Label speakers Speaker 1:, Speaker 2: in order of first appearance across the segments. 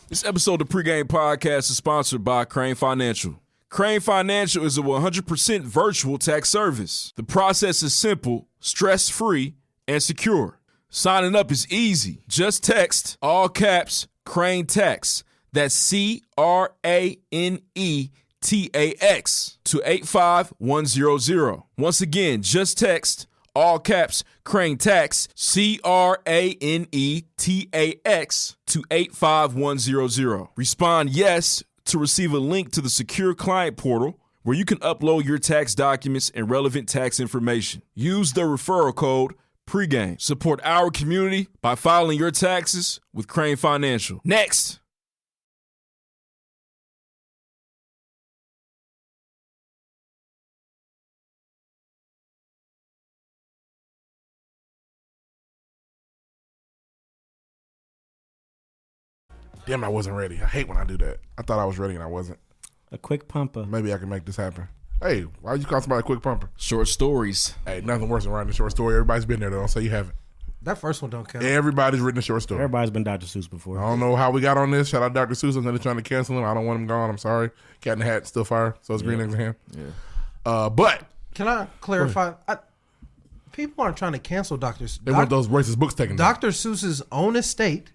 Speaker 1: This episode of PreGame Podcast is sponsored by Crane Financial. Crane Financial is a 100% virtual tax service. The process is simple, stress-free, and secure. Signing up is easy. Just text, all caps, Crane Tax. That's CRANETAX to 85100. Once again, just text, all caps, Crane Tax, CRANETAX to 85100. Respond yes to receive a link to the secure client portal where you can upload your tax documents and relevant tax information. Use the referral code PreGame. Support our community by filing your taxes with Crane Financial. Next.
Speaker 2: Damn, I wasn't ready. I hate when I do that. I thought I was ready and I wasn't.
Speaker 3: A quick pumper.
Speaker 2: Maybe I can make this happen. Hey, why you call somebody a quick pumper?
Speaker 1: Short stories.
Speaker 2: Hey, nothing worse than writing a short story. Everybody's been there, though. Don't say you haven't.
Speaker 4: That first one don't count.
Speaker 2: Everybody's written a short story.
Speaker 3: Everybody's been Dr. Seuss before.
Speaker 2: I don't know how we got on this. Shout out Dr. Seuss. I'm trying to cancel him. I don't want him gone. I'm sorry. Cat in the Hat, still fire. So it's Green Eggs and Ham.
Speaker 1: Yeah.
Speaker 2: But.
Speaker 4: Can I clarify? People aren't trying to cancel Dr. Seuss.
Speaker 2: They want those racist books taken down.
Speaker 4: Dr. Seuss's own estate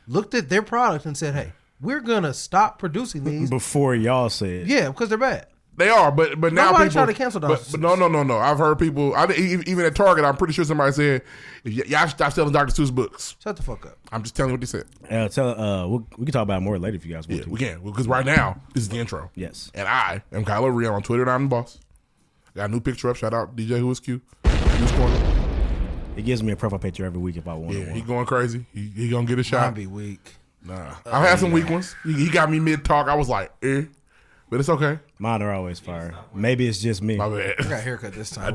Speaker 4: looked at their product and said, hey, we're going to stop producing these.
Speaker 3: Before y'all said.
Speaker 4: Yeah, because they're bad.
Speaker 2: They are, but now
Speaker 4: Nobody
Speaker 2: people
Speaker 4: trying to cancel Dr. Seuss.
Speaker 2: But no. I've heard people, even at Target, I'm pretty sure somebody said, y'all stop selling Dr. Seuss books.
Speaker 4: Shut the fuck up.
Speaker 2: I'm just telling you what they said.
Speaker 3: We can talk about it more later if you guys want to.
Speaker 2: We can, because right now, this is the intro.
Speaker 3: Yes.
Speaker 2: And I am Kylo Roughin on Twitter, and I'm the boss. Got a new picture up. Shout out DJ Who Is Q. Who's Corner.
Speaker 3: He gives me a profile picture every week if I want.
Speaker 2: Yeah, he going crazy. He gonna get a shot.
Speaker 4: I'll be weak.
Speaker 2: Nah. I've had some weak ones. He got me mid-talk. I was like, but it's okay.
Speaker 3: Mine are always fire. Maybe it's just me.
Speaker 2: My bad.
Speaker 4: I got a haircut this time.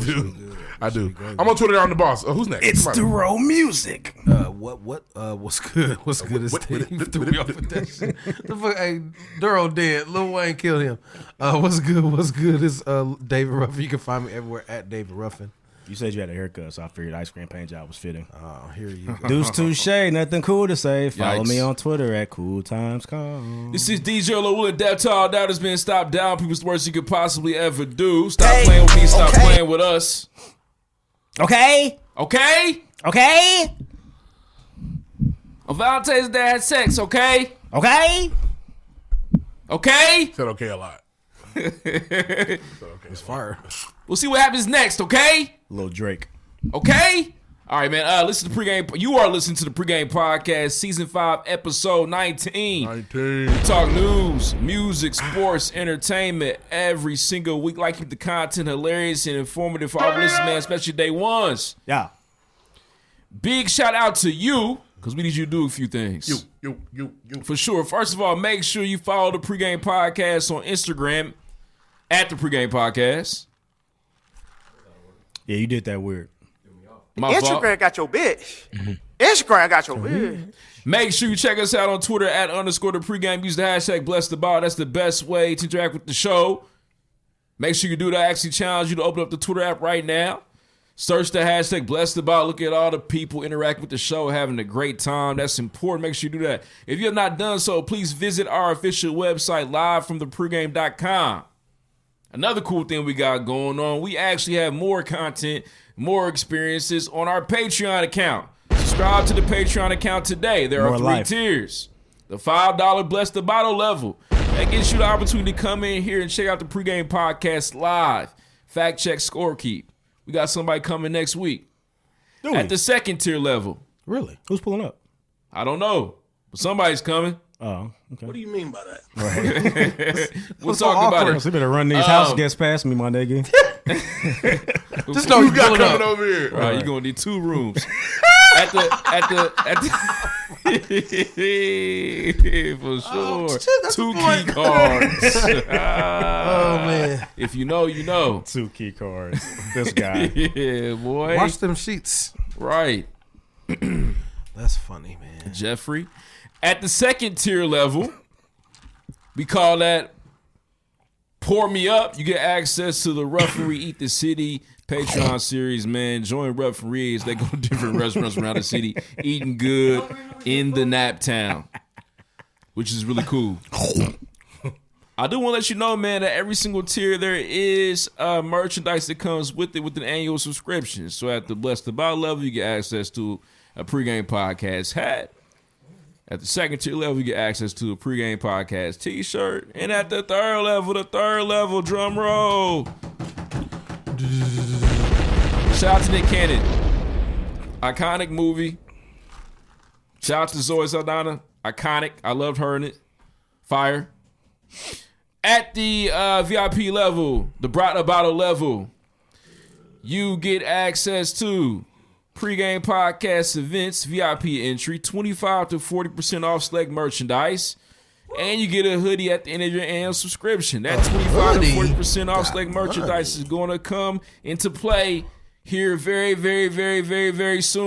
Speaker 2: I do. I'm on Twitter, I'm the boss. Who's next?
Speaker 3: It's Duro Music.
Speaker 4: What's good? What's good is Threw me off with that shit. The fuck, hey, Duro dead. Lil Wayne killed him. What's good is David Ruffin. You can find me everywhere at David Ruffin.
Speaker 3: You said you had a haircut, so I figured ice cream paint job was fitting.
Speaker 4: Oh, here you go.
Speaker 3: Deuce Touché, nothing cool to say. Follow
Speaker 1: Yikes.
Speaker 3: me on Twitter at Cool Times Come.
Speaker 1: This is DJ Willin. That tall doubt has been stopped down. People's worst you could possibly ever do. Stop playing with me. Stop playing with us.
Speaker 3: Okay.
Speaker 1: On Valentine's Day, I had sex. Okay.
Speaker 3: Okay.
Speaker 2: Said okay a lot.
Speaker 4: It's fire.
Speaker 1: We'll see what happens next. Okay.
Speaker 3: Lil Drake.
Speaker 1: Okay. All right, man. Listen to PreGame. You are listening to the PreGame Podcast, Season 5, Episode 19. We talk news, music, sports, entertainment every single week. Like, keep the content hilarious and informative for our listeners, man, especially day ones.
Speaker 3: Yeah.
Speaker 1: Big shout out to you, because we need you to do a few things.
Speaker 2: You.
Speaker 1: For sure. First of all, make sure you follow the PreGame Podcast on Instagram at the PreGame Podcast.
Speaker 3: Yeah, you did that weird.
Speaker 5: Instagram got your bitch. Instagram got your bitch.
Speaker 1: Make sure you check us out on Twitter at _the PreGame. Use the hashtag #BlessTheBall. That's the best way to interact with the show. Make sure you do that. I actually challenge you to open up the Twitter app right now. Search the hashtag #BlessTheBall. Look at all the people interacting with the show, having a great time. That's important. Make sure you do that. If you have not done so, please visit our official website, livefromthepregame.com. Another cool thing we got going on, we actually have more content, more experiences on our Patreon account. Subscribe to the Patreon account today. There are 3 tiers. The $5 Bless the Bottle level. That gives you the opportunity to come in here and check out the PreGame Podcast live. Fact check, score keep. We got somebody coming next week. At the 2nd tier level.
Speaker 3: Really? Who's pulling up?
Speaker 1: I don't know, but somebody's coming.
Speaker 3: Oh, okay.
Speaker 5: What do you mean by that?
Speaker 3: Right.
Speaker 1: We'll talk about it.
Speaker 3: So you better run these house guests past me, my nigga.
Speaker 4: Just know you got
Speaker 2: coming over here.
Speaker 1: All right, you're gonna need 2 rooms. For sure.
Speaker 4: That's
Speaker 1: 2
Speaker 4: the
Speaker 1: key
Speaker 4: point.
Speaker 1: cards.
Speaker 4: Oh, man.
Speaker 1: If you know, you know.
Speaker 3: 2 key cards. This guy.
Speaker 1: Yeah, boy.
Speaker 4: Watch them sheets.
Speaker 1: Right.
Speaker 4: That's funny, man.
Speaker 1: Jeffrey. At the 2nd tier level, we call that Pour Me Up. You get access to the Roughin Eat the City Patreon series, man. Join Roughin. They go to different restaurants around the city, eating good in the Nap Town. which is really cool. I do want to let you know, man, that every single tier there is merchandise that comes with it with an annual subscription. So at the Blessed About level, you get access to a pregame podcast hat. At the second tier level, you get access to a pregame podcast t-shirt. And at the third level, drum roll. Shout out to Nick Cannon. Iconic movie. Shout out to Zoe Saldana. Iconic. I loved her in it. Fire. At the VIP level, the Brought About level, you get access to pregame podcast events, VIP entry, 25 to 40% off select merchandise, and you get a hoodie at the end of your annual subscription. That 25 to 40% off select merchandise is going to come into play here very, very, very, very, very soon.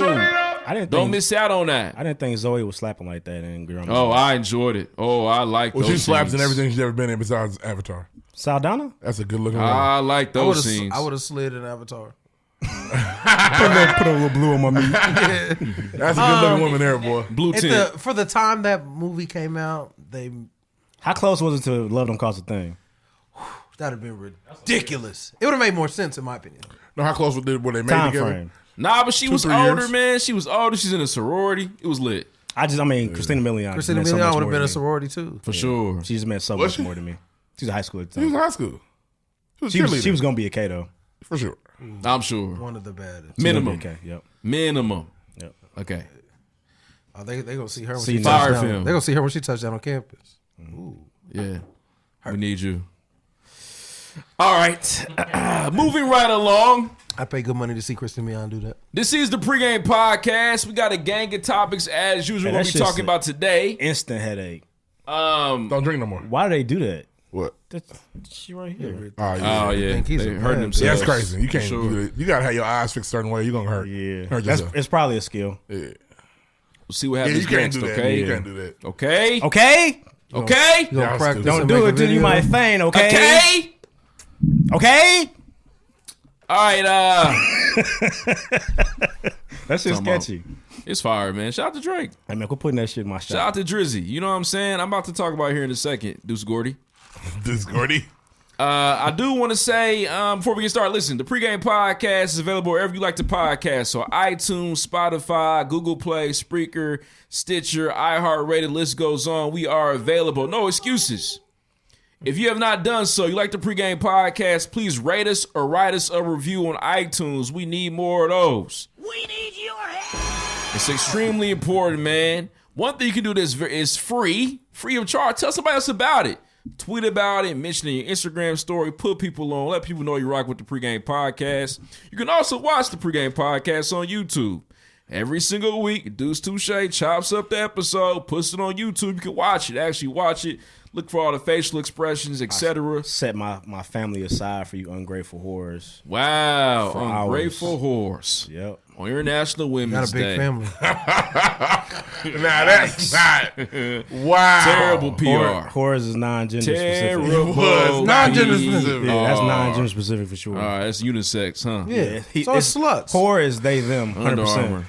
Speaker 1: Don't miss out on that.
Speaker 3: I didn't think Zoe was slapping like that in Grammy.
Speaker 1: Oh, I enjoyed it. Oh, I like those
Speaker 2: she slaps
Speaker 1: scenes.
Speaker 2: in everything she's ever been in besides Avatar.
Speaker 3: Saldana?
Speaker 2: That's a good looking one.
Speaker 1: I like those scenes.
Speaker 4: I would have slid in Avatar.
Speaker 3: Put a little blue on my meat.
Speaker 2: That's a good looking woman there, boy.
Speaker 1: Blue tint.
Speaker 4: For the time that movie came out,
Speaker 3: How close was it to Love Don't Cost a Thing?
Speaker 4: that'd have been ridiculous. It would have made more sense, in my opinion.
Speaker 2: No, how close were they made
Speaker 3: Time
Speaker 2: together?
Speaker 3: frame.
Speaker 1: Nah, but she was
Speaker 2: 3
Speaker 1: older,
Speaker 2: years.
Speaker 1: man. She was older. She's in a sorority. It was lit.
Speaker 3: Christina Milian.
Speaker 4: Christina
Speaker 3: meant so
Speaker 4: Milian
Speaker 3: much
Speaker 4: would have
Speaker 3: more
Speaker 4: been
Speaker 3: to
Speaker 4: a
Speaker 3: me.
Speaker 4: sorority too.
Speaker 1: For sure.
Speaker 3: She just meant so
Speaker 2: Was
Speaker 3: much
Speaker 2: she?
Speaker 3: more to me. She was a high school at the
Speaker 2: She was
Speaker 3: time.
Speaker 2: in high school. She was
Speaker 3: She was going to be a K, though.
Speaker 2: for sure.
Speaker 1: I'm sure.
Speaker 4: One of the baddest.
Speaker 1: Minimum.
Speaker 3: Okay, yep.
Speaker 1: Minimum.
Speaker 3: Yep.
Speaker 1: Okay.
Speaker 4: Oh, they gonna see her when
Speaker 3: See
Speaker 4: she
Speaker 3: now.
Speaker 4: touched
Speaker 1: Fire
Speaker 4: down.
Speaker 1: film.
Speaker 4: They gonna see her when she touched down on campus.
Speaker 1: Yeah. We need you. All right. Moving right along.
Speaker 4: I pay good money to see Christina Milian do that.
Speaker 1: This is the pregame podcast. We got a gang of topics as usual.
Speaker 3: Hey,
Speaker 1: We'll
Speaker 3: that
Speaker 1: be
Speaker 3: shit's
Speaker 1: talking about today.
Speaker 3: Instant headache.
Speaker 2: Don't drink no more.
Speaker 3: Why do they do that?
Speaker 2: What?
Speaker 3: She right here.
Speaker 2: Oh, yeah.
Speaker 1: Oh yeah,
Speaker 4: think he's
Speaker 1: they
Speaker 4: a
Speaker 1: hurting
Speaker 4: man.
Speaker 1: themselves.
Speaker 2: Yeah, that's crazy. You can't
Speaker 1: Sure.
Speaker 2: do it. You gotta have your eyes fixed a certain way. You're gonna hurt.
Speaker 3: Yeah.
Speaker 2: Hurt
Speaker 3: That's,
Speaker 2: yourself.
Speaker 3: it's probably a skill.
Speaker 2: Yeah.
Speaker 1: We'll see what
Speaker 2: Yeah,
Speaker 1: happens
Speaker 2: you can't
Speaker 1: next.
Speaker 2: do that.
Speaker 1: Okay.
Speaker 2: You can't do that.
Speaker 1: Okay.
Speaker 3: Okay?
Speaker 1: Okay.
Speaker 4: You gonna
Speaker 2: Yeah,
Speaker 4: practice
Speaker 3: Don't
Speaker 4: and
Speaker 3: do
Speaker 4: make
Speaker 3: it
Speaker 4: a
Speaker 3: till you
Speaker 4: video?
Speaker 3: my thing, okay?
Speaker 1: Okay.
Speaker 3: Okay?
Speaker 1: All right.
Speaker 3: That's just
Speaker 1: Talking about-
Speaker 3: sketchy.
Speaker 1: It's fire, man. Shout out to Drake.
Speaker 3: Hey, man, quit putting that shit in my
Speaker 1: Shout
Speaker 3: shot.
Speaker 1: out to Drizzy. You know what I'm saying? I'm about to talk about here in a second. Deuce Gordy.
Speaker 2: This Gordy.
Speaker 1: I do want to say, before we get started, listen, the pregame podcast is available wherever you like to podcast. So iTunes, Spotify, Google Play, Spreaker, Stitcher, iHeartRadio, list goes on. We are available. No excuses. If you have not done so, you like the pregame podcast, please rate us or write us a review on iTunes. We need more of those.
Speaker 6: We need your help.
Speaker 1: It's extremely important, man. One thing you can do this is free of charge. Tell somebody else about it. Tweet about it, mention it in your Instagram story, put people on, let people know you rock with the pregame podcast. You can also watch the pregame podcast on YouTube. Every single week, Deuce Touché chops up the episode, puts it on YouTube. You can watch it, actually watch it. Look for all the facial expressions, etc.
Speaker 3: Set my family aside for you ungrateful whores.
Speaker 1: Wow,
Speaker 3: For
Speaker 1: ungrateful horse.
Speaker 3: Yep.
Speaker 1: On International
Speaker 4: Got
Speaker 1: Women's
Speaker 4: a big
Speaker 1: Day.
Speaker 4: family.
Speaker 2: Nah, that's not. Wow.
Speaker 1: Terrible PR.
Speaker 3: Whores is non-gender specific.
Speaker 1: Terrible.
Speaker 2: Was
Speaker 4: non-gender
Speaker 1: PR.
Speaker 4: specific.
Speaker 3: Yeah, that's non-gender specific for sure.
Speaker 1: All right, that's unisex, huh?
Speaker 4: Yeah.
Speaker 3: He-
Speaker 4: So it's sluts.
Speaker 3: Whore is they, them,
Speaker 1: Under
Speaker 3: 100%.
Speaker 1: Armour.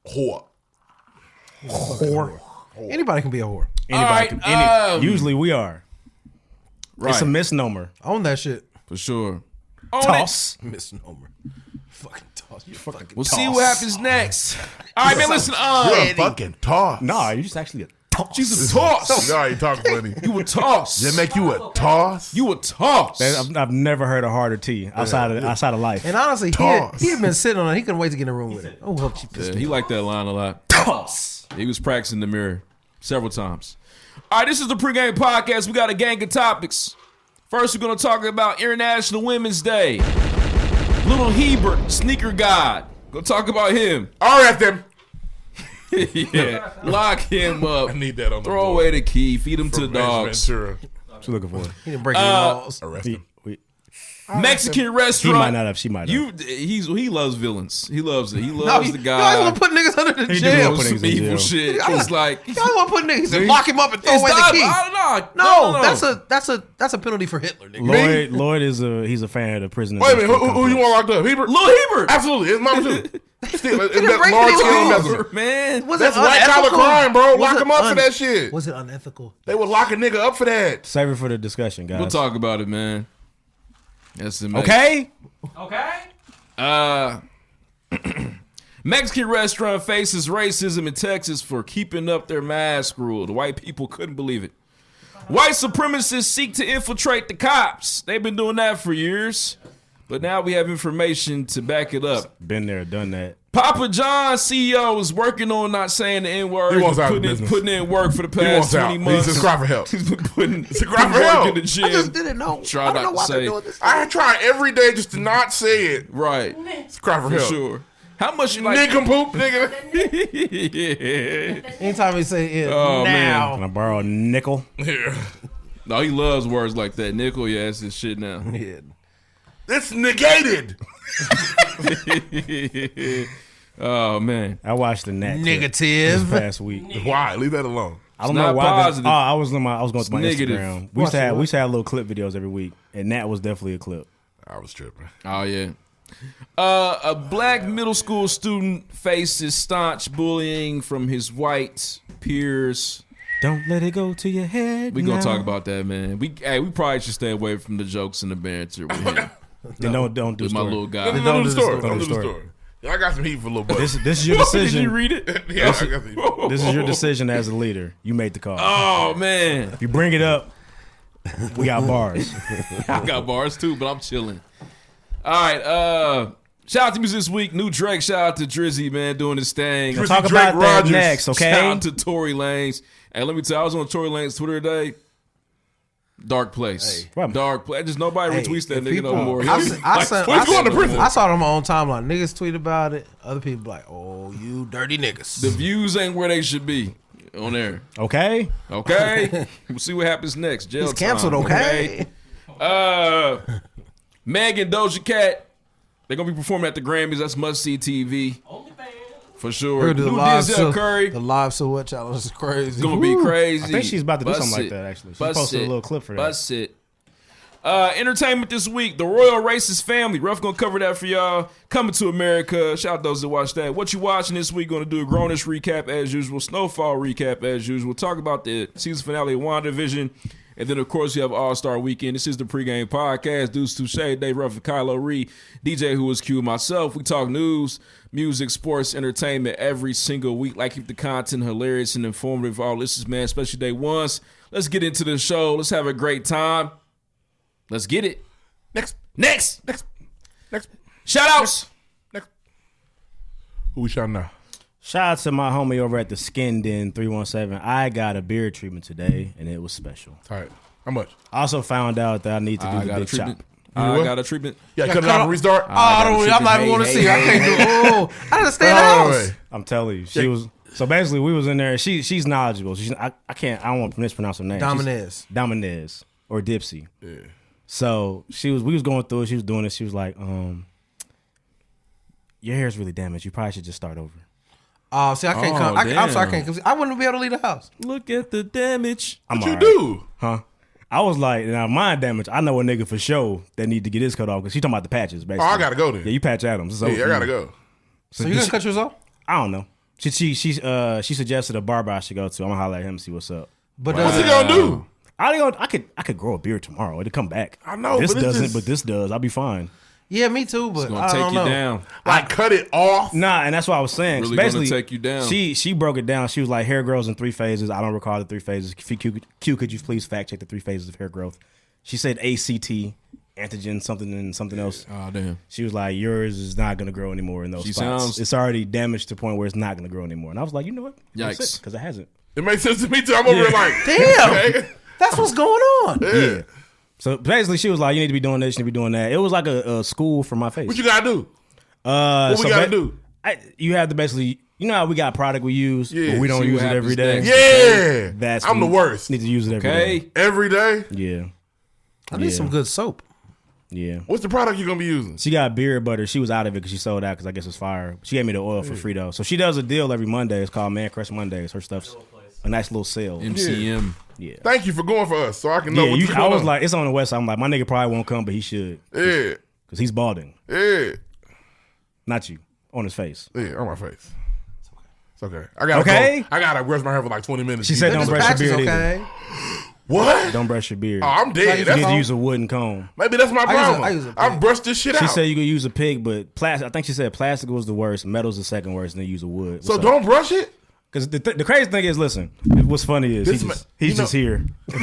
Speaker 2: Whore.
Speaker 4: Anybody can be a whore.
Speaker 3: Anybody
Speaker 1: All right,
Speaker 3: usually we are.
Speaker 1: Right,
Speaker 3: It's a misnomer.
Speaker 4: Own that shit.
Speaker 1: for sure. Own it.
Speaker 3: Toss.
Speaker 4: Misnomer. Fucking toss. You fucking
Speaker 1: We'll see what happens next. All right, man, listen.
Speaker 2: You're a fucking toss.
Speaker 3: Nah, you just actually a toss.
Speaker 1: She's a toss.
Speaker 2: No, you talking funny.
Speaker 1: You a toss.
Speaker 2: Does that make you a toss?
Speaker 1: You a toss.
Speaker 3: I've never heard a harder T outside of life.
Speaker 4: And honestly,
Speaker 2: Toss.
Speaker 4: he had been sitting on it. He couldn't wait to get in the room with it. Oh, well, she pissed
Speaker 1: Yeah, he liked that line a lot.
Speaker 3: Toss.
Speaker 1: He was practicing the mirror several times. All right, this is the pregame podcast. We got a gang of topics. First, we're going to talk about International Women's Day. Little Hebert, sneaker god. Go talk about him.
Speaker 2: RF
Speaker 1: Yeah, lock him up.
Speaker 2: I need that on the
Speaker 1: Throw
Speaker 2: board.
Speaker 1: away the key. Feed him to the
Speaker 2: From
Speaker 1: dogs.
Speaker 2: Ventura.
Speaker 3: What you looking for?
Speaker 4: He didn't break any laws.
Speaker 2: Arrest
Speaker 3: He,
Speaker 2: him.
Speaker 1: Mexican
Speaker 3: he
Speaker 1: restaurant.
Speaker 3: might not have. She might have.
Speaker 1: He loves villains. He loves it. He
Speaker 4: No,
Speaker 1: loves
Speaker 4: you
Speaker 1: the
Speaker 4: always
Speaker 1: guy.
Speaker 4: want to put niggas under the
Speaker 3: He do
Speaker 4: jail.
Speaker 3: wanna put
Speaker 1: Some
Speaker 3: niggas in
Speaker 1: evil
Speaker 3: jail.
Speaker 1: shit. It's like
Speaker 4: You always want to put niggas and lock him up and throw
Speaker 1: it's
Speaker 4: away
Speaker 1: not,
Speaker 4: the key.
Speaker 1: I don't
Speaker 4: No,
Speaker 1: know.
Speaker 4: that's a penalty for Hitler, nigga.
Speaker 3: Lloyd is he's a fan of the prison.
Speaker 2: Wait a minute. Who you want locked up? Hebert?
Speaker 1: Lil Hebert.
Speaker 2: Absolutely. His mama too. Still, it's that large scale embezzlement.
Speaker 1: Man,
Speaker 2: That's white collar crime, bro. Lock them up for that shit.
Speaker 4: Was it unethical?
Speaker 2: They would lock a nigga up for that.
Speaker 3: Save it for the discussion, guys.
Speaker 1: we'll talk about it, man. That's the
Speaker 3: Okay.
Speaker 1: Mexican restaurant faces racism in Texas for keeping up their mask rule. The white people couldn't believe it. White supremacists seek to infiltrate the cops. They've been doing that for years. But now we have information to back it up.
Speaker 3: Been there, done that.
Speaker 1: Papa John's CEO is working on not saying the N-word.
Speaker 2: He wants out of business.
Speaker 1: Putting in work for the
Speaker 2: He
Speaker 1: past
Speaker 2: wants
Speaker 1: 20
Speaker 2: out.
Speaker 1: months.
Speaker 2: He's a cry for help.
Speaker 1: He's been putting
Speaker 2: It's a cry for
Speaker 1: work
Speaker 2: help.
Speaker 1: in the gym.
Speaker 4: I just didn't know.
Speaker 1: Try
Speaker 4: I don't
Speaker 1: not
Speaker 4: know why
Speaker 1: to
Speaker 4: they're
Speaker 1: say.
Speaker 4: doing this.
Speaker 2: I try every day just to not say it.
Speaker 1: Right.
Speaker 2: It's a cry for
Speaker 1: For
Speaker 2: help.
Speaker 1: sure. How much you like?
Speaker 2: Nincompoop, nigga.
Speaker 1: Yeah.
Speaker 4: Anytime he say it
Speaker 1: Oh,
Speaker 4: now.
Speaker 3: Can I borrow a nickel?
Speaker 2: Yeah.
Speaker 1: No, he loves words like that. Nickel, yeah, that's his shit now.
Speaker 4: Yeah.
Speaker 2: It's negated.
Speaker 1: Oh, man.
Speaker 3: I watched the Nat clip
Speaker 4: Negative.
Speaker 3: this past week.
Speaker 2: Why? Leave that alone.
Speaker 3: I don't
Speaker 1: It's
Speaker 3: know
Speaker 1: not
Speaker 3: why.
Speaker 1: positive.
Speaker 3: I was going to my
Speaker 1: negative.
Speaker 3: Instagram. We used to have little clip videos every week, and that was definitely a clip.
Speaker 2: I was tripping.
Speaker 1: Oh, yeah. A black middle school student faces staunch bullying from his white peers.
Speaker 3: Don't let it go to your head.
Speaker 1: We gonna
Speaker 3: now.
Speaker 1: talk about that, man. We probably should stay away from the jokes and the banter with him.
Speaker 3: Then don't do
Speaker 1: With my
Speaker 3: story.
Speaker 1: little guy.
Speaker 2: Don't do the story.
Speaker 3: Don't
Speaker 2: Don't
Speaker 3: do
Speaker 2: do
Speaker 3: the
Speaker 2: the
Speaker 3: story.
Speaker 2: story. Yeah, I got some heat for little buddy.
Speaker 3: This is your
Speaker 1: Did
Speaker 3: decision.
Speaker 1: you read it?
Speaker 2: Yeah, I got some heat.
Speaker 3: This is your decision as a leader. You made the call.
Speaker 1: Oh man,
Speaker 3: If you bring it up, we got bars.
Speaker 1: I got bars too, but I'm chilling. All right, shout out to music this week. New Drake. Shout out to Drizzy, man, doing his thing.
Speaker 2: Drizzy
Speaker 3: Talk
Speaker 2: Drake
Speaker 3: about that
Speaker 2: Rogers.
Speaker 3: next, okay?
Speaker 1: Shout out to Tory Lanez. Hey, let me tell you, I was on Tory Lanez's Twitter today. Dark place.
Speaker 3: Hey.
Speaker 1: Dark place. Just nobody retweets that
Speaker 4: if
Speaker 1: nigga no
Speaker 4: people-
Speaker 1: more.
Speaker 4: I
Speaker 2: Where's going to prison?
Speaker 4: I saw it on my own timeline. Niggas tweet about it. Other people like, oh, you dirty niggas.
Speaker 1: The views ain't where they should be on there.
Speaker 3: Okay?
Speaker 1: Okay? We'll see what happens next. Jail
Speaker 4: He's canceled,
Speaker 1: time,
Speaker 4: okay?
Speaker 1: Meghan, Doja Cat, they're going to be performing at the Grammys. That's must-see TV. For sure.
Speaker 4: Heard the
Speaker 1: New
Speaker 4: live
Speaker 1: Denzel Curry.
Speaker 4: The live so what challenge is crazy.
Speaker 1: It's going to be crazy.
Speaker 3: I think she's about to do
Speaker 1: Bust
Speaker 3: something
Speaker 1: it.
Speaker 3: like that, actually. She
Speaker 1: Bust
Speaker 3: posted
Speaker 1: it.
Speaker 3: a little clip for that.
Speaker 1: Bust it. Entertainment this week. The Royal Racist Family. Ruff gonna cover that for y'all. Coming to America. Shout out those that watch that. What you watching this week? Gonna do a Grownish recap as usual. Snowfall recap as usual. Talk about the season finale of WandaVision. And then, of course, you have All-Star Weekend. This is the PreGame Podcast. Deuce, Touché, Dave Ruff, and Kylo Ree. DJ Who Was Q, myself. We talk news, music, sports, entertainment every single week. Like, keep the content hilarious and informative. All this is, man, especially day ones. Let's get into the show. Let's have a great time. Let's get it.
Speaker 2: Next.
Speaker 1: Shout-outs.
Speaker 2: Who we shouting now?
Speaker 3: Shout out to my homie over at the Skin Den 317. I got a beard treatment today, and it was special.
Speaker 2: All right. How much?
Speaker 3: I also found out that I need to do
Speaker 1: I
Speaker 3: the
Speaker 1: got a
Speaker 3: big
Speaker 1: treatment.
Speaker 3: chop.
Speaker 1: I
Speaker 2: what?
Speaker 1: got a treatment.
Speaker 2: Yeah, cut it off and restart.
Speaker 1: got a
Speaker 4: I'm not even
Speaker 1: treatment.
Speaker 4: want to
Speaker 1: Hey,
Speaker 4: see. I can't do it. Oh, I didn't stay in the house.
Speaker 3: I'm telling you, she was. So basically, we was in there. She's knowledgeable. I don't want to mispronounce her name. Dominez or Dipsy.
Speaker 2: Yeah.
Speaker 3: So we was going through it. She was doing it. She was like, your hair's really damaged. You probably should just start over.
Speaker 4: Oh, see, I can't come. I'm sorry, I can't come. I wouldn't be able to leave the house.
Speaker 1: Look at the damage.
Speaker 3: I'm
Speaker 2: What you
Speaker 3: alright.
Speaker 2: do?
Speaker 3: Huh? I was like, now mine damage. I know a nigga for sure that need to get his cut off because she talking about the patches. Basically.
Speaker 2: Oh, I gotta go then.
Speaker 3: Yeah, you patch Adams.
Speaker 2: Yeah, I gotta go.
Speaker 4: So you gonna cut yours off?
Speaker 3: I don't know. She suggested a barber I should go to. I'm gonna holler at him and see what's up.
Speaker 4: But
Speaker 2: What's he gonna do?
Speaker 3: I could grow a beard tomorrow. It'll come back.
Speaker 2: I know,
Speaker 3: This
Speaker 2: but it's
Speaker 3: doesn't,
Speaker 2: just-
Speaker 3: but this does. I'll be fine.
Speaker 4: yeah, me too. But
Speaker 1: It's going
Speaker 4: I
Speaker 1: to take
Speaker 4: don't
Speaker 1: you
Speaker 4: know.
Speaker 1: down.
Speaker 2: Like cut it off?
Speaker 3: Nah, and that's what I was saying.
Speaker 1: Really gonna
Speaker 3: Basically,
Speaker 1: take you down.
Speaker 3: She broke it down. She was like, hair grows in 3 phases. I don't recall the 3 phases. Q, could you please fact check the 3 phases of hair growth? She said ACT, antigen, something and something else.
Speaker 1: Oh, damn.
Speaker 3: She was like, yours is not going to grow anymore in those
Speaker 1: She
Speaker 3: spots.
Speaker 1: sounds-
Speaker 3: It's already damaged to the point where it's not going to grow anymore. And I was like, you know what?
Speaker 1: Yikes.
Speaker 3: Because it hasn't.
Speaker 2: It makes sense to me too. I'm over here like,
Speaker 4: Damn.
Speaker 2: okay.
Speaker 4: That's what's going on.
Speaker 2: Yeah.
Speaker 3: So basically, she was like, you need to be doing this, you need to be doing that. It was like a school for my face.
Speaker 2: What you gotta do?
Speaker 3: What
Speaker 2: we gotta do?
Speaker 3: You have to basically, you know how we got product we use,
Speaker 2: Yeah.
Speaker 3: but we don't
Speaker 1: See
Speaker 3: use
Speaker 1: what
Speaker 3: it every day.
Speaker 1: happens
Speaker 2: Yeah.
Speaker 3: That's
Speaker 2: I'm the worst.
Speaker 3: Need to use it every
Speaker 1: Okay.
Speaker 3: day.
Speaker 2: Every day?
Speaker 3: Yeah.
Speaker 4: I need some good soap.
Speaker 3: Yeah.
Speaker 2: What's the product you gonna be using?
Speaker 3: She got beard butter. She was out of it because she sold out because I guess it's fire. She gave me the oil for free though. So she does a deal every Monday. It's called Man Crush Mondays. Her stuff's a nice little sale.
Speaker 1: MCM.
Speaker 3: Yeah.
Speaker 2: Thank you for going for us so I can know
Speaker 3: Yeah,
Speaker 2: what's going
Speaker 3: I was
Speaker 2: on.
Speaker 3: like, it's on the west side. I'm like, my nigga probably won't come, but he should
Speaker 2: Yeah.
Speaker 3: because he's balding.
Speaker 2: Yeah.
Speaker 3: Not you. On his face.
Speaker 2: Yeah, on my face. It's okay. I gotta brush my hair for like 20 minutes.
Speaker 3: She said don't brush your beard
Speaker 4: okay.
Speaker 3: either.
Speaker 2: What?
Speaker 3: Don't brush your beard.
Speaker 2: Oh, I'm dead.
Speaker 3: You need to use a wooden comb.
Speaker 2: Maybe that's my problem. I've brushed this shit out.
Speaker 3: She said you could use a pig, but plastic. I think she said plastic was the worst. Metal's the second worst, and then use a wood.
Speaker 2: So don't brush it?
Speaker 3: Because the crazy thing is, listen, what's funny is he's just here.
Speaker 2: You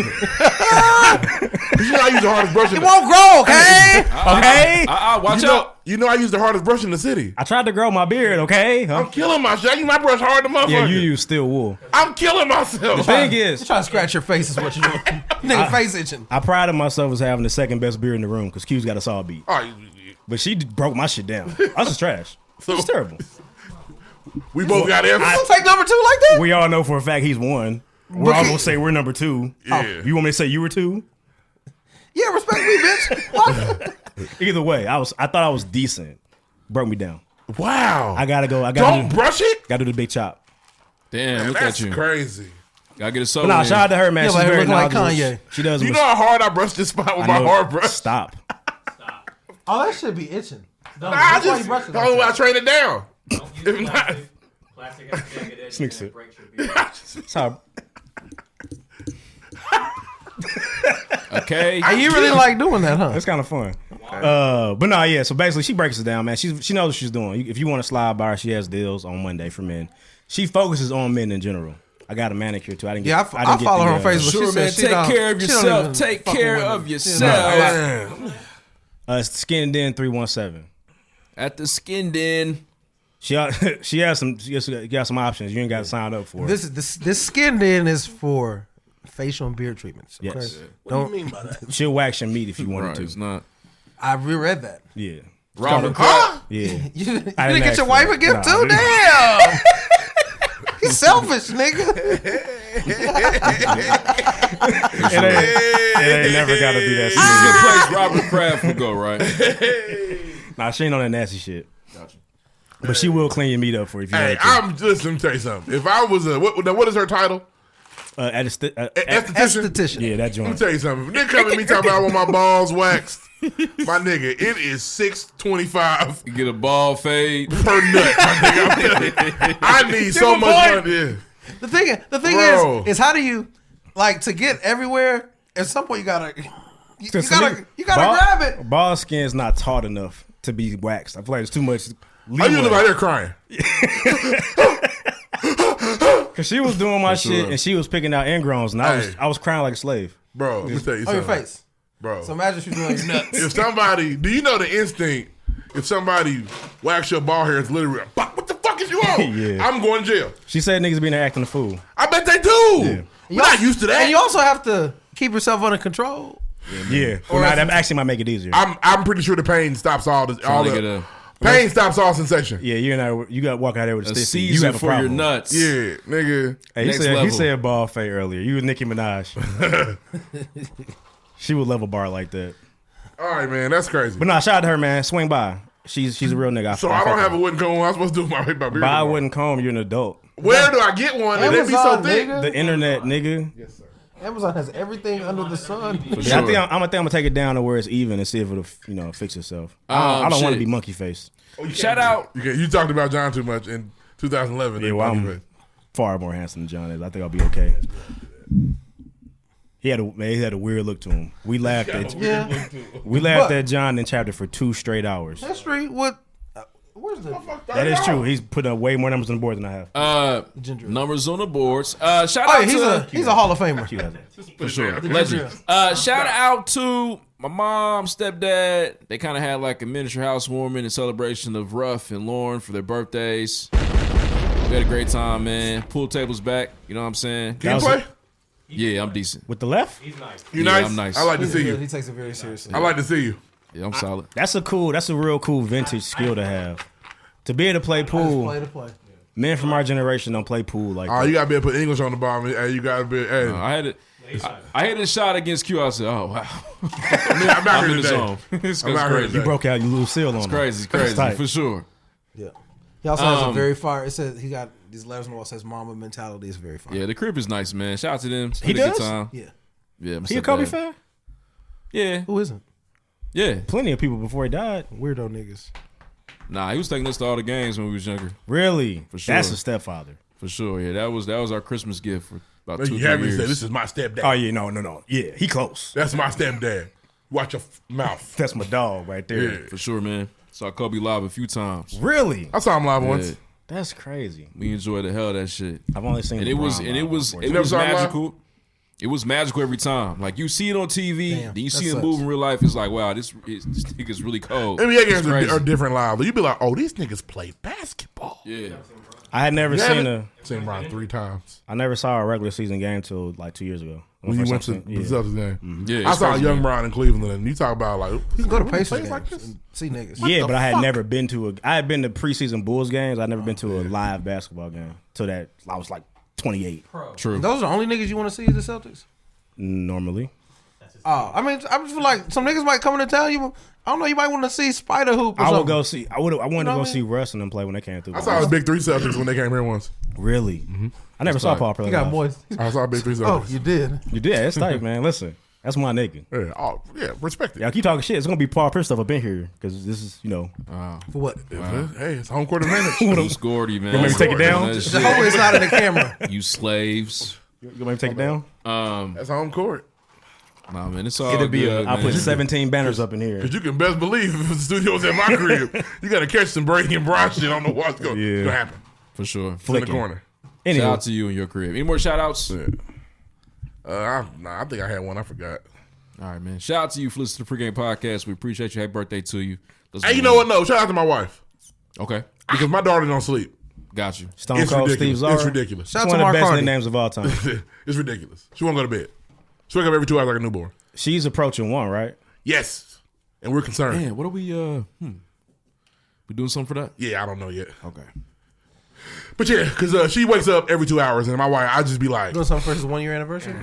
Speaker 2: know I use the hardest brush.
Speaker 4: It won't grow, okay?
Speaker 3: Okay?
Speaker 1: Watch out.
Speaker 2: You know I use the hardest brush in the city.
Speaker 3: I tried to grow my beard, okay?
Speaker 2: I'm killing myself. I use my brush hard to motherfucker.
Speaker 3: Yeah, you use steel wool.
Speaker 2: I'm killing myself.
Speaker 3: The thing is,
Speaker 4: You trying to scratch your face is what you're doing. Nigga face itching.
Speaker 3: I prided myself as having the second best beard in the room because Q's got a saw beat. But she broke my shit down. I was just trash. It's terrible.
Speaker 2: We both got it.
Speaker 4: I don't take number 2 like that.
Speaker 3: We all know for a fact he's 1. We're all gonna say we're number 2.
Speaker 2: Yeah.
Speaker 3: You want me to say you were 2?
Speaker 4: Yeah, respect me, bitch. What?
Speaker 3: Either way, I thought I was decent. Broke me down.
Speaker 2: Wow.
Speaker 3: I gotta go.
Speaker 2: Don't brush it?
Speaker 3: Gotta do the big chop.
Speaker 1: Damn,
Speaker 2: Man,
Speaker 1: look
Speaker 2: that's
Speaker 1: at you.
Speaker 2: crazy.
Speaker 1: Gotta get a soda.
Speaker 3: But nah, shout out to her, man. She's
Speaker 4: like
Speaker 3: very
Speaker 4: looking like
Speaker 3: knowledgeable.
Speaker 4: Kanye.
Speaker 3: She does.
Speaker 2: You know how hard I brush this spot with my hard brush?
Speaker 3: Stop.
Speaker 4: Oh, that should be itching.
Speaker 2: I just the only way I train it down. If not,
Speaker 3: Sneaks it. That's how.
Speaker 1: Okay.
Speaker 4: You really like doing that, huh?
Speaker 3: It's kind of fun. But no, yeah. So basically, she breaks it down, man. She knows what she's doing. If you want to slide by her, she has deals on Monday for men. She focuses on men in general. I got a manicure too. I didn't.
Speaker 4: I follow her on Facebook.
Speaker 1: Sure, man. Take care of yourself. Take care of yourself.
Speaker 3: Skin Den 317.
Speaker 1: At the Skin Den.
Speaker 3: She has some options. You ain't got to sign up for it.
Speaker 4: This Skin Den is for facial and beard treatments. Okay?
Speaker 3: Yes.
Speaker 4: What do you mean by that?
Speaker 3: She'll wax your meat if you wanted to.
Speaker 1: It's not.
Speaker 4: I reread that.
Speaker 3: Yeah.
Speaker 1: Robin
Speaker 3: Yeah.
Speaker 4: You didn't get your wife a gift too?
Speaker 3: Damn.
Speaker 4: He's selfish, nigga.
Speaker 3: It ain't never got to be that
Speaker 1: This is a good place Robert Kraft would go, right?
Speaker 3: Nah, she ain't on that nasty shit. Gotcha. But she will clean your meat up for you if you
Speaker 2: hey,
Speaker 3: want to.
Speaker 2: let me tell you something. If I was what is her title?
Speaker 4: Esthetician.
Speaker 3: Yeah, that joint.
Speaker 2: Let me tell you something. If they come at me talking about I want my balls waxed, my nigga, it is $625
Speaker 1: You get a ball fade
Speaker 2: per nut. My nigga, I'm telling you. I need so much money. Yeah.
Speaker 4: The thing is how do you like to get everywhere? At some point, you gotta grab it.
Speaker 3: Ball skin's not taut enough to be waxed. I feel like it's too much.
Speaker 2: Are you right there crying?
Speaker 3: Cause she was doing my shit and she was picking out ingrowns, and I was crying like a slave.
Speaker 2: Bro, let me tell you
Speaker 4: On
Speaker 2: something.
Speaker 4: your face.
Speaker 2: Bro.
Speaker 4: So imagine she's doing your nuts.
Speaker 2: If somebody, do you know the instinct? If somebody wax your ball hair, it's literally like, what the fuck is you on?
Speaker 3: Yeah.
Speaker 2: I'm going to jail.
Speaker 3: She said niggas being there acting a fool.
Speaker 2: I bet they do.
Speaker 3: Yeah.
Speaker 2: We're not used to that.
Speaker 4: And you also have to keep yourself under control.
Speaker 3: Yeah. Well, that actually might make it easier.
Speaker 2: I'm pretty sure the pain stops all the pain stops all sensation.
Speaker 3: Yeah, you got to walk out there with a stick. You
Speaker 1: season
Speaker 3: have a
Speaker 1: for
Speaker 3: problem.
Speaker 1: your nuts.
Speaker 2: Yeah, nigga.
Speaker 3: Hey, he said ball fade earlier. You was Nicki Minaj. She would love a bar like that.
Speaker 2: All right, man, that's crazy.
Speaker 3: But nah, shout out to her, man. Swing by. She's a real nigga.
Speaker 2: So I don't have a wooden comb. I'm supposed to do my beard.
Speaker 3: Buy a wooden comb. You're an adult.
Speaker 2: Where do I get one? They be so thick.
Speaker 4: Nigga.
Speaker 3: The internet, nigga.
Speaker 2: Yes, sir.
Speaker 4: Amazon has everything under the sun.
Speaker 3: Yeah, I think I'm gonna take it down to where it's even and see if it'll fix itself. I don't want to be monkey face.
Speaker 1: Shout out.
Speaker 2: You talked about John too much in 2011.
Speaker 3: Yeah, well, I'm far more handsome than John is. I think I'll be okay. He had a weird look to him. We laughed at John in chapter for 2 straight hours.
Speaker 4: History? What? Where's the?
Speaker 3: That is true. He's put up way more numbers on the board than I have.
Speaker 1: Numbers on the boards. Shout out to
Speaker 4: he's a Hall of Famer.
Speaker 1: for sure. Legend. Shout out to my mom, stepdad. They kind of had like a miniature housewarming in celebration of Ruff and Lauren for their birthdays. We had a great time, man. Pool table's back. You know what I'm saying?
Speaker 2: Can you play?
Speaker 1: Yeah, I'm decent.
Speaker 3: With the left?
Speaker 2: You
Speaker 1: Yeah,
Speaker 2: nice?
Speaker 1: I'm nice.
Speaker 2: I like to see you.
Speaker 4: He takes it very seriously.
Speaker 2: I like to see you.
Speaker 1: Yeah, I'm solid.
Speaker 3: That's a real cool vintage skill to have. To be able to play pool.
Speaker 4: Play to play.
Speaker 3: Men from our generation don't play pool like that.
Speaker 2: You gotta be able to put English on the bottom. Hey, you gotta be. Hey,
Speaker 1: I hit a shot against Q. I said, "Oh wow,
Speaker 2: I'm out
Speaker 1: I'm
Speaker 2: here
Speaker 1: in the
Speaker 2: today.
Speaker 1: zone." It's
Speaker 2: I'm out here
Speaker 1: crazy.
Speaker 2: today.
Speaker 3: You broke out your little seal on
Speaker 1: It's
Speaker 3: him.
Speaker 1: crazy,
Speaker 3: That's tight.
Speaker 1: for sure.
Speaker 4: Yeah. He also has a very fire. It says he got these letters on the wall. Says "Mama mentality" is very fire.
Speaker 1: Yeah, the crib is nice, man. Shout out to them.
Speaker 3: He
Speaker 1: Had a good
Speaker 3: does?
Speaker 1: time.
Speaker 4: Yeah.
Speaker 1: Yeah,
Speaker 3: He a Kobe fan?
Speaker 1: Yeah,
Speaker 4: Who isn't?
Speaker 1: yeah.
Speaker 3: Plenty of people before he died.
Speaker 4: Weirdo niggas.
Speaker 1: Nah, he was taking us to all the games when we was younger.
Speaker 3: Really?
Speaker 1: For sure.
Speaker 3: That's a stepfather.
Speaker 1: For sure, yeah. That was our Christmas gift for about 2
Speaker 2: You have me
Speaker 1: years.
Speaker 2: say, this is my stepdad.
Speaker 3: Oh, yeah, no. Yeah, he close.
Speaker 2: That's my stepdad. Watch your mouth.
Speaker 3: That's my dog right there.
Speaker 2: Yeah.
Speaker 1: For sure, man. Saw Kobe live a few times.
Speaker 3: Really?
Speaker 2: I saw him live once.
Speaker 3: That's crazy.
Speaker 1: We enjoyed the hell of that shit.
Speaker 3: I've only seen
Speaker 1: And
Speaker 3: LeBron
Speaker 1: it was
Speaker 3: live,
Speaker 1: magical. It was magical every time. Like you see it on TV,
Speaker 4: Damn,
Speaker 1: then you
Speaker 4: that
Speaker 1: see it
Speaker 4: sucks.
Speaker 1: move in real life. It's like, wow, this nigga's really cold.
Speaker 2: NBA games
Speaker 1: It's crazy.
Speaker 2: are different live. You be like, oh, these niggas play basketball.
Speaker 1: Yeah,
Speaker 3: I had never
Speaker 2: Seen Ron 3 times.
Speaker 3: I never saw a regular season game till like 2 years ago.
Speaker 2: When you went to the Celtics game.
Speaker 1: yeah.
Speaker 2: I
Speaker 1: it's
Speaker 2: saw
Speaker 1: crazy,
Speaker 2: young
Speaker 1: man.
Speaker 2: Brian in Cleveland, and you talk about like,
Speaker 4: You can go to Pacers
Speaker 2: plays
Speaker 4: games
Speaker 2: like this?
Speaker 4: and see niggas.
Speaker 3: Yeah, but I had
Speaker 2: fuck?
Speaker 3: never been to I had been to preseason Bulls games. I'd never been to a live basketball game till that I was like 28.
Speaker 1: True.
Speaker 4: Those are the only niggas you want to see at the Celtics?
Speaker 3: Normally.
Speaker 4: Oh, I mean, I just feel like some niggas might come into town. I don't know. You might want to see Spider Hoop. Or
Speaker 3: I would
Speaker 4: something.
Speaker 3: go see. I wanted to
Speaker 4: know
Speaker 3: go
Speaker 4: what I
Speaker 3: see
Speaker 4: mean?
Speaker 3: Russ and them play when they came through.
Speaker 2: I saw the Big 3 Celtics when they came here once.
Speaker 3: Really? I never saw
Speaker 1: tight.
Speaker 3: Paul play.
Speaker 4: You got
Speaker 3: live.
Speaker 4: moist.
Speaker 2: I saw Big 3
Speaker 4: Oh,
Speaker 2: Celtics.
Speaker 4: you did.
Speaker 3: You did. That's tight, man. Listen, that's my nigga.
Speaker 2: Yeah, respect it.
Speaker 3: Y'all keep talking shit. It's gonna be Paul Pierce stuff up in here because this is
Speaker 4: For what?
Speaker 2: Hey, it's home court advantage.
Speaker 1: Who's Gordy, man?
Speaker 3: You want me to take it down?
Speaker 1: That
Speaker 4: The
Speaker 1: shit.
Speaker 4: whole is out of the camera.
Speaker 1: You slaves.
Speaker 3: You want me to take it down?
Speaker 2: That's home court.
Speaker 1: Nah, man, it's all
Speaker 3: It'll be.
Speaker 1: good,
Speaker 3: I'll put
Speaker 1: man.
Speaker 3: 17 banners up in here.
Speaker 2: Because you can best believe if the studio's at my crib, you got to catch some Brady and Brian shit. I don't know what's going to happen.
Speaker 1: For sure.
Speaker 2: It's in the corner.
Speaker 1: Shout
Speaker 3: Anyway,
Speaker 1: out to you and your crib. Any more shout outs?
Speaker 2: Yeah. I think I had one. I forgot.
Speaker 1: All right, man. Shout out to you for listening to the Pregame Podcast. We appreciate you. Happy birthday to you. Let's
Speaker 2: Hey,
Speaker 1: move
Speaker 2: you know
Speaker 1: on.
Speaker 2: what? No, shout out to my wife.
Speaker 1: Okay.
Speaker 2: Because my daughter don't sleep.
Speaker 1: Got you.
Speaker 3: Stone
Speaker 2: It's
Speaker 3: Cold Steve
Speaker 2: ridiculous.
Speaker 3: Zara.
Speaker 2: It's ridiculous.
Speaker 4: Shout out
Speaker 3: One
Speaker 4: to
Speaker 3: of
Speaker 4: Mark
Speaker 3: the best
Speaker 4: Hardy.
Speaker 3: nicknames of all time.
Speaker 2: It's ridiculous. She won't go to bed. She wake up every 2 hours like a newborn.
Speaker 3: She's approaching 1, right?
Speaker 2: Yes. And we're concerned.
Speaker 1: Man, what are we we doing something for that?
Speaker 2: Yeah, I don't know yet.
Speaker 1: Okay.
Speaker 2: But yeah, because she wakes up every 2 hours, and my wife, I just be like,
Speaker 4: Doing something for his 1 year anniversary?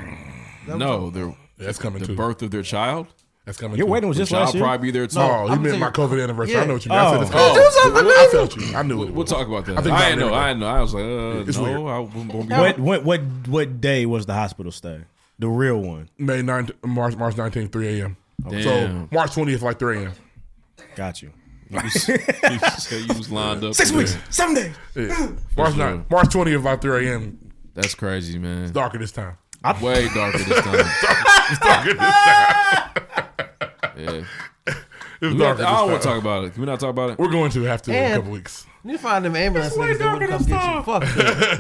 Speaker 1: No, the
Speaker 2: that's coming too.
Speaker 1: birth of their child.
Speaker 2: That's coming
Speaker 3: Your
Speaker 2: too.
Speaker 3: wedding was just
Speaker 1: Child
Speaker 3: last year.
Speaker 1: probably be there too.
Speaker 2: Oh, you
Speaker 4: I'm
Speaker 2: meant my
Speaker 4: saying-
Speaker 2: COVID anniversary.
Speaker 4: Yeah.
Speaker 2: I know what you mean. I said it's
Speaker 3: Oh.
Speaker 2: coming.
Speaker 4: Do something,
Speaker 2: I felt you. I knew it.
Speaker 1: We'll talk about that.
Speaker 2: I think
Speaker 1: I
Speaker 2: about
Speaker 1: know.
Speaker 2: it.
Speaker 1: I know. I was like,
Speaker 2: It's
Speaker 1: no,
Speaker 2: weird.
Speaker 1: I won't be.
Speaker 3: What day was the hospital stay? The real one.
Speaker 2: May 9th, March 19th, 3 a.m.
Speaker 1: Damn.
Speaker 2: So March 20th, like 3 a.m.
Speaker 3: Got you.
Speaker 1: You was lined up.
Speaker 3: 6
Speaker 1: for
Speaker 3: weeks.
Speaker 1: that.
Speaker 3: 7 days.
Speaker 2: Yeah. March
Speaker 1: sure.
Speaker 2: 9th, March 20th, like 3 a.m.
Speaker 1: That's crazy, man.
Speaker 2: Darker this time.
Speaker 1: Way darker this time.
Speaker 2: It's darker this time.
Speaker 1: Yeah.
Speaker 2: It's
Speaker 1: I
Speaker 2: darker
Speaker 1: don't want
Speaker 2: this
Speaker 1: to
Speaker 2: time.
Speaker 1: talk about it. Can we not talk about it?
Speaker 2: We're going to have to in a
Speaker 4: And-
Speaker 2: couple weeks.
Speaker 4: You find them ambulance niggas that wouldn't come get you. Fuck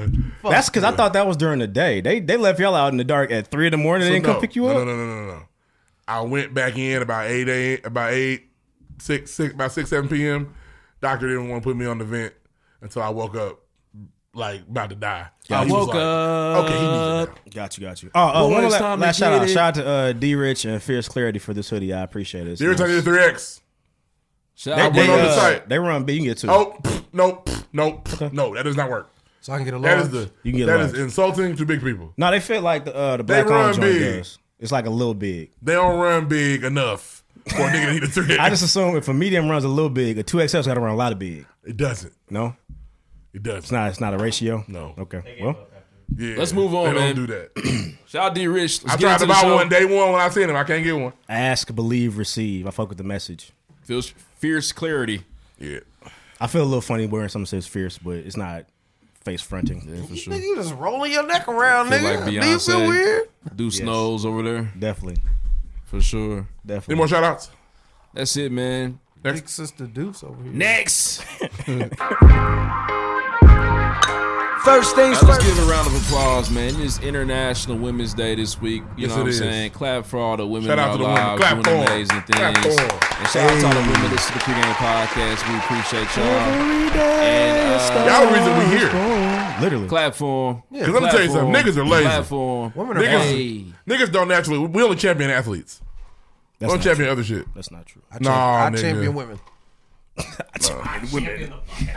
Speaker 4: them.
Speaker 3: That's because I thought that was during the day. They left y'all out in the dark at 3 in the morning. They didn't come pick you up.
Speaker 2: No. I went back in about 7 p.m. Doctor didn't want to put me on the vent until I woke up, like about to die.
Speaker 1: I
Speaker 2: He was
Speaker 1: woke
Speaker 2: like,
Speaker 1: up.
Speaker 2: Okay, he needs it now.
Speaker 3: Got you. Oh,
Speaker 1: Boy,
Speaker 3: one
Speaker 1: it's
Speaker 3: last
Speaker 1: time to
Speaker 3: shout
Speaker 1: get
Speaker 3: out.
Speaker 1: it.
Speaker 3: Shout out to D Rich and Fierce Clarity for this hoodie. I appreciate it. It's
Speaker 2: Dear Tiny
Speaker 3: nice.
Speaker 2: 3X.
Speaker 1: Shout
Speaker 3: They,
Speaker 1: out
Speaker 2: went
Speaker 3: they,
Speaker 2: on the site.
Speaker 3: they run big. You can get 2.
Speaker 2: Oh, no, that does not work.
Speaker 4: So I can get a
Speaker 2: That
Speaker 4: large.
Speaker 2: is the
Speaker 3: You can get
Speaker 2: that
Speaker 3: large.
Speaker 2: is insulting to big people.
Speaker 3: No, they fit like the black
Speaker 2: run
Speaker 3: owned joint
Speaker 2: big.
Speaker 3: does. It's like a little big.
Speaker 2: They don't run big enough for a nigga to need a 3X.
Speaker 3: I just assume if a medium runs a little big, a 2XL's got to run a lot of big.
Speaker 2: It doesn't.
Speaker 3: No,
Speaker 2: It doesn't.
Speaker 3: it's not a ratio.
Speaker 2: No.
Speaker 3: Okay. Well,
Speaker 2: Yeah,
Speaker 1: Let's move on,
Speaker 2: they
Speaker 1: man.
Speaker 2: Don't do that.
Speaker 1: Shout out D Rich. Let's
Speaker 2: I
Speaker 1: get
Speaker 2: tried
Speaker 1: into
Speaker 2: to
Speaker 1: the
Speaker 2: buy
Speaker 1: show.
Speaker 2: one day one when I seen him. I can't get one.
Speaker 3: ask, believe, receive. I fuck with the message.
Speaker 1: Feels fierce clarity.
Speaker 2: Yeah.
Speaker 3: I feel a little funny wearing something that says fierce, but it's not face fronting.
Speaker 1: Yeah, for sure.
Speaker 4: Nigga, you just rolling your neck around,
Speaker 1: Feel
Speaker 4: nigga.
Speaker 1: like
Speaker 4: Do you feel
Speaker 1: Beyonce.
Speaker 4: weird?
Speaker 1: Deuce Knows over there.
Speaker 3: Definitely.
Speaker 1: For sure.
Speaker 3: Definitely.
Speaker 2: Any more shout outs?
Speaker 1: That's it, man.
Speaker 4: Big sister Deuce over here.
Speaker 1: Next.
Speaker 5: First things
Speaker 1: Let's
Speaker 5: first.
Speaker 1: give a round of applause, man. It's International Women's Day this week. You
Speaker 2: Yes,
Speaker 1: know what I'm
Speaker 2: it is.
Speaker 1: saying? Clap for all the women
Speaker 2: Shout out
Speaker 1: in
Speaker 2: to
Speaker 1: our
Speaker 2: the women.
Speaker 1: lives
Speaker 2: Clap
Speaker 1: doing
Speaker 2: for 'em.
Speaker 1: amazing
Speaker 2: Clap
Speaker 1: things.
Speaker 2: for 'em.
Speaker 1: And shout out to all the women listening to the Pregame Podcast. We appreciate y'all. And
Speaker 2: Y'all the reason we here.
Speaker 3: Literally.
Speaker 1: clap for them.
Speaker 2: Because let me tell you something. Niggas are lazy.
Speaker 1: Clap for 'em.
Speaker 4: Women are
Speaker 2: Niggas,
Speaker 4: fine.
Speaker 2: niggas don't naturally. We only champion athletes. We
Speaker 3: That's
Speaker 2: don't
Speaker 3: not
Speaker 2: champion
Speaker 3: true.
Speaker 2: other shit.
Speaker 3: That's not true.
Speaker 4: I
Speaker 2: Nah,
Speaker 4: champion
Speaker 2: nigga.
Speaker 4: women.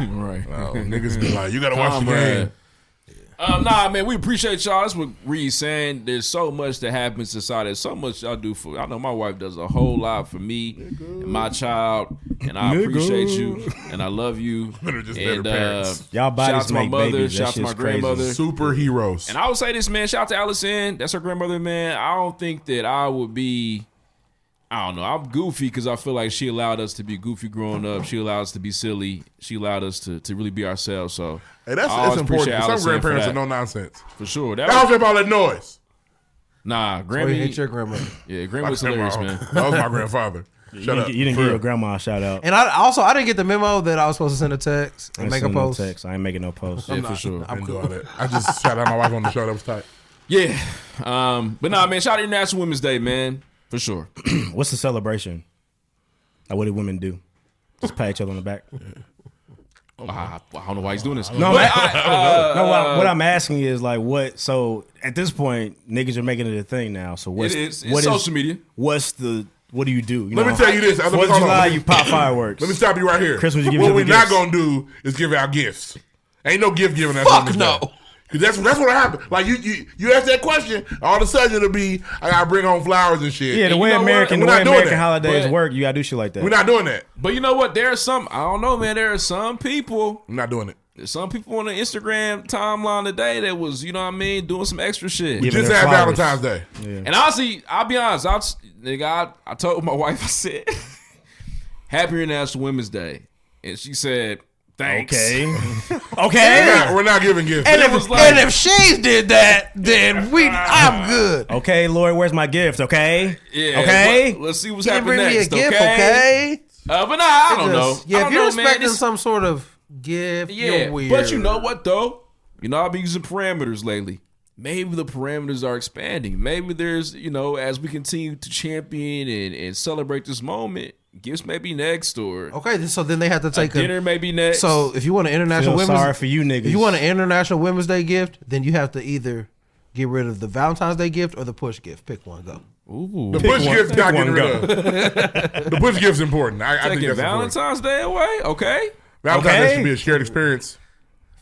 Speaker 1: Right.
Speaker 2: Oh, niggas be like, you gotta watch the
Speaker 1: Comrade.
Speaker 2: game.
Speaker 1: Nah, man, we appreciate y'all. That's what Reed's saying. There's so much that happens inside. There's so much y'all do for. I know my wife does a whole lot for me and my child, and I appreciate you and I love you.
Speaker 2: Men are just
Speaker 1: And
Speaker 2: better parents.
Speaker 3: Y'all
Speaker 1: shout
Speaker 3: bodies
Speaker 1: out to my
Speaker 3: make
Speaker 1: mother.
Speaker 3: babies.
Speaker 1: Shout
Speaker 3: That
Speaker 1: out to my
Speaker 3: shit's crazy.
Speaker 1: grandmother.
Speaker 2: Superheroes.
Speaker 1: And I would say this, man. Shout out to Allison. That's her grandmother, man. I don't think that I would be. I don't know. I'm goofy because I feel like she allowed us to be goofy growing up. She allowed us to be silly. She allowed us to really be ourselves. So
Speaker 2: hey, that's important. Some grandparents are no nonsense.
Speaker 1: For sure.
Speaker 2: That was all that noise.
Speaker 1: Nah, Grammy.
Speaker 4: hate your grandmother.
Speaker 1: Yeah, Grammy was hilarious, man.
Speaker 2: That was my grandfather. Shut up.
Speaker 3: You didn't give your grandma a shout out.
Speaker 4: And I didn't get the memo that I was supposed to send a text and make a post.
Speaker 3: No text. I ain't making no post.
Speaker 1: Yeah, for sure.
Speaker 2: I didn't do all that. I just shout out my wife on the show. That was tight.
Speaker 1: Yeah. But nah, man, shout out to International Women's Day, man. For sure.
Speaker 3: What's the celebration? Like, what do women do? Just pat each other on the back?
Speaker 1: I don't know why he's doing this.
Speaker 3: No, what I'm asking is like, what? So at this point, niggas are making it a thing now. So what's
Speaker 1: It's social media.
Speaker 3: What do you do?
Speaker 2: Let me tell you this.
Speaker 3: 4th of July, you pop fireworks.
Speaker 2: Let me stop you right here.
Speaker 3: Christmas, you give
Speaker 2: what we're not
Speaker 3: gifts.
Speaker 2: gonna do is give out gifts. Ain't no gift giving.
Speaker 4: Fuck no.
Speaker 2: Because that's what happened. Like you ask that question, all of a sudden it'll be I gotta bring home flowers and shit.
Speaker 3: Yeah, the way American holidays work, you gotta do shit like that.
Speaker 2: We're not doing that.
Speaker 1: But you know what? There are some. I don't know, man. There are some people.
Speaker 2: I'm not doing it.
Speaker 1: There's some people on the Instagram timeline today that was, you know what I mean, doing some extra shit.
Speaker 2: We just had Valentine's Day.
Speaker 1: Yeah. And honestly, I'll be honest. I told my wife, I said, Happy International Women's Day. And she said, thanks.
Speaker 3: Okay.
Speaker 2: We're not giving gifts.
Speaker 4: And if she did that, then I'm good.
Speaker 3: Okay, Lloyd, where's my gift? Okay.
Speaker 1: Yeah.
Speaker 3: Okay.
Speaker 1: Let's see what's
Speaker 4: You
Speaker 1: happening
Speaker 4: bring
Speaker 1: next.
Speaker 4: me a gift,
Speaker 1: okay. But nah, I don't know.
Speaker 4: Yeah,
Speaker 1: I
Speaker 4: if
Speaker 1: don't
Speaker 4: you're
Speaker 1: know, man.
Speaker 4: expecting some sort of gift, you're weird.
Speaker 1: But you know what though? You know, I've been using parameters lately. Maybe the parameters are expanding. Maybe there's, you know, as we continue to champion and celebrate this moment, gifts may be next, or
Speaker 4: okay. So then they have to take
Speaker 1: dinner may be next.
Speaker 4: So if you want an international
Speaker 3: Feel sorry for you niggas.
Speaker 4: if you want an International Women's Day gift, then you have to either get rid of the Valentine's Day gift or the push gift. Pick one. Go.
Speaker 1: Ooh.
Speaker 2: The push gift's got to get rid of. The push gift's important. I think that's
Speaker 1: Valentine's Day away. Okay.
Speaker 2: Valentine's Day should be a shared experience.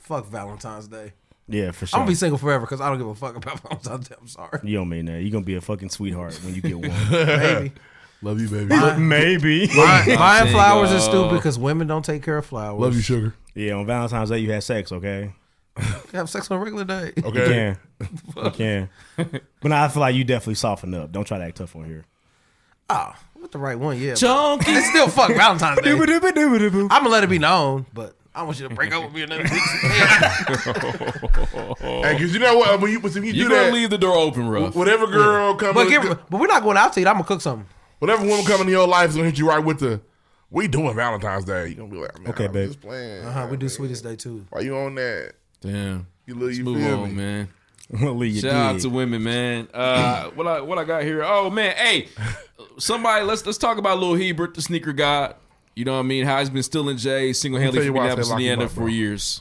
Speaker 4: Fuck Valentine's Day.
Speaker 3: Yeah, for sure.
Speaker 4: I'm gonna be single forever because I don't give a fuck about Valentine's Day. I'm sorry.
Speaker 3: You don't mean that. You're gonna be a fucking sweetheart when you get one.
Speaker 4: Maybe.
Speaker 2: Love you, baby.
Speaker 3: Maybe.
Speaker 4: Buying flowers is stupid because women don't take care of flowers.
Speaker 2: Love you, sugar.
Speaker 3: Yeah, on Valentine's Day you had sex, okay?
Speaker 4: You have sex on a regular day.
Speaker 2: Okay.
Speaker 3: You can. But nah, I feel like you definitely soften up. Don't try to act tough on here.
Speaker 4: Oh, with the right one, yeah.
Speaker 1: Chunky.
Speaker 4: It's still fuck Valentine's Day. I'm gonna let it be known, but I want you to break up with me another week.
Speaker 2: Hey, because you know what? When you do
Speaker 1: You're
Speaker 2: that,
Speaker 1: gonna leave the door open, rough.
Speaker 2: whatever girl comes,
Speaker 4: But we're not going out to eat. I'm gonna cook something.
Speaker 2: whatever woman coming in your life is gonna hit you right with the. We doing Valentine's Day. You gonna be like, man,
Speaker 3: Okay,
Speaker 2: I'm
Speaker 3: babe.
Speaker 2: just playing.
Speaker 4: We do Sweetest Day too.
Speaker 2: Why you on that?
Speaker 1: Damn.
Speaker 2: You
Speaker 1: Let's
Speaker 2: feel
Speaker 1: move
Speaker 2: me?
Speaker 1: on, man.
Speaker 3: Leave you
Speaker 1: Shout out
Speaker 3: dead.
Speaker 1: to women, man. What I got here? Oh man, hey, somebody let's talk about Lil Hebert, the sneaker god. You know what I mean? How he's been stealing Jay single-handedly from Minneapolis, Indiana for years.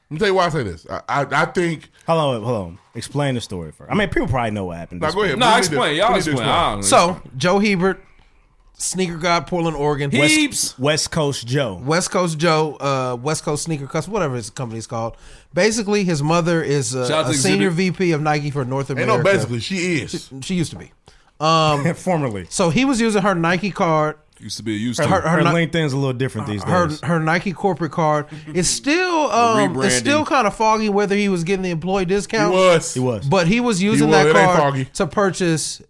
Speaker 2: Let me tell you why I say this. I think.
Speaker 3: Hold on. Explain the story first. I mean, people probably know what happened.
Speaker 2: Now go ahead.
Speaker 1: No,
Speaker 2: We
Speaker 1: explain.
Speaker 2: need to-
Speaker 1: Y'all
Speaker 2: we need to
Speaker 1: explain. I don't know.
Speaker 4: So Joe Hebert, sneaker god, Portland, Oregon.
Speaker 1: Heaps.
Speaker 3: West Coast Joe.
Speaker 4: West Coast Joe, West Coast Sneaker Custom, whatever his company's called. Basically, his mother is
Speaker 1: Shout out
Speaker 4: a
Speaker 1: to
Speaker 4: senior
Speaker 1: Exhibit.
Speaker 4: VP of Nike for North
Speaker 2: Ain't
Speaker 4: America.
Speaker 2: no basically. She is.
Speaker 4: She used to be.
Speaker 3: Formerly.
Speaker 4: So he was using her Nike card.
Speaker 1: Used to be used to.
Speaker 3: Her
Speaker 4: Ni-
Speaker 3: LinkedIn's a little different these days.
Speaker 4: Her Nike corporate card is still
Speaker 1: rebranding.
Speaker 4: it's still kind of foggy whether he was getting the employee discount.
Speaker 2: He was.
Speaker 4: But he was using
Speaker 2: was.
Speaker 4: that
Speaker 2: It ain't
Speaker 4: card
Speaker 2: foggy.
Speaker 4: to purchase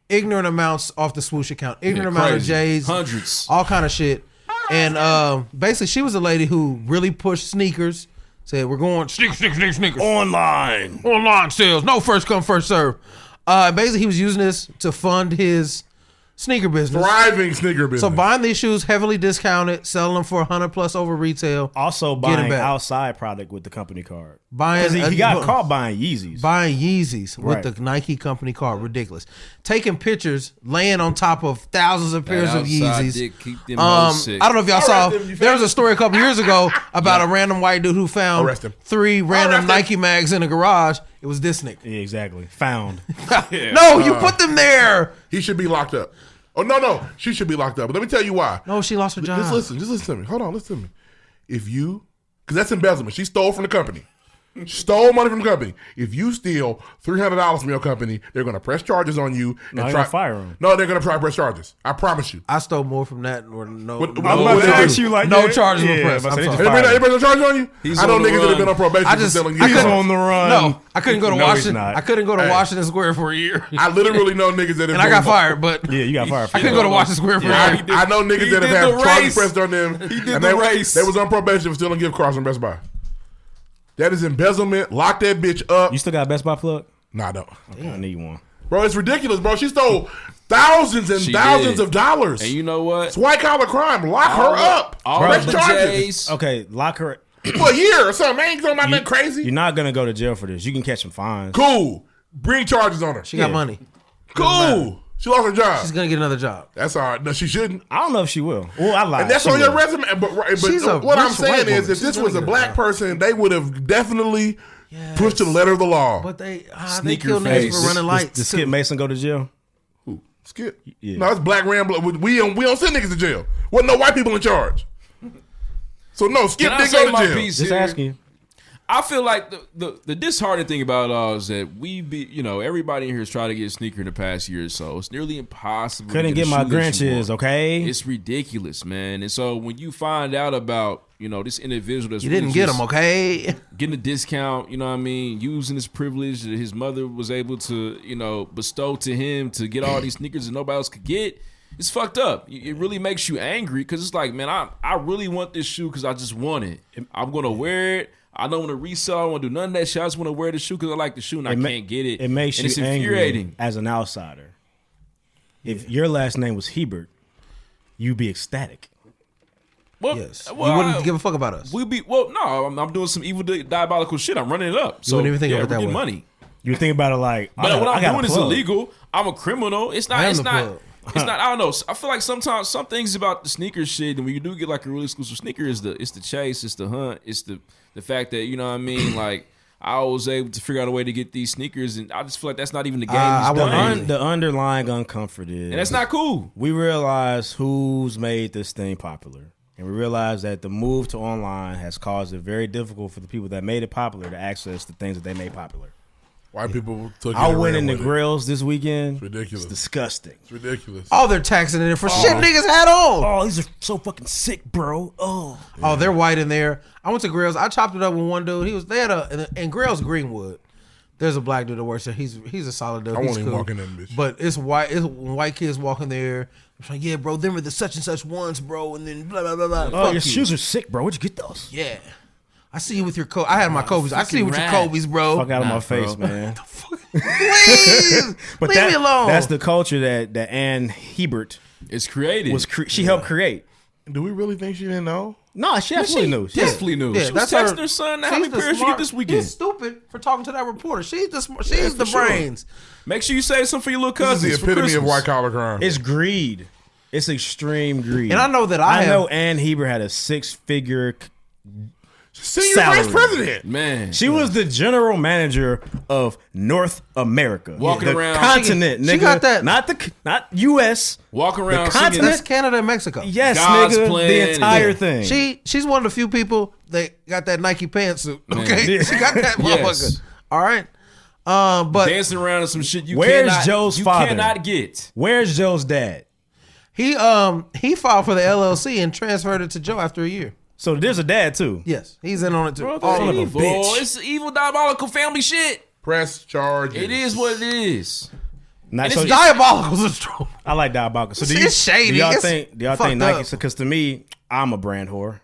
Speaker 4: ignorant amounts off the swoosh account, ignorant amount of
Speaker 1: crazy.
Speaker 4: J's,
Speaker 1: Hundreds.
Speaker 4: all kind of shit. And basically, she was a lady who really pushed sneakers. Said we're going sneakers online sales, no first come first serve. Basically, he was using this to fund his sneaker business.
Speaker 2: Thriving sneaker business.
Speaker 4: So buying these shoes heavily discounted, selling them for $100+ over retail.
Speaker 3: Also
Speaker 4: Get it
Speaker 3: buying
Speaker 4: back.
Speaker 3: outside product with the company card.
Speaker 4: Buying
Speaker 3: Because he got caught buying Yeezys.
Speaker 4: Buying Yeezys
Speaker 3: Right.
Speaker 4: with the Nike company card, ridiculous. Taking pictures, laying on top of thousands of pairs of
Speaker 1: outside
Speaker 4: Yeezys.
Speaker 1: dick keep them hoes sick.
Speaker 4: I don't know if y'all saw.
Speaker 2: Arrest him, you
Speaker 4: There was a
Speaker 2: found
Speaker 4: story a couple years ago about a random white dude who found
Speaker 2: Arrest him.
Speaker 4: 3 random
Speaker 2: Arrest him.
Speaker 4: Nike mags in a garage. It was this nigga.
Speaker 3: Yeah, exactly. Found.
Speaker 4: No, you put them there.
Speaker 2: He should be locked up. Oh no, she should be locked up. But let me tell you why.
Speaker 4: No, she lost her job.
Speaker 2: Just listen to me. Hold on, listen to me. If you, because that's embezzlement. She stole from the company. Stole money from the company. If you steal $300 from your company, they're going to press charges on you.
Speaker 3: No,
Speaker 2: and
Speaker 3: they're gonna fire him.
Speaker 2: No, they're going to try to press charges. I promise you.
Speaker 4: I stole more from that or no.
Speaker 2: What-
Speaker 3: I'm about to ask you like
Speaker 4: no
Speaker 3: that.
Speaker 4: charges were
Speaker 3: Yeah,
Speaker 4: pressed.
Speaker 3: but
Speaker 4: I'm
Speaker 3: they just
Speaker 4: sorry.
Speaker 3: fired him.
Speaker 2: Anybody press charges on you?
Speaker 1: He's
Speaker 2: I know
Speaker 1: on the
Speaker 2: niggas that have been
Speaker 1: run.
Speaker 2: on probation
Speaker 4: I
Speaker 2: for
Speaker 4: just-
Speaker 2: stealing.
Speaker 3: He's on the run.
Speaker 4: No, I couldn't go to
Speaker 3: No, he's
Speaker 4: Washington.
Speaker 3: not.
Speaker 4: I couldn't go to
Speaker 2: Hey.
Speaker 4: Washington Square for a year.
Speaker 2: I literally know niggas that have
Speaker 4: And I got fired, but
Speaker 3: Yeah, you got fired. For
Speaker 4: I couldn't go to Washington Square for a
Speaker 2: I,
Speaker 4: year.
Speaker 2: I know niggas
Speaker 1: he
Speaker 2: that have
Speaker 1: did
Speaker 2: had
Speaker 1: the
Speaker 2: charges
Speaker 1: race.
Speaker 2: pressed on them.
Speaker 1: He did
Speaker 2: and
Speaker 1: the
Speaker 2: they,
Speaker 1: race.
Speaker 2: They was on probation for stealing gift cards from Best Buy. That is embezzlement. Lock that bitch up.
Speaker 3: You still got a Best Buy plug?
Speaker 2: Nah, no.
Speaker 3: Okay, I need one.
Speaker 2: Bro, it's ridiculous, bro. She stole thousands and
Speaker 1: She
Speaker 2: thousands
Speaker 1: did.
Speaker 2: of dollars.
Speaker 1: And you know what?
Speaker 2: It's white collar crime. Lock her up.
Speaker 1: All
Speaker 2: Press
Speaker 1: the
Speaker 2: charges.
Speaker 1: J's.
Speaker 3: Okay, lock her.
Speaker 2: For a year or something. I ain't talking about nothing crazy.
Speaker 3: You're not gonna go to jail for this. You can catch some fines.
Speaker 2: Cool. Bring charges on her.
Speaker 4: She got money.
Speaker 2: Cool. She lost her job.
Speaker 4: She's gonna get another job.
Speaker 2: That's all right. No, she shouldn't.
Speaker 3: I don't know if she will. Well, I lied.
Speaker 2: And that's
Speaker 3: She
Speaker 2: on your
Speaker 3: will.
Speaker 2: resume. But
Speaker 4: She's a
Speaker 2: what I'm
Speaker 4: rich
Speaker 2: saying
Speaker 4: white
Speaker 2: is,
Speaker 4: woman.
Speaker 2: if this
Speaker 4: She's
Speaker 2: was a
Speaker 4: gonna
Speaker 2: black
Speaker 4: get a job.
Speaker 2: person, they would have definitely pushed to the letter of the law.
Speaker 4: But they
Speaker 1: Sneaker
Speaker 4: kill niggas
Speaker 1: face.
Speaker 4: for running lights.
Speaker 3: Did Skip Mason go to jail?
Speaker 2: Skip.
Speaker 3: Yeah.
Speaker 2: No, it's black rambler. We don't send niggas to jail. Wasn't no white people in charge. So no, Skip
Speaker 1: Can I
Speaker 2: didn't
Speaker 1: say
Speaker 2: go to
Speaker 1: my
Speaker 2: jail.
Speaker 1: piece
Speaker 3: Just
Speaker 1: here?
Speaker 3: asking you.
Speaker 1: I feel like the disheartening thing about it all is that everybody in here has tried to get a sneaker in the past year or so. It's nearly impossible.
Speaker 3: Couldn't
Speaker 1: to
Speaker 3: get
Speaker 1: a
Speaker 3: my
Speaker 1: shoe that you
Speaker 3: Grinches,
Speaker 1: want.
Speaker 3: okay?
Speaker 1: It's ridiculous, man. And so when you find out about this individual that's
Speaker 4: You
Speaker 1: really
Speaker 4: didn't get
Speaker 1: just
Speaker 4: them, okay?
Speaker 1: getting a discount, you know what I mean, using his privilege that his mother was able to bestow to him to get all these sneakers that nobody else could get. It's fucked up. It really makes you angry because it's like, man, I really want this shoe because I just want it. I'm gonna wear it. I don't want to resell. I don't want to do none of that shit. I just want to wear the shoe because I like the shoe and I can't get it.
Speaker 3: It makes
Speaker 1: and
Speaker 3: you
Speaker 1: it's
Speaker 3: angry
Speaker 1: infuriating.
Speaker 3: as an outsider. If your last name was Hebert, you'd be ecstatic.
Speaker 1: Well,
Speaker 4: Yes.
Speaker 1: well,
Speaker 4: you wouldn't give a fuck about us.
Speaker 1: No, I'm doing some evil diabolical shit. I'm running it up. So
Speaker 4: wouldn't even think of
Speaker 1: yeah,
Speaker 4: it that
Speaker 1: we're getting
Speaker 4: way.
Speaker 1: money.
Speaker 3: You think about it like,
Speaker 1: But what
Speaker 3: I
Speaker 1: I'm
Speaker 3: got
Speaker 1: doing
Speaker 3: a
Speaker 1: is
Speaker 3: plug.
Speaker 1: illegal. I'm a criminal. It's
Speaker 4: I
Speaker 1: not.
Speaker 4: am
Speaker 1: It's
Speaker 4: the
Speaker 1: not.
Speaker 4: plug.
Speaker 1: It's not. I don't know. I feel like sometimes some things about the sneaker shit, and when you do get like a really exclusive sneaker, it's the chase, it's the hunt, it's the fact that you know what I mean. Like I was able to figure out a way to get these sneakers, and I just feel like that's not even the game.
Speaker 4: I
Speaker 1: he's
Speaker 4: want
Speaker 1: playing.
Speaker 3: The underlying uncomfort is,
Speaker 1: And that's not cool.
Speaker 3: we realize who's made this thing popular. And we realize that the move to online has caused it very difficult for the people that made it popular to access the things that they made popular.
Speaker 2: White people took it.
Speaker 3: I
Speaker 2: and
Speaker 3: went
Speaker 2: ran
Speaker 3: in the
Speaker 2: with it.
Speaker 3: grills this weekend.
Speaker 2: It's ridiculous.
Speaker 3: It's disgusting.
Speaker 2: It's ridiculous.
Speaker 4: Oh, they're taxing it for shit niggas had on.
Speaker 3: Oh, these are so fucking sick, bro. Oh.
Speaker 4: Oh, they're white in there. I went to Grills. I chopped it up with one dude. They had in Grills Greenwood. There's a black dude that works there. He's a solid dude.
Speaker 2: I
Speaker 4: He's
Speaker 2: won't even
Speaker 4: cool.
Speaker 2: walk in that bitch.
Speaker 4: But it's white. It's white kids walking there. I'm like, yeah, bro, them are the such and such ones, bro. And then blah blah blah blah.
Speaker 3: Oh,
Speaker 4: Fuck
Speaker 3: your
Speaker 4: you.
Speaker 3: shoes are sick, bro. Where'd you get those?
Speaker 4: Yeah. I see you with your coat. I had my Kobe's. I see you with your
Speaker 1: rat.
Speaker 4: Kobe's, bro.
Speaker 3: Fuck out of
Speaker 1: Nah,
Speaker 3: my face,
Speaker 1: bro.
Speaker 3: man.
Speaker 4: Please,
Speaker 3: But
Speaker 4: leave me alone.
Speaker 3: That's the culture that Ann Hebert
Speaker 1: It's created.
Speaker 3: she helped create.
Speaker 2: Do we really think she didn't know?
Speaker 3: No, she absolutely knew. She
Speaker 1: definitely knew. She was texting her son. How many pairs you get this weekend?
Speaker 4: She's stupid for talking to that reporter. She's the
Speaker 1: sure.
Speaker 4: brains.
Speaker 1: Make sure you say something for your little
Speaker 2: This
Speaker 1: cousins.
Speaker 2: is the
Speaker 1: for
Speaker 2: epitome of
Speaker 1: Christmas.
Speaker 2: white collar crime.
Speaker 3: It's greed. It's extreme greed.
Speaker 4: And I know that
Speaker 3: I
Speaker 4: I
Speaker 3: know
Speaker 4: have-
Speaker 3: Ann Hebert had a 6-figure.
Speaker 2: Senior
Speaker 3: salary.
Speaker 2: vice president.
Speaker 1: Man,
Speaker 3: She was the general manager of North America,
Speaker 1: Walking
Speaker 3: the
Speaker 1: around-
Speaker 3: continent.
Speaker 4: She
Speaker 3: nigga,
Speaker 4: got that-
Speaker 3: not U.S.
Speaker 1: walking around
Speaker 3: the
Speaker 1: singing.
Speaker 3: continent-
Speaker 4: That's Canada and Mexico.
Speaker 3: Yes,
Speaker 1: God's
Speaker 3: nigga,
Speaker 1: plan.
Speaker 3: the entire
Speaker 1: Yeah.
Speaker 3: thing.
Speaker 4: She's one of the few people that got that Nike pantsuit.
Speaker 1: Man.
Speaker 4: Okay,
Speaker 3: Yeah.
Speaker 4: she got that motherfucker.
Speaker 1: Yes.
Speaker 4: All right, but
Speaker 1: dancing around in some shit you
Speaker 3: Where's
Speaker 1: cannot,
Speaker 3: Joe's
Speaker 1: you
Speaker 3: father?
Speaker 1: cannot get.
Speaker 3: Where's Joe's dad?
Speaker 4: he filed for the LLC and transferred it to Joe after a year.
Speaker 3: So there's a dad too.
Speaker 4: Yes, he's in on it too.
Speaker 1: Bro,
Speaker 3: Son of
Speaker 1: that's
Speaker 3: a
Speaker 1: evil.
Speaker 3: bitch.
Speaker 1: It's evil, diabolical family shit.
Speaker 2: Press charges.
Speaker 1: It is what it is.
Speaker 3: Not,
Speaker 1: And
Speaker 3: so
Speaker 1: it's
Speaker 4: Diabolical is strong.
Speaker 3: I like diabolical. So
Speaker 4: It's shady.
Speaker 3: Do y'all
Speaker 4: It's
Speaker 3: think
Speaker 4: fucked
Speaker 3: Nike?
Speaker 4: up.
Speaker 3: Because to me, I'm a brand whore.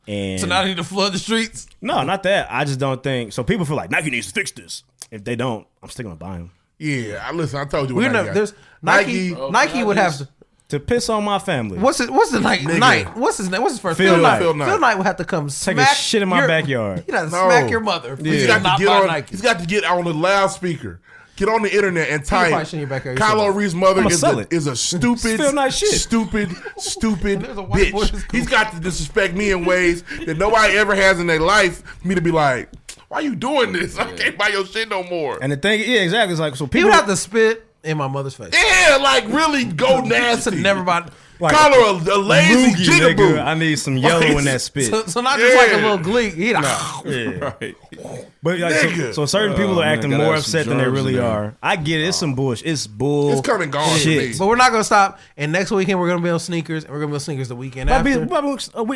Speaker 3: And
Speaker 4: So now they need to flood the streets.
Speaker 3: no, not that. I just don't think. So people feel like Nike needs to fix this. If they don't, I'm still gonna buy them.
Speaker 2: Yeah, listen, I told you what
Speaker 4: We're
Speaker 2: Nike
Speaker 4: not,
Speaker 2: got.
Speaker 4: there's Nike. Nike would have to.
Speaker 3: To piss on my family.
Speaker 4: What's the Nike?
Speaker 2: Nigga.
Speaker 4: Knight. What's his name? What's his first?
Speaker 3: Phil Knight.
Speaker 2: Phil Knight.
Speaker 4: Phil Knight would have to come
Speaker 3: Take
Speaker 4: smack
Speaker 3: a shit in my backyard.
Speaker 4: He'd have to
Speaker 2: No.
Speaker 4: smack your mother.
Speaker 3: Yeah.
Speaker 2: He's got
Speaker 4: Not
Speaker 2: to get
Speaker 4: buy
Speaker 2: on.
Speaker 4: Nike.
Speaker 2: He's got to get on the loudspeaker. Get on the internet and
Speaker 4: probably
Speaker 2: type.
Speaker 4: shit in your backyard
Speaker 2: Kylo
Speaker 4: yourself.
Speaker 2: Ree's mother
Speaker 3: I'ma
Speaker 2: is
Speaker 3: sell
Speaker 2: a,
Speaker 3: it.
Speaker 2: is a stupid,
Speaker 3: Phil Knight shit.
Speaker 2: stupid
Speaker 4: There's a white boy
Speaker 2: bitch.
Speaker 4: that's cool.
Speaker 2: He's got to disrespect me in ways that nobody ever has in their life. For me to be like, why you doing this? I can't buy your shit no more.
Speaker 3: And the thing, yeah, exactly. It's like so
Speaker 4: He
Speaker 3: people
Speaker 4: would have to spit in my mother's face.
Speaker 2: Yeah, like really go
Speaker 4: To
Speaker 2: nasty.
Speaker 4: never buy.
Speaker 3: Like,
Speaker 2: Kylo a lazy
Speaker 3: loogie,
Speaker 2: jigaboo.
Speaker 3: nigga. I need some yellow in that spit.
Speaker 4: So not just like a little gleek. He
Speaker 3: Yeah.
Speaker 1: Right.
Speaker 3: But like, so certain people are acting
Speaker 1: gotta
Speaker 3: more
Speaker 1: have some
Speaker 3: upset than they
Speaker 1: germs
Speaker 3: really
Speaker 1: in there.
Speaker 3: are. I get it. It's some bullshit. It's bull.
Speaker 2: It's come and gone for me.
Speaker 4: But we're not gonna stop. And next weekend we're gonna be on sneakers, and we're gonna be on sneakers the weekend after.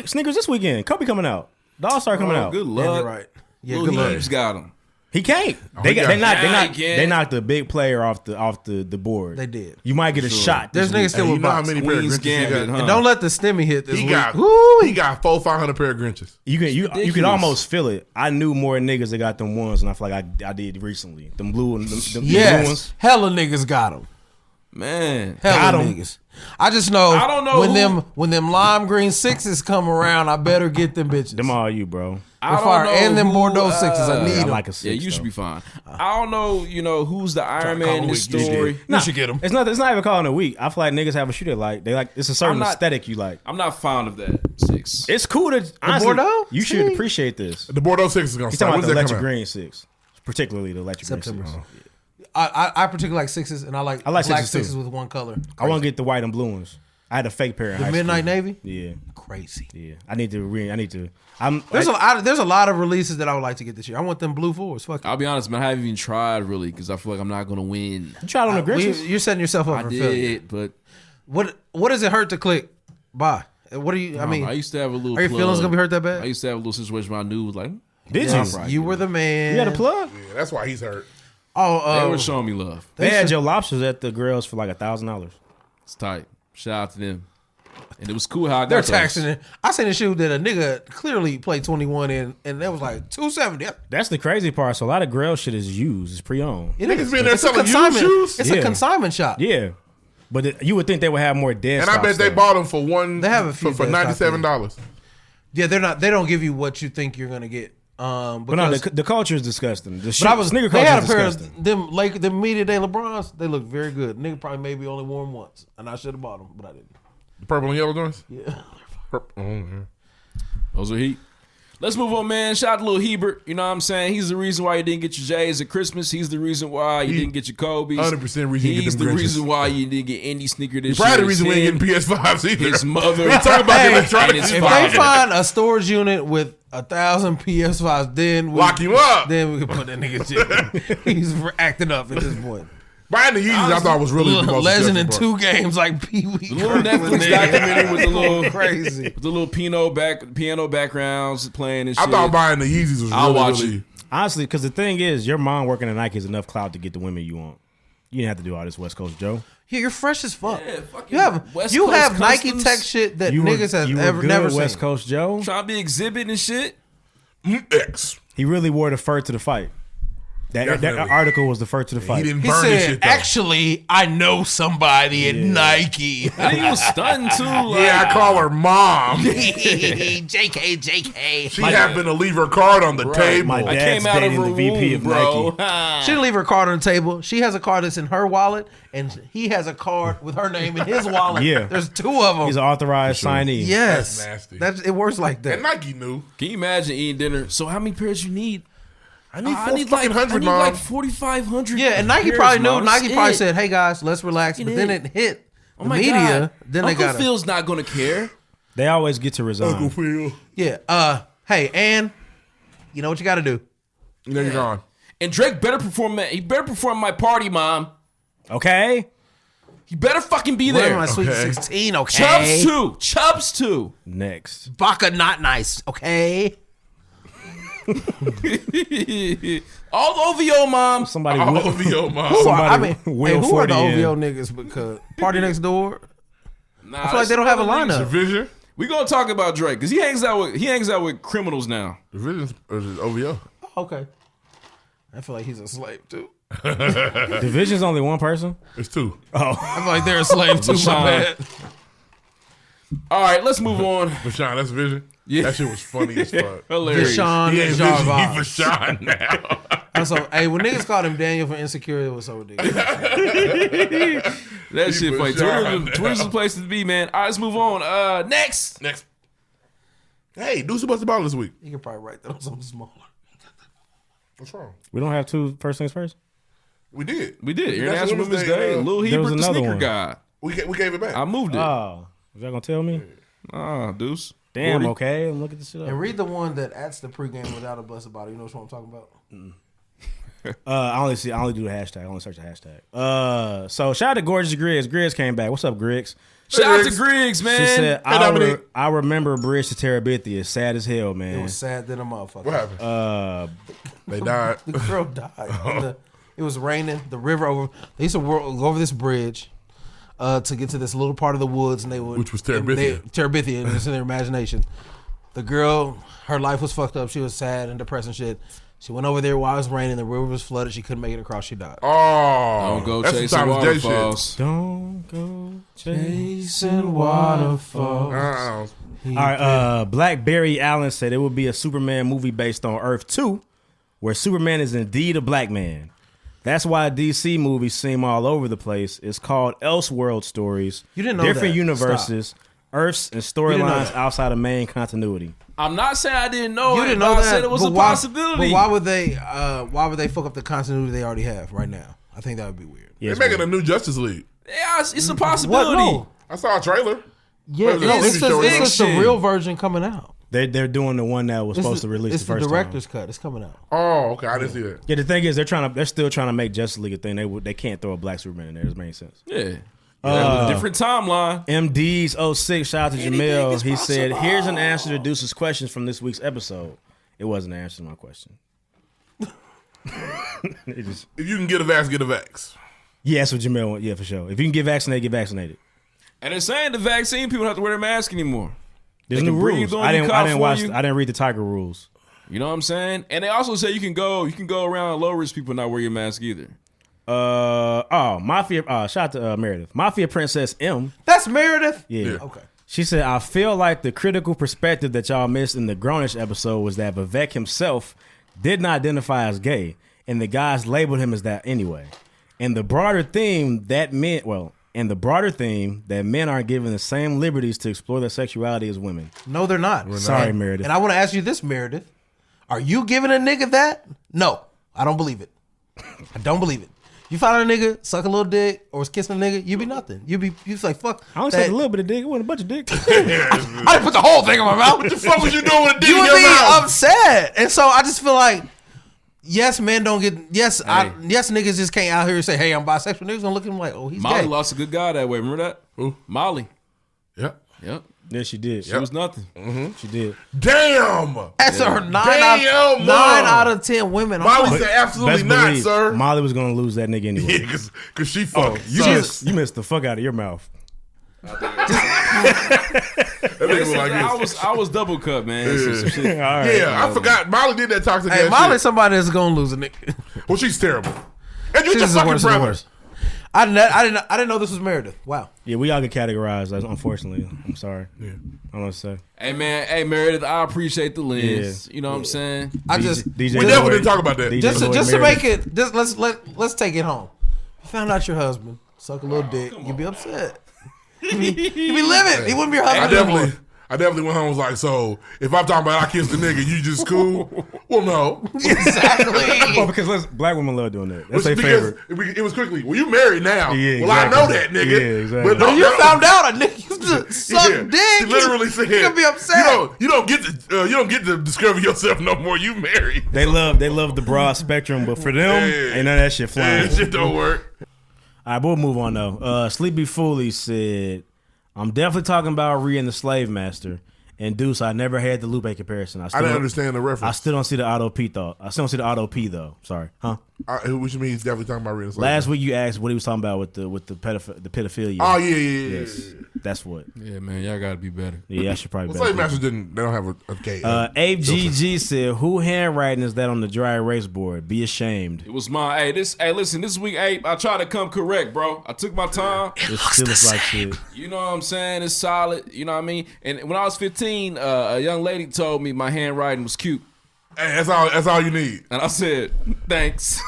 Speaker 3: Sneakers this weekend. Kobe coming out. The All-Star coming out.
Speaker 1: Good
Speaker 4: Yeah,
Speaker 1: luck.
Speaker 4: you're right. Yeah,
Speaker 1: Little
Speaker 4: good luck.
Speaker 1: Heaps got him.
Speaker 3: He can't.
Speaker 2: he got-
Speaker 3: They knocked the big player off the board.
Speaker 4: They did.
Speaker 3: You might get a shot.
Speaker 4: There's
Speaker 3: this
Speaker 4: niggas
Speaker 3: week.
Speaker 4: still
Speaker 2: You
Speaker 4: with
Speaker 2: know how
Speaker 4: box.
Speaker 2: many pair of
Speaker 1: Queen's
Speaker 2: Grinches he
Speaker 1: Gambit,
Speaker 2: got?
Speaker 1: huh?
Speaker 4: And don't let the stimmy hit this
Speaker 2: He
Speaker 4: week.
Speaker 2: got
Speaker 4: Woo!
Speaker 2: he got 400-500 pair of Grinches.
Speaker 3: You could
Speaker 1: ridiculous.
Speaker 3: almost feel it. I knew more niggas that got them ones than I feel like I did recently. Them blue and them blue
Speaker 4: Yes,
Speaker 3: ones.
Speaker 4: hella niggas got them.
Speaker 1: Man.
Speaker 4: Hella
Speaker 3: Got 'em.
Speaker 4: niggas. I just know.
Speaker 1: I don't know
Speaker 4: when them lime green sixes come around. I better get them bitches.
Speaker 3: Them all you, bro.
Speaker 1: I don't
Speaker 4: fire
Speaker 1: know
Speaker 4: and them
Speaker 1: who,
Speaker 4: Bordeaux sixes. I need
Speaker 3: I
Speaker 4: them.
Speaker 3: like a six.
Speaker 1: Yeah, you should
Speaker 3: though.
Speaker 1: be fine. I don't know, who's the Iron
Speaker 2: call
Speaker 1: Man
Speaker 2: him
Speaker 1: in this
Speaker 2: weak. You
Speaker 1: story.
Speaker 2: did.
Speaker 4: You should get them.
Speaker 3: It's not even calling it weak. I feel like niggas have a shoe they like. They like it's a certain
Speaker 1: I'm not-
Speaker 3: aesthetic you like.
Speaker 1: I'm not fond of that 6.
Speaker 3: It's cool to honestly,
Speaker 4: Bordeaux?
Speaker 3: You should
Speaker 4: See?
Speaker 3: appreciate this.
Speaker 2: The Bordeaux 6 is going to
Speaker 3: He's
Speaker 2: start.
Speaker 3: talking about
Speaker 2: When's
Speaker 3: the
Speaker 2: that
Speaker 3: electric
Speaker 2: come out?
Speaker 3: green 6, particularly the electric
Speaker 4: September.
Speaker 3: green 6.
Speaker 4: I particularly like sixes, and I like black
Speaker 3: sixes, too.
Speaker 4: sixes with one color.
Speaker 3: I want to get the white and blue ones. I had a fake pair. In
Speaker 4: The
Speaker 3: high
Speaker 4: Midnight
Speaker 3: school.
Speaker 4: Navy.
Speaker 3: Yeah,
Speaker 4: Crazy.
Speaker 3: yeah. I need to.
Speaker 4: There's a lot of releases that I would like to get this year. I want them blue fours. Fuck it.
Speaker 1: I'll be honest, man. I haven't even tried really because I feel like I'm not gonna win.
Speaker 3: You tried on the Grinches?
Speaker 4: You're setting yourself up
Speaker 1: I
Speaker 4: for failure.
Speaker 1: did, but
Speaker 4: What does it hurt to click buy? What are you? I mean,
Speaker 1: I used to have a little.
Speaker 4: are your
Speaker 1: plug.
Speaker 4: feelings gonna be hurt that bad?
Speaker 1: I used to have a little situation where I knew was like,
Speaker 3: Did
Speaker 4: Yes,
Speaker 3: you?
Speaker 4: you were the man.
Speaker 3: You had a plug?
Speaker 2: Yeah, that's why he's hurt.
Speaker 1: they were showing me love.
Speaker 3: They had your lobsters at the grills for like $1,000.
Speaker 1: It's tight. Shout out to them. And it was cool how I got
Speaker 4: They're
Speaker 1: those.
Speaker 4: taxing it. I seen a shoe that a nigga clearly played 21 in, and that was like $270.
Speaker 3: That's the crazy part. So a lot of grill shit is used. It's pre-owned.
Speaker 4: It
Speaker 2: Niggas
Speaker 4: is.
Speaker 2: been there
Speaker 4: It's a
Speaker 2: selling used
Speaker 4: consignment.
Speaker 2: shoes?
Speaker 4: It's
Speaker 3: Yeah.
Speaker 4: a consignment shop.
Speaker 3: Yeah, but you would think they would have more dead.
Speaker 2: And I bet they bought them for one.
Speaker 4: They have a few
Speaker 2: for
Speaker 4: dead stock
Speaker 2: $97.
Speaker 4: Yeah, they're not. They don't give you what you think you're gonna get.
Speaker 3: But no,
Speaker 4: Because-
Speaker 3: the culture is disgusting. The
Speaker 4: But I was.
Speaker 3: sneaker
Speaker 4: They
Speaker 3: culture
Speaker 4: had
Speaker 3: is
Speaker 4: a pair
Speaker 3: disgusting.
Speaker 4: of them media day LeBrons. They look very good. Nigga probably maybe only wore them once, and I should have bought them, but I didn't.
Speaker 2: The purple and yellow joints?
Speaker 4: Yeah.
Speaker 1: Those are heat. Let's move on, man. Shout out to little Hebert. You know what I'm saying? He's the reason why you didn't get your J's at Christmas. He's the reason why you didn't get your Kobe's.
Speaker 2: 100% reason you get
Speaker 1: He's
Speaker 2: them
Speaker 1: the
Speaker 2: Grinches.
Speaker 1: reason why you didn't get any sneaker this
Speaker 2: Probably
Speaker 1: year.
Speaker 2: the reason we ain't
Speaker 1: Him,
Speaker 2: getting PS5s either.
Speaker 1: his mother.
Speaker 2: We talking about the
Speaker 4: Hey,
Speaker 2: electronics.
Speaker 1: and his
Speaker 4: If
Speaker 1: father.
Speaker 4: they find a storage unit with 1,000 PS5s, then we
Speaker 2: Lock him up.
Speaker 4: Then we can put that nigga shit. He's acting up at this point.
Speaker 2: Buying the Yeezys I thought was really the most
Speaker 4: Legend in
Speaker 2: disgusting
Speaker 4: 2 games like Pee Wee.
Speaker 1: The little Netflix documentary with the little
Speaker 4: crazy.
Speaker 1: with the little piano backgrounds playing and shit.
Speaker 2: part. I thought buying the Yeezys was
Speaker 1: I'll
Speaker 2: really,
Speaker 1: watch
Speaker 2: really.
Speaker 1: it.
Speaker 3: Honestly, because the thing is, your mom working at Nike is enough clout to get the women you want. You didn't have to do all this West Coast Joe.
Speaker 4: Yeah, you're fresh as fuck.
Speaker 1: Yeah, fucking
Speaker 4: you have
Speaker 1: West
Speaker 4: you
Speaker 1: Coast
Speaker 4: have Nike
Speaker 1: customs.
Speaker 4: tech shit that
Speaker 3: You
Speaker 4: niggas have
Speaker 3: you
Speaker 4: ever
Speaker 3: good
Speaker 4: never
Speaker 3: West
Speaker 4: seen.
Speaker 3: Coast Joe.
Speaker 1: Trying to be exhibit and shit.
Speaker 2: X.
Speaker 3: He really wore the fur to the fight. That
Speaker 2: Definitely.
Speaker 3: article was the fur to the
Speaker 2: He
Speaker 3: fight.
Speaker 2: didn't
Speaker 4: He
Speaker 2: burn his
Speaker 4: said,
Speaker 2: shit though.
Speaker 4: "Actually, I know somebody at Nike."
Speaker 1: And he was stunning too. Like,
Speaker 2: Yeah, I call her mom.
Speaker 4: JK.
Speaker 2: She happened to leave her card on the table.
Speaker 3: My
Speaker 1: I
Speaker 3: dad's
Speaker 1: came out of
Speaker 3: dating
Speaker 1: her
Speaker 3: the VP
Speaker 1: womb,
Speaker 3: of
Speaker 1: bro.
Speaker 3: Nike.
Speaker 4: She didn't leave her card on the table. She has a card that's in her wallet, and he has a card with her name in his wallet.
Speaker 3: Yeah.
Speaker 4: There's 2 of them.
Speaker 3: He's an authorized signee.
Speaker 4: Yes,
Speaker 2: That's nasty.
Speaker 4: It works like that.
Speaker 2: And Nike knew.
Speaker 1: Can you imagine eating dinner? So how many pairs you need?
Speaker 2: I need
Speaker 1: I need like
Speaker 2: 400, mom.
Speaker 1: 4,500.
Speaker 4: Yeah, and Nike
Speaker 1: pairs,
Speaker 4: probably knew.
Speaker 1: Mom.
Speaker 4: Nike
Speaker 1: That's
Speaker 4: probably
Speaker 1: it.
Speaker 4: said, "Hey guys, let's relax." But then it hit the
Speaker 1: my
Speaker 4: media.
Speaker 1: God.
Speaker 4: Then
Speaker 1: Uncle
Speaker 4: they got
Speaker 1: Phil's not gonna care.
Speaker 3: They always get to resign.
Speaker 2: Uncle Phil.
Speaker 4: Yeah. Hey, and you know what you got to do.
Speaker 2: You know you're gone.
Speaker 1: And Drake better perform. He better perform my party, mom.
Speaker 3: Okay?
Speaker 1: He better fucking be
Speaker 4: Where
Speaker 1: there.
Speaker 4: my Sweet
Speaker 2: Okay.
Speaker 4: 16? Okay.
Speaker 1: Chubbs too.
Speaker 3: Next.
Speaker 4: Baka not nice. Okay.
Speaker 1: All OVO, mom.
Speaker 3: Somebody
Speaker 2: All
Speaker 3: will,
Speaker 2: over your mom.
Speaker 3: somebody
Speaker 4: Who
Speaker 3: will
Speaker 4: are the
Speaker 3: 40 in.
Speaker 4: OVO niggas? Because Party Next Door,
Speaker 1: Nah,
Speaker 4: I feel like they don't have a lineup.
Speaker 2: Division?
Speaker 1: We gonna talk about Drake because he hangs out with criminals now.
Speaker 2: Division is OVO.
Speaker 4: Okay. I feel like he's a slave too.
Speaker 3: Division's only one person?
Speaker 2: It's 2.
Speaker 4: I feel like they're a slave too. My
Speaker 1: Sean.
Speaker 4: bad.
Speaker 1: All right, let's move on.
Speaker 2: Vashawn, that's Vision?
Speaker 1: Yeah.
Speaker 2: That shit was funny as fuck.
Speaker 1: Hilarious.
Speaker 4: Deshaun
Speaker 2: He ain't Vision, he
Speaker 4: Jarvis.
Speaker 2: Vashawn now.
Speaker 4: That's so. Hey, when niggas called him Daniel for Insecure, it was so ridiculous.
Speaker 1: That shit funny.
Speaker 2: was Sean.
Speaker 1: Twitter's the place to be, man. All right, let's move on. Next.
Speaker 2: Next. Hey, Deuce about the ball this week.
Speaker 4: You can probably write that on something smaller.
Speaker 2: What's wrong?
Speaker 3: We don't have 2 first things first?
Speaker 2: We did.
Speaker 1: We did.
Speaker 2: That's
Speaker 1: International Women's
Speaker 2: Women's
Speaker 1: Day.
Speaker 2: Day,
Speaker 1: Lil
Speaker 3: there was
Speaker 1: Hebert, the
Speaker 3: another
Speaker 1: sneaker
Speaker 3: one.
Speaker 1: guy.
Speaker 2: We gave it back.
Speaker 1: I moved it.
Speaker 3: Oh. Was y'all gonna tell me?
Speaker 1: Deuce.
Speaker 3: Damn.
Speaker 1: 40.
Speaker 3: Okay, I'm looking this shit up.
Speaker 4: And read the one that adds the pregame without a blessed body. You know what I'm talking about?
Speaker 3: I only do the hashtag. I only search the hashtag. So shout out to Gorgeous Griggs. Griggs came back. What's up, Griggs?
Speaker 1: Shout out to Griggs, man.
Speaker 3: She said,
Speaker 2: Dominique.
Speaker 3: I remember Bridge to Terabithia. Sad as hell, man.
Speaker 4: It was sad than a motherfucker.
Speaker 2: What happened? They died.
Speaker 4: The girl died. It was raining. The river over. They used to go over this bridge to get to this little part of the woods, and they would,
Speaker 2: Which was Terabithia.
Speaker 4: Terabithia, and it's in their imagination. The girl, her life was fucked up. She was sad and depressed and shit. She went over there while it was raining. The river was flooded. She couldn't make it across. She died.
Speaker 2: Oh,
Speaker 1: Don't go
Speaker 2: that's
Speaker 1: chasing
Speaker 2: some Thomas J shit.
Speaker 1: waterfalls.
Speaker 3: Don't go
Speaker 4: Chasing waterfalls.
Speaker 2: Uh-uh.
Speaker 3: All right, Blackberry Allen said it would be a Superman movie based on Earth 2, where Superman is indeed a black man. That's why DC movies seem all over the place. It's called Elseworld stories.
Speaker 4: You didn't know
Speaker 3: different
Speaker 4: that.
Speaker 3: universes,
Speaker 4: Stop.
Speaker 3: Earths, and storylines outside of main continuity.
Speaker 1: I'm not saying I didn't know
Speaker 4: You
Speaker 1: it.
Speaker 4: didn't
Speaker 1: but
Speaker 4: know
Speaker 1: I
Speaker 4: that.
Speaker 1: said it was
Speaker 4: but
Speaker 1: a
Speaker 4: why-
Speaker 1: possibility.
Speaker 4: But why would they? Why would they fuck up the continuity they already have right now? I think that would be weird.
Speaker 3: Yeah,
Speaker 2: They're making a new Justice League.
Speaker 1: Yeah, it's a possibility.
Speaker 4: What? No.
Speaker 2: I saw a trailer.
Speaker 4: Yeah,
Speaker 2: Wait,
Speaker 4: no,
Speaker 2: it's
Speaker 4: it's
Speaker 2: a
Speaker 4: just the
Speaker 1: fiction.
Speaker 4: real version coming out.
Speaker 3: They're doing the one that was supposed to release
Speaker 4: It's
Speaker 3: the first
Speaker 4: director's
Speaker 3: time.
Speaker 4: cut. It's coming out.
Speaker 2: Oh, okay. I didn't see that.
Speaker 3: Yeah, the thing is, they're still trying to make Justice League a thing. They can't throw a black Superman in there. Doesn't make sense.
Speaker 1: Yeah. Different timeline.
Speaker 3: MD's 06, shout out to
Speaker 1: Anything
Speaker 3: Jamel.
Speaker 1: is
Speaker 3: He said,
Speaker 1: possible.
Speaker 3: here's an answer to Deuce's questions from this week's episode. It wasn't an answer to my question. It just,
Speaker 2: If you can get a vax, get a vax.
Speaker 3: yeah, that's what Jamel wants. Yeah, for sure. If you can get vaccinated, get vaccinated.
Speaker 1: And they're saying the vaccine people don't have to wear their mask anymore.
Speaker 3: There's
Speaker 1: They
Speaker 3: new
Speaker 1: can breathe
Speaker 3: rules.
Speaker 1: on
Speaker 3: I
Speaker 1: you,
Speaker 3: didn't
Speaker 1: cough
Speaker 3: watch.
Speaker 1: on you.
Speaker 3: I didn't read the Tiger rules.
Speaker 1: You know what I'm saying? And they also say you can go around low risk people not wear your mask either.
Speaker 3: Mafia. Shout out to Meredith. Mafia Princess M.
Speaker 4: That's Meredith.
Speaker 3: Yeah.
Speaker 4: Okay.
Speaker 3: She said, I feel like the critical perspective that y'all missed in the Grownish episode was that Vivek himself did not identify as gay, and the guys labeled him as that anyway. And the broader theme that men aren't given the same liberties to explore their sexuality as women.
Speaker 4: No, they're not.
Speaker 3: Sorry, Meredith.
Speaker 4: And I want to ask you this, Meredith. Are you giving a nigga that? No, I don't believe it. I don't believe it. You find a nigga, suck a little dick, or was kissing a nigga, you be nothing. You like, fuck.
Speaker 3: I only
Speaker 4: that.
Speaker 3: said a little bit of dick. It wasn't a bunch of dick.
Speaker 4: I didn't put the whole thing in my mouth.
Speaker 2: What the fuck was you doing with a dick
Speaker 4: You
Speaker 2: in
Speaker 4: would
Speaker 2: your
Speaker 4: be
Speaker 2: mouth?
Speaker 4: upset. And so I just feel like, yes, men don't get, yes, niggas just can't out here and say, hey, I'm bisexual. Niggas gonna look at him like, oh, he's
Speaker 1: Molly
Speaker 4: gay.
Speaker 1: lost a good guy that way. Remember that?
Speaker 2: Who?
Speaker 1: Molly.
Speaker 2: Yep.
Speaker 1: Yep.
Speaker 3: Yeah, she did.
Speaker 1: She was nothing.
Speaker 3: She did.
Speaker 2: Damn.
Speaker 4: That's her 9
Speaker 2: Damn,
Speaker 4: out of 10 women.
Speaker 2: Molly said absolutely
Speaker 3: Best
Speaker 2: not,
Speaker 3: believe
Speaker 2: sir.
Speaker 3: Molly was going to lose that nigga anyway.
Speaker 2: Yeah, because she fucking
Speaker 3: You missed the fuck out of your mouth.
Speaker 2: That nigga was like this.
Speaker 1: I was double cut, man. Some shit.
Speaker 3: All right.
Speaker 2: Yeah, I forgot. Molly did that toxic
Speaker 4: Hey,
Speaker 2: ass
Speaker 4: Molly's
Speaker 2: shit.
Speaker 4: somebody that's gonna lose a nigga.
Speaker 2: Well, she's terrible. And you
Speaker 4: She's
Speaker 2: just
Speaker 4: the
Speaker 2: fucking
Speaker 4: worst of the
Speaker 2: brother.
Speaker 4: worst. I didn't know this was Meredith. Wow.
Speaker 3: Yeah, we all get categorized, unfortunately. I'm sorry. Yeah. I don't know what to say.
Speaker 1: Hey, man. Hey, Meredith, I appreciate the lens. You know what I'm saying?
Speaker 4: I just
Speaker 3: DJ
Speaker 2: We definitely didn't talk about that.
Speaker 3: DJ
Speaker 4: just
Speaker 3: Lloyd
Speaker 4: to make
Speaker 3: Meredith.
Speaker 4: it just let's take it home. You found out your husband suck a little dick, you'd be upset. You'd be livid. He wouldn't be your husband anymore.
Speaker 2: I definitely went home and was like, so if I'm talking about I kissed the nigga, you just cool? Well, no.
Speaker 4: Exactly.
Speaker 3: Oh, because black women love doing that. That's their
Speaker 2: Because
Speaker 3: favorite.
Speaker 2: it was quickly, well, you married now.
Speaker 3: Yeah,
Speaker 2: well, I
Speaker 3: exactly.
Speaker 2: know that, nigga.
Speaker 3: Yeah, exactly.
Speaker 2: But
Speaker 4: You found out a nigga used to suck dick.
Speaker 2: She literally said,
Speaker 4: You gonna be upset.
Speaker 2: You don't get to discover yourself no more. You married.
Speaker 3: They love the broad spectrum, but for them, ain't none of that shit flying.
Speaker 2: That shit don't work.
Speaker 3: All right, but we'll move on though. Sleepy Foley said, I'm definitely talking about Rhea and the Slave Master. And Deuce, I never had the Lupe comparison. I
Speaker 2: didn't understand the reference.
Speaker 3: I still don't see the auto P though. I still don't see the auto P though. Sorry, huh?
Speaker 2: Which means he's definitely talking about Rhea.
Speaker 3: Last week you asked what he was talking about with the pedophilia.
Speaker 2: Oh yeah.
Speaker 3: Yes, that's what.
Speaker 1: Yeah, man. Y'all got to be better.
Speaker 3: Yeah, I should probably.
Speaker 2: Well, Slave Masters they don't have a K.
Speaker 3: Abe GG said, "Who handwriting is that on the dry erase board? Be ashamed."
Speaker 1: It was my listen, this week, Abe, I tried to come correct, bro. I took my time.
Speaker 3: It still looks like shit.
Speaker 1: You know what I'm saying? It's solid. You know what I mean? And when I was 15, a young lady told me my handwriting was cute.
Speaker 2: Hey, that's all you need.
Speaker 1: And I said, thanks.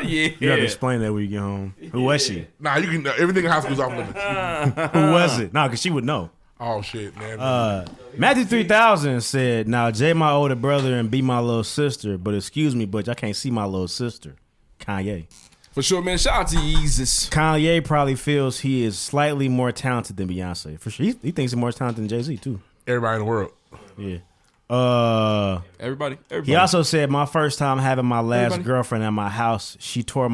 Speaker 1: Yeah.
Speaker 3: You gotta explain that when you get home. Who was she?
Speaker 2: Nah, you can. Everything in high school's off limits.
Speaker 3: Who was it? Nah, because she would know.
Speaker 2: Oh shit, man.
Speaker 3: Matthew 3000 said, "Now Jay my older brother and B my little sister, but excuse me, Butch, I can't see my little sister." Kanye.
Speaker 1: For sure, man. Shout out to Yeezus.
Speaker 3: Kanye probably feels he is slightly more talented than Beyonce. For sure, he thinks he's more talented than Jay-Z too.
Speaker 2: Everybody in the world.
Speaker 3: Yeah.
Speaker 1: Everybody.
Speaker 3: He also said, "My first time having my last girlfriend at my house, she tore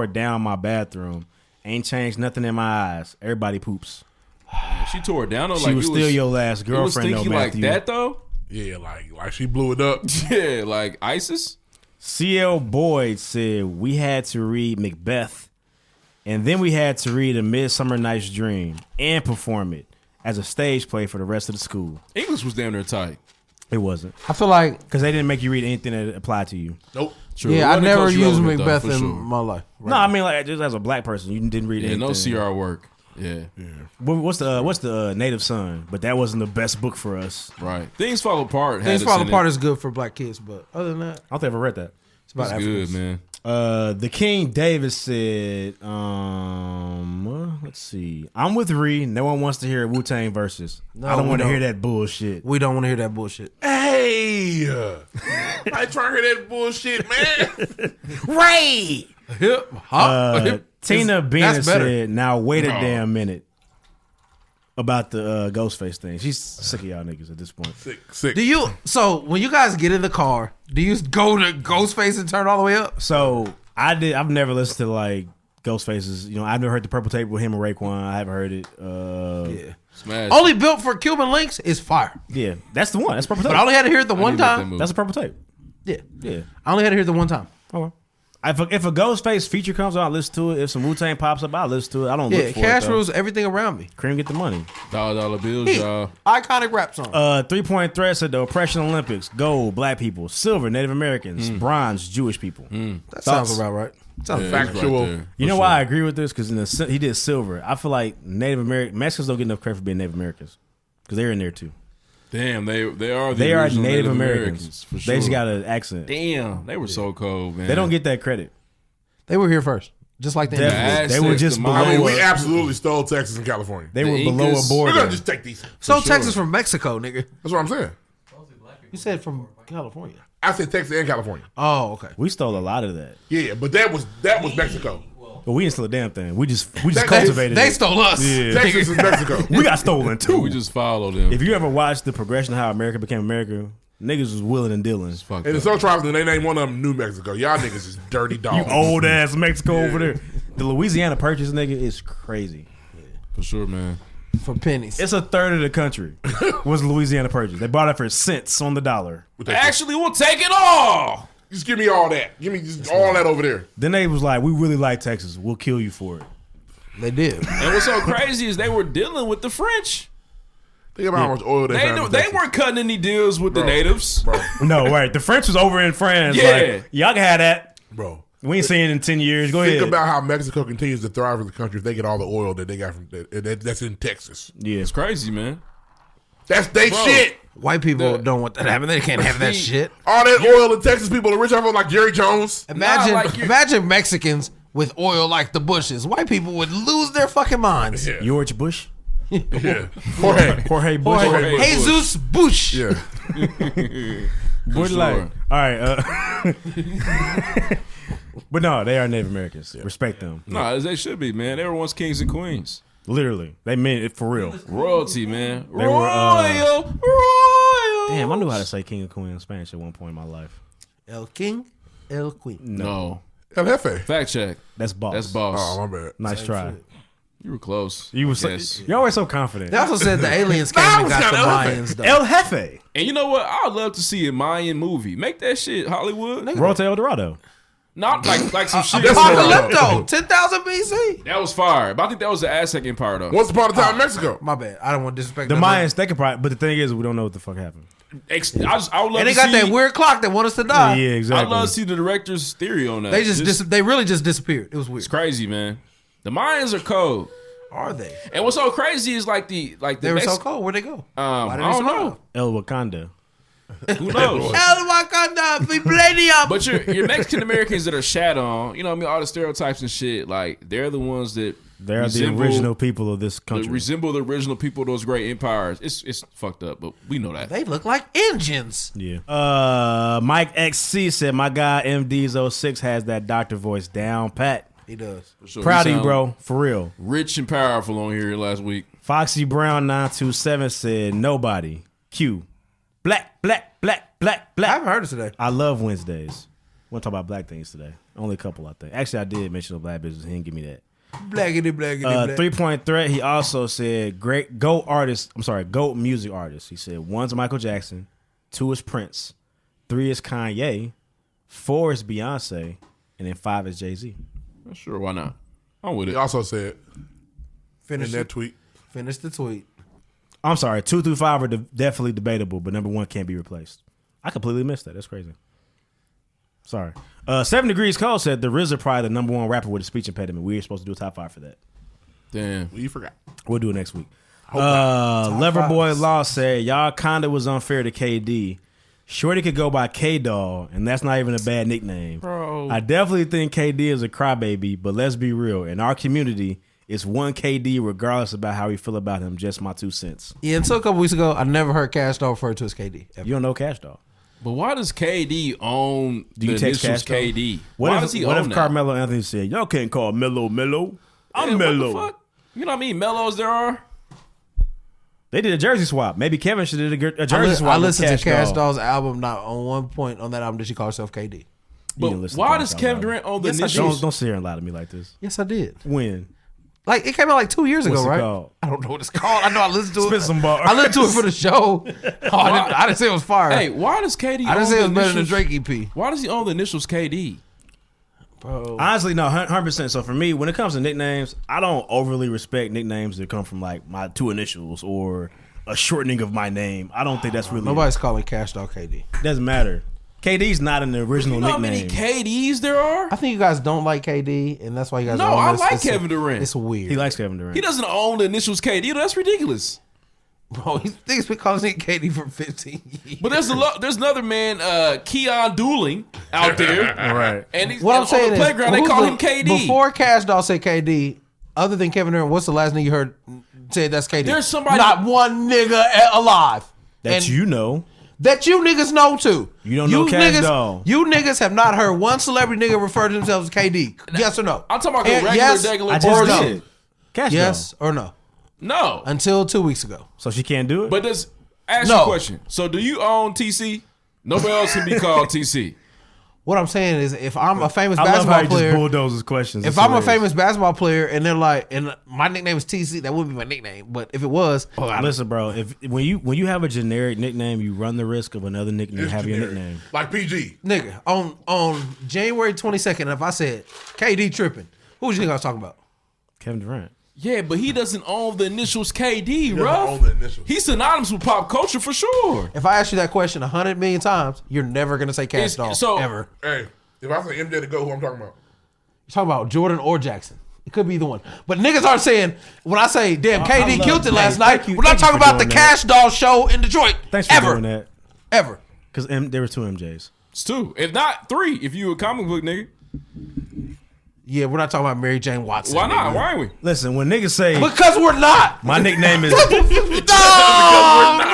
Speaker 3: down my bathroom. Ain't changed nothing in my eyes. Everybody poops.
Speaker 1: She tore it down. Though,
Speaker 3: She
Speaker 1: like,
Speaker 3: was still your last girlfriend.
Speaker 1: It was stinky like that though.
Speaker 2: Yeah, like she blew it up.
Speaker 1: Yeah, like ISIS.
Speaker 3: CL Boyd said we had to read Macbeth, and then we had to read A Midsummer Night's Dream and perform it as a stage play for the rest of the school.
Speaker 1: English was damn near tight.
Speaker 3: It wasn't.
Speaker 4: I feel like
Speaker 3: because they didn't make you read anything that applied to you.
Speaker 2: Nope.
Speaker 1: True.
Speaker 4: Yeah, I never used Macbeth in my life.
Speaker 3: Right. No, I mean like just as a black person, you didn't read anything.
Speaker 1: No CR work. Yeah.
Speaker 3: What's the Native Son? But that wasn't the best book for us.
Speaker 1: Right. Things Fall Apart.
Speaker 4: Things Fall Apart is good for black kids, but other than that,
Speaker 3: I don't think I ever read that.
Speaker 4: It's about
Speaker 1: good, man.
Speaker 3: The King Davis said, let's see. I'm with Ree. No one wants to hear Wu-Tang verses.
Speaker 4: No,
Speaker 3: I don't want to hear that bullshit.
Speaker 4: We don't want to hear that bullshit.
Speaker 2: Hey, I trying to hear that bullshit, man.
Speaker 3: Ray.
Speaker 4: Hip hop.
Speaker 3: Tina Bennett said, now wait a damn minute about the Ghostface thing. She's sick of y'all niggas at this point.
Speaker 2: Sick.
Speaker 4: So when you guys get in the car, do you go to Ghostface and turn all the way up?
Speaker 3: So I've never listened to like Ghostface's. You know, I've never heard the Purple Tape with him and Raekwon. I haven't heard it.
Speaker 4: Yeah.
Speaker 1: Smash.
Speaker 4: Only built for Cuban Links is fire.
Speaker 3: Yeah, that's the one. That's Purple Tape.
Speaker 4: But I only had to hear it the one time.
Speaker 3: That's a Purple Tape.
Speaker 4: Yeah. I only had to hear it the one time.
Speaker 3: Okay. If a Ghostface feature comes out, I'll listen to it. If some Wu-Tang pops up, I'll listen to it. I don't look for
Speaker 4: Cash
Speaker 3: it.
Speaker 4: rules everything around me.
Speaker 3: Cream get the money.
Speaker 1: $dollar bills, y'all.
Speaker 4: Iconic rap song.
Speaker 3: 3-point threat said the Oppression Olympics: gold, black people; silver, Native Americans; bronze, Jewish people.
Speaker 4: That sounds about right.
Speaker 2: Sounds factual.
Speaker 1: Right,
Speaker 3: you know why I agree with this? Because he did silver. I feel like Native American Mexicans don't get enough credit for being Native Americans because they're in there too.
Speaker 1: Damn, they are
Speaker 3: Native Americans.
Speaker 1: for sure.
Speaker 3: They just got an accent.
Speaker 1: Damn, they were so cold, man.
Speaker 3: They don't get that credit.
Speaker 4: They were here first, just like
Speaker 3: They were just below.
Speaker 2: I mean, we absolutely stole Texas and California.
Speaker 3: They were below a border.
Speaker 2: We're gonna just take these.
Speaker 4: So Texas from Mexico, nigga.
Speaker 2: That's what I'm saying.
Speaker 4: You said from California.
Speaker 2: I said Texas and California.
Speaker 4: Oh, okay.
Speaker 3: We stole a lot of that.
Speaker 2: Yeah, but that was Mexico.
Speaker 3: But we didn't steal a damn thing. We just cultivated
Speaker 4: They
Speaker 3: it.
Speaker 4: stole us.
Speaker 3: Yeah.
Speaker 2: Texas is Mexico.
Speaker 3: We got stolen too.
Speaker 1: We just followed them.
Speaker 3: If you ever watched the progression of how America became America, niggas was Willin and Dylan.
Speaker 2: And the Soul Tribes, they named one of them New Mexico. Y'all niggas is dirty dogs.
Speaker 3: You old ass Mexico over there. The Louisiana Purchase nigga is crazy.
Speaker 1: For sure, man.
Speaker 4: For pennies.
Speaker 3: It's a third of the country was Louisiana Purchase. They bought it for cents on the dollar.
Speaker 1: Actually, we'll take it all.
Speaker 2: Just give me all that. Give me just all that over there.
Speaker 3: Then they was like, we really like Texas. We'll kill you for it.
Speaker 4: They did.
Speaker 1: And what's so crazy is they were dealing with the French.
Speaker 2: Think about how much oil they found in
Speaker 1: They
Speaker 2: Texas.
Speaker 1: weren't cutting any deals with the natives.
Speaker 2: Bro.
Speaker 3: No, right. The French was over in France.
Speaker 1: Yeah.
Speaker 3: Like, y'all can have that.
Speaker 2: Bro.
Speaker 3: We ain't seen it in 10 years. Go
Speaker 2: Think
Speaker 3: ahead.
Speaker 2: about how Mexico continues to thrive as a country if they get all the oil that they got from that's in Texas.
Speaker 3: Yeah.
Speaker 1: It's crazy, man.
Speaker 2: That's they shit.
Speaker 4: White people don't want that to happen. They can't have that shit.
Speaker 2: All that oil in Texas, people are rich off of like Jerry Jones.
Speaker 4: Imagine Mexicans with oil like the Bushes. White people would lose their fucking minds.
Speaker 2: Yeah.
Speaker 3: George Bush?
Speaker 2: Yeah. Jorge
Speaker 3: Bush.
Speaker 4: Jesus Bush.
Speaker 2: Yeah.
Speaker 3: Bush
Speaker 1: sure.
Speaker 3: like. All right. But no, they are Native Americans. Respect them.
Speaker 1: No, they should be, man. They were once kings and queens.
Speaker 3: Literally. They meant it for real.
Speaker 1: Royalty, man.
Speaker 3: They were,
Speaker 1: Royal.
Speaker 3: Damn, I knew how to say king and queen in Spanish at one point in my life.
Speaker 4: El King, El Queen.
Speaker 1: No.
Speaker 2: El Jefe.
Speaker 1: Fact check.
Speaker 3: That's boss.
Speaker 1: That's boss.
Speaker 2: Oh, my bad.
Speaker 3: Nice try.
Speaker 1: You were close.
Speaker 3: You were so,
Speaker 1: Yes.
Speaker 3: you're always so confident.
Speaker 4: They also said the aliens came and got the Mayans, though.
Speaker 3: El Jefe.
Speaker 1: And you know what? I would love to see a Mayan movie. Make that shit Hollywood.
Speaker 3: Rote El Dorado.
Speaker 1: Not like some shit.
Speaker 4: Apocalypto, 10,000 BC.
Speaker 1: That was fire. But I think that was the Aztec Empire, though.
Speaker 2: Once upon a time, Mexico.
Speaker 4: My bad. I don't want to disrespect
Speaker 3: The
Speaker 4: them.
Speaker 3: Mayans, they could probably, but the thing is, we don't know what the fuck happened.
Speaker 1: I would love
Speaker 4: And they
Speaker 1: to
Speaker 4: got
Speaker 1: see,
Speaker 4: that weird clock that want us to die.
Speaker 3: Yeah, exactly.
Speaker 1: I'd love to see the director's theory on that.
Speaker 4: They really just disappeared. It was weird.
Speaker 1: It's crazy, man. The Mayans are cold.
Speaker 4: Are they?
Speaker 1: And what's so crazy is like
Speaker 4: They were so cold. Where'd they go? Why did
Speaker 1: I
Speaker 4: they
Speaker 1: don't know.
Speaker 3: El Wakanda.
Speaker 1: Who knows?
Speaker 4: El Wakanda, Vibranium.
Speaker 1: But your Mexican Americans that are shat on, you know what I mean, all the stereotypes and shit, like they're the ones that
Speaker 3: They're the original people of this country.
Speaker 1: resemble the original people of those great empires. It's fucked up, but we know that.
Speaker 4: They look like engines.
Speaker 3: Yeah. Mike XC said, my guy MD's 06 has that doctor voice down pat.
Speaker 4: He does.
Speaker 1: Sure,
Speaker 3: Proud
Speaker 1: he
Speaker 3: of you,
Speaker 1: sound
Speaker 3: bro. For real.
Speaker 1: Rich and powerful on here last week.
Speaker 3: Foxy Brown 927 said nobody. Q. Black.
Speaker 4: I haven't heard it today.
Speaker 3: I love Wednesdays. Want to talk about black things today? Only a couple, I think. Actually, I did mention the black business. He didn't give me that.
Speaker 4: Blackity.
Speaker 3: 3-point threat. He also said great GOAT artist. I'm sorry, GOAT music artist. He said 1's Michael Jackson, 2 is Prince, 3 is Kanye, 4 is Beyonce, and then 5 is Jay-Z.
Speaker 1: Sure, why not? I'm with it.
Speaker 2: He also said
Speaker 4: Finish
Speaker 2: in that tweet.
Speaker 4: Finish the tweet.
Speaker 3: I'm sorry, 2 through 5 are definitely debatable, but number 1 can't be replaced. I completely missed that. That's crazy. Sorry. 7 Degrees Cold said the RZA probably the number 1 rapper with a speech impediment. We were supposed to do a top 5 for that.
Speaker 1: Damn.
Speaker 2: Well, you forgot.
Speaker 3: We'll do it next week. Loverboy Law said y'all kinda was unfair to KD. Shorty could go by K-Doll, and that's not even a bad nickname.
Speaker 1: Bro.
Speaker 3: I definitely think KD is a crybaby, but let's be real. In our community, it's one KD regardless about how we feel about him. Just my 2 cents.
Speaker 4: Yeah, until a couple weeks ago, I never heard Cash Doll referred to as KD. Ever.
Speaker 3: You don't know Cash Doll.
Speaker 1: But why does KD own
Speaker 3: Do you
Speaker 1: the
Speaker 3: text
Speaker 1: initials
Speaker 3: Cash Doll?
Speaker 1: KD?
Speaker 3: What
Speaker 1: Why
Speaker 3: if,
Speaker 1: does he
Speaker 3: what
Speaker 1: own
Speaker 3: if
Speaker 1: that?
Speaker 3: Carmelo Anthony said, y'all can't call Mello Mello? I'm
Speaker 1: Man,
Speaker 3: Mello.
Speaker 1: what the fuck? You know how many Mellos there are?
Speaker 3: They did a jersey swap. Maybe Kevin should have did a jersey swap.
Speaker 4: I
Speaker 3: with
Speaker 4: listened to Cash
Speaker 3: Doll.
Speaker 4: Doll's album. Not on one point on that album did she call herself KD.
Speaker 3: You
Speaker 1: But
Speaker 3: didn't listen
Speaker 1: why
Speaker 3: to
Speaker 1: does
Speaker 3: Cash
Speaker 1: Kevin
Speaker 3: Doll.
Speaker 1: Durant own the
Speaker 4: Yes, I
Speaker 1: initials?
Speaker 3: Don't sit here and lie to me like this.
Speaker 4: Yes, I did.
Speaker 3: When?
Speaker 4: Like it came out like 2 years
Speaker 3: What's
Speaker 4: ago,
Speaker 3: it
Speaker 4: right?
Speaker 3: called?
Speaker 4: I don't know what it's called. I know I listened to it.
Speaker 3: Spit some bars.
Speaker 4: I listened to it for the show. Oh, I didn't say it was fire.
Speaker 1: Hey, why does KD
Speaker 4: I
Speaker 1: own
Speaker 4: didn't say
Speaker 1: the
Speaker 4: it was better than
Speaker 1: initials?
Speaker 4: Drake EP.
Speaker 1: Why does he own the initials KD?
Speaker 4: Bro.
Speaker 3: Honestly, no, 100%. So for me, when it comes to nicknames, I don't overly respect nicknames that come from like my 2 initials or a shortening of my name. I don't think that's really.
Speaker 4: Nobody's calling Cash Doll KD.
Speaker 3: Doesn't matter. KD's not an original
Speaker 1: You know how
Speaker 3: nickname.
Speaker 1: many KDs there are?
Speaker 4: I think you guys don't like KD, and that's why you guys.
Speaker 1: No,
Speaker 4: are on
Speaker 1: I
Speaker 4: this.
Speaker 1: like
Speaker 4: It's
Speaker 1: Kevin Durant.
Speaker 4: It's weird.
Speaker 3: He likes Kevin Durant.
Speaker 1: He doesn't own the initials KD. That's ridiculous.
Speaker 4: Bro, he's been calling it KD for 15 years.
Speaker 1: But there's another man, Keon Dooling, out there.
Speaker 3: Right.
Speaker 1: And he's
Speaker 4: What I'm
Speaker 1: on
Speaker 4: saying
Speaker 1: the
Speaker 4: is,
Speaker 1: playground. They
Speaker 4: who's
Speaker 1: call
Speaker 4: the-
Speaker 1: him KD.
Speaker 4: Before Cash Doll said KD, other than Kevin Durant, what's the last nigga you heard say that's KD?
Speaker 1: There's somebody-
Speaker 4: Not one nigga alive.
Speaker 3: That
Speaker 4: And
Speaker 3: you know.
Speaker 4: that you niggas know too.
Speaker 3: You don't know Cash
Speaker 4: niggas,
Speaker 3: Doll.
Speaker 4: You niggas have not heard one celebrity nigga refer to themselves as KD. Yes or no?
Speaker 1: I'm talking about the
Speaker 4: And
Speaker 1: regular,
Speaker 4: yes,
Speaker 1: regular
Speaker 3: I
Speaker 1: person.
Speaker 3: just
Speaker 4: no.
Speaker 3: did. Cash
Speaker 4: Yes
Speaker 3: Doll.
Speaker 4: or no?
Speaker 1: No.
Speaker 4: Until 2 weeks ago.
Speaker 3: So she can't do it?
Speaker 1: But ask
Speaker 4: No.
Speaker 1: you a question. So do you own TC? Nobody else can be called TC.
Speaker 4: What I'm saying is, if I'm a famous
Speaker 3: I love how
Speaker 4: basketball
Speaker 3: he
Speaker 4: player,
Speaker 3: just bulldozes questions.
Speaker 4: if
Speaker 3: It's
Speaker 4: I'm a
Speaker 3: hilarious.
Speaker 4: famous basketball player and they're like, and my nickname is TC, that wouldn't be my nickname. But if it was,
Speaker 3: Listen, bro. When you have a generic nickname, you run the risk of another nickname
Speaker 2: It's
Speaker 3: having your
Speaker 2: generic.
Speaker 3: nickname.
Speaker 2: Like PG.
Speaker 4: nigga, on January 22nd, if I said KD tripping, who would you think I was talking about?
Speaker 3: Kevin Durant.
Speaker 1: Yeah, but he doesn't own the initials KD,
Speaker 2: doesn't
Speaker 1: bro.
Speaker 2: own the initials.
Speaker 1: He's synonymous with pop culture for sure.
Speaker 4: If I ask you that question 100 million times, you're never gonna say Cash
Speaker 1: It's-
Speaker 4: Doll
Speaker 1: so-
Speaker 4: ever.
Speaker 2: Hey, if I say MJ to go, who I'm talking about?
Speaker 4: You're talking about Jordan or Jackson. It could be either one. But niggas aren't saying, when I say, damn, KD killed it last night,
Speaker 3: thank you-
Speaker 4: we're not
Speaker 3: thank you
Speaker 4: talking
Speaker 3: for
Speaker 4: about the
Speaker 3: doing that.
Speaker 4: Cash Doll show in Detroit.
Speaker 3: Thanks for
Speaker 4: ever.
Speaker 3: doing that.
Speaker 4: Ever.
Speaker 3: Because there were 2 MJs.
Speaker 1: It's 2, if not 3, if you a comic book nigga.
Speaker 4: Yeah, we're not talking about Mary Jane Watson.
Speaker 1: Why not?
Speaker 4: nigga.
Speaker 1: Why ain't we?
Speaker 3: Listen, when niggas say
Speaker 4: Because we're not.
Speaker 3: my nickname is
Speaker 4: No,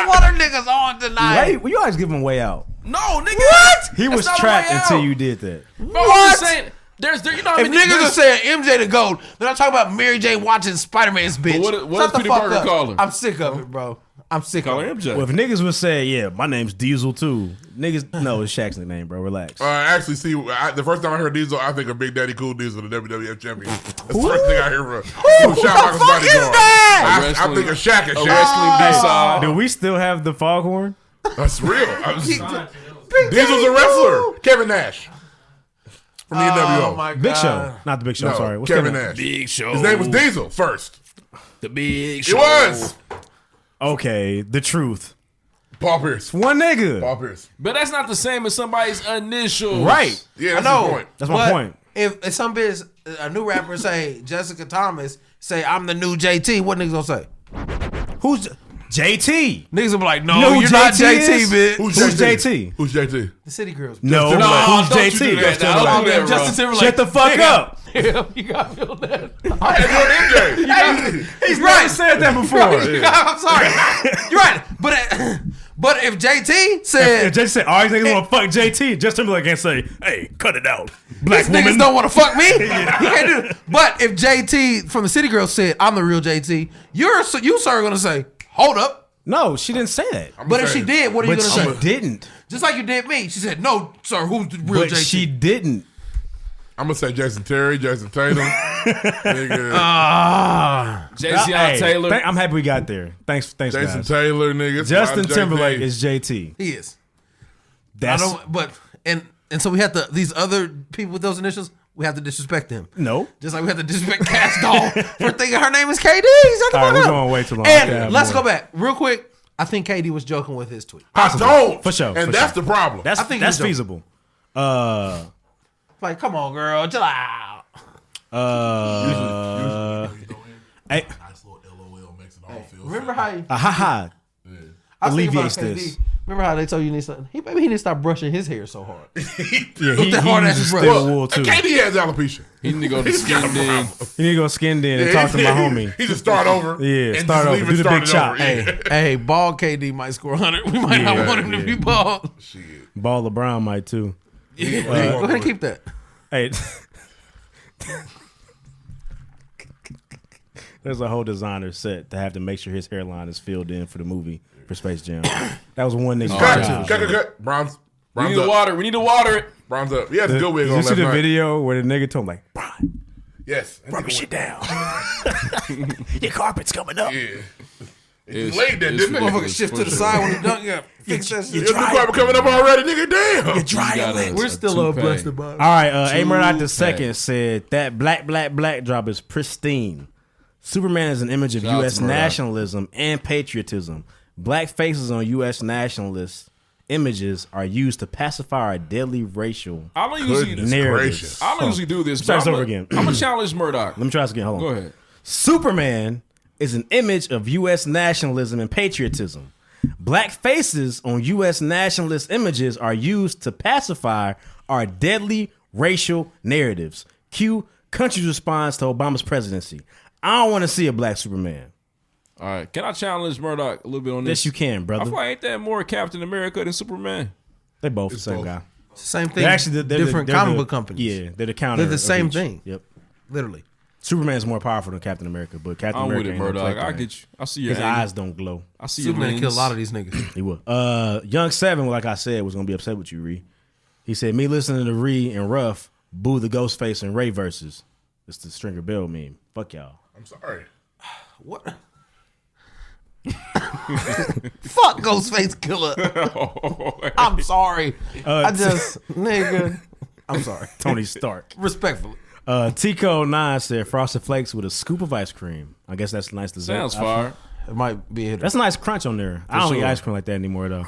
Speaker 4: what are niggas on tonight?
Speaker 3: Wait, you always give him a way out.
Speaker 1: No, nigga.
Speaker 4: What?
Speaker 3: He was
Speaker 1: That's not a
Speaker 3: trapped
Speaker 1: way
Speaker 3: until
Speaker 1: out.
Speaker 3: you did that.
Speaker 1: Bro,
Speaker 4: What?
Speaker 1: I'm just saying, you know how
Speaker 4: If
Speaker 1: many
Speaker 4: niggas are saying MJ the GOAT, they're not talking about Mary Jane Watson Spider-Man's bitch.
Speaker 1: what
Speaker 4: Shut
Speaker 1: does
Speaker 4: the
Speaker 1: Peter
Speaker 4: fuck
Speaker 1: Parker
Speaker 4: up.
Speaker 1: call her?
Speaker 4: I'm sick of it, bro. I'm sick
Speaker 1: Call
Speaker 4: of
Speaker 1: her
Speaker 4: it.
Speaker 1: MJ.
Speaker 3: Well, if niggas would say, yeah, my name's Diesel too. Niggas, no, it's Shaq's nickname, bro. Relax.
Speaker 2: Actually, see, the first time I heard Diesel, I think of Big Daddy Cool Diesel, the WWF champion. That's the first thing I hear from.
Speaker 4: Who the fuck is that?
Speaker 2: I think of Shaq and
Speaker 1: a
Speaker 2: Shaq.
Speaker 1: wrestling B-side.
Speaker 3: Do we still have the foghorn?
Speaker 2: That's real. Diesel's a wrestler. Kevin Nash from the NWO.
Speaker 4: Oh my God.
Speaker 3: Big Show. Not the Big Show,
Speaker 2: No,
Speaker 3: I'm sorry. What's
Speaker 2: Kevin Nash.
Speaker 1: Big Show.
Speaker 2: His name was Diesel first.
Speaker 1: The Big
Speaker 2: It
Speaker 1: Show.
Speaker 2: was
Speaker 3: Okay, the truth.
Speaker 2: Paul Pierce.
Speaker 3: One nigga.
Speaker 2: Paul Pierce.
Speaker 1: But that's not the same as somebody's initials.
Speaker 3: Right.
Speaker 2: Yeah,
Speaker 4: I
Speaker 2: that's
Speaker 4: know.
Speaker 2: the point.
Speaker 3: That's my
Speaker 4: But
Speaker 3: point.
Speaker 4: If some bitch, a new rapper say Jessica Thomas, say I'm the new JT, what niggas gonna say?
Speaker 3: Who's JT?
Speaker 4: Niggas will be like, no,
Speaker 3: You know who
Speaker 4: you're not
Speaker 3: JT
Speaker 4: JT,
Speaker 3: is?
Speaker 4: bitch.
Speaker 2: Who's
Speaker 3: JT?
Speaker 2: Who's JT?
Speaker 4: The City Girls.
Speaker 3: No,
Speaker 2: Timberlake.
Speaker 3: who's
Speaker 1: don't you
Speaker 3: JT?
Speaker 1: do that.
Speaker 3: Justin
Speaker 1: Don't
Speaker 3: Timberlake.
Speaker 1: do that, bro.
Speaker 4: Justin Timberlake.
Speaker 3: Shut the fuck up.
Speaker 4: You got me on that.
Speaker 2: I had MJ.
Speaker 3: He's never said that before.
Speaker 4: I'm sorry. You're right. But if JT said,
Speaker 3: If JT said, all these niggas want to fuck JT, Justin Timberlake can't say, hey, cut it out. Black
Speaker 4: These niggas
Speaker 3: woman.
Speaker 4: don't want to fuck me. You can't do it. But if JT from the City Girls said, I'm the real JT, you sir are going to say, hold up.
Speaker 3: No, she didn't say that.
Speaker 4: But if she did, what are you
Speaker 3: But
Speaker 4: going to
Speaker 3: she
Speaker 4: say?
Speaker 3: didn't.
Speaker 4: Just like you did me. She said, no, sir, who's the real
Speaker 3: But
Speaker 4: JT?
Speaker 3: she didn't.
Speaker 2: I'm gonna say Jason Terry, Jason Tatum. Nigga.
Speaker 1: Jason Taylor.
Speaker 3: I'm happy we got there. Thanks,
Speaker 2: Jason
Speaker 3: guys.
Speaker 2: Taylor, nigga.
Speaker 3: Justin
Speaker 2: JT.
Speaker 3: Timberlake is JT.
Speaker 4: He is.
Speaker 3: That's
Speaker 4: And so we have to, these other people with those initials, we have to disrespect them.
Speaker 3: no.
Speaker 4: Just like we have to disrespect Cash Doll for thinking her name is KD. Shut the
Speaker 3: All right,
Speaker 4: fuck
Speaker 3: we're
Speaker 4: up.
Speaker 3: going way too long.
Speaker 4: And
Speaker 3: Okay,
Speaker 4: let's
Speaker 3: more.
Speaker 4: go back real quick. I think KD was joking with his tweet.
Speaker 2: I don't.
Speaker 3: For sure.
Speaker 2: And that's the problem.
Speaker 3: That's
Speaker 4: I think
Speaker 3: that's
Speaker 4: he's
Speaker 3: feasible.
Speaker 4: Like, come on, girl, chill out.
Speaker 3: Hey,
Speaker 2: Nice little LOL makes it all feel
Speaker 4: Remember how he,
Speaker 3: haha.
Speaker 4: I was thinking about
Speaker 3: alleviates
Speaker 4: KD.
Speaker 3: this.
Speaker 4: Remember how they told you need something? Maybe he didn't stop brushing his hair so hard.
Speaker 3: Yeah, he
Speaker 4: that hard ass
Speaker 3: uses
Speaker 4: brush.
Speaker 3: steel wool too.
Speaker 2: KD has alopecia.
Speaker 1: He need to go to skin in.
Speaker 3: You need to go skin in and talk to my homie.
Speaker 2: He just start over.
Speaker 3: Yeah,
Speaker 2: and
Speaker 3: start
Speaker 2: just
Speaker 3: over.
Speaker 2: leave
Speaker 3: Do
Speaker 2: it
Speaker 3: the big
Speaker 2: started
Speaker 3: chop.
Speaker 2: over.
Speaker 3: Hey,
Speaker 4: Hey, bald KD might score 100. We might not want him to be bald.
Speaker 2: Shit.
Speaker 3: Ball LeBron might too.
Speaker 4: Go ahead and keep that.
Speaker 3: Hey, there's a whole designer set to have to make sure his hairline is filled in for the movie for Space Jam. That was one nigga.
Speaker 2: Cut. Bronze
Speaker 1: We need to
Speaker 2: up.
Speaker 1: water. We need to water it.
Speaker 2: Bronze up. He had a good wig
Speaker 3: Did
Speaker 2: on
Speaker 3: you see
Speaker 2: last
Speaker 3: the
Speaker 2: night.
Speaker 3: video where the nigga told him like, Brian,
Speaker 2: Yes.
Speaker 3: rub your shit down. Your carpet's coming up.
Speaker 2: Yeah. He
Speaker 1: It's-
Speaker 2: laid that,
Speaker 1: it's
Speaker 2: didn't he?
Speaker 1: ridiculous.
Speaker 4: Motherfucker shift
Speaker 1: For
Speaker 4: to the
Speaker 1: sure.
Speaker 4: side when he dunk. Yeah, fix that shit.
Speaker 2: Your new carpet coming up already, nigga. Damn.
Speaker 3: You're dry
Speaker 1: You got
Speaker 3: your lips.
Speaker 4: We're still
Speaker 1: toupee.
Speaker 4: blessed about it.
Speaker 3: All right, A. Murdoch the
Speaker 1: Touché.
Speaker 3: second said that black drop is pristine. Superman is an image of
Speaker 1: Shout out
Speaker 3: U.S.
Speaker 1: to Murdoch.
Speaker 3: nationalism and patriotism. Black faces on U.S. nationalist images are used to pacify our deadly racial
Speaker 1: I don't usually.
Speaker 2: Goodness
Speaker 3: narratives.
Speaker 2: gracious.
Speaker 1: I don't usually do this.
Speaker 3: Start
Speaker 1: but
Speaker 3: this over again.
Speaker 1: I'm gonna challenge Murdoch.
Speaker 3: Let me try this again. Hold on.
Speaker 1: Go ahead.
Speaker 3: Superman is an image of U.S. nationalism and patriotism. Black faces on U.S. nationalist images are used to pacify our deadly racial narratives. Cue country's response to Obama's presidency. I don't want to see a black Superman.
Speaker 1: All right. Can I challenge Murdoch a little bit on this?
Speaker 3: Yes, you can,
Speaker 1: I
Speaker 3: brother.
Speaker 1: feel like ain't that more Captain America than Superman?
Speaker 3: They both the same
Speaker 2: both.
Speaker 3: guy.
Speaker 4: Same thing.
Speaker 3: They're actually they're
Speaker 4: different
Speaker 3: they're
Speaker 4: comic
Speaker 3: the-
Speaker 4: book companies.
Speaker 3: Yeah, they're the counter.
Speaker 4: They're the
Speaker 3: of
Speaker 4: same
Speaker 3: each.
Speaker 4: thing.
Speaker 3: Yep.
Speaker 4: Literally.
Speaker 3: Superman's more powerful than Captain America, but Captain
Speaker 1: I'm with
Speaker 3: America
Speaker 1: it,
Speaker 3: ain't no
Speaker 1: Murdoch.
Speaker 3: play
Speaker 1: I
Speaker 3: thing.
Speaker 1: get you. I see your
Speaker 3: His
Speaker 1: angle.
Speaker 3: eyes don't glow.
Speaker 1: I see your
Speaker 4: Superman
Speaker 1: lens.
Speaker 4: killed a lot of these niggas.
Speaker 3: He will. Young Seven, like I said, was gonna be upset with you, Ree. He said, "Me listening to Ree and Ruff boo the Ghostface and Ray verses." It's the Stringer Bell meme. Fuck y'all.
Speaker 2: I'm sorry.
Speaker 4: What? Fuck Ghostface Killer. I'm sorry. Nigga. I'm sorry.
Speaker 3: Tony Stark.
Speaker 4: Respectfully.
Speaker 3: Tico 9 said Frosted Flakes with a scoop of ice cream. I guess that's nice dessert.
Speaker 1: Sounds fire.
Speaker 4: It might be a hitter.
Speaker 3: That's a nice crunch on there. I don't
Speaker 1: sure.
Speaker 3: eat ice cream like that anymore though.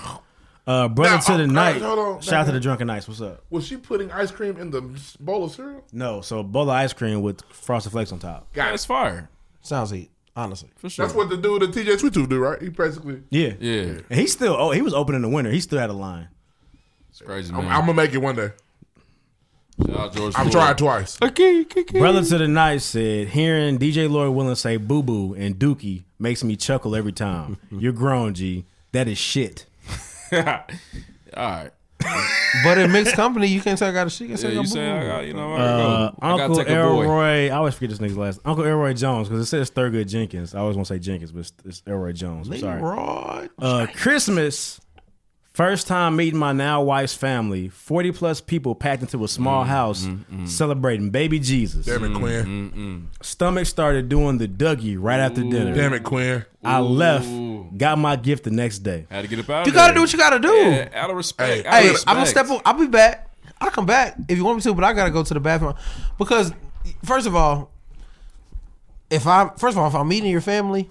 Speaker 3: Brother
Speaker 2: Now,
Speaker 3: to the night.
Speaker 2: hold on.
Speaker 3: Shout out to the Drunken Knights. What's up?
Speaker 2: Was she putting ice cream in the bowl of cereal?
Speaker 3: No, so a bowl of ice cream with Frosted Flakes on top.
Speaker 1: That's fire.
Speaker 4: Sounds heat, honestly.
Speaker 1: For sure.
Speaker 2: That's what the dude at TJ Sweet Tooth do, right? He basically.
Speaker 3: Yeah.
Speaker 1: Yeah.
Speaker 3: And he still, he was open in the winter. He still had a line.
Speaker 1: It's crazy,
Speaker 2: I'm
Speaker 1: man.
Speaker 2: gonna make it one day.
Speaker 1: Shout out George
Speaker 2: I've
Speaker 1: Floyd.
Speaker 2: tried twice.
Speaker 3: Brother to the Night said, hearing DJ Lloyd Willin say boo boo and dookie makes me chuckle every time. You're grown, G. That is shit.
Speaker 1: All right.
Speaker 4: But in mixed company, you can't say I got a shit. You can
Speaker 1: Yeah,
Speaker 4: say
Speaker 1: you
Speaker 4: I
Speaker 1: say I got, I gotta
Speaker 3: Uncle
Speaker 1: take a boy.
Speaker 3: Elroy, I always forget this nigga's last. Uncle Elroy Jones, because it says Thurgood Jenkins. I always want to say Jenkins, but it's Elroy Jones. I'm sorry.
Speaker 4: Leroy.
Speaker 3: Christmas, first time meeting my now wife's family. 40 plus people packed into a small house celebrating baby Jesus.
Speaker 2: Damn it, Quinn.
Speaker 3: Stomach started doing the Dougie right after dinner.
Speaker 2: Damn it, Quinn.
Speaker 3: I left, got my gift the next day.
Speaker 1: Had to get up out
Speaker 4: You
Speaker 1: of there.
Speaker 4: gotta do what you gotta do.
Speaker 1: Yeah, out of respect.
Speaker 4: Hey, I'm gonna step on. I'll be back. I'll come back if you want me to, but I gotta go to the bathroom because, first of all, if I'm meeting your family,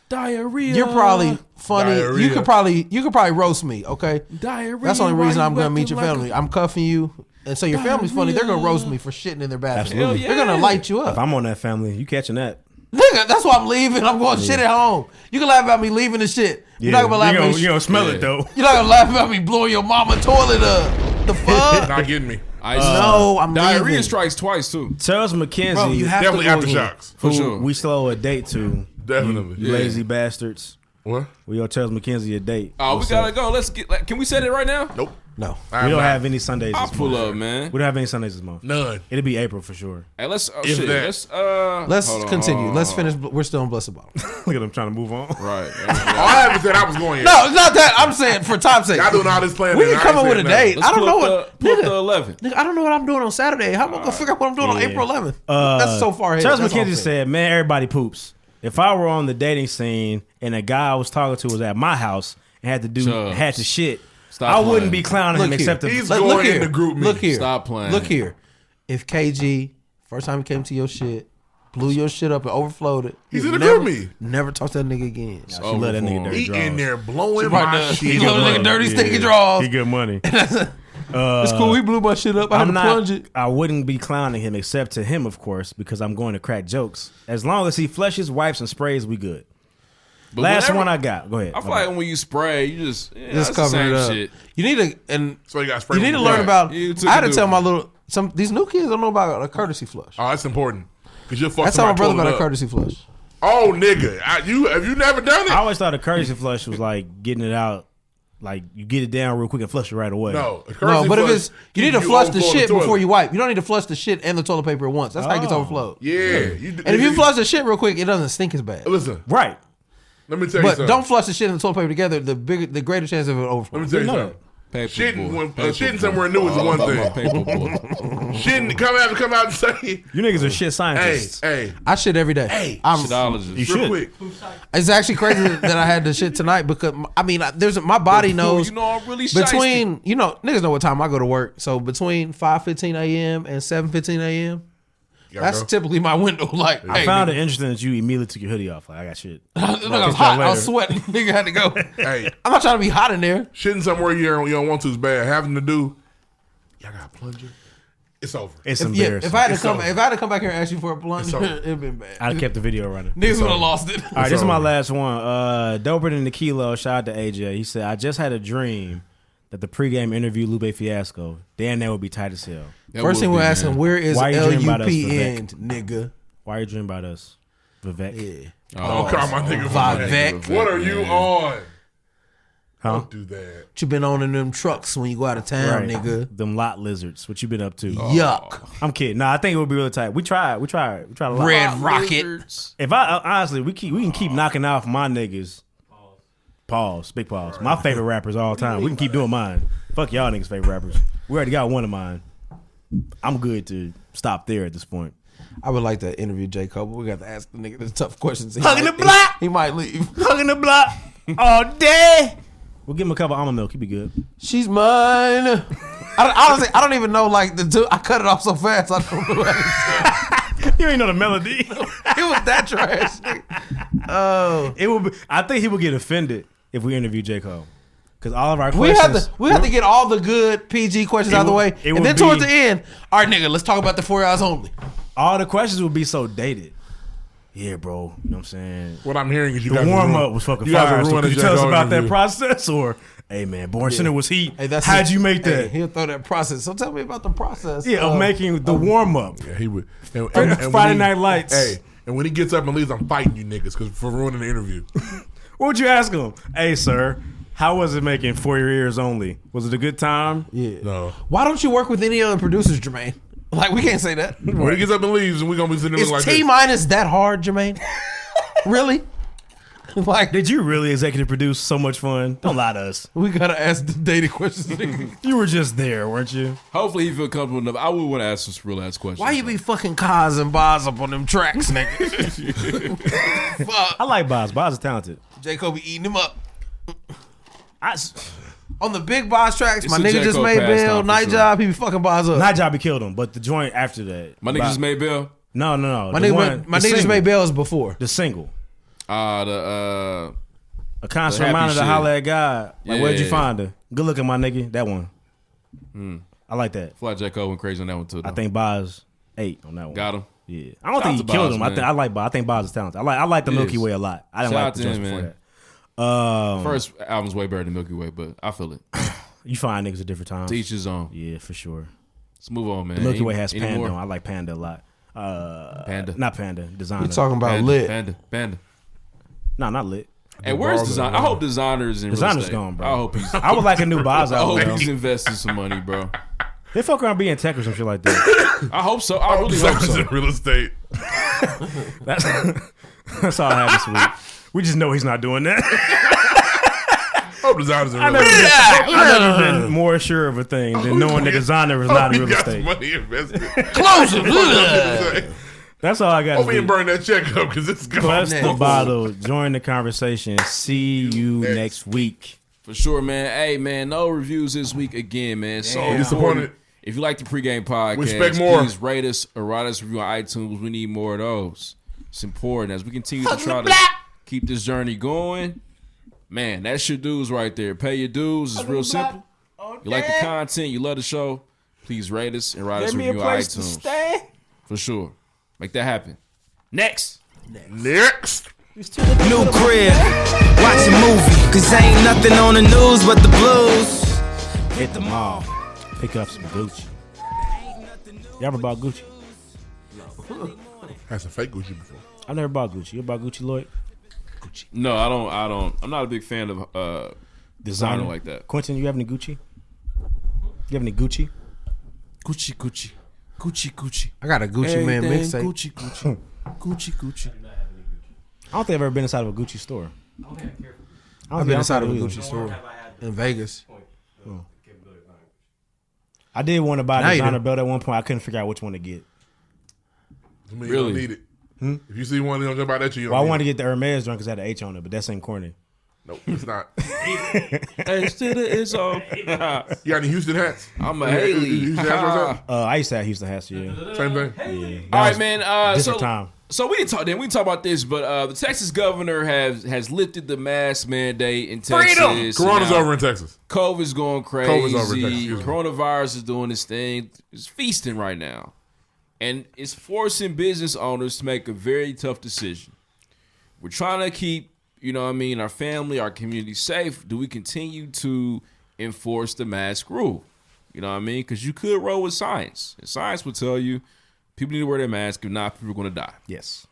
Speaker 1: Diarrhea.
Speaker 4: you're probably funny.
Speaker 2: Diarrhea.
Speaker 4: You could probably roast me. Okay,
Speaker 1: Diarrhea.
Speaker 4: that's the only reason
Speaker 1: Why
Speaker 4: I'm
Speaker 1: you
Speaker 4: gonna meet your
Speaker 1: acting
Speaker 4: family.
Speaker 1: like
Speaker 4: I'm cuffing you, and so your family's funny. They're gonna roast me for shitting in their bathroom.
Speaker 3: Absolutely.
Speaker 4: They're gonna light you
Speaker 3: If
Speaker 4: up.
Speaker 3: I'm on that family, you catching that.
Speaker 4: Nigga, that's why I'm leaving. I'm going shit at home. You can laugh about me leaving the shit. You're not gonna laugh at me.
Speaker 3: You gonna smell
Speaker 1: Yeah.
Speaker 3: it though.
Speaker 4: You're not gonna laugh about me blowing your mama toilet up. The fuck?
Speaker 2: Not getting me.
Speaker 4: No, I'm
Speaker 1: Diarrhea
Speaker 4: leaving.
Speaker 1: strikes twice too.
Speaker 3: Charles McKenzie,
Speaker 4: Bro, you have
Speaker 2: Definitely
Speaker 4: to go again.
Speaker 2: aftershocks.
Speaker 3: who
Speaker 1: For sure.
Speaker 3: we still owe a date to.
Speaker 2: Definitely.
Speaker 3: You lazy bastards.
Speaker 2: What?
Speaker 3: We owe Charles McKenzie a date.
Speaker 1: Oh, we gotta go. Let's get. Can we set it right now?
Speaker 2: Nope.
Speaker 4: No.
Speaker 3: We don't have any Sundays
Speaker 1: I'll
Speaker 3: this
Speaker 1: pull
Speaker 3: month.
Speaker 1: up, man.
Speaker 3: We don't have any Sundays this month.
Speaker 2: None.
Speaker 3: It'll be April for sure.
Speaker 1: Hey, let's. Oh,
Speaker 2: If
Speaker 1: shit.
Speaker 2: that.
Speaker 1: Let's
Speaker 4: Continue. Let's finish. We're still on Blessed Bottle.
Speaker 3: Look at them trying to move on.
Speaker 1: Right.
Speaker 2: I haven't said I was going yet.
Speaker 4: No, it's not that. I'm saying for time's sake.
Speaker 2: Y'all doing all this planning.
Speaker 4: We can
Speaker 2: and I
Speaker 4: come
Speaker 2: ain't
Speaker 4: up with a
Speaker 2: said nothing.
Speaker 4: date. I don't know what.
Speaker 1: Pull up the
Speaker 4: Nigga,
Speaker 1: 11th.
Speaker 4: I don't know what I'm doing on Saturday. How am I gonna figure out what I'm doing on
Speaker 3: Yeah.
Speaker 4: April 11th? That's so far ahead.
Speaker 3: Charles
Speaker 4: That's all I'm
Speaker 3: McKenzie
Speaker 4: saying.
Speaker 3: said, man, everybody poops. If I were on the dating scene and a guy I was talking to was at my house and had to shit,
Speaker 1: Stop
Speaker 3: I
Speaker 1: playing.
Speaker 3: wouldn't be clowning him
Speaker 4: Look
Speaker 3: except
Speaker 4: here.
Speaker 3: if
Speaker 2: He's
Speaker 4: Look
Speaker 2: going
Speaker 4: here.
Speaker 2: in the group meeting.
Speaker 4: Look here.
Speaker 1: Stop playing.
Speaker 4: Look here. If KG, first time he came to your shit, blew your shit up and overflowed it,
Speaker 2: He's
Speaker 4: you'll
Speaker 2: in the
Speaker 4: never,
Speaker 2: group meeting.
Speaker 4: Never talk to that nigga again.
Speaker 3: she love that nigga dirty
Speaker 2: He
Speaker 3: draws.
Speaker 2: in there blowing
Speaker 4: Right
Speaker 2: my
Speaker 4: there.
Speaker 2: shit.
Speaker 4: He love that nigga dirty stinky draws.
Speaker 3: He good money.
Speaker 4: It's cool. He blew my shit up. I had to plunge it.
Speaker 3: I wouldn't be clowning him except to him, of course, because I'm going to crack jokes. As long as he flushes, wipes, and sprays, we good.
Speaker 1: But
Speaker 3: Last
Speaker 1: whenever-
Speaker 3: one I got. Go ahead.
Speaker 1: I feel like when you spray, you just
Speaker 4: Just cover
Speaker 1: same
Speaker 4: it up.
Speaker 1: shit.
Speaker 4: You need to
Speaker 2: So you got spray.
Speaker 4: you need to
Speaker 2: with
Speaker 4: learn
Speaker 2: blood.
Speaker 4: about.
Speaker 1: You took
Speaker 4: I had
Speaker 1: a
Speaker 4: to tell
Speaker 1: new-
Speaker 4: my these new kids don't know about a courtesy flush.
Speaker 2: Oh, that's important. Because you'll fuck
Speaker 4: I tell my brother
Speaker 2: somebody
Speaker 4: about a
Speaker 2: toilet up.
Speaker 4: courtesy flush.
Speaker 2: Oh, nigga. Have you never done it?
Speaker 3: I always thought a courtesy flush was like getting it out, like you get it down real quick and flush it right away.
Speaker 2: No. a
Speaker 4: No,
Speaker 2: courtesy
Speaker 4: but if
Speaker 2: flush
Speaker 4: it's you need to
Speaker 2: keeps
Speaker 4: flush the
Speaker 2: overflowing
Speaker 4: shit
Speaker 2: toilet.
Speaker 4: before you wipe. You don't need to flush the shit and the toilet paper at once. That's how it gets overflowed.
Speaker 2: Yeah.
Speaker 4: And if you flush the shit real quick, it doesn't stink as bad.
Speaker 2: Listen,
Speaker 3: Right.
Speaker 2: let me tell you
Speaker 4: But
Speaker 2: something.
Speaker 4: don't flush the shit and the toilet paper together. The greater chance of it
Speaker 2: Let
Speaker 4: overflowing.
Speaker 2: me tell you
Speaker 3: No.
Speaker 2: something.
Speaker 1: Paper
Speaker 2: Shitting,
Speaker 1: boy.
Speaker 2: when,
Speaker 1: Paper
Speaker 2: shitting
Speaker 1: boy.
Speaker 2: somewhere new is the one thing.
Speaker 1: Paper boy.
Speaker 2: Shitting, come out and say,
Speaker 3: You niggas are shit
Speaker 2: hey,
Speaker 3: scientists.
Speaker 2: hey,
Speaker 4: I shit every day.
Speaker 2: Hey.
Speaker 4: I'm,
Speaker 1: Shitologist.
Speaker 3: You should.
Speaker 2: real quick.
Speaker 4: it's actually crazy that I had the shit tonight because I mean, there's my body knows
Speaker 1: You know I'm really
Speaker 4: between niggas know what time I go to work. So between 5:15 a.m. and 7:15 a.m. That's typically my window. Like
Speaker 3: I found it interesting that you immediately took your hoodie off. Like, I got shit.
Speaker 4: Look, I was
Speaker 3: Catch y'all
Speaker 4: hot. I was
Speaker 3: later.
Speaker 4: sweating. Nigga had to go.
Speaker 2: Hey,
Speaker 4: I'm not trying to be hot in there.
Speaker 2: shitting somewhere you don't want to is bad. Having to do, y'all got a plunger. It's over.
Speaker 3: It's
Speaker 4: Yeah,
Speaker 3: embarrassing.
Speaker 4: if I had to
Speaker 2: It's
Speaker 4: come,
Speaker 2: over.
Speaker 4: if I had to come back here and ask you for a plunge,
Speaker 2: over.
Speaker 4: it'd been bad.
Speaker 3: I kept the video running.
Speaker 4: Niggas would have lost it.
Speaker 3: All right, this is my
Speaker 2: over.
Speaker 3: last one. Doper than the Kilo. Shout out to AJ. He said, I just had a dream that the pregame interview Lupe Fiasco. Damn, that would be tight as hell.
Speaker 1: That
Speaker 4: First thing
Speaker 1: would
Speaker 4: we're
Speaker 1: be,
Speaker 4: asking,
Speaker 1: man.
Speaker 4: where is
Speaker 3: Why you dreaming about us,
Speaker 4: LUPN, nigga?
Speaker 3: Why are you dreaming about us? Vivek.
Speaker 4: Yeah.
Speaker 2: Don't call my nigga
Speaker 4: Vivek.
Speaker 2: What are you on?
Speaker 3: Huh?
Speaker 2: Don't do that.
Speaker 4: What you been on in them trucks when you go out of town,
Speaker 3: Right.
Speaker 4: nigga?
Speaker 3: Them lot lizards. What you been up to?
Speaker 4: Yuck. I'm
Speaker 3: kidding. Nah, I think it would be really tight. We tried a lot.
Speaker 4: Red Rocket.
Speaker 3: If I honestly, we can keep knocking off my niggas. Pause. Big pause. My favorite rappers all time. We can keep doing mine. Fuck y'all niggas' favorite rappers. We already got one of mine. I'm good to stop there at this point.
Speaker 4: I would like to interview J. Cole, but we got to ask the nigga the tough questions.
Speaker 3: Hugging the block.
Speaker 4: He might leave.
Speaker 3: Hugging the block all day. We'll give him a cup of almond milk. He'll be good.
Speaker 4: She's mine. Honestly, I don't even know like the two. I cut it off so fast. I don't know.
Speaker 3: You ain't know the melody.
Speaker 4: It was that trash. Oh,
Speaker 3: It would. I think he would get offended if we interview J. Cole. Because all of our
Speaker 4: we
Speaker 3: questions.
Speaker 4: have to get all the good PG questions out of the way,
Speaker 3: it
Speaker 4: and
Speaker 3: would
Speaker 4: then towards
Speaker 3: be-
Speaker 4: the end, all right, nigga, let's talk about the 4 hours only.
Speaker 3: All the questions would be so dated. Yeah, bro. You know what I'm saying?
Speaker 2: What I'm hearing is you
Speaker 3: The
Speaker 2: guys
Speaker 3: warm
Speaker 2: are
Speaker 3: up was fucking
Speaker 2: you guys
Speaker 3: fire.
Speaker 2: are
Speaker 3: So
Speaker 2: ruining
Speaker 3: could you
Speaker 2: the
Speaker 3: tell us
Speaker 2: J. Cole
Speaker 3: about that
Speaker 2: interview.
Speaker 3: process? Or, hey, man, Born Center was heat.
Speaker 4: Hey, that's
Speaker 3: How'd
Speaker 4: it.
Speaker 3: you make that?
Speaker 4: Hey, he'll throw that process. So tell me about the process.
Speaker 3: Yeah, of making the warm up.
Speaker 2: Yeah, he would. And
Speaker 3: Friday
Speaker 2: when
Speaker 3: Night Lights.
Speaker 2: Hey, and when he gets up and leaves, I'm fighting you niggas because for ruining the interview.
Speaker 3: What would you ask him? Hey, sir, how was it making For Your Ears Only? Was it a good time?
Speaker 4: Yeah.
Speaker 2: No.
Speaker 4: Why don't you work with any other producers, Jermaine? Like, we can't say that.
Speaker 2: When he gets up and leaves, and we're gonna be sitting there
Speaker 4: Is
Speaker 2: like
Speaker 4: T
Speaker 2: this.
Speaker 4: minus that hard, Jermaine? Really? Like,
Speaker 3: Did you really executive produce So Much Fun? Don't lie to us.
Speaker 4: we gotta ask the dating questions. Nigga.
Speaker 3: You were just there, weren't you?
Speaker 1: Hopefully he feel comfortable enough. I would want to ask some real ass questions.
Speaker 4: Why you be fucking cars and bars up on them tracks, nigga? Fuck.
Speaker 3: I like Boz. Boz is talented.
Speaker 4: J. Cole be eating him up.
Speaker 3: I,
Speaker 4: On the big boss tracks,
Speaker 1: It's
Speaker 4: my
Speaker 1: a
Speaker 4: nigga
Speaker 1: J.
Speaker 4: just
Speaker 1: Cole
Speaker 4: made
Speaker 1: pastime
Speaker 4: Bill.
Speaker 1: for
Speaker 4: Night
Speaker 1: sure.
Speaker 4: job, he be fucking bars up.
Speaker 3: Night Job, he killed him, but the joint after that.
Speaker 1: My nigga just made Bill.
Speaker 3: No.
Speaker 4: my
Speaker 3: The
Speaker 4: nigga,
Speaker 3: one-
Speaker 4: my
Speaker 3: the
Speaker 4: nigga just
Speaker 3: single.
Speaker 4: made Bells before.
Speaker 3: The single.
Speaker 1: The
Speaker 3: A constant
Speaker 1: The happy
Speaker 3: reminder to
Speaker 1: shit.
Speaker 3: holler at God. Like, where'd you
Speaker 1: Yeah.
Speaker 3: find her? Good looking, my nigga. That one. I like that.
Speaker 1: Fly J. Cole went crazy on that one too.
Speaker 3: I
Speaker 1: though.
Speaker 3: think Boz 8 on that one.
Speaker 1: Got him.
Speaker 3: Yeah. I don't
Speaker 1: Shout
Speaker 3: think he
Speaker 1: out to
Speaker 3: killed
Speaker 1: Boz,
Speaker 3: him.
Speaker 1: man.
Speaker 3: I like Boz. I think Boz is talented. I like the
Speaker 1: He
Speaker 3: Milky
Speaker 1: is.
Speaker 3: Way a lot. I didn't
Speaker 1: Shout
Speaker 3: like
Speaker 1: out
Speaker 3: the
Speaker 1: to
Speaker 3: joints
Speaker 1: him,
Speaker 3: before
Speaker 1: man.
Speaker 3: that.
Speaker 1: First album's way better than Milky Way, but I feel it.
Speaker 3: You find niggas at different times.
Speaker 1: To each his own.
Speaker 3: Yeah, for sure.
Speaker 1: Let's move on, man.
Speaker 3: The Milky Way has
Speaker 1: Any
Speaker 3: Panda.
Speaker 1: more?
Speaker 3: I like Panda a lot.
Speaker 1: Panda.
Speaker 3: Not Panda. Designer.
Speaker 4: We talking about
Speaker 1: Panda,
Speaker 4: lit.
Speaker 1: Panda.
Speaker 3: No, not lit.
Speaker 1: And where's design? I hope designer's in real
Speaker 3: Designer's
Speaker 1: estate.
Speaker 3: gone, bro.
Speaker 1: I hope he's.
Speaker 3: I would like a new boss
Speaker 1: I
Speaker 3: out.
Speaker 1: hope he's investing some money, bro.
Speaker 3: They fuck around being tech or some shit like that.
Speaker 1: I hope so. I really hope so.
Speaker 2: in real estate.
Speaker 3: That's all I have this week. We just know he's not doing that.
Speaker 2: Hope designers in real
Speaker 3: I've
Speaker 2: estate.
Speaker 3: never been more sure of a thing than knowing the designer is not in real
Speaker 2: got
Speaker 3: estate.
Speaker 2: money invested.
Speaker 4: Close it.
Speaker 3: That's all I got.
Speaker 2: Hope we didn't burn that check up because it's gone.
Speaker 3: Bless the bottle. Join the conversation. See you next week.
Speaker 1: For sure, man. Hey, man, no reviews this week again, man. So
Speaker 2: disappointed.
Speaker 1: If you like the pregame podcast,
Speaker 2: We expect more.
Speaker 1: please rate us or write us a review on iTunes. We need more of those. It's important as we continue to try to keep this journey going. Man, that's your dues right there. Pay your dues. It's real simple. You like the content, you love the show, please rate us and write us a review on iTunes. For sure. Make that happen. Next.
Speaker 7: New crib, watch a movie, cause ain't nothing on the news but the blues.
Speaker 3: Hit the mall. Pick up some Gucci. You ever bought Gucci?
Speaker 2: Had some fake Gucci before.
Speaker 3: I've never bought Gucci. You bought Gucci, Lloyd?
Speaker 1: No, I don't. I'm not a big fan of designer like that.
Speaker 3: Quentin, you have any Gucci? You have any Gucci?
Speaker 1: Gucci.
Speaker 4: I got a Gucci Man mixtape.
Speaker 1: Gucci.
Speaker 3: I don't think I've ever been inside of a Gucci store.
Speaker 4: I've been inside of a Gucci store in Vegas.
Speaker 3: I did want to buy
Speaker 4: Now
Speaker 3: a
Speaker 4: you
Speaker 3: designer
Speaker 4: do.
Speaker 3: belt at one point. I couldn't figure out which one to get.
Speaker 2: I mean,
Speaker 1: Really?
Speaker 2: you don't need it. If you see one, you don't jump out at you.
Speaker 3: Well, I
Speaker 2: don't
Speaker 3: wanted to
Speaker 2: need
Speaker 3: get the Hermes joint because it had an H on it, but that's ain't corny.
Speaker 2: it. Nope, it's not.
Speaker 1: It's all.
Speaker 2: You got any Houston hats?
Speaker 1: I'm a Haley.
Speaker 2: Houston hats,
Speaker 3: I used to have Houston hats, yeah.
Speaker 2: Same thing.
Speaker 3: Yeah.
Speaker 1: All right, man.
Speaker 3: Different time.
Speaker 1: So we didn't talk. Then we can talk about this, but the Texas governor has lifted the mask mandate in Texas.
Speaker 2: Corona's over in Texas.
Speaker 1: COVID's going crazy.
Speaker 2: COVID's over in Texas. Excuse me.
Speaker 1: Coronavirus is doing its thing. It's feasting right now, and it's forcing business owners to make a very tough decision. We're trying to keep, our family, our community safe. Do we continue to enforce the mask rule? You know what I mean? Because you could roll with science, and science will tell you people need to wear their mask. If not, people are going to die.
Speaker 3: Yes.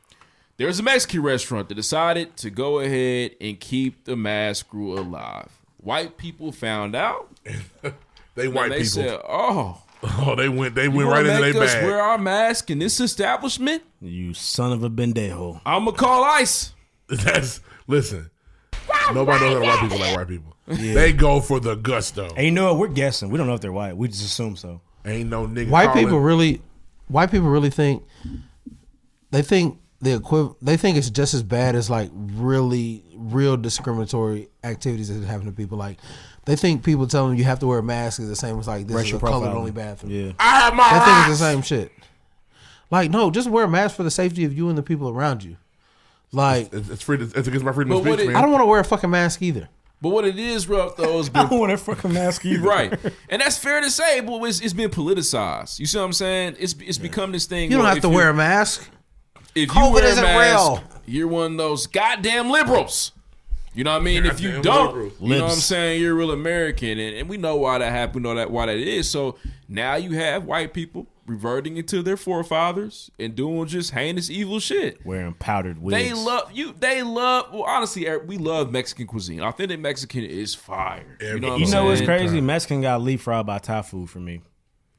Speaker 1: There's a Mexican restaurant that decided to go ahead and keep the mask rule alive. White people found out.
Speaker 2: They white
Speaker 1: They
Speaker 2: people.
Speaker 1: said, "Oh,
Speaker 2: they went
Speaker 1: you
Speaker 2: right
Speaker 1: gonna
Speaker 2: into
Speaker 1: make
Speaker 2: their
Speaker 1: us
Speaker 2: bag.
Speaker 1: wear our mask in this establishment?
Speaker 3: You son of a bendejo.
Speaker 1: I'ma call ICE."
Speaker 2: Listen. Nobody knows how to white people like white people. They go for the gusto.
Speaker 3: And you know what? We're guessing. We don't know if they're white. We just assume so.
Speaker 2: Ain't no nigga.
Speaker 4: White
Speaker 2: calling.
Speaker 4: people really think they think it's just as bad as like really real discriminatory activities that happen to people. Like they think people telling them you have to wear a mask is the same as like this
Speaker 3: Racial
Speaker 4: is a colored
Speaker 3: profiling.
Speaker 4: only bathroom.
Speaker 3: Yeah.
Speaker 2: I have my
Speaker 4: They think
Speaker 2: rights.
Speaker 4: it's the same shit. Like no, just wear a mask for the safety of you and the people around you. Like
Speaker 2: It's free. It's against my freedom of
Speaker 1: But what
Speaker 2: speech,
Speaker 1: it-
Speaker 2: man.
Speaker 4: I don't want to wear a fucking mask either.
Speaker 1: But what it is, bro, though, is
Speaker 3: I don't want to fucking mask either.
Speaker 1: right, and that's fair to say. But it's been politicized. You see what I'm saying? It's become this thing.
Speaker 4: You don't
Speaker 1: where
Speaker 4: have to wear a mask.
Speaker 1: If you
Speaker 4: COVID
Speaker 1: wear a
Speaker 4: isn't
Speaker 1: mask,
Speaker 4: real.
Speaker 1: you're one of those goddamn liberals. You know what I mean? If you
Speaker 2: Goddamn
Speaker 1: don't,
Speaker 2: liberals.
Speaker 1: you know what I'm
Speaker 3: Libs.
Speaker 1: saying? You're a real American, and we know why that happened. Know that why that is. So now you have white people reverting into their forefathers and doing just heinous, evil shit.
Speaker 3: Wearing powdered wigs.
Speaker 1: They love you. They love. Well, honestly, Eric, we love Mexican cuisine. Authentic Mexican is fire. You know what
Speaker 3: You
Speaker 1: I'm
Speaker 3: know what's
Speaker 1: saying?
Speaker 3: crazy? Mexican got leapfrogged by Thai food for me.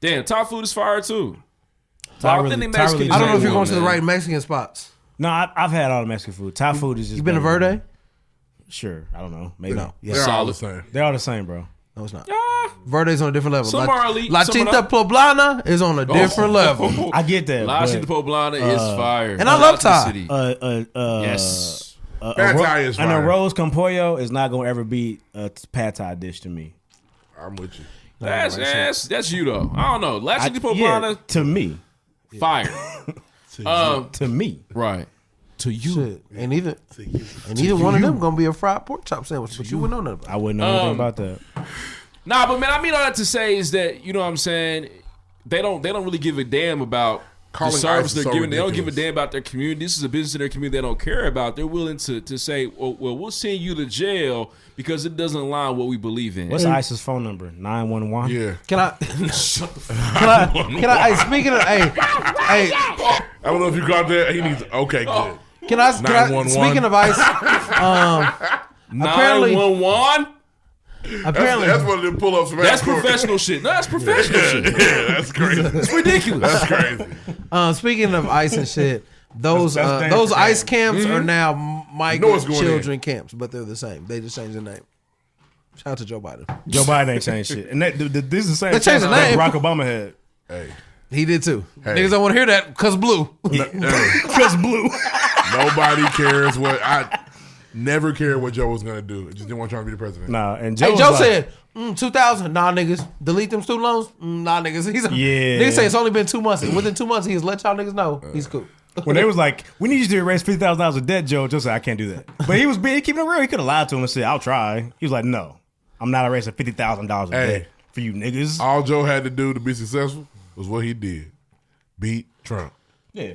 Speaker 1: Damn, Thai food is fire too.
Speaker 3: Thai
Speaker 1: Authentic
Speaker 3: really-
Speaker 1: Mexican.
Speaker 3: Thai
Speaker 1: is
Speaker 3: really-
Speaker 4: I don't know if you're
Speaker 1: A1,
Speaker 4: going to the
Speaker 1: man.
Speaker 4: right Mexican spots.
Speaker 3: No, I've had all the Mexican food. Thai food is just.
Speaker 4: You been to
Speaker 3: better than
Speaker 4: Verde?
Speaker 3: me. Sure. I don't know. Maybe.
Speaker 4: No.
Speaker 3: Yeah.
Speaker 2: They're all the
Speaker 1: Solid.
Speaker 2: same.
Speaker 3: They're all the same, bro.
Speaker 4: No, it's not.
Speaker 1: Ah,
Speaker 4: Verde's on a different level.
Speaker 1: Some are elite,
Speaker 4: La
Speaker 1: some are
Speaker 4: Tinta
Speaker 1: not.
Speaker 4: Poblana is on a different level.
Speaker 3: I get that.
Speaker 1: La
Speaker 3: but,
Speaker 1: Cinta Poblana is fire.
Speaker 4: and I
Speaker 1: Shout
Speaker 4: love
Speaker 1: out to the
Speaker 4: Thai.
Speaker 1: city. Yes.
Speaker 2: Pad Thai is
Speaker 3: and a
Speaker 2: fire.
Speaker 3: rose con pollo is not gonna ever beat a pad thai dish to me.
Speaker 2: I'm with you.
Speaker 1: That's you though. I don't know. La Cinta
Speaker 3: Yeah,
Speaker 1: Poblana,
Speaker 3: to me,
Speaker 1: fire.
Speaker 3: to me.
Speaker 1: Right. To you.
Speaker 4: Shit. And either one of them gonna be a fried pork chop sandwich, but you wouldn't know nothing about
Speaker 3: I wouldn't know anything about that.
Speaker 1: Nah, but man, I mean all that to say is that, you know what I'm saying, they don't really give a damn about
Speaker 2: Calling
Speaker 1: the service
Speaker 2: ICE
Speaker 1: they're
Speaker 2: is so
Speaker 1: giving. They don't give a
Speaker 2: ridiculous.
Speaker 1: damn about their community. This is a business in their community they don't care about. They're willing to say, well, we'll send you to jail because it doesn't align with what we believe in.
Speaker 3: What's ICE's phone number? 911.
Speaker 2: Yeah.
Speaker 4: Can I? Can I? Hey, speaking of, hey,
Speaker 2: I don't know if you got that. He needs. Okay, good.
Speaker 4: Can I? Speaking of ice, apparently
Speaker 1: 911.
Speaker 4: Apparently,
Speaker 2: that's one of them pull-ups.
Speaker 1: That's professional shit. No, that's professional shit.
Speaker 2: Yeah, that's crazy.
Speaker 1: It's ridiculous.
Speaker 2: That's crazy.
Speaker 4: Speaking of ice and shit, those ice camps are now migrant children camps, but they're the same. They just changed the name. Shout out to Joe Biden.
Speaker 3: Joe Biden ain't changed shit, and this is the same.
Speaker 4: They changed the name.
Speaker 3: Barack Obama had.
Speaker 2: Hey,
Speaker 4: he did too. Hey. Niggas don't want to hear that because blue.
Speaker 3: Because blue.
Speaker 2: Nobody cares what I. Never cared what Joe was gonna do. Just didn't want to try to be the president.
Speaker 3: Nah, and Joe
Speaker 4: said 2,000. Nah, niggas, delete them student loans. Nah, niggas. Niggas say it's only been 2 months. And within 2 months, he's let y'all niggas know he's cool.
Speaker 3: When they was like, we need you to erase $50,000 of debt, Joe said, I can't do that. But he was keeping it real. He could have lied to him and said, I'll try. He was like, no, I'm not erasing $50,000 of debt for you niggas.
Speaker 2: All Joe had to do to be successful was what he did: beat Trump.
Speaker 3: Yeah.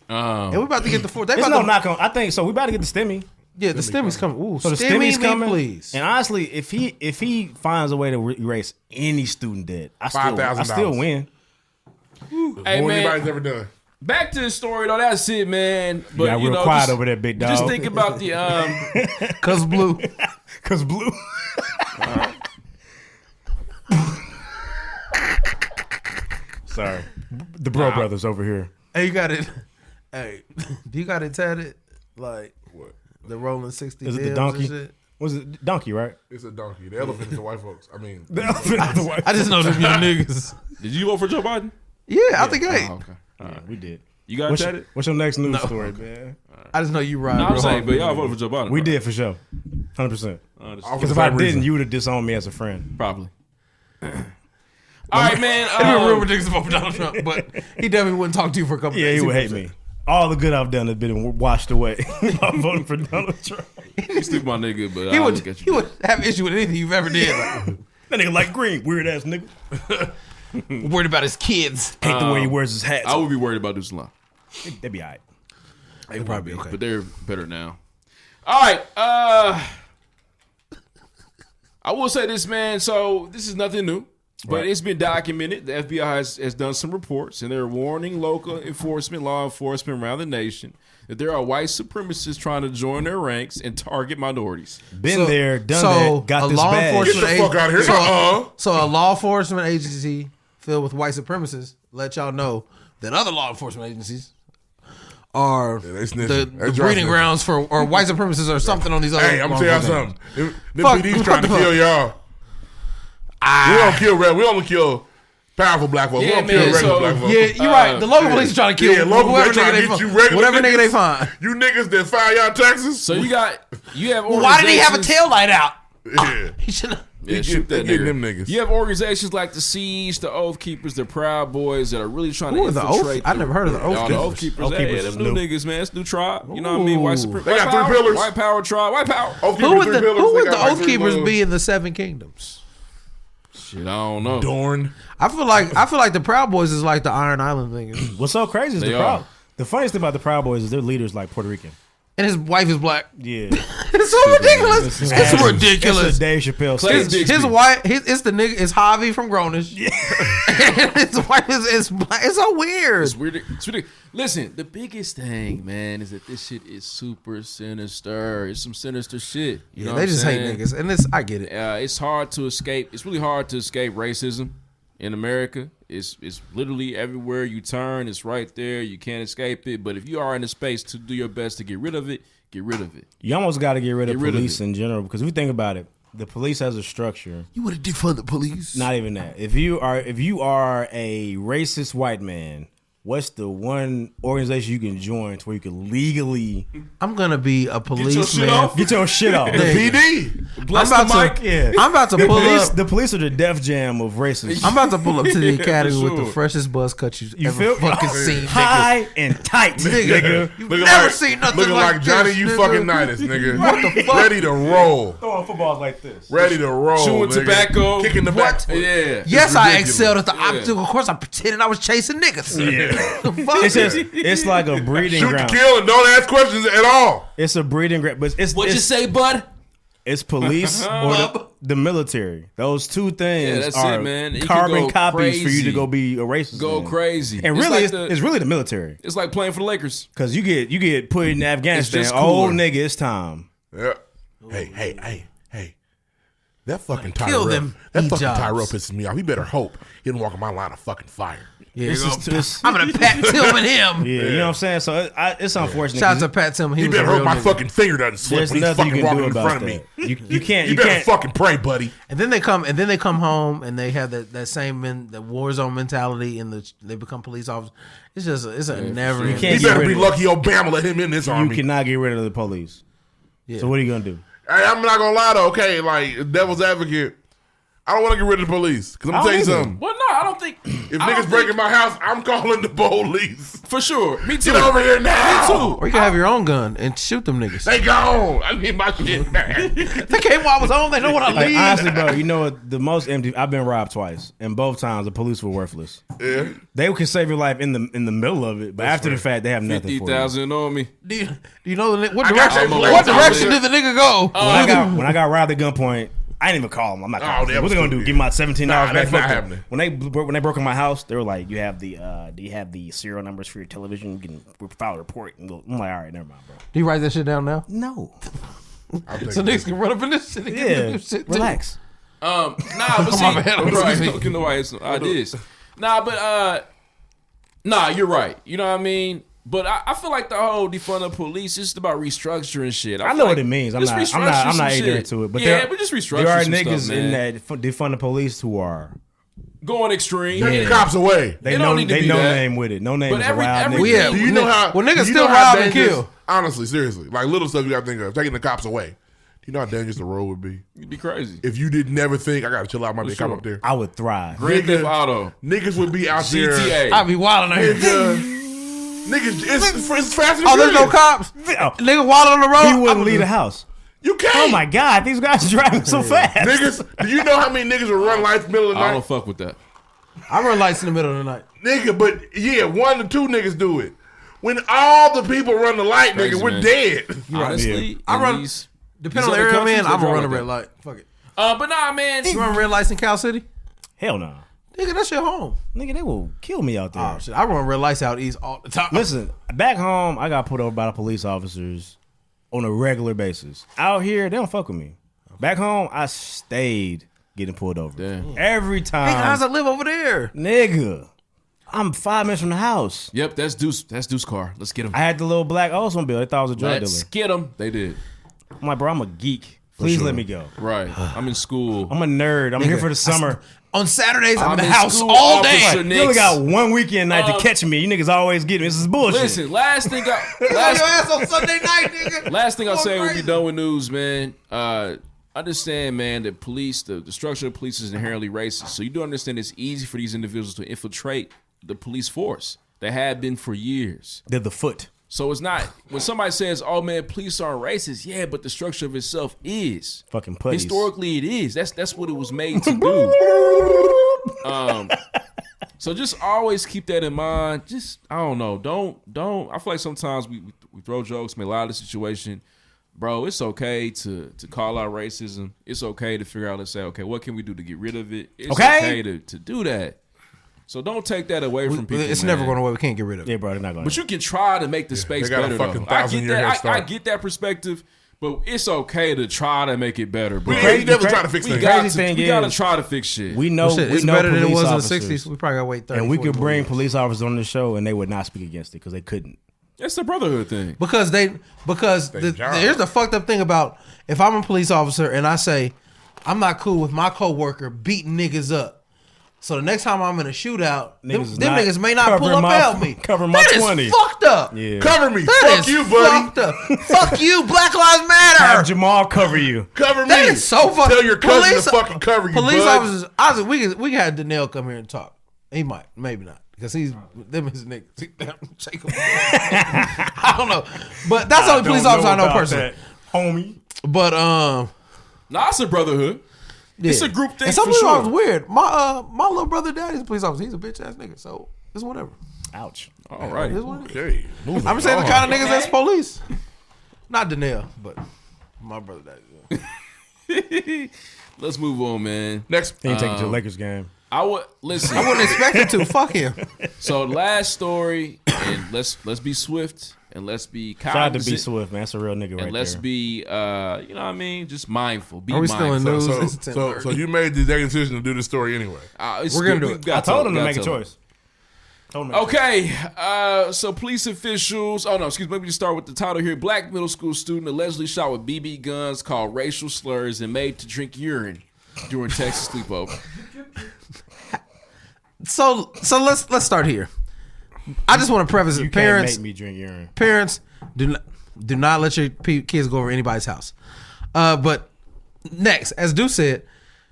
Speaker 4: And we about to get the fourth.
Speaker 3: There's no knock on. I think so. We about to get the stimmy.
Speaker 4: Yeah, the stimmy's coming. Ooh,
Speaker 3: so the stimmy's coming,
Speaker 4: please.
Speaker 3: And honestly, if he finds a way to erase any student debt, I still win.
Speaker 1: Hey,
Speaker 2: more
Speaker 1: man,
Speaker 2: anybody's ever done.
Speaker 1: Back to the story though. That's it, man. But
Speaker 3: yeah, real quiet over there, big dog.
Speaker 1: Just think about the
Speaker 4: cause blue,
Speaker 3: cause blue. Sorry, the bro brothers over here.
Speaker 4: Hey, you got it. Hey, do you got it tatted like?
Speaker 2: What?
Speaker 4: The rolling 60
Speaker 3: Is it the donkey? Was it donkey, right?
Speaker 2: It's a donkey. The elephant is the white folks. I mean,
Speaker 3: the elephant is the white folks.
Speaker 4: I just know them young niggas.
Speaker 1: Did you vote for Joe Biden?
Speaker 4: Yeah, out the gate.
Speaker 1: Oh, okay.
Speaker 3: Yeah, we did.
Speaker 1: You got that?
Speaker 3: What's your next news story, man?
Speaker 4: I just know you ride.
Speaker 1: No, I'm saying, but y'all voted for Joe Biden.
Speaker 3: We did for sure. 100%. Because if I didn't, you would have disowned me as a friend.
Speaker 1: Probably. All right, man.
Speaker 4: It'd be real ridiculous to vote for Donald Trump, but he definitely wouldn't talk to you for a couple days.
Speaker 3: Yeah, he would hate me. All the good I've done has been washed away by voting for Donald Trump.
Speaker 1: You still my nigga, but
Speaker 4: he would have issue with anything you've ever did.
Speaker 3: That nigga like green, weird ass nigga.
Speaker 4: Worried about his kids.
Speaker 3: Hate the way he wears his hat.
Speaker 1: I would be worried about Deuce and Law.
Speaker 3: They'd be all right.
Speaker 1: They'd probably be okay, but they're better now. All right, I will say this, man. So this is nothing new. But it's been documented. The FBI has done some reports, and they're warning local law enforcement around the nation that there are white supremacists trying to join their ranks and target minorities.
Speaker 3: Been there, done that, got this badge.
Speaker 2: Get the fuck out of here.
Speaker 4: So a law enforcement agency filled with white supremacists let y'all know that other law enforcement agencies are the breeding grounds for or white supremacists or something on these other.
Speaker 2: Hey, I'm gonna tell y'all something. The PD's trying to kill y'all. We don't kill red. We only kill powerful black folks. We don't kill regular black folks.
Speaker 4: Yeah, you're right. The local police are trying to kill
Speaker 2: whoever nigga
Speaker 4: they find.
Speaker 2: You niggas that file y'all taxes.
Speaker 1: So you have
Speaker 4: why did he have a tail light out?
Speaker 2: Yeah.
Speaker 4: He should have.
Speaker 1: Yeah, shoot that nigga.
Speaker 2: Them niggas.
Speaker 1: You have organizations like the Siege, the Oath Keepers, the Proud Boys that are really trying to infiltrate.
Speaker 4: I never heard of the Oath Keepers.
Speaker 1: The Oath Keepers. Hey, them new niggas, man. It's new tribe. You know what I mean? White supremacy.
Speaker 2: They got three pillars.
Speaker 1: White power tribe. White power.
Speaker 4: Who would the Oath Keepers be in the Seven Kingdoms?
Speaker 1: Shit, I don't know.
Speaker 2: Dorn.
Speaker 4: I feel like the Proud Boys is like the Iron Island thing.
Speaker 3: What's so crazy is the funniest thing about the Proud Boys is their leader's like Puerto Rican.
Speaker 4: And his wife is black.
Speaker 3: Yeah.
Speaker 4: It's so ridiculous. It's ridiculous.
Speaker 3: It's a Dave Chappelle.
Speaker 4: His wife, it's the nigga, it's Javi from Grownish. Yeah. And his wife is black. It's so weird.
Speaker 1: It's weird. It's ridiculous. Listen, the biggest thing, man, is that this shit is super sinister. It's some sinister shit. You know
Speaker 4: they just hate niggas. And I get it.
Speaker 1: It's hard to escape. It's really hard to escape racism in America. It's literally everywhere you turn. It's right there. You can't escape it. But if you are in a space to do your best to get rid of it, get rid of it.
Speaker 3: You almost got to get rid of police in general because if you think about it, the police has a structure.
Speaker 4: You want to defund the police?
Speaker 3: Not even that. If you are a racist white man, what's the one organization you can join to where you can legally?
Speaker 4: I'm gonna be a policeman.
Speaker 3: Get your shit off.
Speaker 2: The PD.
Speaker 4: I'm about to pull up.
Speaker 3: The police are the Def Jam of racism.
Speaker 4: I'm about to pull up to the academy with the freshest buzz cut you ever fucking seen.
Speaker 3: High and tight, nigga.
Speaker 4: You've never seen nothing
Speaker 2: looking like Johnny, you fucking Unitas, nigga. What the fuck? Ready to roll.
Speaker 3: Throwing footballs like this.
Speaker 2: Ready to roll.
Speaker 1: Chewing tobacco.
Speaker 2: Kicking the back.
Speaker 1: Yeah.
Speaker 4: Yes, I excelled at the obstacle course. I pretended I was chasing niggas.
Speaker 3: Yeah. It's like a breeding ground.
Speaker 2: Shoot to kill and don't ask questions at all.
Speaker 3: It's a breeding ground, but it's
Speaker 1: What'd you say, bud?
Speaker 3: It's police or the military. Those two things
Speaker 1: that's
Speaker 3: are
Speaker 1: it, man. It
Speaker 3: carbon
Speaker 1: can go
Speaker 3: copies for you to
Speaker 1: crazy.
Speaker 3: go be a racist.
Speaker 1: Go
Speaker 3: man.
Speaker 1: crazy.
Speaker 3: And
Speaker 1: It's
Speaker 3: really,
Speaker 1: like
Speaker 3: it's really the military.
Speaker 1: It's like playing for the Lakers.
Speaker 3: Because you get put in Afghanistan.
Speaker 1: just
Speaker 3: Oh,
Speaker 1: cooler.
Speaker 3: nigga, it's time.
Speaker 2: Yeah. Hey. That fucking
Speaker 4: Kill
Speaker 2: Tyrell.
Speaker 4: them
Speaker 2: That fucking
Speaker 4: E-jobs.
Speaker 2: Tyrell pisses me off. He better hope he didn't walk in my line of fucking fire.
Speaker 4: Yeah,
Speaker 3: It's
Speaker 4: I'm gonna Pat Tillman him.
Speaker 3: Yeah, you know what I'm saying? So it's unfortunate.
Speaker 4: Shout out to Pat Tillman.
Speaker 2: He
Speaker 4: was
Speaker 2: better
Speaker 4: a
Speaker 2: hope
Speaker 4: real
Speaker 2: my
Speaker 4: nigga.
Speaker 2: fucking finger doesn't slip
Speaker 3: There's
Speaker 2: when he's
Speaker 3: nothing you
Speaker 2: fucking
Speaker 3: can do
Speaker 2: walking in
Speaker 3: about
Speaker 2: front of
Speaker 3: that.
Speaker 2: me.
Speaker 3: You can't.
Speaker 2: You better fucking pray, buddy.
Speaker 4: And then they come home and they have that same that war zone mentality and they become police officers. It's a never.
Speaker 3: You
Speaker 2: He
Speaker 3: can't get
Speaker 2: better
Speaker 3: rid
Speaker 2: be
Speaker 3: of
Speaker 2: lucky Obama let him in this
Speaker 3: You
Speaker 2: army.
Speaker 3: cannot get rid of the police.
Speaker 4: Yeah.
Speaker 3: So what are you gonna do?
Speaker 2: Hey, I'm not gonna lie though. Okay, like devil's advocate, I don't want to get rid of the police because I'm gonna tell you something.
Speaker 1: Well, no, I don't think.
Speaker 2: If niggas breaking my house, I'm calling the police.
Speaker 1: For sure. Me too.
Speaker 2: Get over here now.
Speaker 1: Me too.
Speaker 4: Or you can have your own gun and shoot them niggas.
Speaker 2: They gone. I need my shit back.
Speaker 4: They came while I was home. They know what I
Speaker 3: Like,
Speaker 4: need.
Speaker 3: honestly, bro, you know what? The most empty. I've been robbed twice, and both times the police were worthless.
Speaker 2: Yeah.
Speaker 3: They can save your life in the middle of it, but after the fact, they have nothing for you.
Speaker 1: 50,000 on me.
Speaker 4: Do you know what
Speaker 2: I got
Speaker 4: direction?
Speaker 2: that
Speaker 4: What
Speaker 2: blade.
Speaker 4: direction did the nigga go?
Speaker 3: When I got robbed at gunpoint, I didn't even call them. I'm not calling them.
Speaker 2: that
Speaker 3: What they
Speaker 2: was
Speaker 3: gonna do?
Speaker 2: stupid.
Speaker 3: Give me my $17
Speaker 2: Nah,
Speaker 3: back?
Speaker 2: that's
Speaker 3: Fuck
Speaker 2: not
Speaker 3: them.
Speaker 2: happening.
Speaker 3: When they broke in my house, they were like, "You have the do you have the serial numbers for your television? You can file a report." And go. I'm like, "All right, never mind, bro."
Speaker 4: Do you write that shit down now?
Speaker 3: No.
Speaker 4: So niggas can run up in this shit and get
Speaker 3: Yeah.
Speaker 4: this shit too.
Speaker 3: Relax.
Speaker 1: Nah, but see,
Speaker 4: My bad.
Speaker 1: right, looking the way it's ideas. Nah, but nah, you're right. You know what I mean? But I feel like the whole defund the police is about restructuring shit.
Speaker 3: I know what it means. I'm
Speaker 1: just
Speaker 3: not
Speaker 1: restructure some
Speaker 3: ignorant
Speaker 1: shit.
Speaker 3: to it. But
Speaker 1: yeah, but just restructure
Speaker 3: there are
Speaker 1: some
Speaker 3: niggas
Speaker 1: stuff,
Speaker 3: in
Speaker 1: man.
Speaker 3: that defund the police who are
Speaker 1: Going extreme.
Speaker 2: Take the cops away.
Speaker 3: they
Speaker 1: It
Speaker 3: know
Speaker 1: don't need to
Speaker 3: they
Speaker 1: be
Speaker 3: no
Speaker 1: that.
Speaker 3: name with it. No name
Speaker 1: But
Speaker 3: is a wild
Speaker 1: every-
Speaker 3: nigga.
Speaker 4: Yeah.
Speaker 2: Do you know how?
Speaker 4: Well, niggas
Speaker 2: do you
Speaker 4: still
Speaker 2: know how
Speaker 4: rob and
Speaker 2: dangerous-
Speaker 4: kill.
Speaker 2: Honestly, seriously, like little stuff you gotta think of. Taking the cops away. Do you know how dangerous the road would be
Speaker 1: You'd be crazy.
Speaker 2: if you did never think I gotta chill out? Might be a cop
Speaker 1: sure.
Speaker 2: up there.
Speaker 3: I would thrive.
Speaker 1: Grand Theft Auto.
Speaker 2: Niggas would be out there.
Speaker 1: GTA.
Speaker 4: I be wilding out here.
Speaker 2: Niggas, it's fast and
Speaker 4: Oh, there's no
Speaker 2: furious.
Speaker 4: cops. Nigga wilding on the road.
Speaker 3: He wouldn't leave the house.
Speaker 2: You can't.
Speaker 3: Oh my God, these guys are driving so fast.
Speaker 2: Niggas, do you know how many niggas will run lights in the middle of the
Speaker 1: I
Speaker 2: night?
Speaker 1: don't fuck with that.
Speaker 4: I run lights in the middle of the night.
Speaker 2: Nigga, but yeah, 1 to 2 niggas do it. When all the people run the light,
Speaker 1: Crazy,
Speaker 2: nigga, we're
Speaker 1: man.
Speaker 2: dead.
Speaker 1: Honestly,
Speaker 4: I
Speaker 1: in
Speaker 4: run-
Speaker 1: these
Speaker 4: Depending on
Speaker 1: other
Speaker 4: the area I'm
Speaker 1: countries,
Speaker 4: in,
Speaker 1: they
Speaker 4: I'm gonna
Speaker 1: drive
Speaker 4: run a
Speaker 1: like
Speaker 4: red
Speaker 1: that.
Speaker 4: light. Fuck it.
Speaker 1: But nah, man.
Speaker 4: You run red lights in Cal City?
Speaker 3: Hell no.
Speaker 4: Nigga, that's your home.
Speaker 3: Nigga, they will kill me out there.
Speaker 4: Oh, shit. I run red lights out east all the time.
Speaker 3: Listen, back home, I got put over by the police officers on a regular basis. Out here, they don't fuck with me. Back home, I stayed getting pulled over.
Speaker 1: Damn.
Speaker 3: Every time.
Speaker 4: Hey, guys, I live over there.
Speaker 3: Nigga, I'm 5 minutes from the house.
Speaker 1: Yep, that's Deuce. That's Deuce car. Let's get him.
Speaker 3: I had the little black Oldsmobile. They thought I was a drug
Speaker 1: Let's
Speaker 3: dealer.
Speaker 1: get him. They did.
Speaker 3: I'm like, bro, I'm a geek. Please let me go.
Speaker 1: Right. I'm in school.
Speaker 3: I'm a nerd. I'm here for the summer.
Speaker 4: On Saturdays, I'm in the
Speaker 1: in
Speaker 4: house
Speaker 1: school,
Speaker 4: all day.
Speaker 1: Officer
Speaker 3: You only
Speaker 1: Nix.
Speaker 3: got one weekend night to catch me. You niggas always get me. This is bullshit.
Speaker 1: Listen, last thing
Speaker 4: Your ass on Sunday night, nigga.
Speaker 1: Last thing I'll say when we
Speaker 4: crazy.
Speaker 1: done with news, man. Understand, man, that police, the structure of police is inherently racist. So you do understand it's easy for these individuals to infiltrate the police force. They have been for years.
Speaker 3: They're the foot.
Speaker 1: So it's not when somebody says, "Oh man, police aren't racist." Yeah, but the structure of itself is.
Speaker 3: Fucking putties.
Speaker 1: Historically, it is. That's what it was made to do. So just always keep that in mind. Just I don't know. Don't. I feel like sometimes we throw jokes, make a lot of the situation. Bro, it's okay to call out racism. It's okay to figure out, let's say, okay, what can we do to get rid of it? It's okay to do that. So don't take that away from people.
Speaker 4: It's
Speaker 1: man.
Speaker 4: never going away. We can't get rid of it.
Speaker 3: Yeah, bro, they're not going
Speaker 1: But you can try to make the space
Speaker 2: they got a
Speaker 1: better,
Speaker 2: fucking
Speaker 1: though. I get
Speaker 2: 1,000-year head
Speaker 1: that.
Speaker 2: start.
Speaker 1: I get that perspective, but it's okay to try to make it better, bro.
Speaker 2: We ain't never trying to fix
Speaker 1: We
Speaker 2: things.
Speaker 1: got
Speaker 3: Crazy
Speaker 1: to.
Speaker 3: thing
Speaker 1: We got to
Speaker 3: is,
Speaker 1: try to fix shit.
Speaker 3: We know,
Speaker 4: Shit,
Speaker 3: we
Speaker 4: it's
Speaker 3: know
Speaker 4: better than it
Speaker 3: police
Speaker 4: was
Speaker 3: officers,
Speaker 4: in the 60s. We probably got to wait 30
Speaker 3: and we
Speaker 4: 40
Speaker 3: could
Speaker 4: more
Speaker 3: bring
Speaker 4: years.
Speaker 3: police officers on the show, and they would not speak against it because they couldn't.
Speaker 1: That's the brotherhood thing.
Speaker 4: Because
Speaker 2: job.
Speaker 4: here's the fucked up thing about if I'm a police officer and I say I'm not cool with my coworker beating niggas up. So the next time I'm in a shootout, them niggas may not pull up at me.
Speaker 3: Cover my
Speaker 4: That
Speaker 3: 20.
Speaker 4: is fucked up.
Speaker 3: Yeah.
Speaker 2: Cover me.
Speaker 4: That
Speaker 2: Fuck
Speaker 4: is
Speaker 2: you, buddy.
Speaker 4: fucked up. Fuck you, Black Lives Matter.
Speaker 3: Have Jamal cover you.
Speaker 2: Cover me.
Speaker 4: That is so fucked.
Speaker 2: Tell your cousin to fucking cover you,
Speaker 4: Police
Speaker 2: bud.
Speaker 4: officers. Honestly, we can have Denzel come here and talk. He might, maybe not, because he's them his niggas. Shake him. I don't know, but that's the only police officer I know personally.
Speaker 3: Homie.
Speaker 4: But
Speaker 1: Nah, it's a brotherhood.
Speaker 4: yeah.
Speaker 1: It's a group thing
Speaker 4: And some
Speaker 1: for
Speaker 4: police
Speaker 1: sure.
Speaker 4: officers weird. My little brother daddy's a police officer. He's a bitch ass nigga. So it's whatever.
Speaker 3: Ouch.
Speaker 1: All right.
Speaker 4: It's what it is.
Speaker 2: Okay. moving
Speaker 4: I'm saying the
Speaker 2: on.
Speaker 4: kind of niggas that's police. Not Denzel, but my brother daddy.
Speaker 1: Let's move on, man.
Speaker 2: Next.
Speaker 3: He ain't taking to the Lakers game.
Speaker 1: I wouldn't
Speaker 4: expect him to. Fuck him.
Speaker 1: So last story, and let's be swift and let's be
Speaker 3: Shout out to
Speaker 1: cognizant.
Speaker 3: Be Swift, man. That's a real nigga right there.
Speaker 1: And let's be, you know what I mean? Just mindful. Be
Speaker 4: Are we
Speaker 1: mindful.
Speaker 4: still in news?
Speaker 2: So you made the decision to do this story anyway.
Speaker 4: We're gonna do it.
Speaker 3: I told him to make a choice.
Speaker 1: Okay, so police officials. Oh no, excuse me. Let me just start with the title here. Black middle school student allegedly shot with BB guns, called racial slurs, and made to drink urine during Texas sleepover.
Speaker 4: So let's start here. I just want to preface it. Parents,
Speaker 3: can't make me drink urine.
Speaker 4: Parents, do not let your kids go over anybody's house. But next, as Deuce said,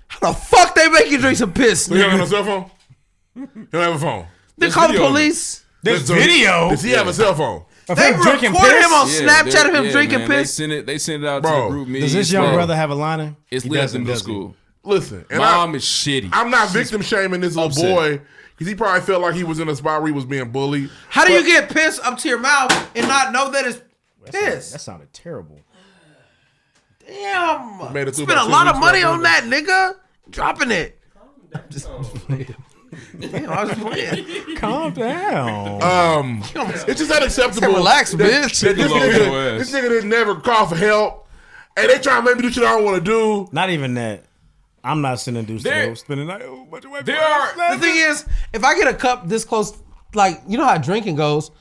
Speaker 4: how the fuck they make you drink some piss?
Speaker 2: So you don't have a cell phone? You don't have a phone?
Speaker 4: They call the police.
Speaker 3: There's video.
Speaker 2: Does he have a cell phone?
Speaker 4: They recorded him on Snapchat of him drinking
Speaker 1: man,
Speaker 4: piss.
Speaker 1: They send it out to
Speaker 2: Bro,
Speaker 1: the group meeting.
Speaker 3: Does this young brother have a liner?
Speaker 1: It's
Speaker 3: He
Speaker 1: lit at the
Speaker 3: doesn't,
Speaker 1: middle
Speaker 3: does he?
Speaker 1: school.
Speaker 2: Listen, and
Speaker 1: Mom is shitty.
Speaker 2: I'm not victim shaming this little
Speaker 1: Upset.
Speaker 2: boy because he probably felt like he was in a spot where he was being bullied.
Speaker 4: How do you get piss up to your mouth and not know that it's piss?
Speaker 3: That sounded terrible.
Speaker 4: Damn.
Speaker 2: Made it through
Speaker 4: Spent a
Speaker 2: about 2
Speaker 4: lot of
Speaker 2: weeks
Speaker 4: money
Speaker 2: ago.
Speaker 4: on that, nigga. Dropping it. Damn, I was playing.
Speaker 3: Calm down.
Speaker 2: It's just unacceptable.
Speaker 4: Relax, bitch.
Speaker 2: That this nigga didn't never call for help, and they trying to make me do shit I don't want to do.
Speaker 3: Not even that. I'm not sending Deuce
Speaker 1: There-
Speaker 3: to spending the night. Oh, bunch of white
Speaker 1: There
Speaker 3: boys.
Speaker 1: are-
Speaker 4: The thing is, if I get a cup this close, like, you know how drinking goes,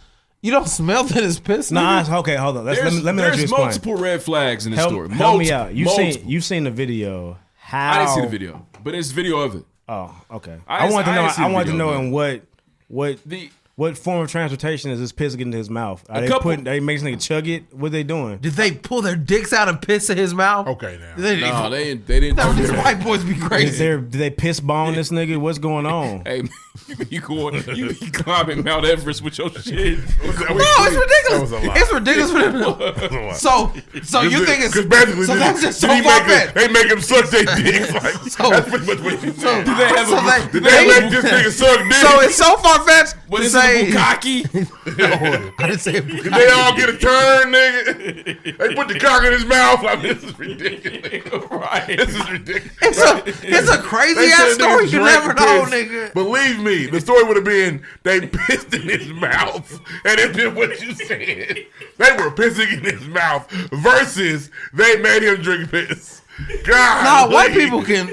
Speaker 4: you don't smell that it's piss.
Speaker 3: Nah,
Speaker 4: nigga.
Speaker 3: okay, hold on. Let me let you
Speaker 1: There's
Speaker 3: explain.
Speaker 1: multiple red flags in this story.
Speaker 3: Help me out.
Speaker 1: Multiple.
Speaker 3: You've seen the video. How
Speaker 1: I didn't see the video, but it's video of it.
Speaker 3: Oh, okay.
Speaker 1: I
Speaker 3: I want to know.
Speaker 1: didn't see the
Speaker 3: I want to
Speaker 1: video,
Speaker 3: know
Speaker 1: though.
Speaker 3: in what form of transportation is this piss getting to his mouth? Are they making this nigga chug it? What are they doing?
Speaker 4: Did they pull their dicks out and piss in his mouth?
Speaker 2: Okay, now.
Speaker 1: No, they didn't.
Speaker 4: That
Speaker 1: do
Speaker 4: these
Speaker 1: that.
Speaker 4: white boys be crazy.
Speaker 3: Did they piss bone this nigga? What's going on?
Speaker 1: Hey, you be climbing Mount Everest with your shit.
Speaker 4: No, it's ridiculous.
Speaker 2: That was a lot.
Speaker 4: It's ridiculous for them. So you think it's
Speaker 2: because basically
Speaker 4: so that's just so
Speaker 2: did he
Speaker 4: far
Speaker 2: make him-
Speaker 4: fetched.
Speaker 2: they make him suck their dicks. Like, that's pretty much what you said.
Speaker 1: Do they have
Speaker 4: So
Speaker 1: a?
Speaker 2: Did they make this nigga suck dick?
Speaker 4: So it's so far fetched.
Speaker 1: What is it, a bukkake?
Speaker 4: I didn't say
Speaker 2: Did they all get a turn, nigga? They put the cock in his mouth. Like, this is ridiculous.
Speaker 1: Right.
Speaker 2: This is ridiculous.
Speaker 4: It's a crazy
Speaker 2: They
Speaker 4: ass
Speaker 2: said
Speaker 4: story.
Speaker 2: niggas
Speaker 4: You
Speaker 2: drank
Speaker 4: never know,
Speaker 2: piss.
Speaker 4: nigga.
Speaker 2: Believe me, the story would have been they pissed in his mouth, and it did what you said. They were pissing in his mouth versus they made him drink piss. God,
Speaker 4: Nah, white people can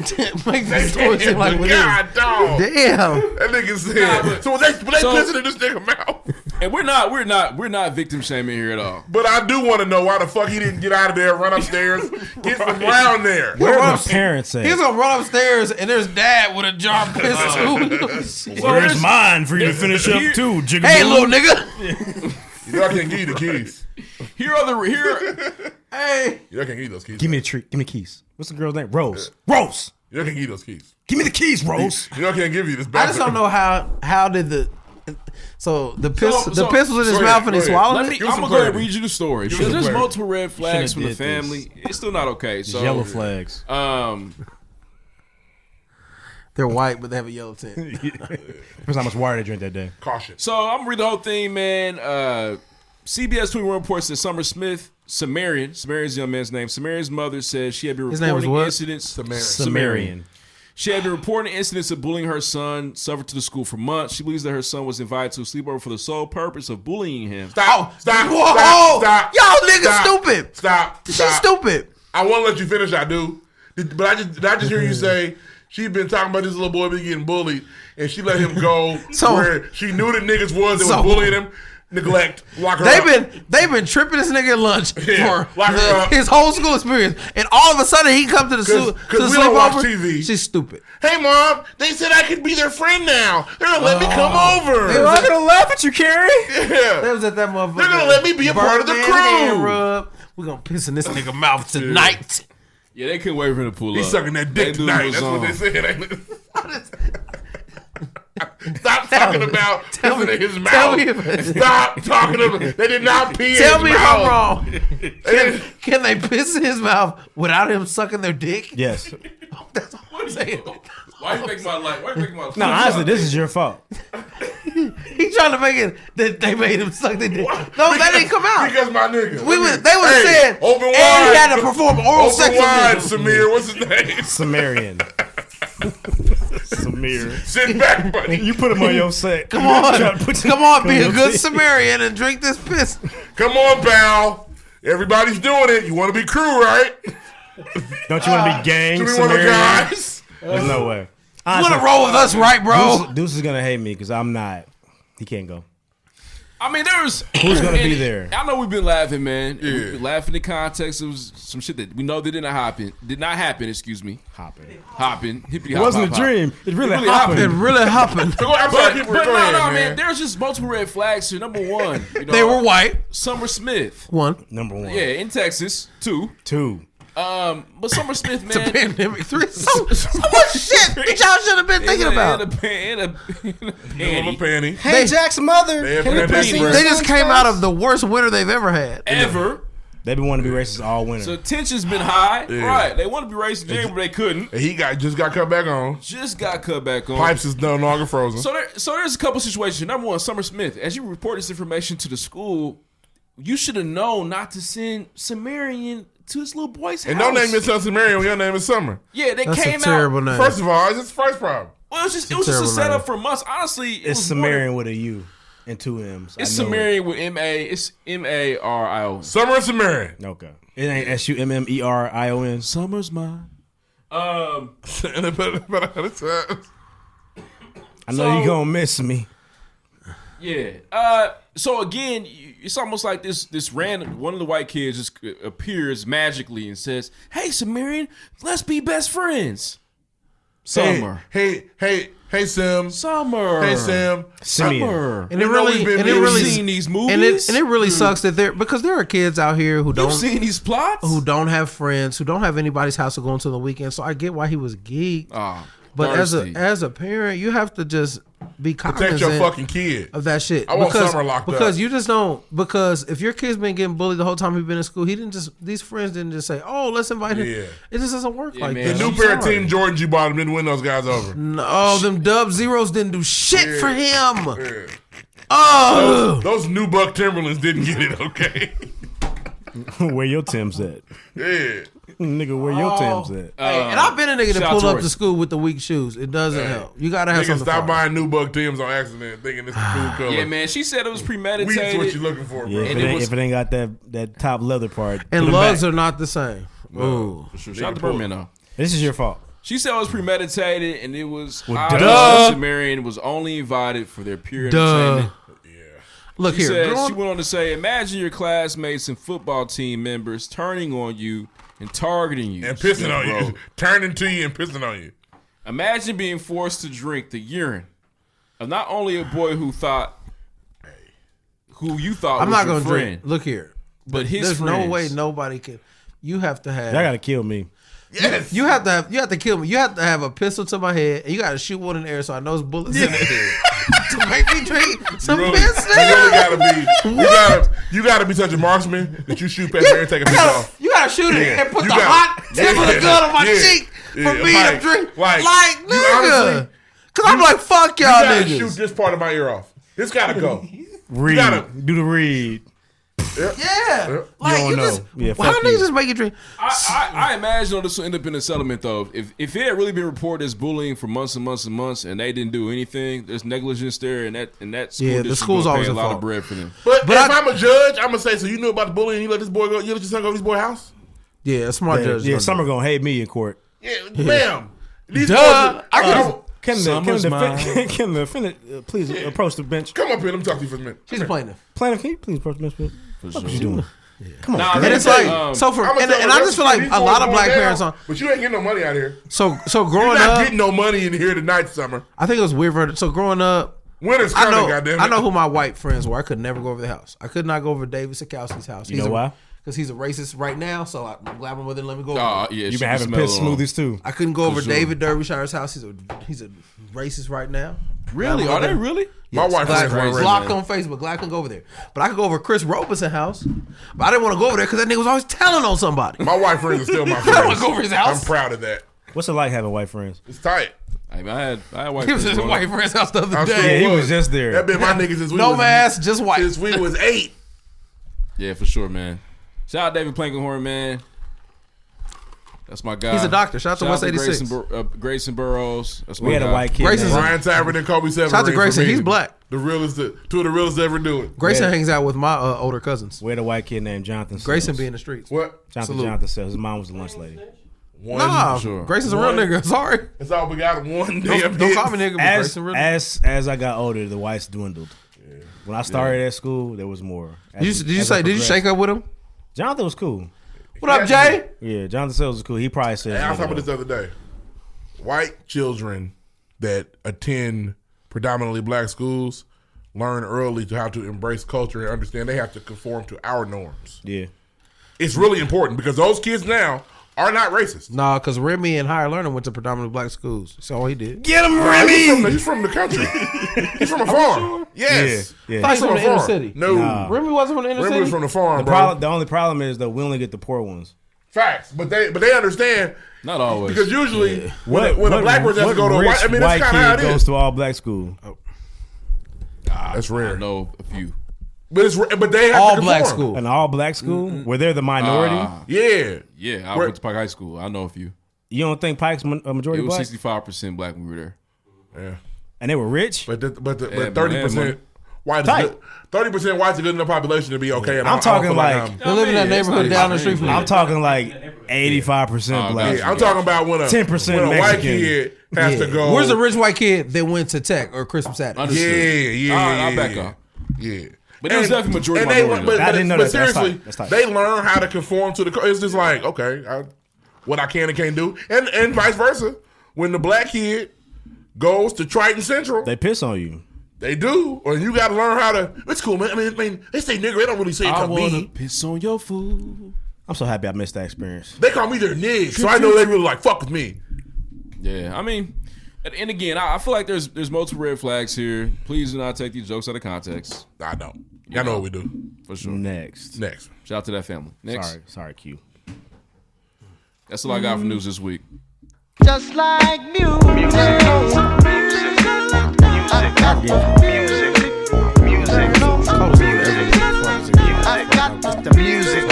Speaker 4: make this story seem like what it is.
Speaker 2: God, dog.
Speaker 4: Damn.
Speaker 2: That nigga said. So they pissing in this nigga mouth.
Speaker 1: And we're not victim shaming here at all.
Speaker 2: But I do want to know why the fuck he didn't get out of there, run upstairs, get from around there.
Speaker 3: Where are the parents at?
Speaker 4: He's gonna run upstairs and there's dad with a jar of piss too.
Speaker 3: Where's mine for you to finish up too? Jigaboo?
Speaker 4: Hey, little nigga.
Speaker 2: Y'all can't give you the keys.
Speaker 4: Hey.
Speaker 2: Y'all can't give you those keys.
Speaker 3: Give me a treat. Give me the keys. What's the girl's name? Rose. Rose.
Speaker 2: Y'all can't give you those keys.
Speaker 3: Give me the keys, Rose.
Speaker 2: Y'all can't give you this.
Speaker 4: I just don't know how did the piss was in his mouth and he swallowed it.
Speaker 1: I'm gonna go ahead and read you the story.
Speaker 2: Give us
Speaker 1: Because
Speaker 2: some
Speaker 1: there's
Speaker 2: clarity.
Speaker 1: multiple red flags from
Speaker 3: Should've
Speaker 1: the
Speaker 3: did
Speaker 1: family. It's still not okay. So
Speaker 3: Yellow flags.
Speaker 4: They're white, but they have a yellow tint.
Speaker 3: Depends how much water they drink that day.
Speaker 2: Caution.
Speaker 1: So I'm gonna read the whole thing, man. CBS 21 reports that Summer Smith, Sumerian's the young man's name. Sumerian's mother says she had been
Speaker 4: His name was
Speaker 1: reporting
Speaker 4: what?
Speaker 1: incidents.
Speaker 3: Sumerian.
Speaker 1: She had been reporting incidents of bullying her son, suffered to the school for months. She believes that her son was invited to a sleepover for the sole purpose of bullying him.
Speaker 2: Stop.
Speaker 4: Whoa!
Speaker 2: Stop.
Speaker 4: Y'all niggas stupid.
Speaker 2: Stop.
Speaker 4: She's stupid.
Speaker 2: I want to let you finish. I do, but did I just hear you say she's been talking about this little boy been getting bullied, and she let him go where she knew the niggas was that was bullying him. Neglect. Lock her up.
Speaker 4: They've been tripping this nigga at lunch
Speaker 2: Yeah,
Speaker 4: for
Speaker 2: lock her up.
Speaker 4: his whole school experience, and all of a sudden he comes to the
Speaker 2: we don't watch
Speaker 4: sleepover.
Speaker 2: TV.
Speaker 4: She's stupid.
Speaker 2: Hey, Mom, they said I could be their friend now. They're going to let me come over.
Speaker 3: They're not gonna laugh at you, Carrie.
Speaker 2: Yeah.
Speaker 4: They was at that motherfucker.
Speaker 2: They're going to let me be a part of the crew.
Speaker 4: We're going to piss in this nigga mouth tonight.
Speaker 1: Yeah, they couldn't wait for him to pull
Speaker 2: He's
Speaker 1: up.
Speaker 2: sucking that dick
Speaker 1: They knew it
Speaker 2: tonight.
Speaker 1: was
Speaker 2: That's what
Speaker 1: on.
Speaker 2: they said. ain't it? Stop talking about pissing in his mouth. Stop talking about. They did not pee in his mouth.
Speaker 4: Tell me how wrong. Can they piss in his mouth without him sucking their dick?
Speaker 3: Yes.
Speaker 4: That's all I'm saying.
Speaker 1: Why you make my life?
Speaker 3: No, honestly, this is your fault.
Speaker 4: He trying to make it that they made him suck their dick. No, that didn't come out.
Speaker 2: Because my nigga.
Speaker 4: They would have said,
Speaker 2: open wide.
Speaker 4: And he had to perform oral sex
Speaker 2: Open wide,
Speaker 4: with
Speaker 2: Samir. What's his name?
Speaker 3: Sumerian. Samir.
Speaker 2: Sit back, buddy.
Speaker 3: You put him on your set.
Speaker 4: Come on, be a good Sumerian and drink this piss.
Speaker 2: Come on, pal. Everybody's doing it. You want to be crew, right?
Speaker 3: Don't you want to be gang?
Speaker 2: Should we one of the guys?
Speaker 3: There's no way.
Speaker 4: You want to roll with us, right, bro?
Speaker 3: Deuce is gonna hate me because I'm not. He can't go.
Speaker 1: I mean, there's
Speaker 3: who's gonna be there?
Speaker 1: I know we've been laughing, man.
Speaker 2: Yeah.
Speaker 1: We've been laughing in the context of some shit that we know that did not happen. Excuse me. Hopping. Hippity
Speaker 3: It wasn't a dream. It really happened.
Speaker 4: It really happened.
Speaker 1: But no, man. There's just multiple red flags here. Number one,
Speaker 4: they were white.
Speaker 1: Summer Smith.
Speaker 3: Number one.
Speaker 1: Yeah, in Texas. Two. But Summer Smith, man.
Speaker 4: It's a pandemic. Three. So much shit that y'all should have been thinking about.
Speaker 1: In a
Speaker 2: panty.
Speaker 3: Hey, Jack's mother.
Speaker 4: They just came out of the worst winter they've ever had.
Speaker 3: They've been wanting to be racist all winter.
Speaker 1: So tension's been high. Yeah. Right. They want to be racist in January, but they couldn't.
Speaker 2: And he just got cut back on. Pipes is no longer frozen.
Speaker 1: So there's a couple situations. Number one, Summer Smith. As you report this information to the school, you should have known not to send Sumerian to his little boy's house.
Speaker 2: And don't name your son Sumerian when your name is Summer.
Speaker 1: Yeah,
Speaker 4: That's a terrible name.
Speaker 2: First of all, it's the first problem.
Speaker 1: Well, it was just a setup for months. Honestly,
Speaker 3: it's Sumerian with a U and two M's.
Speaker 1: It's Sumerian with M-A. It's M-A-R-I-O-N.
Speaker 2: Summer and Sumerian.
Speaker 3: Okay. It ain't S-U-M-M-E-R-I-O-N.
Speaker 1: Summer's mine.
Speaker 3: I know you're going to miss me.
Speaker 1: Yeah. So again, it's almost like this random one of the white kids just appears magically and says, "Hey, Sumerian, let's be best friends." Summer.
Speaker 2: Hey, Sim.
Speaker 1: Summer.
Speaker 2: Hey, Sam.
Speaker 1: Summer.
Speaker 4: And it really
Speaker 1: seen these movies,
Speaker 4: and it really sucks that because there are kids out here who don't.
Speaker 1: You've seen these plots,
Speaker 4: who don't have friends, who don't have anybody's house to go into the weekend. So I get why he was geeked. But as a parent, you have to just be cognizant
Speaker 2: protect your fucking kid
Speaker 4: of that shit.
Speaker 2: I want Summer locked
Speaker 4: because
Speaker 2: up.
Speaker 4: You just don't. Because if your kid's been getting bullied the whole time he's been in school, these friends didn't just say, "Oh, let's invite him." Yeah. It just doesn't work like that.
Speaker 2: The new pair of Team Jordans you bought him didn't win those guys over.
Speaker 4: No, them Dub Zeros didn't do shit for him.
Speaker 2: Yeah.
Speaker 4: Oh,
Speaker 2: those new Buck Timberlands didn't get it. Okay.
Speaker 3: Where your Tim's at?
Speaker 2: Yeah.
Speaker 3: Nigga, where your Tim's at?
Speaker 4: And I've been a nigga that pulled up to school with the weak shoes. It doesn't help. You gotta have something.
Speaker 2: Stop buying new Buck Tims on accident, thinking it's a cool color.
Speaker 1: Yeah, man. She said it was premeditated.
Speaker 2: Weed's what you're looking for, bro.
Speaker 3: Yeah, if it ain't got that top leather part.
Speaker 4: And lugs are not the same.
Speaker 2: No,
Speaker 1: sure. Shout out to Birdman though.
Speaker 3: This is your fault.
Speaker 1: She said it was premeditated, and it was Sumerian was only invited for their pure entertainment.
Speaker 4: Look
Speaker 1: she
Speaker 4: here.
Speaker 1: She went on to say, imagine your classmates and football team members turning on you and targeting you.
Speaker 2: And pissing on you. Turning to you and pissing on you.
Speaker 1: Imagine being forced to drink the urine of not only a boy who you thought was your friend.
Speaker 4: Look here.
Speaker 1: But his
Speaker 4: there's
Speaker 1: friends.
Speaker 4: no way nobody can. You have to have.
Speaker 3: Y'all got to kill me.
Speaker 2: Yes.
Speaker 4: You have to kill me. You have to have a pistol to my head, and you got to shoot one in the air so I know it's bullets in the head to make me drink some piss.
Speaker 2: You gotta be such a marksman that you shoot past the air and take a piss off.
Speaker 4: You gotta shoot it and put the hot tip of the gun on my cheek for me to drink. Like nigga, because I'm like, fuck y'all niggas.
Speaker 2: You gotta shoot this part of my ear off. This gotta go.
Speaker 3: Do the read.
Speaker 4: Yeah. Like you just how niggas just make you drink?
Speaker 1: I imagine this will end up in a settlement though. If it had really been reported as bullying for months and months and months and they didn't do anything, there's negligence there and that school
Speaker 4: the school's always
Speaker 1: pay a lot of bread for them.
Speaker 2: But if I'm a judge, I'm gonna say, so you knew about the bullying, you let this boy go, you let your son go to this boy's house?
Speaker 4: Yeah, a smart judge.
Speaker 3: Yeah, some are gonna hate me in court.
Speaker 2: Yeah, ma'am. These
Speaker 3: Can the defendant please approach the bench?
Speaker 2: Come up here, let me talk to you for a minute.
Speaker 4: She's a plaintiff.
Speaker 3: Plaintiff, can you please approach the bench? What you doing? Come on.
Speaker 1: Nah,
Speaker 4: and it's like so for and I just feel like a lot of black parents on.
Speaker 2: But you ain't getting no money out of here.
Speaker 4: So growing
Speaker 2: You're
Speaker 4: up,
Speaker 2: not getting no money in here tonight, Summer.
Speaker 4: I think it was weird. So growing up,
Speaker 2: winter's coming. Goddamn it.
Speaker 4: I know who my white friends were. I could never go over the house. I could not go over David Sikowski's house.
Speaker 3: You know why?
Speaker 4: Because he's a racist right now. So I'm glad my mother let me go over.
Speaker 1: Yeah,
Speaker 3: you've been having piss smoothies too.
Speaker 4: I couldn't go over David Derbyshire's house. He's a racist right now.
Speaker 1: Really? Are they really?
Speaker 2: Yes. My wife was
Speaker 4: blocked on Facebook. Glad I couldn't go over there. But I could go over Chris Robinson house. But I didn't want to go over there because that nigga was always telling on somebody.
Speaker 2: My white friends are still my friends.
Speaker 4: I don't want to go over his house.
Speaker 2: I'm proud of that.
Speaker 3: What's it like having white friends?
Speaker 2: It's tight.
Speaker 1: I mean, I had white
Speaker 4: He was
Speaker 1: friends
Speaker 4: just
Speaker 1: growing
Speaker 4: white
Speaker 1: up.
Speaker 4: friend's house the other
Speaker 2: I'm
Speaker 4: day.
Speaker 2: sure
Speaker 3: Yeah,
Speaker 2: it
Speaker 3: he was just there.
Speaker 2: That been my niggas since we
Speaker 4: No
Speaker 2: was
Speaker 4: mask, just white.
Speaker 2: Since we was 8.
Speaker 1: Yeah, for sure, man. Shout out David Plankenhorn, man. That's my guy.
Speaker 4: He's a doctor. Shout out to West 86.
Speaker 1: Grayson Burroughs. That's my
Speaker 3: We had
Speaker 1: guy.
Speaker 3: a white kid.
Speaker 4: Grayson's
Speaker 3: named-
Speaker 2: Ryan Tavern and Kobe Severine.
Speaker 4: Shout out to Grayson.
Speaker 2: for me.
Speaker 4: He's black.
Speaker 2: The realest, two of the realest to ever do it.
Speaker 4: Grayson
Speaker 3: Yeah.
Speaker 4: hangs out with my older cousins.
Speaker 3: We had a white kid named Jonathan.
Speaker 4: Grayson
Speaker 3: Sells.
Speaker 4: be in the streets.
Speaker 2: What?
Speaker 3: Jonathan
Speaker 4: Salute.
Speaker 3: Jonathan Sells. His mom was the lunch lady.
Speaker 2: One.
Speaker 4: Nah,
Speaker 1: sure.
Speaker 4: Grayson's a real nigga. Sorry.
Speaker 2: That's all we got. One damn
Speaker 4: Don't
Speaker 2: hit.
Speaker 4: call me nigga, but
Speaker 3: As
Speaker 4: Grayson real nigga.
Speaker 3: as I got older, the whites dwindled. When I started at school, there was more.
Speaker 4: Did you shake up with him?
Speaker 3: Jonathan was cool.
Speaker 4: What up, Jay?
Speaker 3: Yeah, Jonathan Sells was cool. He probably said.
Speaker 2: Hey, I was talking about this the other day. White children that attend predominantly black schools learn early to how to embrace culture and understand they have to conform to our norms.
Speaker 3: Yeah.
Speaker 2: It's really important because those kids now are not racist.
Speaker 4: Nah, because Remy and Higher Learning went to predominantly black schools. That's all he did.
Speaker 3: Get him,
Speaker 2: He's from the country. He's from a farm. Yes.
Speaker 3: Yeah.
Speaker 4: I thought he was from the inner
Speaker 2: farm.
Speaker 4: city.
Speaker 2: No.
Speaker 3: Nah.
Speaker 4: Remy wasn't from the inner
Speaker 2: Remy
Speaker 4: city?
Speaker 2: was from the farm,
Speaker 3: The,
Speaker 2: bro.
Speaker 3: the only problem is that we only get the poor ones.
Speaker 2: Facts. But they understand
Speaker 1: Not always.
Speaker 2: because usually
Speaker 3: What,
Speaker 2: when a black person has to go to a white, I mean, that's
Speaker 3: white
Speaker 2: kind of how
Speaker 3: kid
Speaker 2: it
Speaker 3: goes
Speaker 2: is.
Speaker 3: to all black school.
Speaker 2: That's
Speaker 1: I
Speaker 2: rare.
Speaker 1: know a few.
Speaker 2: But they have
Speaker 4: All
Speaker 2: to
Speaker 4: black
Speaker 2: conform.
Speaker 4: school.
Speaker 3: An all black school where they're the minority.
Speaker 2: Yeah.
Speaker 1: Yeah, I
Speaker 2: Where-
Speaker 1: went to Paak High School. I know a few.
Speaker 3: You don't think Pike's a majority
Speaker 1: It was
Speaker 3: black?
Speaker 1: 65% black when we were there.
Speaker 2: Yeah.
Speaker 3: And they were rich.
Speaker 2: But
Speaker 1: Yeah,
Speaker 2: 30% white is
Speaker 3: Tight.
Speaker 2: good. 30% white's a good enough population to be okay. And
Speaker 3: I'm
Speaker 2: I don't
Speaker 3: talking
Speaker 2: feel
Speaker 3: like-
Speaker 2: I'm-
Speaker 4: They live in that neighborhood down the street from
Speaker 3: I'm
Speaker 4: me.
Speaker 3: talking like 85% black.
Speaker 2: yeah, I'm talking about when a
Speaker 3: 10%
Speaker 2: when a white
Speaker 3: Mexican.
Speaker 2: kid has to go.
Speaker 4: Where's the rich white kid that went to Tech or Christmas Saturday?
Speaker 1: Understood. I'll back up.
Speaker 2: Yeah.
Speaker 1: But it was definitely majority
Speaker 2: and they,
Speaker 1: minority,
Speaker 2: but,
Speaker 1: though.
Speaker 3: I didn't know
Speaker 2: but
Speaker 3: that. That's
Speaker 2: seriously,
Speaker 3: tight. That's tight.
Speaker 2: they learn how to conform to the. It's just like okay, what I can and can't do, and vice versa. When the black kid goes to Triton Central,
Speaker 3: They piss on you.
Speaker 2: they do, or you got to learn how to. It's cool, man. I mean, they say nigger. They don't really say it
Speaker 1: I
Speaker 2: to
Speaker 1: wanna
Speaker 2: me.
Speaker 1: piss on your food.
Speaker 3: I'm so happy I missed that experience.
Speaker 2: They call me their nig, so I know they really like fuck with me.
Speaker 1: Yeah, I mean, and again, I feel like there's multiple red flags here. Please do not take these jokes out of context.
Speaker 2: I don't. Y'all know what we do.
Speaker 1: For sure.
Speaker 3: Next.
Speaker 2: Next.
Speaker 1: Shout out to that family. Next.
Speaker 3: Sorry, Q.
Speaker 1: That's all I got for news this week.
Speaker 6: Just like music. I got the music.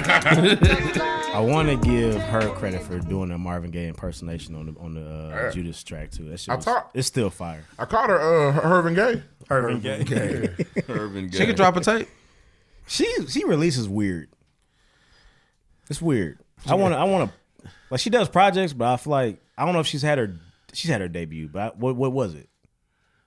Speaker 3: I want to give her credit for doing a Marvin Gaye impersonation on the Judas track too. That shit it's still fire.
Speaker 2: I called her Hervin Gay.
Speaker 3: Hervin Gaye.
Speaker 1: Irvin
Speaker 4: She could drop a tape.
Speaker 3: She releases weird. It's weird. I want to like she does projects, but I feel like I don't know if she's had her debut. But what was it?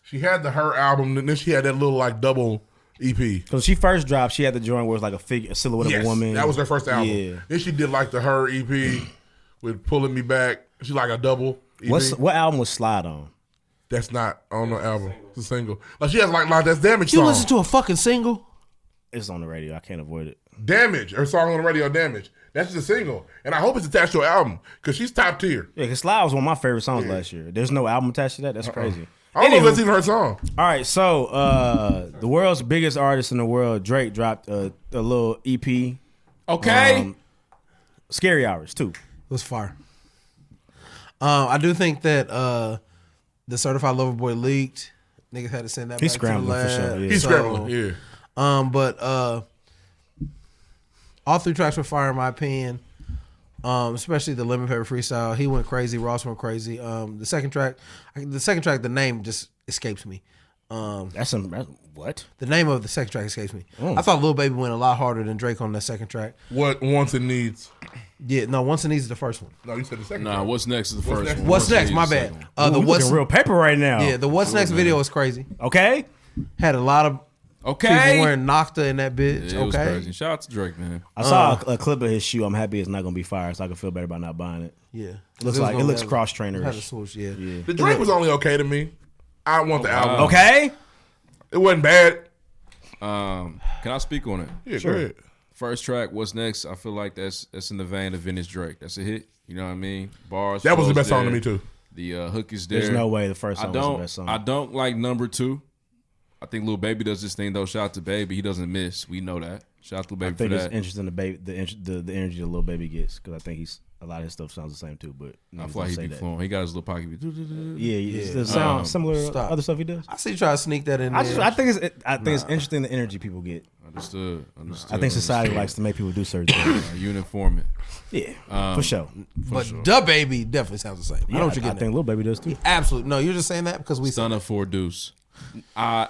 Speaker 2: She had the Her album, and then she had that little like double EP.
Speaker 3: Because she first dropped, she had the joint where it's like a silhouette of a woman.
Speaker 2: That was her first album.
Speaker 3: Yeah.
Speaker 2: Then she did like the Her EP with Pulling Me Back. She's like a double EP.
Speaker 3: What album was Slide on?
Speaker 2: That's not on the album. It's a single. Like she has like that's Damage
Speaker 4: You
Speaker 2: song.
Speaker 4: listen to a fucking single?
Speaker 3: It's on the radio. I can't avoid it.
Speaker 2: Damage. Her song on the radio, Damage. That's just a single. And I hope it's attached to her album because she's top tier.
Speaker 3: Yeah, because Slide was one of my favorite songs last year. There's no album attached to that. That's crazy.
Speaker 2: I don't know if
Speaker 3: Anywho.
Speaker 2: that's even her song.
Speaker 3: All right, so the world's biggest artist in the world, Drake, dropped a little EP.
Speaker 1: Okay.
Speaker 3: Scary Hours too.
Speaker 4: It was fire. I do think that the Certified Lover Boy leaked. Niggas had to send that
Speaker 3: He's
Speaker 4: back to the
Speaker 3: scrambling for
Speaker 4: lab.
Speaker 3: sure, yeah.
Speaker 2: He's
Speaker 4: So,
Speaker 2: scrambling. Yeah.
Speaker 4: But all three tracks were fire in my opinion. Especially the Lemon Pepper freestyle. He went crazy. Ross went crazy. The second track, the name just escapes me.
Speaker 3: That's what?
Speaker 4: The name of the second track escapes me. I thought Lil Baby went a lot harder than Drake on that second track.
Speaker 2: What Wants and Needs.
Speaker 4: Yeah, no, Once and Needs is the first one.
Speaker 2: No, you said the second
Speaker 1: Nah,
Speaker 2: track.
Speaker 1: What's Next is the first
Speaker 2: Next?
Speaker 1: one.
Speaker 4: What's next?
Speaker 1: Next
Speaker 4: My
Speaker 1: is the
Speaker 4: bad.
Speaker 1: second one.
Speaker 4: The
Speaker 3: Ooh,
Speaker 4: What's
Speaker 3: looking real paper right now.
Speaker 4: yeah, the What's Next video is crazy.
Speaker 3: Okay.
Speaker 4: Had a lot of
Speaker 1: Okay.
Speaker 4: people wearing Nocta in that bitch.
Speaker 1: Yeah, it was
Speaker 4: Okay.
Speaker 1: crazy. Shout out to Drake, man.
Speaker 3: I saw a clip of his shoe. I'm happy it's not gonna be fire, so I can feel better about not buying it.
Speaker 4: Yeah.
Speaker 3: It looks cross trainerish.
Speaker 4: Had a swoosh, yeah.
Speaker 2: The Drake was only okay to me. I want the album.
Speaker 3: Okay.
Speaker 2: It wasn't bad.
Speaker 1: Can I speak on it?
Speaker 2: Yeah, go ahead.
Speaker 1: First track, What's Next? I feel like that's in the vein of Vintage Drake. That's a hit. You know what I mean? Bars.
Speaker 2: That was the
Speaker 1: flows
Speaker 2: best song to
Speaker 1: there.
Speaker 2: me too.
Speaker 1: The hook is there.
Speaker 3: There's no way the first song was the best song.
Speaker 1: I don't like number 2. I think Lil Baby does this thing though. Shout out to Baby. He doesn't miss. We know that. Shout out to Lil
Speaker 3: I
Speaker 1: Baby
Speaker 3: think
Speaker 1: for
Speaker 3: it's
Speaker 1: that.
Speaker 3: interesting the energy the Lil Baby gets because I think a lot of his stuff sounds the same too. But
Speaker 1: I feel like he be flowing. He got his little pocket.
Speaker 3: Yeah. Does it sound similar to other stuff he does?
Speaker 4: I see you try to sneak that in there.
Speaker 3: I think it's interesting the energy people get.
Speaker 1: Understood.
Speaker 3: I think society likes to make people do certain things.
Speaker 1: Uniforming.
Speaker 3: Yeah, for sure.
Speaker 4: But Da Baby definitely sounds the same. I know what you're getting
Speaker 3: I think Lil Baby does too.
Speaker 4: Absolutely. No, you're just saying that because we
Speaker 1: Son of 4 Deuce.
Speaker 3: I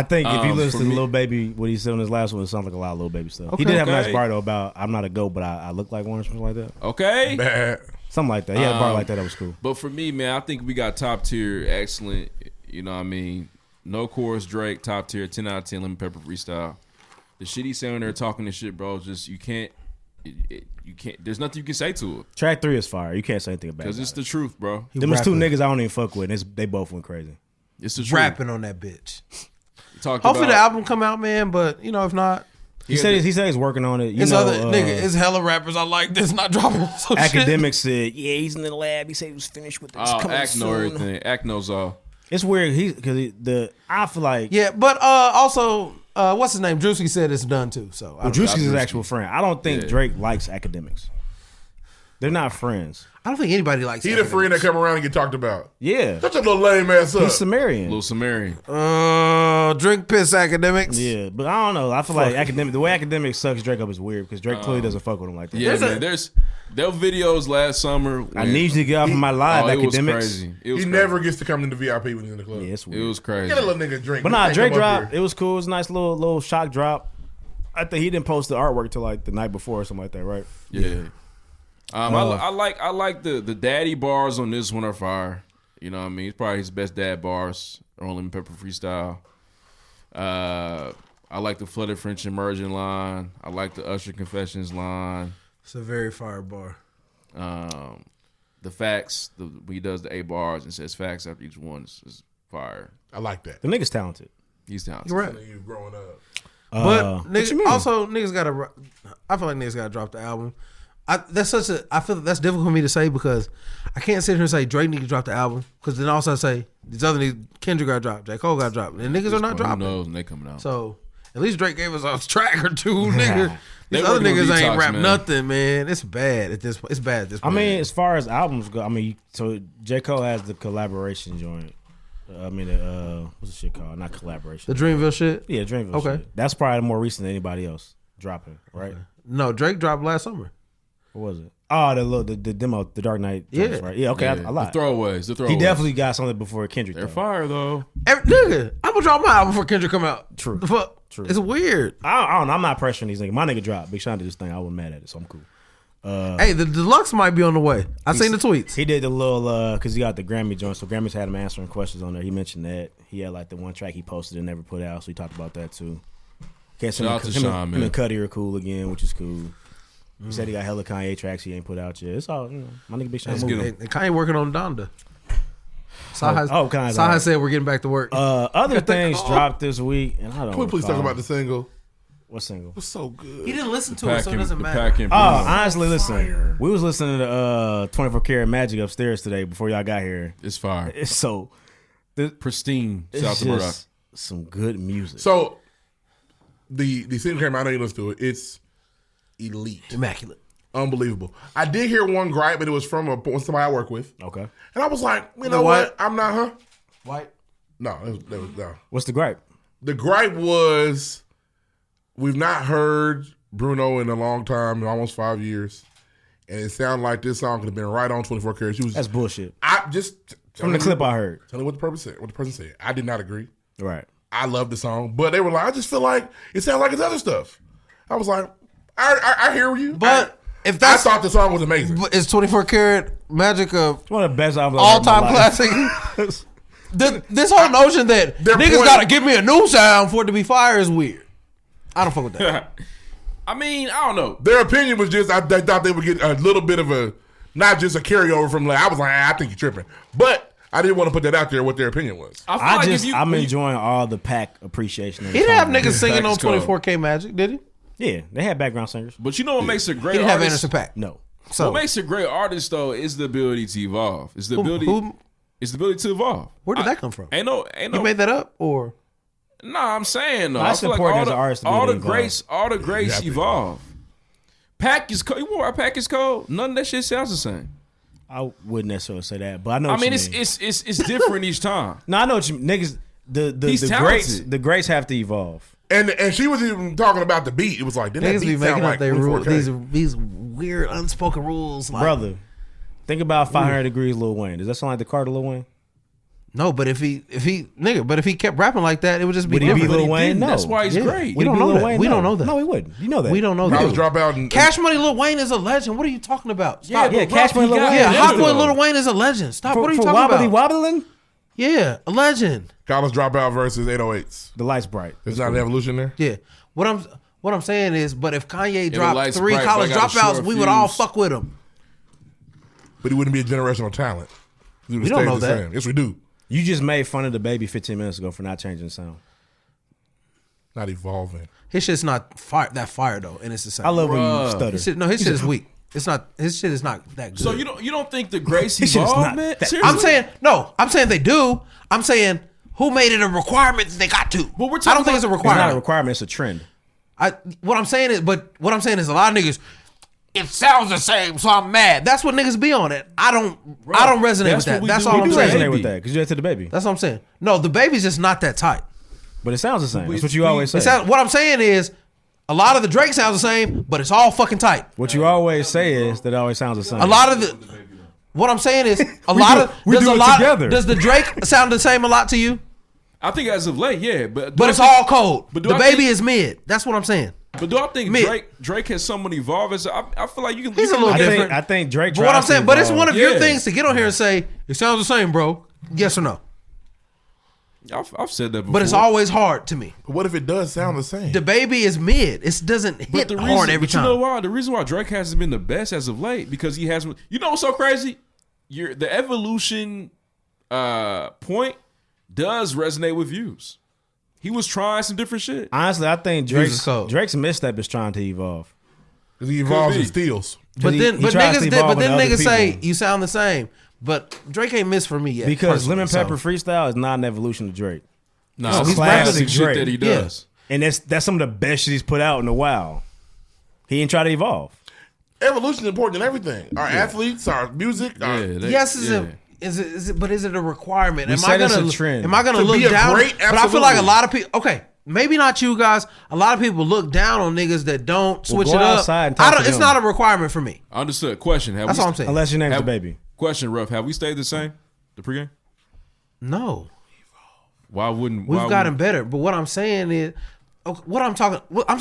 Speaker 3: think if you listen
Speaker 1: for
Speaker 3: to
Speaker 1: me-
Speaker 3: Lil Baby, what he said on his last one, it sounds like a lot of Lil Baby stuff.
Speaker 4: Okay.
Speaker 3: He did have a nice
Speaker 1: Okay.
Speaker 3: bar though about I'm not a goat, but I look like one or something like that.
Speaker 1: Okay.
Speaker 2: Bad.
Speaker 3: Something like that. He had a bar like that was cool.
Speaker 1: But for me, man, I think we got top tier, excellent. You know what I mean? No chorus, Drake, top tier, 10 out of 10, Lemon Pepper freestyle. The shit he's saying there talking this shit, bro, just you can't. You can't. There's nothing you can say to it
Speaker 3: Track 3 is fire. You can't say anything about it.
Speaker 1: because it's the truth, bro.
Speaker 3: Them was two
Speaker 4: rapping.
Speaker 3: niggas I don't even fuck with. And they both went crazy.
Speaker 1: It's the truth.
Speaker 4: rapping on that bitch.
Speaker 1: Talked
Speaker 4: Hopefully the
Speaker 1: about,
Speaker 4: album come out, man. But you know, if not,
Speaker 3: He said he's working on it. You
Speaker 4: it's
Speaker 3: know,
Speaker 4: other nigga. It's hella rappers I like this not dropping. Some
Speaker 3: Academic said, yeah, he's in the lab. He said he was finished with this. Coming
Speaker 1: Act know
Speaker 3: soon.
Speaker 1: everything. Act knows all.
Speaker 3: It's weird. I feel like
Speaker 4: Yeah, but also, what's his name? Drewski said it's done too. So I don't know.
Speaker 3: Drewski's his actual friend. I don't think Drake likes academics. They're not friends.
Speaker 4: I don't think anybody likes.
Speaker 2: He the friend that come around and get talked about.
Speaker 3: Yeah,
Speaker 2: Such a little lame ass up.
Speaker 3: he's Sumerian.
Speaker 1: Little Sumerian.
Speaker 4: Drink piss academics.
Speaker 3: Yeah, but I don't know. I feel like the way academics sucks Drake up is weird because Drake clearly doesn't fuck with him like that.
Speaker 1: Yeah, man. There's videos last summer.
Speaker 3: I need you to get off of my live
Speaker 1: It was
Speaker 3: academics.
Speaker 1: crazy. It was
Speaker 2: He
Speaker 1: crazy.
Speaker 2: never gets to come into VIP when he's in the club.
Speaker 3: Yeah, it's
Speaker 1: It
Speaker 3: weird.
Speaker 1: was crazy.
Speaker 2: Get a little nigga a drink.
Speaker 3: But nah,
Speaker 2: Can't
Speaker 3: Drake
Speaker 2: come up
Speaker 3: drop.
Speaker 2: here.
Speaker 3: It was cool. It was a nice little shock drop. I think he didn't post the artwork till like the night before or something like that, right?
Speaker 1: Yeah. I like the daddy bars on this one are fire. You know what I mean? It's probably his best dad bars on Lemon Pepper freestyle. I like the Flooded French Immersion line. I like the Usher Confessions line.
Speaker 4: It's a very fire bar.
Speaker 1: The facts, when he does the 8 bars and says facts after each one is fire.
Speaker 2: I like that.
Speaker 3: The nigga's talented.
Speaker 1: He's talented.
Speaker 4: You're right.
Speaker 2: You growing up.
Speaker 4: But
Speaker 3: what you mean?
Speaker 4: niggas gotta. I feel like niggas gotta drop the album. I feel that's difficult for me to say because I can't sit here and say Drake need to drop the album because then also I say these other niggas, Kendrick got dropped, J. Cole got dropped, and niggas are not
Speaker 1: Who
Speaker 4: dropping.
Speaker 1: knows when they coming out?
Speaker 4: So at least Drake gave us a track or two, nigga.
Speaker 1: They
Speaker 4: These other
Speaker 1: working on
Speaker 4: niggas ain't
Speaker 1: Detox,
Speaker 4: rap
Speaker 1: man.
Speaker 4: nothing, man. It's bad at this point. It's bad at this
Speaker 3: I
Speaker 4: point.
Speaker 3: mean, as far as albums go, I mean, so J. Cole has the collaboration joint. What's the shit called? Not collaboration.
Speaker 4: the Dreamville shit.
Speaker 3: Yeah, Dreamville.
Speaker 4: Okay.
Speaker 3: Shit. That's probably more recent than anybody else dropping, right?
Speaker 4: No, Drake dropped last summer.
Speaker 3: What was it? Oh, the demo, the Dark Knight.
Speaker 4: Yeah.
Speaker 3: Joints, right? Yeah. Okay,
Speaker 1: Yeah,
Speaker 3: I lied.
Speaker 1: The throwaways.
Speaker 3: He definitely got something before Kendrick.
Speaker 1: They're
Speaker 3: though.
Speaker 1: fire though.
Speaker 4: Nigga, I'm gonna drop my album before Kendrick come out.
Speaker 3: True.
Speaker 4: The fuck?
Speaker 3: True.
Speaker 4: It's weird.
Speaker 3: I don't know. I'm not pressuring these niggas. My nigga dropped. Big Sean did this thing. I wasn't mad at it, so I'm cool.
Speaker 4: Hey, the deluxe might be on the way. I seen the tweets.
Speaker 3: He did the little because he got the Grammy joint. So Grammys had him answering questions on there. He mentioned that he had like the one track he posted and never put out. So he talked about that too.
Speaker 1: Shout out to Sean,
Speaker 3: him
Speaker 1: man.
Speaker 3: and Cudi are cool again, which is cool. He said he got hella Kanye tracks he ain't put out yet. It's all, you know, my nigga Big Sean
Speaker 1: Let's get
Speaker 3: moving.
Speaker 1: him.
Speaker 4: And Kanye working on Donda.
Speaker 3: Kanye's
Speaker 4: Saha
Speaker 3: alright.
Speaker 4: said we're getting back to work.
Speaker 3: Other things dropped this week, and I don't.
Speaker 2: Can we please talk about the single?
Speaker 3: what single?
Speaker 2: It was so good.
Speaker 4: he didn't listen to it, so it doesn't
Speaker 1: the
Speaker 4: matter.
Speaker 1: Paak and
Speaker 3: Oh,
Speaker 1: Bruno.
Speaker 3: honestly, listen. We was listening to 24 Karat Magic upstairs today before y'all got here.
Speaker 1: It's fire.
Speaker 3: It's so
Speaker 1: Pristine. Shout out
Speaker 3: it's
Speaker 1: to Barack.
Speaker 3: just some good music.
Speaker 2: So the single came out. I know you listen to it. It's elite,
Speaker 4: Immaculate.
Speaker 2: unbelievable. I did hear one gripe, but it was from somebody I work with,
Speaker 3: Okay,
Speaker 2: and I was like, you know what? I'm not, huh?
Speaker 4: White.
Speaker 2: No, that was no.
Speaker 3: what's the gripe?
Speaker 2: The gripe was we've not heard Bruno in a long time, in almost 5 years, and it sounded like this song could have been right on 24 Karat. She was
Speaker 3: That's bullshit.
Speaker 2: I just
Speaker 3: From the clip I heard.
Speaker 2: Tell me what the person said. I did not agree.
Speaker 3: Right.
Speaker 2: I love the song, but they were like, I just feel like it sounds like his other stuff. I was like, I hear you,
Speaker 4: But if
Speaker 2: I
Speaker 4: that's
Speaker 2: thought the song was amazing.
Speaker 4: but it's 24 Karat Magic of
Speaker 3: It's one of the best albums
Speaker 4: all
Speaker 3: I've heard in my
Speaker 4: time
Speaker 3: life.
Speaker 4: classic. This whole notion that
Speaker 2: Their
Speaker 4: niggas
Speaker 2: point-
Speaker 4: gotta give me a new sound for it to be fire is weird. I don't fuck with that.
Speaker 1: I mean, I don't know.
Speaker 2: Their opinion was just they thought they would get a little bit of a not just a carryover from like I was like I think you're tripping, but I didn't want to put that out there what their opinion was.
Speaker 1: I feel like if you,
Speaker 3: I'm enjoying all the Paak appreciation.
Speaker 4: He didn't have niggas
Speaker 1: Paak
Speaker 4: singing on
Speaker 1: is cold.
Speaker 4: 24K Magic, did he?
Speaker 3: Yeah, they had background singers.
Speaker 1: But you know what makes a great
Speaker 4: He didn't have
Speaker 1: artist?
Speaker 4: Anderson Paak.
Speaker 3: No.
Speaker 4: So
Speaker 1: What makes a great artist though is the ability to evolve. It's the ability. It's the ability to evolve.
Speaker 4: where did that come from?
Speaker 1: Ain't no.
Speaker 4: You made that up or
Speaker 1: Nah, I'm saying though.
Speaker 3: That's
Speaker 1: I feel like
Speaker 3: important as an artist to be
Speaker 1: all the
Speaker 3: involved.
Speaker 1: greats evolve. Paak is cold. You know why Paak is cold? None of that shit sounds the same.
Speaker 3: I wouldn't necessarily say that, but I know.
Speaker 1: I
Speaker 3: what
Speaker 1: mean,
Speaker 3: you
Speaker 1: it's different each time.
Speaker 3: No, I know what you niggas.
Speaker 1: He's
Speaker 3: The greats have to evolve.
Speaker 2: And she was even talking about the beat. It was like, didn't that
Speaker 4: Niggas be
Speaker 2: beat
Speaker 4: making
Speaker 2: sound
Speaker 4: up
Speaker 2: like
Speaker 4: their rules.
Speaker 2: 24K?
Speaker 4: These weird unspoken rules, like,
Speaker 3: Brother, think about 500 Degrees Lil Wayne. Does that sound like the Carter Lil Wayne?
Speaker 4: No, but if he kept rapping like that, it would just be
Speaker 3: Would he be
Speaker 4: different.
Speaker 3: Lil Wayne? No.
Speaker 1: That's why he's great.
Speaker 4: We don't know that. We don't know that.
Speaker 3: No, he wouldn't. You know that.
Speaker 4: We don't know
Speaker 2: College
Speaker 4: that.
Speaker 2: dropout and
Speaker 4: Cash Money Lil Wayne is a legend. What are you talking about? Stop.
Speaker 3: Yeah, Cash Money Lil Wayne.
Speaker 4: Yeah, Hot Boy
Speaker 1: though.
Speaker 4: Lil Wayne is a legend. Stop. What are you
Speaker 3: for
Speaker 4: talking
Speaker 3: wobbly
Speaker 4: about?
Speaker 3: wobbling?
Speaker 4: Yeah, a legend.
Speaker 2: College dropout versus 808s.
Speaker 3: The light's bright.
Speaker 2: There's not an evolution there.
Speaker 4: Yeah. What I'm saying is, but if Kanye
Speaker 1: the
Speaker 4: dropped
Speaker 1: light's
Speaker 4: 3
Speaker 1: bright,
Speaker 4: college
Speaker 1: but I got a
Speaker 4: dropouts,
Speaker 1: short
Speaker 4: we would all
Speaker 1: fuse.
Speaker 4: fuck with him.
Speaker 2: But he wouldn't be a generational talent. He would
Speaker 4: We
Speaker 2: stay
Speaker 4: don't know
Speaker 2: the
Speaker 4: that.
Speaker 2: same. Yes, we do.
Speaker 3: You just made fun of the baby 15 minutes ago for not changing the sound.
Speaker 2: Not evolving.
Speaker 4: His shit's not that fire though, and it's the same.
Speaker 3: I love when you
Speaker 1: Bruh.
Speaker 3: stutter.
Speaker 4: His shit is weak. It's not. His shit is not that good.
Speaker 1: So you don't think the greats
Speaker 3: This shit is
Speaker 1: evolve,
Speaker 3: not
Speaker 1: man?
Speaker 3: that-
Speaker 1: Seriously?
Speaker 4: I'm saying they do. I'm saying who made it a requirement that they got to.
Speaker 1: But we're
Speaker 4: I
Speaker 1: talking
Speaker 4: don't think it's a
Speaker 1: about-
Speaker 3: It's not a
Speaker 4: requirement.
Speaker 3: requirement. It's a trend.
Speaker 4: What I'm saying is a lot of niggas. It sounds the same, so I'm mad. That's what niggas be on it. I don't resonate
Speaker 1: that's
Speaker 4: with that.
Speaker 1: what we
Speaker 4: That's
Speaker 1: do.
Speaker 4: all
Speaker 1: We
Speaker 4: I'm
Speaker 1: do
Speaker 3: You
Speaker 4: saying.
Speaker 3: resonate with that because you had to the baby.
Speaker 4: That's what I'm saying. No, the baby's just not that tight.
Speaker 3: But it sounds the same. That's what you always say.
Speaker 4: What I'm saying is, a lot of the Drake sounds the same, but it's all fucking tight.
Speaker 3: What you always say is that it always sounds the same.
Speaker 4: A lot of the. What I'm saying is,
Speaker 3: we do it together.
Speaker 4: Does the Drake sound the same a lot to you?
Speaker 1: I think as of late, yeah, but
Speaker 4: But it's all cold.
Speaker 1: But do
Speaker 4: The
Speaker 1: I
Speaker 4: baby
Speaker 1: think-
Speaker 4: is mid. That's what I'm saying.
Speaker 1: But do I think
Speaker 4: Mid.
Speaker 1: Drake has someone evolve? As I feel like you can.
Speaker 4: He's
Speaker 1: you
Speaker 4: a
Speaker 1: can
Speaker 4: little
Speaker 1: look at-
Speaker 4: different.
Speaker 3: I think Drake.
Speaker 4: But what I'm
Speaker 3: tries to
Speaker 4: saying, but it's
Speaker 3: evolve.
Speaker 4: one of your
Speaker 1: Yeah.
Speaker 4: things to get on here and say it sounds the same, bro. Yes or no?
Speaker 1: I've said that before.
Speaker 4: But it's always hard to me.
Speaker 2: But what if it does sound the same?
Speaker 4: The baby is mid. It doesn't hit hard every time.
Speaker 1: You know why? The reason why Drake hasn't been the best as of late because he hasn't. You know what's so crazy? The evolution point does resonate with views. He was trying some different shit.
Speaker 3: Honestly, I think
Speaker 4: Jesus code.
Speaker 3: Drake's misstep is trying to evolve.
Speaker 2: Because he evolves
Speaker 1: Could
Speaker 2: and
Speaker 1: be.
Speaker 2: steals.
Speaker 4: But
Speaker 3: He-
Speaker 4: then,
Speaker 3: he
Speaker 4: but
Speaker 3: tries
Speaker 4: niggas
Speaker 3: to
Speaker 4: did.
Speaker 3: evolve
Speaker 4: But then
Speaker 3: into other
Speaker 4: niggas say
Speaker 3: people.
Speaker 4: you sound the same. But Drake ain't missed for me yet.
Speaker 3: Because
Speaker 4: personally,
Speaker 3: Lemon
Speaker 4: so.
Speaker 3: Pepper Freestyle is not an evolution of Drake.
Speaker 1: Nah,
Speaker 3: It's
Speaker 1: it's
Speaker 3: classic
Speaker 1: classic shit
Speaker 3: Drake.
Speaker 1: that he
Speaker 4: Yeah.
Speaker 1: does.
Speaker 3: And that's some of the best shit he's put out in a while. He ain't try to evolve.
Speaker 2: Evolution is important in everything. Our athletes, our music. Our,
Speaker 4: Yes, is it? But is it a requirement?
Speaker 3: We
Speaker 4: Am
Speaker 3: said
Speaker 4: I
Speaker 3: it's
Speaker 4: gonna?
Speaker 3: a trend.
Speaker 4: Am I gonna
Speaker 2: To
Speaker 4: look
Speaker 2: be a
Speaker 4: down?
Speaker 2: great,
Speaker 4: but I feel like a
Speaker 2: absolutely.
Speaker 4: lot of people. Okay, maybe not you guys. A lot of people look down on niggas that don't switch
Speaker 3: go
Speaker 4: it up.
Speaker 3: outside and talk to
Speaker 4: It's
Speaker 3: them.
Speaker 4: not a requirement for me.
Speaker 1: Understood. Question.
Speaker 4: That's all I'm saying.
Speaker 3: Unless your name's
Speaker 1: Have-
Speaker 3: the baby.
Speaker 1: Question, Ruff. Have we stayed the same? The pregame?
Speaker 4: No,
Speaker 1: Why wouldn't
Speaker 4: we've
Speaker 1: why
Speaker 4: gotten
Speaker 1: wouldn't-
Speaker 4: better. But what I'm saying is. I'm talking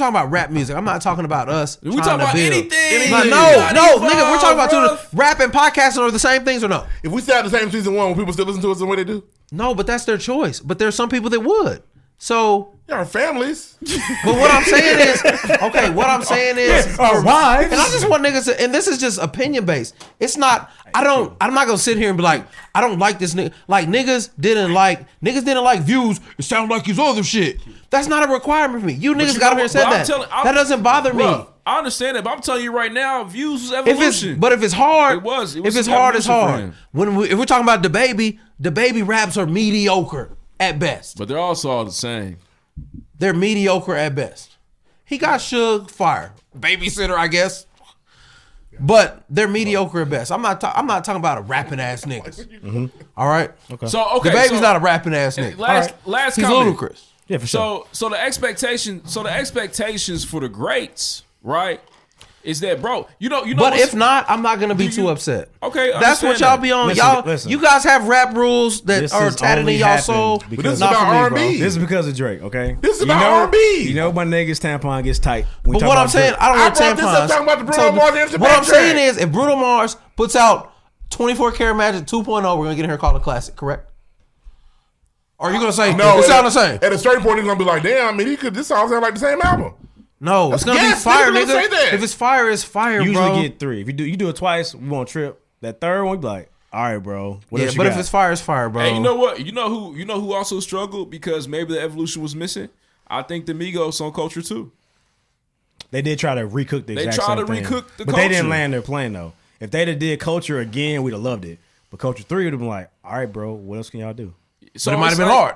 Speaker 4: about rap music. I'm not talking about us.
Speaker 1: We
Speaker 4: trying
Speaker 1: talking
Speaker 4: to
Speaker 1: about
Speaker 4: build.
Speaker 1: anything.
Speaker 4: Like,
Speaker 1: You
Speaker 4: no,
Speaker 1: gotta
Speaker 4: nigga. We're talking about
Speaker 1: evolve,
Speaker 4: rap and podcasting are the same things or no?
Speaker 2: If we stay at the same season one, will people still listen to us the way they do?
Speaker 4: No, but that's their choice. But there's some people that would. So,
Speaker 2: Yeah, our families.
Speaker 4: but what I'm saying is, okay, what I'm saying is,
Speaker 3: Our wives.
Speaker 4: and I just want niggas to, and this is just opinion based. It's not, I'm not gonna sit here and be like, I don't like this nigga. Like niggas didn't like views. It sounds like his other shit. That's not a requirement for me. You niggas
Speaker 1: you
Speaker 4: got
Speaker 1: know
Speaker 4: up here and
Speaker 1: what?
Speaker 4: said
Speaker 1: But
Speaker 4: that. That doesn't bother me.
Speaker 1: Bruh, I understand it, but I'm telling you right now, views was
Speaker 4: If
Speaker 1: evolution.
Speaker 4: if it's hard,
Speaker 1: It was
Speaker 4: if it's
Speaker 1: some
Speaker 4: hard, it's
Speaker 1: evolution for
Speaker 4: hard.
Speaker 1: him.
Speaker 4: If we're talking about the baby raps are mediocre at best.
Speaker 1: But they're also all the same.
Speaker 4: They're mediocre at best. He got Suge fire. Babysitter, I guess. But they're mediocre at best. I'm not talking about a rapping ass niggas. All right?
Speaker 1: So okay,
Speaker 4: The baby's
Speaker 1: so
Speaker 4: not a rapping ass nigga.
Speaker 1: last
Speaker 4: He's
Speaker 1: comment.
Speaker 4: ludicrous.
Speaker 3: Yeah, for sure.
Speaker 1: So the expectations for the greats, right? Is that bro? You know.
Speaker 4: But
Speaker 1: what's-
Speaker 4: if not, I'm not gonna be too upset.
Speaker 1: Okay,
Speaker 4: That's what
Speaker 1: understand
Speaker 4: y'all
Speaker 1: that.
Speaker 4: be on.
Speaker 3: Listen,
Speaker 4: Y'all,
Speaker 3: listen.
Speaker 4: you guys have rap rules that
Speaker 3: This
Speaker 4: are
Speaker 3: has
Speaker 4: tatted in
Speaker 3: only
Speaker 4: y'all
Speaker 3: happened
Speaker 4: soul.
Speaker 3: because-
Speaker 2: But this is
Speaker 4: Not
Speaker 2: about
Speaker 4: for me, bro.
Speaker 2: R&B.
Speaker 3: This is because of Drake, okay?
Speaker 2: This is
Speaker 3: You
Speaker 2: about
Speaker 3: know-
Speaker 2: R&B.
Speaker 3: You know my niggas tampon gets tight. when we
Speaker 4: But
Speaker 3: talk
Speaker 4: what I'm
Speaker 3: about
Speaker 4: saying,
Speaker 3: Drake.
Speaker 4: I don't
Speaker 2: I
Speaker 4: wear
Speaker 2: brought this up
Speaker 4: tampons.
Speaker 2: talking about the Bruno Mars and
Speaker 4: What I'm
Speaker 2: Hebert
Speaker 4: saying
Speaker 2: track.
Speaker 4: is, if Bruno Mars puts out 24 Karat Magic 2.0, we're gonna get in here called a classic, correct? Or are you gonna say
Speaker 2: No,
Speaker 4: it sound the same?
Speaker 2: At a certain point, he's gonna be like, "Damn, I mean, this song sound like the same album."
Speaker 4: No, it's gonna
Speaker 2: Yes,
Speaker 4: be fire,
Speaker 2: niggas gonna say
Speaker 4: nigga.
Speaker 2: that.
Speaker 4: If it's fire, it's fire,
Speaker 3: Usually
Speaker 4: bro.
Speaker 3: get 3. If you do it twice, we won't trip. That third one, we be like, all right, bro. What
Speaker 4: Yeah,
Speaker 3: else you
Speaker 4: but
Speaker 3: got?
Speaker 4: if it's fire, it's fire, bro.
Speaker 1: And you know what? You know who also struggled because maybe the evolution was missing. I think the Migos on Culture too.
Speaker 3: They did try to recook the
Speaker 1: They
Speaker 3: exact
Speaker 1: tried
Speaker 3: same
Speaker 1: to
Speaker 3: thing.
Speaker 1: recook the
Speaker 3: but they didn't
Speaker 1: culture.
Speaker 3: land their plane though. If they'd have did Culture again, we'd have loved it. But Culture 3 would have been like, all right, bro, what else can y'all do?
Speaker 1: So
Speaker 4: But it might
Speaker 1: it's
Speaker 4: have been
Speaker 1: like-
Speaker 4: hard.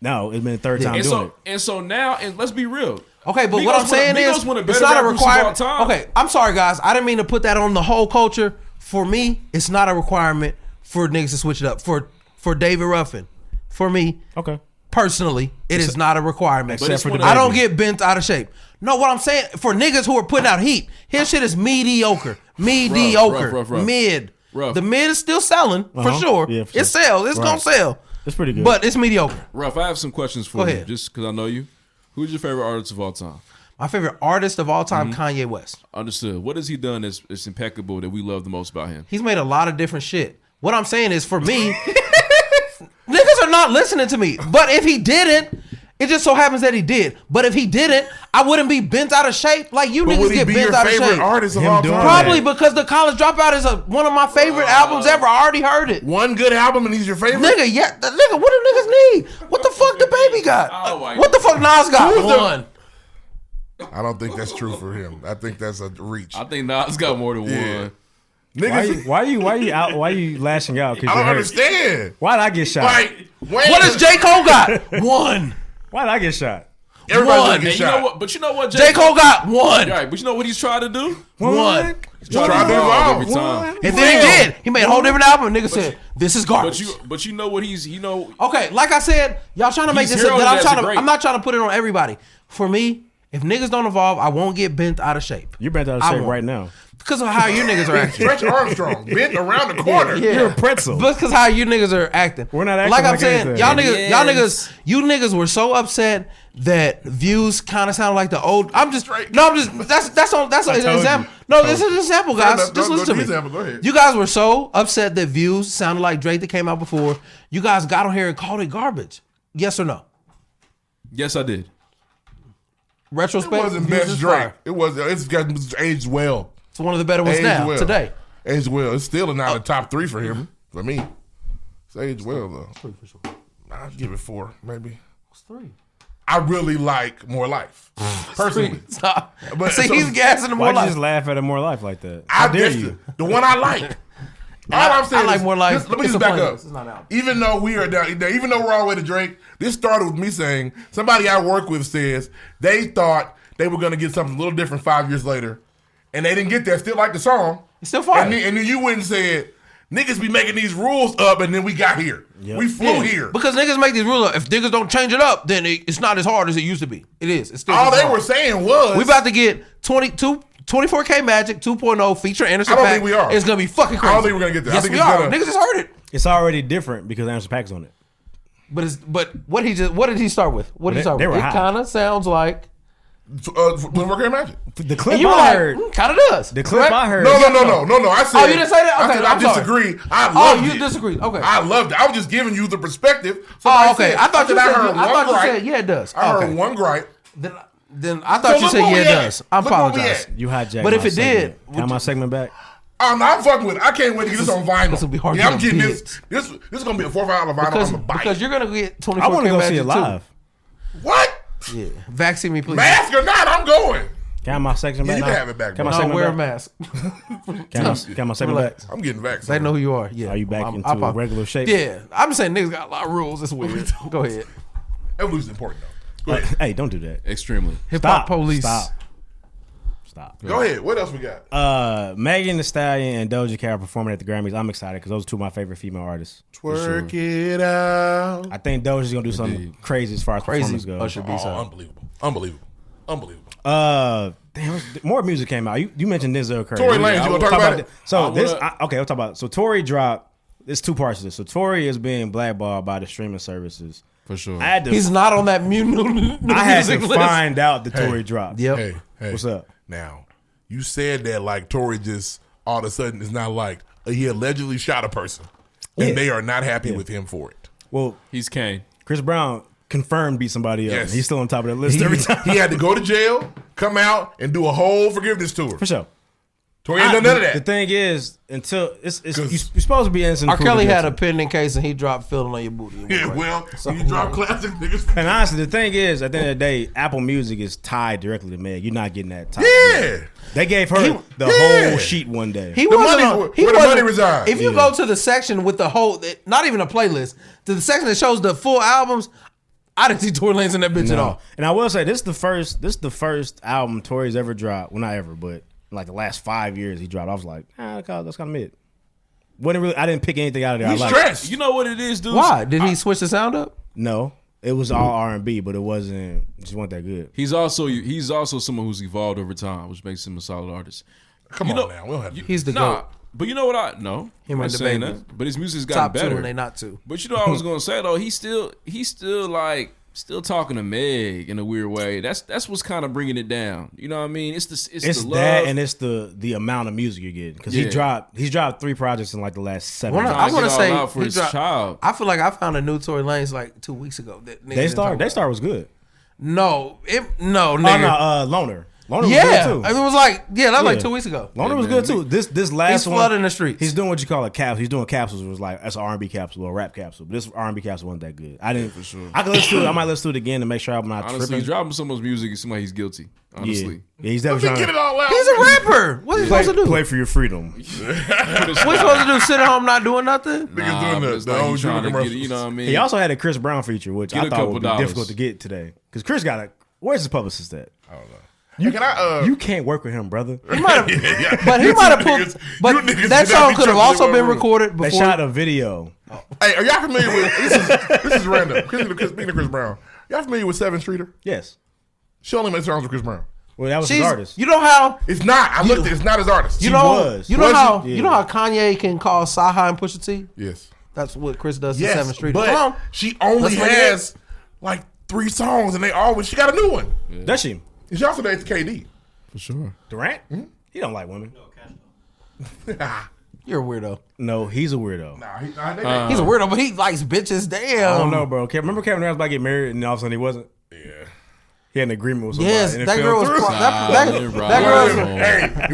Speaker 3: No, it's been the third time doing it.
Speaker 1: And so now, and let's be real.
Speaker 4: Okay, but
Speaker 1: Migos
Speaker 4: what I'm saying is, it's not a requirement. Okay, I'm sorry, guys. I didn't mean to put that on the whole culture. For me, it's not a requirement for niggas to switch it up. For David Ruffin, for me,
Speaker 3: okay,
Speaker 4: personally, it is not a requirement.
Speaker 3: Except for
Speaker 4: I don't get bent out of shape. No, what I'm saying, for niggas who are putting out heat, his shit is mediocre. Rough. Mid.
Speaker 1: Rough.
Speaker 4: The mid is still selling, for sure.
Speaker 3: Yeah, for sure.
Speaker 4: It sells. It's going to sell.
Speaker 3: It's pretty good.
Speaker 4: But it's mediocre.
Speaker 1: Rough, I have some questions for you, just because I know you. Who's your favorite artist of all time?
Speaker 4: My favorite artist of all time, Kanye West. Understood.
Speaker 1: What has he done that's impeccable that we love the most about him?
Speaker 4: He's made a lot of different shit. What I'm saying is, for me, niggas are not listening to me. But if he didn't, it just so happens that he did. But if he didn't, I wouldn't be bent out of shape like you niggas get bent out of shape. Would he be your favorite
Speaker 2: artist of all time?
Speaker 4: Probably because The College Dropout is one of my favorite albums ever. I already heard it.
Speaker 2: One good album and he's your favorite?
Speaker 4: Nigga, yeah. Nigga, what do niggas need? What the fuck the baby got? What the fuck Nas got? One.
Speaker 2: I don't think that's true for him. I think that's a reach.
Speaker 1: I think Nas got more than one.
Speaker 2: Niggas,
Speaker 3: why you lashing out?
Speaker 2: I don't understand.
Speaker 3: Why'd I get shot?
Speaker 2: Like,
Speaker 4: what does J. Cole got? One.
Speaker 3: Why'd I get shot?
Speaker 2: Everybody's get shot.
Speaker 1: You know what? But you know what?
Speaker 4: J. Cole got one.
Speaker 1: Right, but you know what he's trying to do?
Speaker 4: One.
Speaker 1: He's trying to evolve every time.
Speaker 4: And then he did. He made a whole different album. Nigga said, "This is garbage."
Speaker 1: But you know what
Speaker 4: Okay, like I said, y'all trying to make this. I'm not trying to put it on everybody. For me, if niggas don't evolve, I won't get bent out of shape.
Speaker 3: You're bent out of shape right now.
Speaker 4: Because of how you niggas are acting.
Speaker 2: Stretch Armstrong, bent around the corner.
Speaker 4: Yeah.
Speaker 3: You're a pretzel.
Speaker 4: Because how you niggas are acting.
Speaker 3: We're not acting
Speaker 4: like I'm
Speaker 3: like
Speaker 4: saying,
Speaker 3: anything.
Speaker 4: you niggas were so upset that Views kind of sound like the old. That's an example. No, this is an example, guys. Just listen to me.
Speaker 2: Go ahead.
Speaker 4: You guys were so upset that Views sounded like Drake that came out before. You guys got on here and called it garbage. Yes or no?
Speaker 1: Yes, I did.
Speaker 4: Retrospect.
Speaker 2: It wasn't best Drake. It's aged well.
Speaker 4: It's one of the better ones today.
Speaker 2: Aged well. It's still not the top 3 for him. For me, it's aged well though.
Speaker 4: 3 for sure.
Speaker 2: I'd give it 4, maybe.
Speaker 4: It's 3.
Speaker 2: I really like More Life, personally.
Speaker 4: Stop. But he's gassing the More Life.
Speaker 3: Why'd you just laugh at a More Life like that?
Speaker 2: I dare you. The one I like. All I'm saying
Speaker 4: I like More Life.
Speaker 2: Let me just back up. Even though we are down, even though we're all the way to Drake, this started with me saying somebody I work with says they thought they were going to get something a little different 5 years later, and they didn't get that. Still like the song.
Speaker 4: It's still fire.
Speaker 2: And then you went and said, niggas be making these rules up, and then we got here. Yep. We flew here.
Speaker 4: Because niggas make these rules up. If niggas don't change it up, then it's not as hard as it used to be. It is. It's still
Speaker 2: all they were saying was
Speaker 4: we about to get 24K Magic 2.0 feature Anderson Paak.
Speaker 2: I don't think we are.
Speaker 4: It's going to be fucking crazy.
Speaker 2: I don't think we're going to get there.
Speaker 4: Yes, we are. Niggas just heard it.
Speaker 3: It's already different because Anderson Paak's on it.
Speaker 4: But what did he start with? What did he start with? It kind of sounds like
Speaker 2: 24K Magic.
Speaker 3: The clip I heard
Speaker 4: kind of does.
Speaker 3: The clip I heard.
Speaker 2: No. I said.
Speaker 4: Oh, you didn't say that? Okay,
Speaker 2: I disagree. I loved it.
Speaker 4: You disagree. Okay.
Speaker 2: I loved it. I was just giving you the perspective.
Speaker 4: Okay. I thought you said yeah, it does.
Speaker 2: I heard one gripe.
Speaker 4: Then I thought you said yeah, it does. I apologize.
Speaker 3: You hijacked.
Speaker 4: But if it did,
Speaker 3: got my segment back.
Speaker 2: I'm fucking with it. I can't wait to get this on vinyl.
Speaker 4: This will be hard.
Speaker 2: Yeah, I'm getting this. This is gonna be a $4 vinyl on the bike.
Speaker 4: Because you're gonna get 24K.
Speaker 3: I want to go see it live.
Speaker 2: What?
Speaker 4: Yeah. Vaccine me, please.
Speaker 2: Mask or not, I'm going.
Speaker 3: Got my section back.
Speaker 2: You can have it back.
Speaker 3: No,
Speaker 4: wear a mask.
Speaker 3: Got my segment back.
Speaker 2: I'm getting vaccinated.
Speaker 4: They know who you are. Yeah.
Speaker 3: Are you back into regular shape?
Speaker 4: Yeah. I'm just saying niggas got a lot of rules. It's weird. Go ahead.
Speaker 2: Evolution's important though. Go ahead.
Speaker 3: Hey, don't do that.
Speaker 1: Extremely.
Speaker 4: Hip hop police.
Speaker 3: Stop.
Speaker 2: Go ahead. What else we got?
Speaker 3: Meghan Thee Stallion and Doja Cat are performing at the Grammys. I'm excited because those are two of my favorite female artists.
Speaker 2: Twerk it out.
Speaker 3: I think Doja's gonna do something crazy as far as performance goes.
Speaker 2: Unbelievable.
Speaker 3: Damn, more music came out. You mentioned Denzel Curry.
Speaker 2: Tory Lanez, you want to talk about it?
Speaker 3: So I'll talk about it. So Tory dropped. There's two parts of this. So Tory is being blackballed by the streaming services.
Speaker 1: For sure.
Speaker 4: He's not on that new
Speaker 3: I had to
Speaker 4: list.
Speaker 3: find out the Tory dropped.
Speaker 4: Yep.
Speaker 2: Hey,
Speaker 3: what's up?
Speaker 2: Now, you said that like Tory just all of a sudden is not liked. He allegedly shot a person, and they are not happy with him for it.
Speaker 3: Well,
Speaker 1: he's Kane.
Speaker 3: Chris Brown confirmed beat somebody else.
Speaker 2: Yes.
Speaker 3: He's still on top of that list every time.
Speaker 2: He had to go to jail, come out, and do a whole forgiveness tour.
Speaker 3: For sure.
Speaker 2: Tory ain't done none of that.
Speaker 3: The thing is, until you're supposed to be innocent.
Speaker 4: R. Kelly had a pending case and he dropped "Feeling on Your Booty."
Speaker 2: Yeah, well, you drop classic niggas.
Speaker 3: And honestly, the thing is, at the end of the day, Apple Music is tied directly to Meg. You're not getting that tied.
Speaker 2: Yeah.
Speaker 3: They gave her the whole sheet one day.
Speaker 2: Where the money resides.
Speaker 4: If you go to the section with the whole, not even a playlist, to the section that shows the full albums, I didn't see Tory Lanez in that bitch at all.
Speaker 3: And I will say this is the first album Tory's ever dropped. Well, not ever, but like the last 5 years he dropped. I was like, that's kind of mid. I didn't pick anything out of there.
Speaker 2: He's stressed.
Speaker 1: You know what it is, dude?
Speaker 4: Why? Did he switch the sound up?
Speaker 3: No, it was all R&B, but it wasn't that good.
Speaker 1: He's also someone who's evolved over time, which makes him a solid artist.
Speaker 2: Come on now, we don't have to.
Speaker 4: He's the GOAT.
Speaker 1: But you know what? Him
Speaker 4: and the
Speaker 1: saying
Speaker 4: baby.
Speaker 1: that. But his music's gotten
Speaker 4: Top
Speaker 1: better.
Speaker 4: two and they not two.
Speaker 1: But you know what I was gonna say though, he's still talking to Meg in a weird way. That's what's kind of bringing it down. You know what I mean? It's the love.
Speaker 3: That and it's the amount of music you're getting because he's dropped 3 projects in like the last 7 years.
Speaker 4: I want to say
Speaker 1: for his child.
Speaker 4: I feel like I found a new Tory Lanez like 2 weeks ago.
Speaker 3: Daystar was good.
Speaker 4: No, nigga.
Speaker 3: Loner. Loner was good too.
Speaker 4: It was like that was like 2 weeks ago.
Speaker 3: Loner was good too. This last
Speaker 4: he's
Speaker 3: one,
Speaker 4: flooding the streets.
Speaker 3: He's doing what you call a capsule. He's doing capsules. It was like that's an R&B capsule or a rap capsule. But this R&B capsule wasn't that good. I didn't for sure. I can listen to it. I might listen to it again to make sure I'm not
Speaker 1: honestly,
Speaker 3: tripping.
Speaker 1: He's dropping so much music. It seems like he's guilty. Honestly,
Speaker 3: yeah he's definitely trying
Speaker 2: Get it all out.
Speaker 4: He's a rapper. What's he supposed to do?
Speaker 3: Play for your freedom.
Speaker 4: What's he supposed to do? Sit at home not doing nothing?
Speaker 2: Niggas doing the old
Speaker 1: trying to
Speaker 2: commercials.
Speaker 1: get it, you know what I mean?
Speaker 3: He also had a Chris Brown feature, which
Speaker 1: Get
Speaker 3: I
Speaker 1: a
Speaker 3: thought
Speaker 1: couple
Speaker 3: would be
Speaker 1: dollars.
Speaker 3: difficult to get today because Chris got where's his publicist at?
Speaker 2: I don't know. You
Speaker 3: can't work with him, brother.
Speaker 4: He might have, but he might have pulled. But that song could have also been recorded before.
Speaker 3: They shot a video.
Speaker 2: Hey, are y'all familiar with this is random. Speaking of Chris Brown, y'all familiar with 7th Streeter?
Speaker 3: Yes.
Speaker 2: She only made songs with Chris Brown.
Speaker 3: Well, that was his artist.
Speaker 4: You know how
Speaker 2: It's not. I looked. It's not his artist.
Speaker 4: you know
Speaker 2: Was
Speaker 4: how Kanye can call Saha and Pusha T.
Speaker 2: Yes.
Speaker 4: That's what Chris does to
Speaker 2: Yes.
Speaker 4: 7th Street.
Speaker 2: But
Speaker 4: Come on.
Speaker 2: she only
Speaker 4: Let's make
Speaker 2: has like 3 songs, and she got a new one.
Speaker 3: Does she?
Speaker 2: And she also dates KD.
Speaker 1: for sure.
Speaker 3: Durant? Mm-hmm. He don't like women.
Speaker 4: You're a weirdo.
Speaker 3: No, he's a weirdo.
Speaker 4: He's a weirdo, but he likes bitches. Damn.
Speaker 3: I don't know, bro. Remember Kevin Durant's about to get married, and all of a sudden he wasn't.
Speaker 2: Yeah.
Speaker 3: He had an agreement with somebody.
Speaker 4: Yes,
Speaker 3: and it
Speaker 4: that
Speaker 3: fell
Speaker 4: girl was.
Speaker 3: through.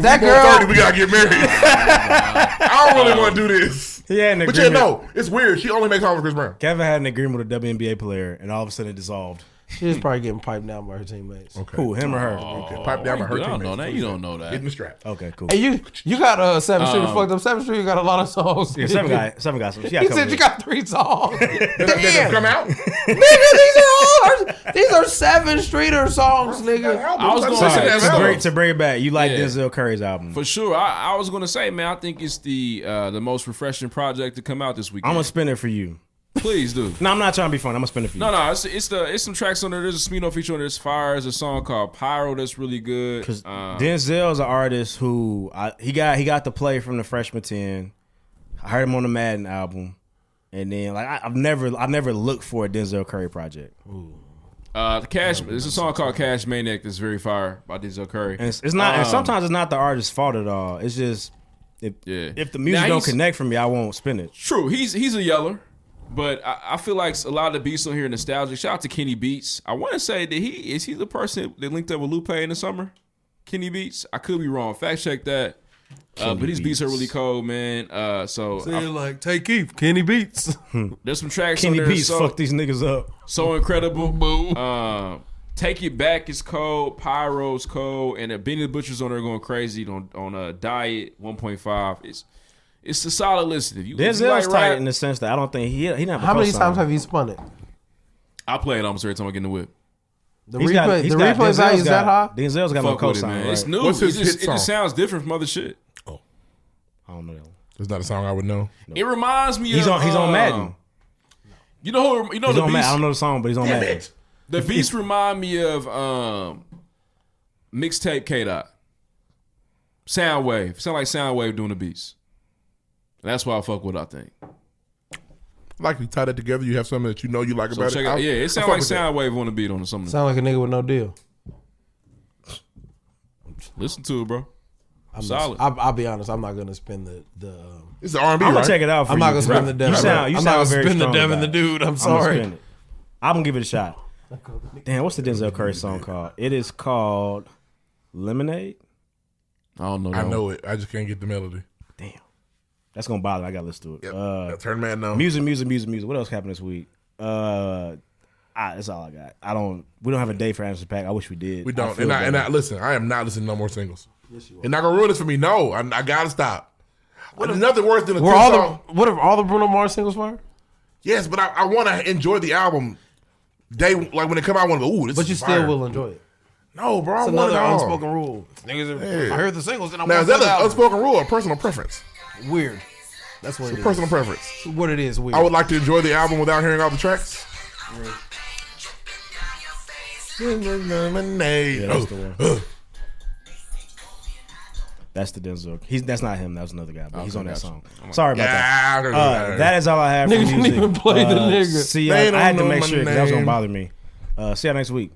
Speaker 2: That girl. We gotta get married. I don't really want to do this.
Speaker 3: He had an
Speaker 2: But
Speaker 3: agreement.
Speaker 2: it's weird. She only makes songs with Chris Brown.
Speaker 3: Kevin had an agreement with a WNBA player, and all of a sudden it dissolved.
Speaker 4: She was probably getting piped down by her teammates.
Speaker 2: Okay.
Speaker 3: Who, him or her?
Speaker 2: Okay. Pipe down by her
Speaker 1: You don't
Speaker 2: teammates.
Speaker 1: know that. You don't know that.
Speaker 2: Getting the strap.
Speaker 3: Okay, cool.
Speaker 4: Hey, you got 7th Street fucked up. 7th Street got a lot of songs.
Speaker 3: Yeah, seven guys. Some.
Speaker 4: He said you got 3 songs.
Speaker 2: Did they come out?
Speaker 4: Nigga, these are 7th Streeter songs, nigga.
Speaker 1: I was gonna say
Speaker 3: to bring it back, you like Denzel Curry's album.
Speaker 1: for sure. I was gonna say, man, I think it's the most refreshing project to come out this weekend.
Speaker 3: I'm going to spin it for you.
Speaker 1: Please do.
Speaker 3: No, I'm not trying to be funny. I'm going to spin it for you.
Speaker 1: No, it's some tracks on there. There's a Smino feature on there. There's Fire. There's a song called Pyro that's really good.
Speaker 3: Because Denzel's an artist who he got the play from the Freshman 10. I heard him on the Madden album, and then like I've never looked for a Denzel Curry project.
Speaker 1: There's a song called Cash Maniac that's very fire by Denzel Curry.
Speaker 3: And it's not. And sometimes it's not the artist's fault at all. It's just if the music don't connect for me, I won't spin it.
Speaker 1: True. He's a yeller. But I feel like a lot of the beats on here are nostalgic. Shout out to Kenny Beats. I want to say that is he the person that linked up with Lupe in the summer? Kenny Beats? I could be wrong. Fact check that. But these beats are really cold, man.
Speaker 4: Like Take Keith, Kenny Beats.
Speaker 1: There's some tracks
Speaker 3: Kenny
Speaker 1: on there.
Speaker 3: Beats fuck these niggas up.
Speaker 1: So incredible. Take It Back is cold. Pyro's cold. And Benny the Butcher's on there going crazy on a Diet 1.5. It's a solid listen.
Speaker 3: Denzel's tight in the sense that I don't think he never.
Speaker 4: How many times have you spun it?
Speaker 1: I play it almost every time I get in the whip.
Speaker 4: The replay value is that high?
Speaker 3: Denzel's got no
Speaker 1: Fuck with it,
Speaker 3: cosign.
Speaker 1: man.
Speaker 3: Right?
Speaker 1: It's new.
Speaker 2: What's his hit
Speaker 1: It
Speaker 2: song?
Speaker 1: just sounds different from other shit.
Speaker 3: I don't know that one.
Speaker 2: It's not a song I would know.
Speaker 1: It reminds me
Speaker 3: He's
Speaker 1: of...
Speaker 3: on Madden.
Speaker 1: You know
Speaker 3: He's
Speaker 1: the
Speaker 3: on Madden.
Speaker 1: beats...
Speaker 3: I don't know the song, but he's on
Speaker 2: Damn
Speaker 3: Madden.
Speaker 2: it.
Speaker 1: The beats remind me of mixtape K-Dot. Soundwave. Sound like Soundwave doing the beats. And that's why I fuck with it, I think.
Speaker 2: Like you tie that together, you have something that you know you like
Speaker 1: So
Speaker 2: about
Speaker 1: check
Speaker 2: it.
Speaker 1: it out. Yeah, it sounds
Speaker 2: fuck
Speaker 1: like
Speaker 2: with that.
Speaker 1: Soundwave on the beat on something.
Speaker 4: Sound like a nigga with no deal.
Speaker 1: Listen to it, bro. Solid.
Speaker 4: I'll be honest. I'm not gonna spin the.
Speaker 2: It's the R&B,
Speaker 3: I'm
Speaker 2: right?
Speaker 3: gonna check it out. For
Speaker 4: I'm
Speaker 3: you.
Speaker 4: not gonna spin the devil.
Speaker 3: You
Speaker 4: I'm not
Speaker 3: sound
Speaker 4: gonna
Speaker 3: very
Speaker 4: spin the
Speaker 3: strong
Speaker 4: devil and the
Speaker 3: about it.
Speaker 4: dude. I'm
Speaker 3: I'm
Speaker 4: sorry.
Speaker 3: gonna spin it. I'm gonna give it a shot. Damn, what's the Denzel Curry song called? It is called Lemonade.
Speaker 1: I don't know.
Speaker 2: I know it. I just can't get the melody.
Speaker 3: Damn, that's gonna bother me. I gotta listen to it.
Speaker 2: Yep. Turn man no.
Speaker 3: Music. What else happened this week? That's all I got. We don't have a day for Anderson .Paak. I wish we did.
Speaker 2: We don't. And I listen. I am not listening to no more singles. Yes, you are. And not gonna ruin this for me. No, I gotta stop. There's nothing worse than a
Speaker 4: What if all the Bruno Mars singles fire?
Speaker 2: Yes, but I want to enjoy the album when it come out, I want to ooh, this
Speaker 4: But
Speaker 2: is
Speaker 4: you
Speaker 2: fire.
Speaker 4: still will enjoy it.
Speaker 2: No, bro,
Speaker 4: It's
Speaker 2: I want
Speaker 4: another
Speaker 2: it all.
Speaker 4: unspoken rule. Niggas, I heard the singles, and I
Speaker 2: Now,
Speaker 4: want
Speaker 2: is that
Speaker 4: the
Speaker 2: an
Speaker 4: album.
Speaker 2: unspoken rule or personal preference?
Speaker 4: Weird. That's what it is.
Speaker 2: Personal preference.
Speaker 4: What it is, weird.
Speaker 2: I would like to enjoy the album without hearing all the tracks.
Speaker 3: Yeah, that's the one. That's the Denzel. That's not him. That was another guy, but he's on that song. Sorry about that. That is all I have for
Speaker 4: Niggas
Speaker 3: music.
Speaker 4: didn't even play the nigga.
Speaker 3: See,
Speaker 2: They
Speaker 3: I
Speaker 2: don't
Speaker 3: had to
Speaker 2: know
Speaker 3: make
Speaker 2: my
Speaker 3: sure because that was
Speaker 2: name.
Speaker 3: gonna bother me. See you next week.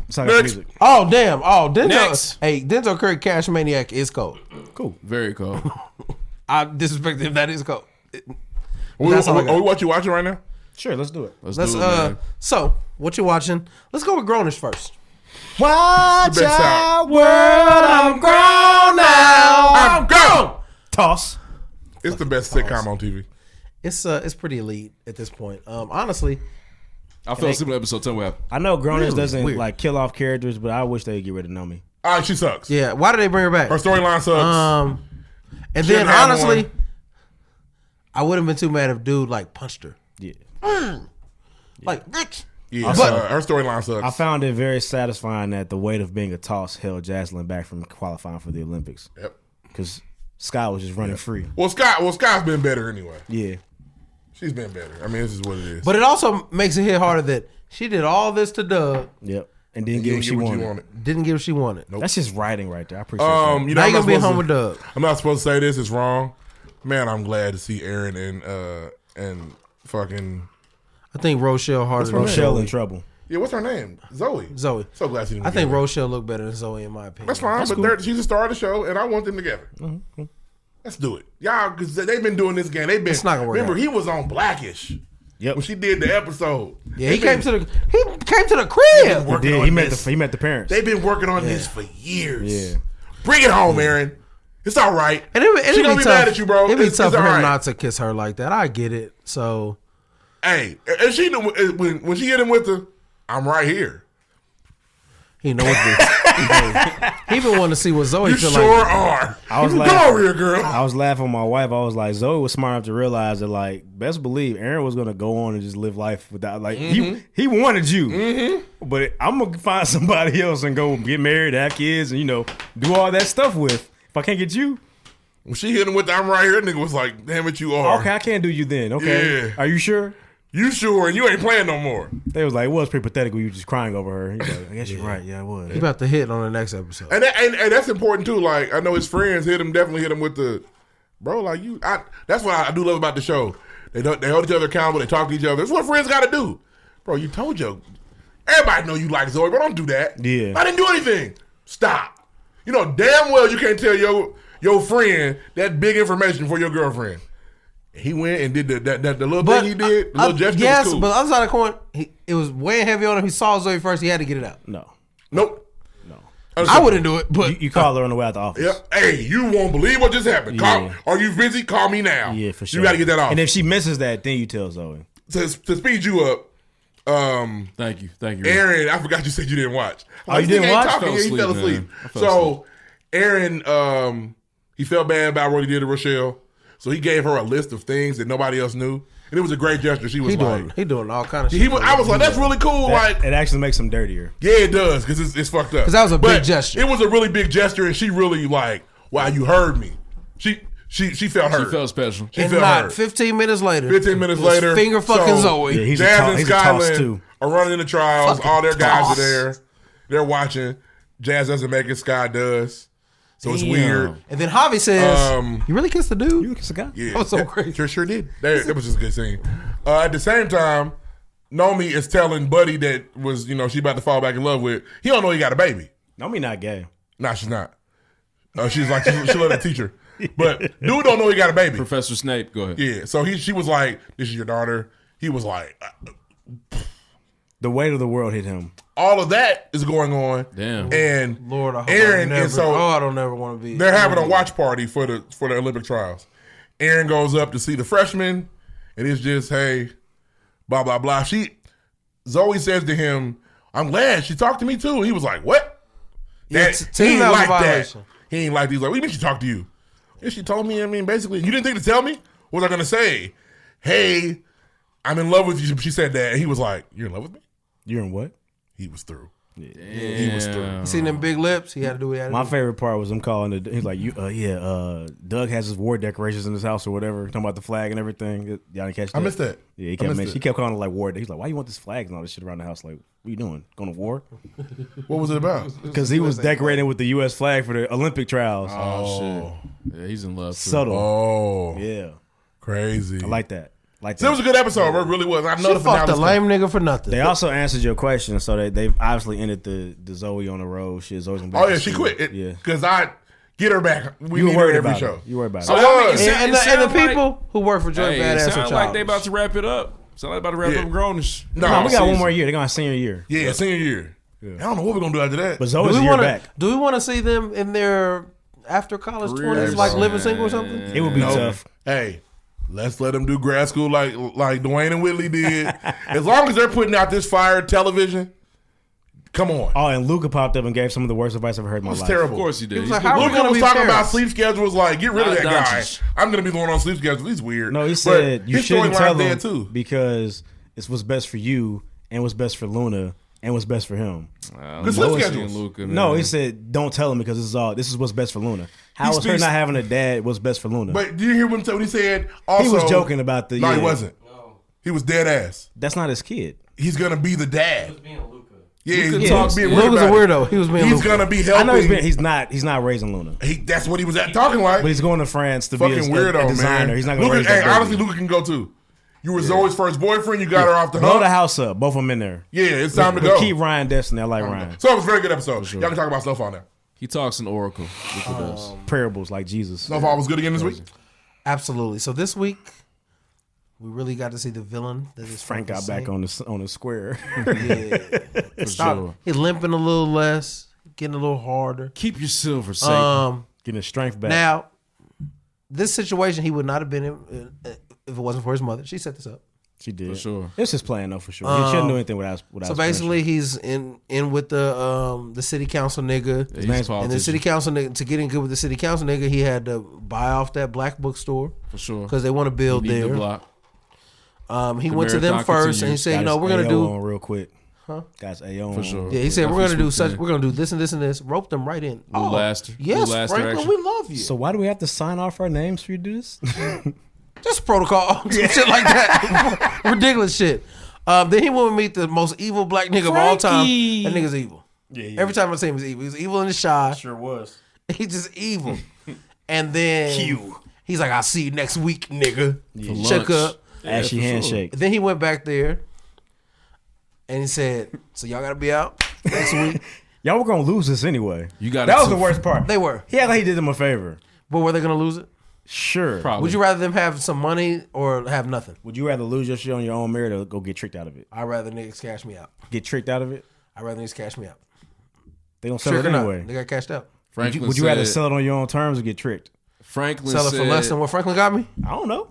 Speaker 3: That's all I got for
Speaker 2: Next.
Speaker 3: music.
Speaker 4: Oh damn! Oh Denzel.
Speaker 1: Next.
Speaker 4: Hey, Denzel Curry, Cash Maniac is cold.
Speaker 3: Cool.
Speaker 1: Very cool.
Speaker 4: I disrespect him. That is cold.
Speaker 2: Are
Speaker 4: That's all I got.
Speaker 2: we watching right now?
Speaker 3: Sure, let's do it.
Speaker 1: Let's
Speaker 4: Let's
Speaker 1: do it, man.
Speaker 4: So what you watching? Let's go with Grownish first.
Speaker 3: Watch
Speaker 2: The best
Speaker 3: out, world! I'm grown now.
Speaker 2: I'm grown.
Speaker 3: Toss.
Speaker 2: It's the best sitcom on TV.
Speaker 4: It's pretty elite at this point. Honestly,
Speaker 1: I fell asleep in the episode. Tell me what happened.
Speaker 3: I know Grownish
Speaker 4: Really?
Speaker 3: doesn't
Speaker 4: Weird.
Speaker 3: like kill off characters, but I wish they'd get rid of Nomi.
Speaker 2: All right, she sucks.
Speaker 4: yeah. Why did they bring her back?
Speaker 2: Her storyline sucks.
Speaker 4: And
Speaker 2: Shouldn't
Speaker 4: then
Speaker 2: have
Speaker 4: honestly,
Speaker 2: one.
Speaker 4: I wouldn't have been too mad if dude like punched her.
Speaker 3: Yeah.
Speaker 4: Like bitch.
Speaker 2: Yeah,
Speaker 4: But-
Speaker 2: her storyline sucks.
Speaker 3: I found it very satisfying that the weight of being a toss held Jaslyn back from qualifying for the Olympics.
Speaker 2: Yep.
Speaker 3: Because Scott was just running free.
Speaker 2: Well, Scott's been better anyway.
Speaker 3: Yeah.
Speaker 2: She's been better. I mean, this is what it is.
Speaker 4: But it also makes it hit harder that she did all this to Doug,
Speaker 3: Yep. And didn't
Speaker 2: You
Speaker 3: get what she
Speaker 2: you
Speaker 3: wanted.
Speaker 4: didn't get what she wanted.
Speaker 3: That's just writing right there. I appreciate
Speaker 2: You know,
Speaker 4: Now you
Speaker 2: I'm
Speaker 4: gonna
Speaker 2: not
Speaker 4: be
Speaker 2: supposed
Speaker 4: home
Speaker 2: to-
Speaker 4: with Doug.
Speaker 2: I'm not supposed to say this. It's wrong. Man, I'm glad to see Aaron and fucking
Speaker 4: I think Rochelle harder
Speaker 3: that.
Speaker 4: than
Speaker 3: Rochelle
Speaker 4: Zoe.
Speaker 3: in trouble.
Speaker 2: yeah. What's her name? Zoe.
Speaker 4: Zoe.
Speaker 2: So glad to see them
Speaker 4: I think
Speaker 2: together.
Speaker 4: Rochelle looked better than Zoe in my opinion.
Speaker 2: That's fine, she's a star of the show, and I want them together. Let's do it, y'all, because they've been doing this game. They've been.
Speaker 4: It's not gonna work
Speaker 2: Remember,
Speaker 4: out.
Speaker 2: he was on Blackish
Speaker 3: Yep.
Speaker 2: when she did the episode.
Speaker 4: Yeah,
Speaker 2: They
Speaker 4: he came
Speaker 2: been-
Speaker 4: to the crib.
Speaker 2: working
Speaker 3: He did.
Speaker 2: on
Speaker 3: He met
Speaker 2: this.
Speaker 3: the parents.
Speaker 2: They've been working on this for years.
Speaker 3: Yeah.
Speaker 2: Bring it home, Aaron. It's all right.
Speaker 4: And it'd
Speaker 2: She gonna
Speaker 4: be
Speaker 2: be
Speaker 4: tough.
Speaker 2: mad at you, bro.
Speaker 4: It'd be
Speaker 2: It's
Speaker 4: tough for
Speaker 2: all
Speaker 4: him
Speaker 2: right.
Speaker 4: not to kiss her like that. I get it. So
Speaker 2: Hey, and she knew when she hit him with the, I'm right here.
Speaker 4: he knows this. He even wanted to see what Zoe
Speaker 2: You
Speaker 4: feel
Speaker 2: sure
Speaker 4: like.
Speaker 2: are.
Speaker 3: I was
Speaker 2: Come
Speaker 3: laughing.
Speaker 2: over here, girl.
Speaker 3: I was laughing with my wife. I was like, Zoe was smart enough to realize that, like, best believe Aaron was gonna go on and just live life without, like, he wanted you, but I'm gonna find somebody else and go get married, have kids, and do all that stuff with. If I can't get you,
Speaker 2: When she hit him with the I'm right here, nigga was like, damn it, you are.
Speaker 3: okay, I can't do you then. Okay,
Speaker 2: Yeah.
Speaker 3: are you sure?
Speaker 2: You sure? And you ain't playing no more.
Speaker 3: They was like, it was pretty pathetic when you were just crying over her. He's like, I guess you're right. Yeah, I was.
Speaker 4: He about to hit on the next episode.
Speaker 2: And that's important too. Like, I know his friends definitely hit him with the, bro, like that's what I do love about the show. They hold each other accountable. They talk to each other. That's what friends got to do. Bro, you told you. Everybody know you like Zoe, but don't do that.
Speaker 3: Yeah.
Speaker 2: I didn't do anything. Stop. You know damn well you can't tell your friend that big information for your girlfriend. He went and did the little thing he did. The little gesture
Speaker 4: yes,
Speaker 2: was cool.
Speaker 4: but the other side of the coin, it was weighing heavy on him. He saw Zoe first. He had to get it out.
Speaker 3: No,
Speaker 2: Nope.
Speaker 4: I wouldn't do it, but
Speaker 3: you call her on the way out the office.
Speaker 2: Yep. Hey, you won't believe what just happened.
Speaker 3: Yeah.
Speaker 2: Are you busy? Call me now.
Speaker 3: Yeah, for sure.
Speaker 2: You got to get that off.
Speaker 3: And if she misses that, then you tell Zoe.
Speaker 2: to speed you up,
Speaker 1: Thank you.
Speaker 2: Aaron, I forgot you said you didn't watch.
Speaker 3: Oh, you didn't watch?
Speaker 2: Talking.
Speaker 1: Fell
Speaker 2: Yeah, he fell
Speaker 1: asleep,
Speaker 2: asleep.
Speaker 1: man. I fell
Speaker 2: So Aaron, he felt bad about what he did to Rochelle. So he gave her a list of things that nobody else knew, and it was a great gesture. She was
Speaker 4: he doing all kind of shit.
Speaker 2: I was like, that's really cool. Like,
Speaker 3: It actually makes them dirtier.
Speaker 2: yeah, it does because it's fucked up.
Speaker 4: 'Cause that was a big
Speaker 2: But
Speaker 4: gesture.
Speaker 2: It was a really big gesture, and she really like, wow, you heard me. She felt hurt.
Speaker 1: She felt special.
Speaker 2: She
Speaker 4: And
Speaker 2: felt
Speaker 4: not
Speaker 2: hurt.
Speaker 4: 15 minutes later.
Speaker 2: 15 minutes
Speaker 4: was
Speaker 2: later,
Speaker 4: finger fucking
Speaker 2: so-
Speaker 4: Zoe.
Speaker 3: Yeah, he's
Speaker 2: Jazz and
Speaker 3: he's a toss
Speaker 2: Skyland
Speaker 3: too.
Speaker 2: are running in the trials.
Speaker 4: Fucking
Speaker 2: All their guys
Speaker 4: toss.
Speaker 2: are there. They're watching. Jazz doesn't make it. Sky does. So it's
Speaker 3: Damn.
Speaker 2: weird.
Speaker 4: And then Javi says, "You really kissed the dude?"
Speaker 3: You kiss a guy?
Speaker 2: Yeah,
Speaker 4: That was so crazy.
Speaker 2: Sure did. That was just a good scene. At the same time, Nomi is telling Buddy that was she about to fall back in love with. He don't know he got a baby.
Speaker 3: Nomi not gay.
Speaker 2: Nah, she's not. She's like she let her teacher. But dude don't know he got a baby.
Speaker 1: Professor Snape, go ahead.
Speaker 2: Yeah. So she was like, "This is your daughter." He was like,
Speaker 3: The weight of the world hit him.
Speaker 2: all of that is going on.
Speaker 1: Damn.
Speaker 2: And
Speaker 4: Lord, I hope
Speaker 2: Aaron
Speaker 4: I
Speaker 2: and so
Speaker 4: I don't ever want to be.
Speaker 2: they're having a watch party for the Olympic trials. Aaron goes up to see the freshmen, and it's just, hey, blah blah blah. Zoe says to him, "I'm glad she talked to me too." And he was like, "What?"
Speaker 4: Yeah,
Speaker 2: That,
Speaker 4: to
Speaker 2: he
Speaker 4: him,
Speaker 2: ain't
Speaker 4: that was a
Speaker 2: like that.
Speaker 4: violation.
Speaker 2: He ain't like these. Like, what do you mean she talked to you? Yeah, she told me. I mean, basically, you didn't think to tell me. What was I gonna say? Hey, I'm in love with you. She said that, and he was like, "You're in love with me?"
Speaker 3: You're in what?
Speaker 2: He was through.
Speaker 3: Yeah.
Speaker 2: He was through.
Speaker 4: You seen them big lips? He had to do what he had to
Speaker 3: My
Speaker 4: do.
Speaker 3: favorite part was him calling it. He's like, Doug has his war decorations in his house or whatever. Talking about the flag and everything. Y'all didn't catch that?
Speaker 2: I missed that.
Speaker 3: Yeah, he kept calling it like war. He's like, why you want this flag and all this shit around the house? Like, what you doing? Going to war?
Speaker 2: What was it about?
Speaker 3: Because he was decorating with the U.S. flag for the Olympic trials.
Speaker 1: Oh, shit. Yeah, he's in love too.
Speaker 3: Subtle.
Speaker 2: Oh.
Speaker 3: Yeah.
Speaker 2: Crazy.
Speaker 3: I like that.
Speaker 2: It was a good episode. It really was. I know
Speaker 4: She fucked a lame nigga for nothing.
Speaker 3: They also answered your question, so they've obviously ended the Zoe on the road shit. Zoe's gonna be back to
Speaker 2: she
Speaker 3: school.
Speaker 2: quit.
Speaker 3: Yeah.
Speaker 2: Because I get her back. We
Speaker 3: You
Speaker 2: need
Speaker 3: were
Speaker 2: her
Speaker 3: worried
Speaker 2: every
Speaker 3: about
Speaker 2: show.
Speaker 3: it. You worried about
Speaker 1: So
Speaker 3: it.
Speaker 4: And the people who work for Joy Badass
Speaker 1: it
Speaker 4: are
Speaker 1: sound like
Speaker 4: childish.
Speaker 1: they about to wrap it up. Sound like about to wrap
Speaker 2: Yeah.
Speaker 1: up Grownish.
Speaker 3: No, we got one more year. They're going senior year.
Speaker 2: Yeah, senior year. I don't know what we're going to do after that.
Speaker 3: But Zoe's a year back.
Speaker 4: Do we want to see them in their after college
Speaker 1: Careers,
Speaker 4: 20s, like
Speaker 1: man.
Speaker 4: living single or something?
Speaker 3: It would be tough.
Speaker 2: Hey, let's let them do grad school like Dwayne and Whitley did. As long as they're putting out this fire television, come on.
Speaker 3: Oh, and Luca popped up and gave some of the worst advice I've ever heard in my
Speaker 2: It's
Speaker 3: life.
Speaker 2: terrible.
Speaker 1: Of course he did.
Speaker 4: He was
Speaker 1: He's
Speaker 4: like,
Speaker 1: been-
Speaker 4: how are we
Speaker 2: Luca
Speaker 4: gonna
Speaker 2: was
Speaker 4: be
Speaker 2: talking about
Speaker 4: parents?
Speaker 2: sleep schedules. Like, get rid of
Speaker 1: Not
Speaker 2: that
Speaker 1: Doncic.
Speaker 2: guy. I'm going to be the one on sleep schedule. He's weird.
Speaker 3: No, he
Speaker 2: But
Speaker 3: said you
Speaker 2: his
Speaker 3: shouldn't
Speaker 2: storyline's
Speaker 3: tell
Speaker 2: dead,
Speaker 3: him
Speaker 2: too.
Speaker 3: because it's what's best for you and what's best for Luna and what's best for him.
Speaker 2: Good sleep
Speaker 1: Lois
Speaker 2: schedules.
Speaker 1: and Luka,
Speaker 3: No,
Speaker 1: man.
Speaker 3: he said don't tell him because this is what's best for Luna. How
Speaker 2: He
Speaker 3: is her
Speaker 2: speaks-
Speaker 3: not having a dad what's best for Luna?
Speaker 2: But did you hear what he said? Also,
Speaker 3: he was joking about the.
Speaker 2: No, he
Speaker 3: yeah.
Speaker 2: wasn't. He was dead ass.
Speaker 3: That's not his kid.
Speaker 2: He's going to be the dad. Yeah,
Speaker 1: Luka
Speaker 2: he's
Speaker 1: talks-
Speaker 2: being
Speaker 4: Luka's a
Speaker 2: weird
Speaker 4: weirdo.
Speaker 2: about it.
Speaker 4: He was being
Speaker 2: He's
Speaker 4: Luka.
Speaker 2: going to be
Speaker 3: I know
Speaker 2: helping.
Speaker 3: he's not raising Luna,
Speaker 2: That's what he was talking like.
Speaker 3: but he's going to France to
Speaker 2: Fucking
Speaker 3: be a
Speaker 2: weirdo,
Speaker 3: designer.
Speaker 2: man.
Speaker 3: He's not going to
Speaker 2: Luka,
Speaker 3: raise that baby.
Speaker 2: honestly, Luka can go too. You were Zoe's first boyfriend. You got her off the
Speaker 3: Blow
Speaker 2: hook.
Speaker 3: the house up. Both of them in there.
Speaker 2: Yeah, it's time to
Speaker 3: But
Speaker 2: go.
Speaker 3: keep Ryan Destiny. I like Ryan.
Speaker 2: So it was a very good episode. Y'all can talk about Snowfall now.
Speaker 1: He talks in Oracle. Luka does.
Speaker 3: Parables like Jesus.
Speaker 2: Snowfall was good again this week.
Speaker 4: Absolutely. So this week, we really got to see the villain that is
Speaker 3: Frank got back on the square.
Speaker 4: Yeah.
Speaker 1: sure.
Speaker 4: He's limping a little less, getting a little harder.
Speaker 1: Keep your silver safe.
Speaker 3: Getting his strength back.
Speaker 4: Now, this situation he would not have been in if it wasn't for his mother. She set this up.
Speaker 3: She did.
Speaker 1: For sure.
Speaker 3: It's his plan though, for sure. He shouldn't do anything without.
Speaker 4: So basically, he's in with the city council nigga.
Speaker 1: Yeah, he's a
Speaker 4: And the city council nigga, to get in good with the city council nigga, he had to buy off that black bookstore
Speaker 1: For sure.
Speaker 4: because they want to build
Speaker 1: He need the
Speaker 4: there.
Speaker 1: block.
Speaker 4: He went to them
Speaker 1: marathon
Speaker 4: first and he
Speaker 1: continues.
Speaker 4: said, we're gonna do.
Speaker 3: real quick. Huh? Guys, AO
Speaker 1: For sure.
Speaker 4: Yeah, he said we're gonna do
Speaker 1: Definitely
Speaker 4: we're gonna do this and this and this. Rope them right in.
Speaker 1: Lou Laster.
Speaker 4: Yes,
Speaker 1: Lou Laster
Speaker 4: Franklin,
Speaker 1: action.
Speaker 4: we love you.
Speaker 3: So why do we have to sign off our names for you to do this?
Speaker 4: Just protocol, some shit like that. Ridiculous shit. Then he went to meet the most evil black nigga of all time. That nigga's evil. Yeah. Every time I see him, he's evil. He's evil in the shy.
Speaker 3: Sure was.
Speaker 4: He's just evil. And then he's like, I'll see you next week, nigga.
Speaker 1: For
Speaker 4: Check
Speaker 1: lunch.
Speaker 4: up.
Speaker 3: Ashy handshake.
Speaker 4: Then he went back there and he said, so y'all gotta be out next week.
Speaker 3: Y'all were gonna lose this anyway.
Speaker 1: You got
Speaker 3: That was the worst part.
Speaker 4: They were.
Speaker 3: He acted like he did them a favor.
Speaker 4: But were they gonna lose it?
Speaker 3: Sure.
Speaker 1: Probably.
Speaker 4: Would you rather them have some money or have nothing?
Speaker 3: Would you rather lose your shit on your own merit or go get tricked out of it?
Speaker 4: I'd rather niggas cash me out.
Speaker 3: Get tricked out of it?
Speaker 4: I'd rather niggas cash me out.
Speaker 3: They don't sell
Speaker 4: Trick
Speaker 3: it
Speaker 4: or not,
Speaker 3: anyway.
Speaker 4: they got cashed out.
Speaker 1: Franklin
Speaker 3: Would you rather
Speaker 1: said-
Speaker 3: sell it on your own terms or get tricked?
Speaker 1: Franklin
Speaker 4: Sell it
Speaker 1: said,
Speaker 4: for less than what Franklin got me?
Speaker 3: I don't know.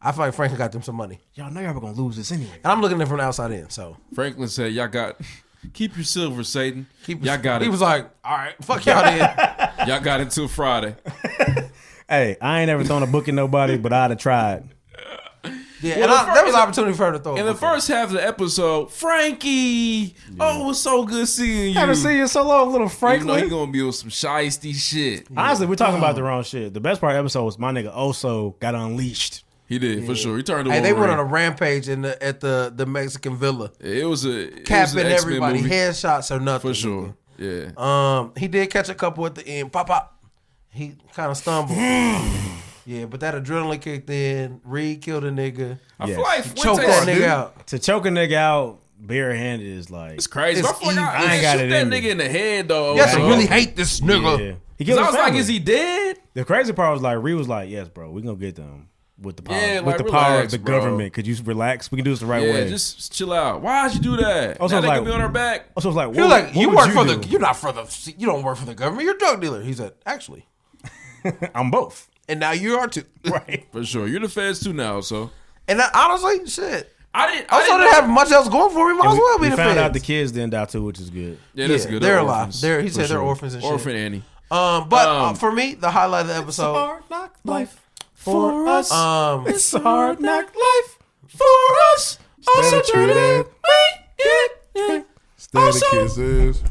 Speaker 4: I feel like Franklin got them some money.
Speaker 3: Y'all know y'all were gonna lose this anyway.
Speaker 4: And I'm looking at it from the outside in, so.
Speaker 1: Franklin said, y'all got, keep your silver, Satan. Y'all got it.
Speaker 4: He was like, all right, fuck y'all then.
Speaker 1: Y'all got it till Friday.
Speaker 3: Hey, I ain't ever thrown a book at nobody, but I'd have tried.
Speaker 4: Yeah,
Speaker 1: Well,
Speaker 4: and there was an opportunity for her to throw
Speaker 1: In the first half of the episode, Frankie, oh, it was so good seeing you.
Speaker 3: Haven't seen you so long, little
Speaker 1: You know
Speaker 3: Franklin.
Speaker 1: he gonna be on some shiesty shit.
Speaker 3: Honestly, we're talking about the wrong shit. The best part of the episode was my nigga Oso got unleashed.
Speaker 1: He did, for sure. He turned to
Speaker 4: Hey, they went on a
Speaker 1: Wolverine.
Speaker 4: rampage at the Mexican villa.
Speaker 1: It was an
Speaker 4: Capping
Speaker 1: X-Men
Speaker 4: everybody,
Speaker 1: movie.
Speaker 4: headshots or nothing.
Speaker 1: For sure. Yeah.
Speaker 4: He did catch a couple at the end. Pop. He kind of stumbled. Yeah, but that adrenaline kicked in. Reed killed a nigga.
Speaker 1: I
Speaker 3: Yes.
Speaker 1: feel like
Speaker 4: Choked
Speaker 1: Fuentes-
Speaker 4: that nigga out.
Speaker 3: To choke a nigga out barehanded is like
Speaker 1: It's crazy.
Speaker 4: It's
Speaker 1: I feel like
Speaker 4: evil.
Speaker 3: I ain't got
Speaker 1: shoot
Speaker 3: it
Speaker 1: that
Speaker 3: in
Speaker 1: nigga
Speaker 3: me.
Speaker 1: in the head though.
Speaker 4: Yes, I
Speaker 1: So-
Speaker 4: really hate this nigga.
Speaker 3: yeah. He
Speaker 1: 'Cause
Speaker 3: killed
Speaker 1: I
Speaker 3: his
Speaker 1: was like,
Speaker 3: family.
Speaker 1: is he dead?
Speaker 3: The crazy part was like Reed was like, yes, bro, we gonna get them with the power,
Speaker 1: Yeah,
Speaker 3: with
Speaker 1: like,
Speaker 3: the power
Speaker 1: relax,
Speaker 3: of the
Speaker 1: bro.
Speaker 3: government. Could you relax? We can do this the right
Speaker 1: Yeah,
Speaker 3: way.
Speaker 1: just chill out. Why'd you do that?
Speaker 3: Also,
Speaker 1: Now they
Speaker 3: like-
Speaker 1: gonna be on our back.
Speaker 3: Also, was like,
Speaker 4: He was like, you
Speaker 3: would
Speaker 4: work for
Speaker 3: do?
Speaker 4: the. You're not for the. You don't work for the government. You're a drug dealer. He said, actually,
Speaker 3: I'm both.
Speaker 4: and now you are too.
Speaker 3: Right.
Speaker 1: For sure. You're the feds too now, so.
Speaker 4: And that, honestly, shit.
Speaker 1: I didn't
Speaker 4: didn't have much else going for me. Might as well be
Speaker 3: We
Speaker 4: the
Speaker 3: found
Speaker 4: feds.
Speaker 3: out the kids didn't die too, which is good.
Speaker 1: Yeah, that's
Speaker 4: Yeah,
Speaker 1: good.
Speaker 4: they're alive.
Speaker 1: orphans.
Speaker 4: He
Speaker 1: For
Speaker 4: said they're
Speaker 1: sure.
Speaker 4: orphans and shit.
Speaker 1: Orphan Annie.
Speaker 4: But for me, the highlight of the episode.
Speaker 3: Hard knock life for us. It's a hard knock
Speaker 1: life for us.
Speaker 3: Also true that
Speaker 1: we get
Speaker 2: Static kisses.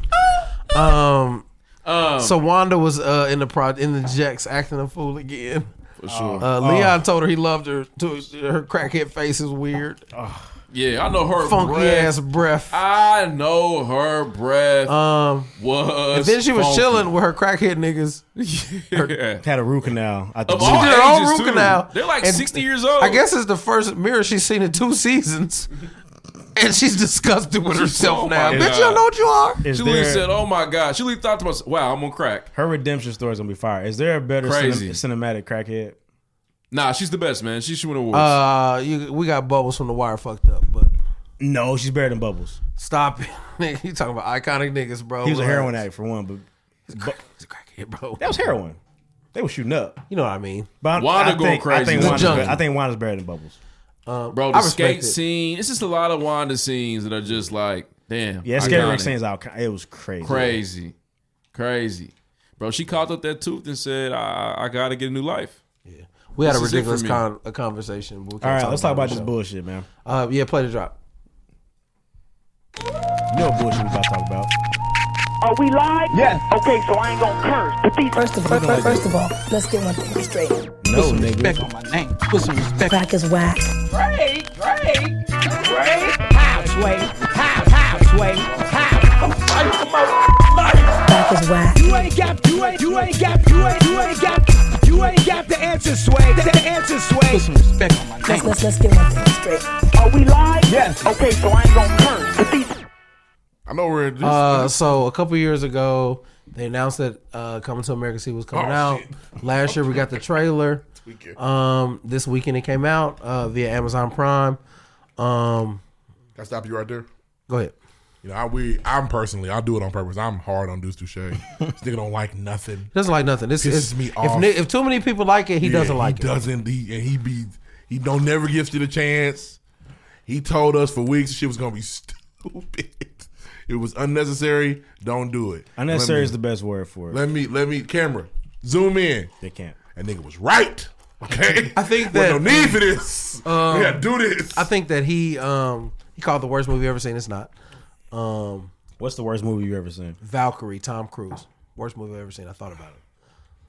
Speaker 4: So Wanda was in the Jex acting a fool again.
Speaker 1: For sure.
Speaker 4: Leon told her he loved her. Her crackhead face is weird.
Speaker 1: Yeah, I know her
Speaker 4: Funky
Speaker 1: breath.
Speaker 4: ass breath.
Speaker 1: I know her breath was.
Speaker 4: And then she was
Speaker 1: funky.
Speaker 4: chilling with her crackhead niggas.
Speaker 1: Yeah.
Speaker 3: Had a root canal. I
Speaker 1: Of
Speaker 3: think.
Speaker 1: all
Speaker 4: She did her own
Speaker 1: ages,
Speaker 4: root
Speaker 1: too.
Speaker 4: canal.
Speaker 1: They're like
Speaker 4: And
Speaker 1: 60 years old.
Speaker 4: I guess it's the first mirror she's seen in 2 seasons. And she's disgusted with herself
Speaker 1: oh
Speaker 4: now.
Speaker 1: my
Speaker 4: Bitch,
Speaker 1: God.
Speaker 4: you don't know what you are.
Speaker 3: Is
Speaker 1: She literally
Speaker 3: there-
Speaker 1: said, "Oh my god." She literally thought to myself, "Wow, I'm on crack."
Speaker 3: her redemption story is gonna be fire. Is there a better
Speaker 1: Crazy.
Speaker 3: cinematic crackhead?
Speaker 1: Nah, she's the best, man. She should win awards.
Speaker 4: We got Bubbles from The Wire fucked up, but
Speaker 3: No, she's better than Bubbles.
Speaker 4: stop it. Nigga, you talking about iconic niggas, bro.
Speaker 3: He was a
Speaker 4: Relax.
Speaker 3: heroin addict for one, but
Speaker 4: He's a crackhead, bro.
Speaker 3: that was heroin. They were shooting up.
Speaker 4: You know what I mean.
Speaker 3: But
Speaker 1: Wanda
Speaker 3: I
Speaker 1: going
Speaker 3: think,
Speaker 1: crazy.
Speaker 3: I think
Speaker 1: The
Speaker 3: Wanda's
Speaker 4: junkie.
Speaker 3: better. I think Wanda's better than Bubbles.
Speaker 1: Bro,
Speaker 4: I
Speaker 1: the
Speaker 4: respect
Speaker 1: skate
Speaker 4: it.
Speaker 1: scene. It's just a lot of Wanda scenes that are just like, damn.
Speaker 3: Yeah, Scary
Speaker 1: iconic.
Speaker 3: Rick scenes out. It was crazy.
Speaker 1: Crazy. Bro, she caught up that tooth and said, I got to get a new life.
Speaker 4: Yeah, we had a
Speaker 1: This is it for
Speaker 4: ridiculous
Speaker 1: me.
Speaker 4: conversation. But we
Speaker 3: All
Speaker 4: can't
Speaker 3: right, let's talk about
Speaker 4: it
Speaker 3: this
Speaker 4: on
Speaker 3: bullshit, man.
Speaker 4: the show. Yeah, play the drop.
Speaker 3: You know what bullshit we about to talk about.
Speaker 8: Are we live? Yes. Okay, so I ain't gonna curse. But these
Speaker 9: First of all, let's get one thing straight.
Speaker 3: No, nigga.
Speaker 8: on my name. Put some respect.
Speaker 9: Crack is whack.
Speaker 8: Great. Halfway. I'm fighting for my life.
Speaker 9: Crack is whack.
Speaker 8: You ain't got the answer, Sway. The answer, Sway. Put some respect on my name.
Speaker 9: Let's get one thing straight.
Speaker 8: Are we live? Yes. Okay, so I ain't gonna curse. But these
Speaker 2: I know where it is.
Speaker 4: So a couple years ago, they announced that Coming to America C was coming out.
Speaker 2: Shit.
Speaker 4: Last year we got the trailer. This weekend it came out via Amazon Prime.
Speaker 2: Can I stop you right there?
Speaker 4: Go ahead.
Speaker 2: You know, I'm personally, I'll do it on purpose. I'm hard on Deuce Touché. This nigga don't like nothing.
Speaker 4: He doesn't like nothing. This
Speaker 2: Pisses
Speaker 4: is
Speaker 2: me
Speaker 4: if
Speaker 2: off.
Speaker 4: If too many people like it, he doesn't like
Speaker 2: he
Speaker 4: it.
Speaker 2: Doesn't. He don't never gives you the chance. He told us for weeks shit was gonna be stupid. It was unnecessary. Don't do it.
Speaker 3: Unnecessary is the best word for it.
Speaker 2: Let me camera zoom in.
Speaker 3: They can't.
Speaker 2: That nigga was right. Okay.
Speaker 4: I think
Speaker 2: Well,
Speaker 4: that
Speaker 2: no need for this. We gotta do this.
Speaker 4: I think that he called it the worst movie you've ever seen. It's not.
Speaker 3: What's the worst movie you ever seen?
Speaker 4: Valkyrie, Tom Cruise. Worst movie I've ever seen. I thought about it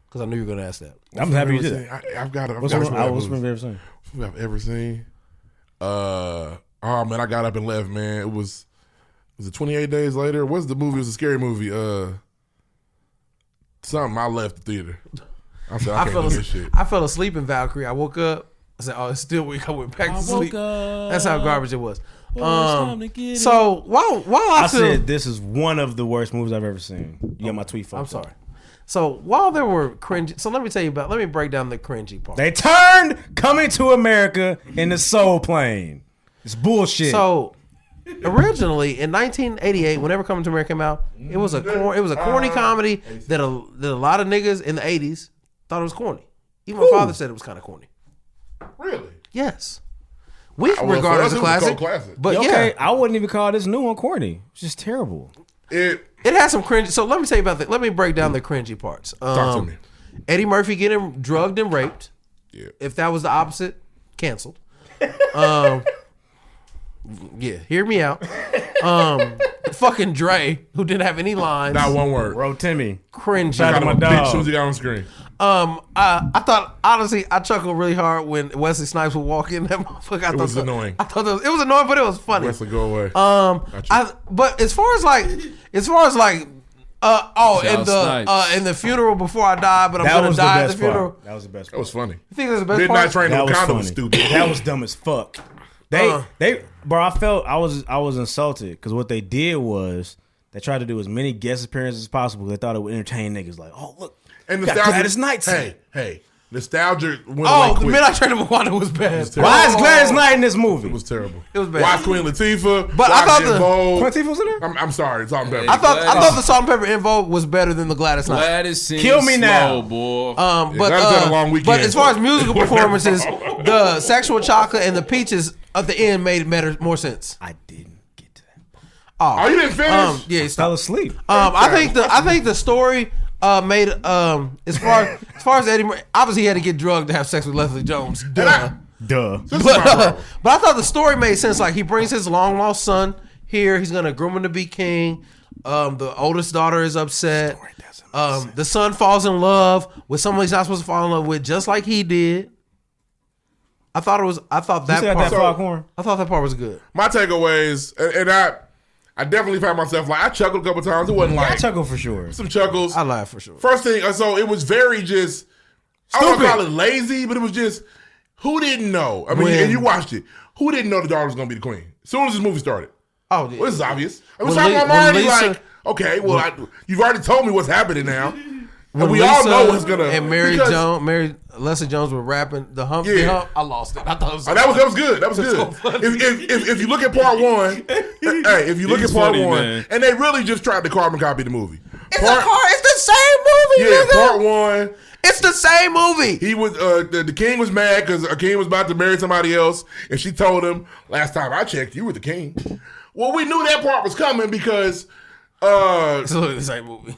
Speaker 4: because I knew you were gonna ask that.
Speaker 3: I'm happy you did it.
Speaker 2: I've got it.
Speaker 3: What's the worst movie you ever seen?
Speaker 2: I've ever seen. Oh man, I got up and left. Man, it was it 28 days later? What's the movie? It was a scary movie. Something. I left the theater. I said I can't do this shit.
Speaker 4: I fell asleep in Valkyrie. I woke up. I said, "Oh, it's still weak." I went back to sleep. That's how garbage it was. So while I
Speaker 3: said this is one of the worst movies I've ever seen. You got my tweet.
Speaker 4: I'm sorry. So while there were cringy, so let me break down the cringy part.
Speaker 3: They turned Coming to America into Soul Plane. It's bullshit.
Speaker 4: So originally in 1988, whenever Coming to America came out, it was a corny comedy that a lot of niggas in the 80s thought it was corny. Even my father said it was kind of corny.
Speaker 2: Really?
Speaker 4: Yes. We
Speaker 2: Well,
Speaker 4: regard it
Speaker 2: for
Speaker 4: as
Speaker 2: us,
Speaker 4: a
Speaker 2: it was a
Speaker 4: classic,
Speaker 2: cult classic.
Speaker 4: but
Speaker 3: okay,
Speaker 4: yeah,
Speaker 3: I wouldn't even call this new one corny. It's just terrible.
Speaker 4: it has some cringy. So let me tell you about that. Let me break down the cringy parts.
Speaker 2: Talk to me.
Speaker 4: Eddie Murphy getting drugged and raped.
Speaker 2: Yeah.
Speaker 4: If that was the opposite, canceled. Yeah, hear me out. Fucking Dre, who didn't have any lines.
Speaker 2: Not one word.
Speaker 3: Bro, Timmy.
Speaker 4: Cringy.
Speaker 3: Shout out
Speaker 2: Got
Speaker 3: my
Speaker 2: him a bitch as soon
Speaker 3: dog.
Speaker 2: as he got on screen.
Speaker 4: I thought honestly, I chuckled really hard when Wesley Snipes would walk in. That motherfucker,
Speaker 2: It was annoying.
Speaker 4: I thought it was annoying, but it was funny.
Speaker 2: Wesley, go away.
Speaker 4: But as far as in the funeral before I die, but I'm
Speaker 3: That
Speaker 4: gonna
Speaker 3: was the
Speaker 4: die at the
Speaker 3: best
Speaker 4: funeral.
Speaker 3: part. That was the best
Speaker 2: That
Speaker 3: part.
Speaker 2: was funny.
Speaker 4: You think that's the best
Speaker 2: Midnight
Speaker 4: part?
Speaker 2: Train to
Speaker 3: That was
Speaker 2: Wakanda
Speaker 3: funny.
Speaker 2: was stupid.
Speaker 3: That was dumb as fuck. Bro, I felt I was insulted because what they did was they tried to do as many guest appearances as possible. They thought it would entertain niggas. Like, oh look,
Speaker 2: And
Speaker 3: got Gladys Knight.
Speaker 2: Hey, nostalgia went away
Speaker 4: Oh, the
Speaker 2: quick.
Speaker 4: Midnight Train to Wakanda was bad.
Speaker 2: was terrible.
Speaker 3: Why is Gladys Knight in this movie?
Speaker 2: It was terrible.
Speaker 4: It was bad.
Speaker 2: Watch Queen Latifah.
Speaker 4: But I thought
Speaker 2: watch
Speaker 4: the-
Speaker 2: Vogue.
Speaker 3: Queen Latifah was in there?
Speaker 2: I'm sorry, it's on better.
Speaker 4: I thought the Salt and Pepper In Vogue was better than the Gladys Knight.
Speaker 1: Gladys sings
Speaker 3: Kill me
Speaker 1: slow,
Speaker 3: now.
Speaker 1: boy.
Speaker 2: Gladys had a long weekend.
Speaker 4: But as far as musical performances, the Sexual Chocolate and the Peaches at the end made more sense.
Speaker 3: I didn't get to that.
Speaker 2: Oh, you didn't finish?
Speaker 4: Yeah,
Speaker 3: Fell asleep.
Speaker 4: I think the story made as far as Eddie Murphy, obviously he had to get drugged to have sex with Leslie Jones. Duh.
Speaker 3: Duh.
Speaker 2: This is my problem.
Speaker 4: But I thought the story made sense. Like he brings his long lost son. here. He's gonna groom him to be king. The oldest daughter is upset. The son falls in love with someone he's not supposed to fall in love with, just like he did. I thought that part was good.
Speaker 2: My takeaways, and I definitely found myself like I chuckled a couple times. It wasn't like
Speaker 3: I chuckled for sure.
Speaker 2: Some chuckles.
Speaker 4: I laughed for sure.
Speaker 2: First thing, so it was very just. I don't want to call it lazy, but it was just who didn't know. I mean, and you watched it. Who didn't know the daughter was going to be the queen? As soon as this movie started.
Speaker 4: Oh,
Speaker 2: well, this is obvious. I was I'm already like, okay, well, you've already told me what's happening now. And we all know what's gonna.
Speaker 4: And Leslie Jones were rapping the hump. I lost it. I thought it was.
Speaker 2: That was good. That was good. If you look at part one, if you look at part one, and they really just tried to carbon copy the movie.
Speaker 4: It's the same movie.
Speaker 2: Yeah,
Speaker 4: nigga.
Speaker 2: part one.
Speaker 4: It's the same movie.
Speaker 2: He was the king was mad because a king was about to marry somebody else, and she told him, "Last time I checked, you were the king." Well, we knew that part was coming because
Speaker 4: it's literally the same movie.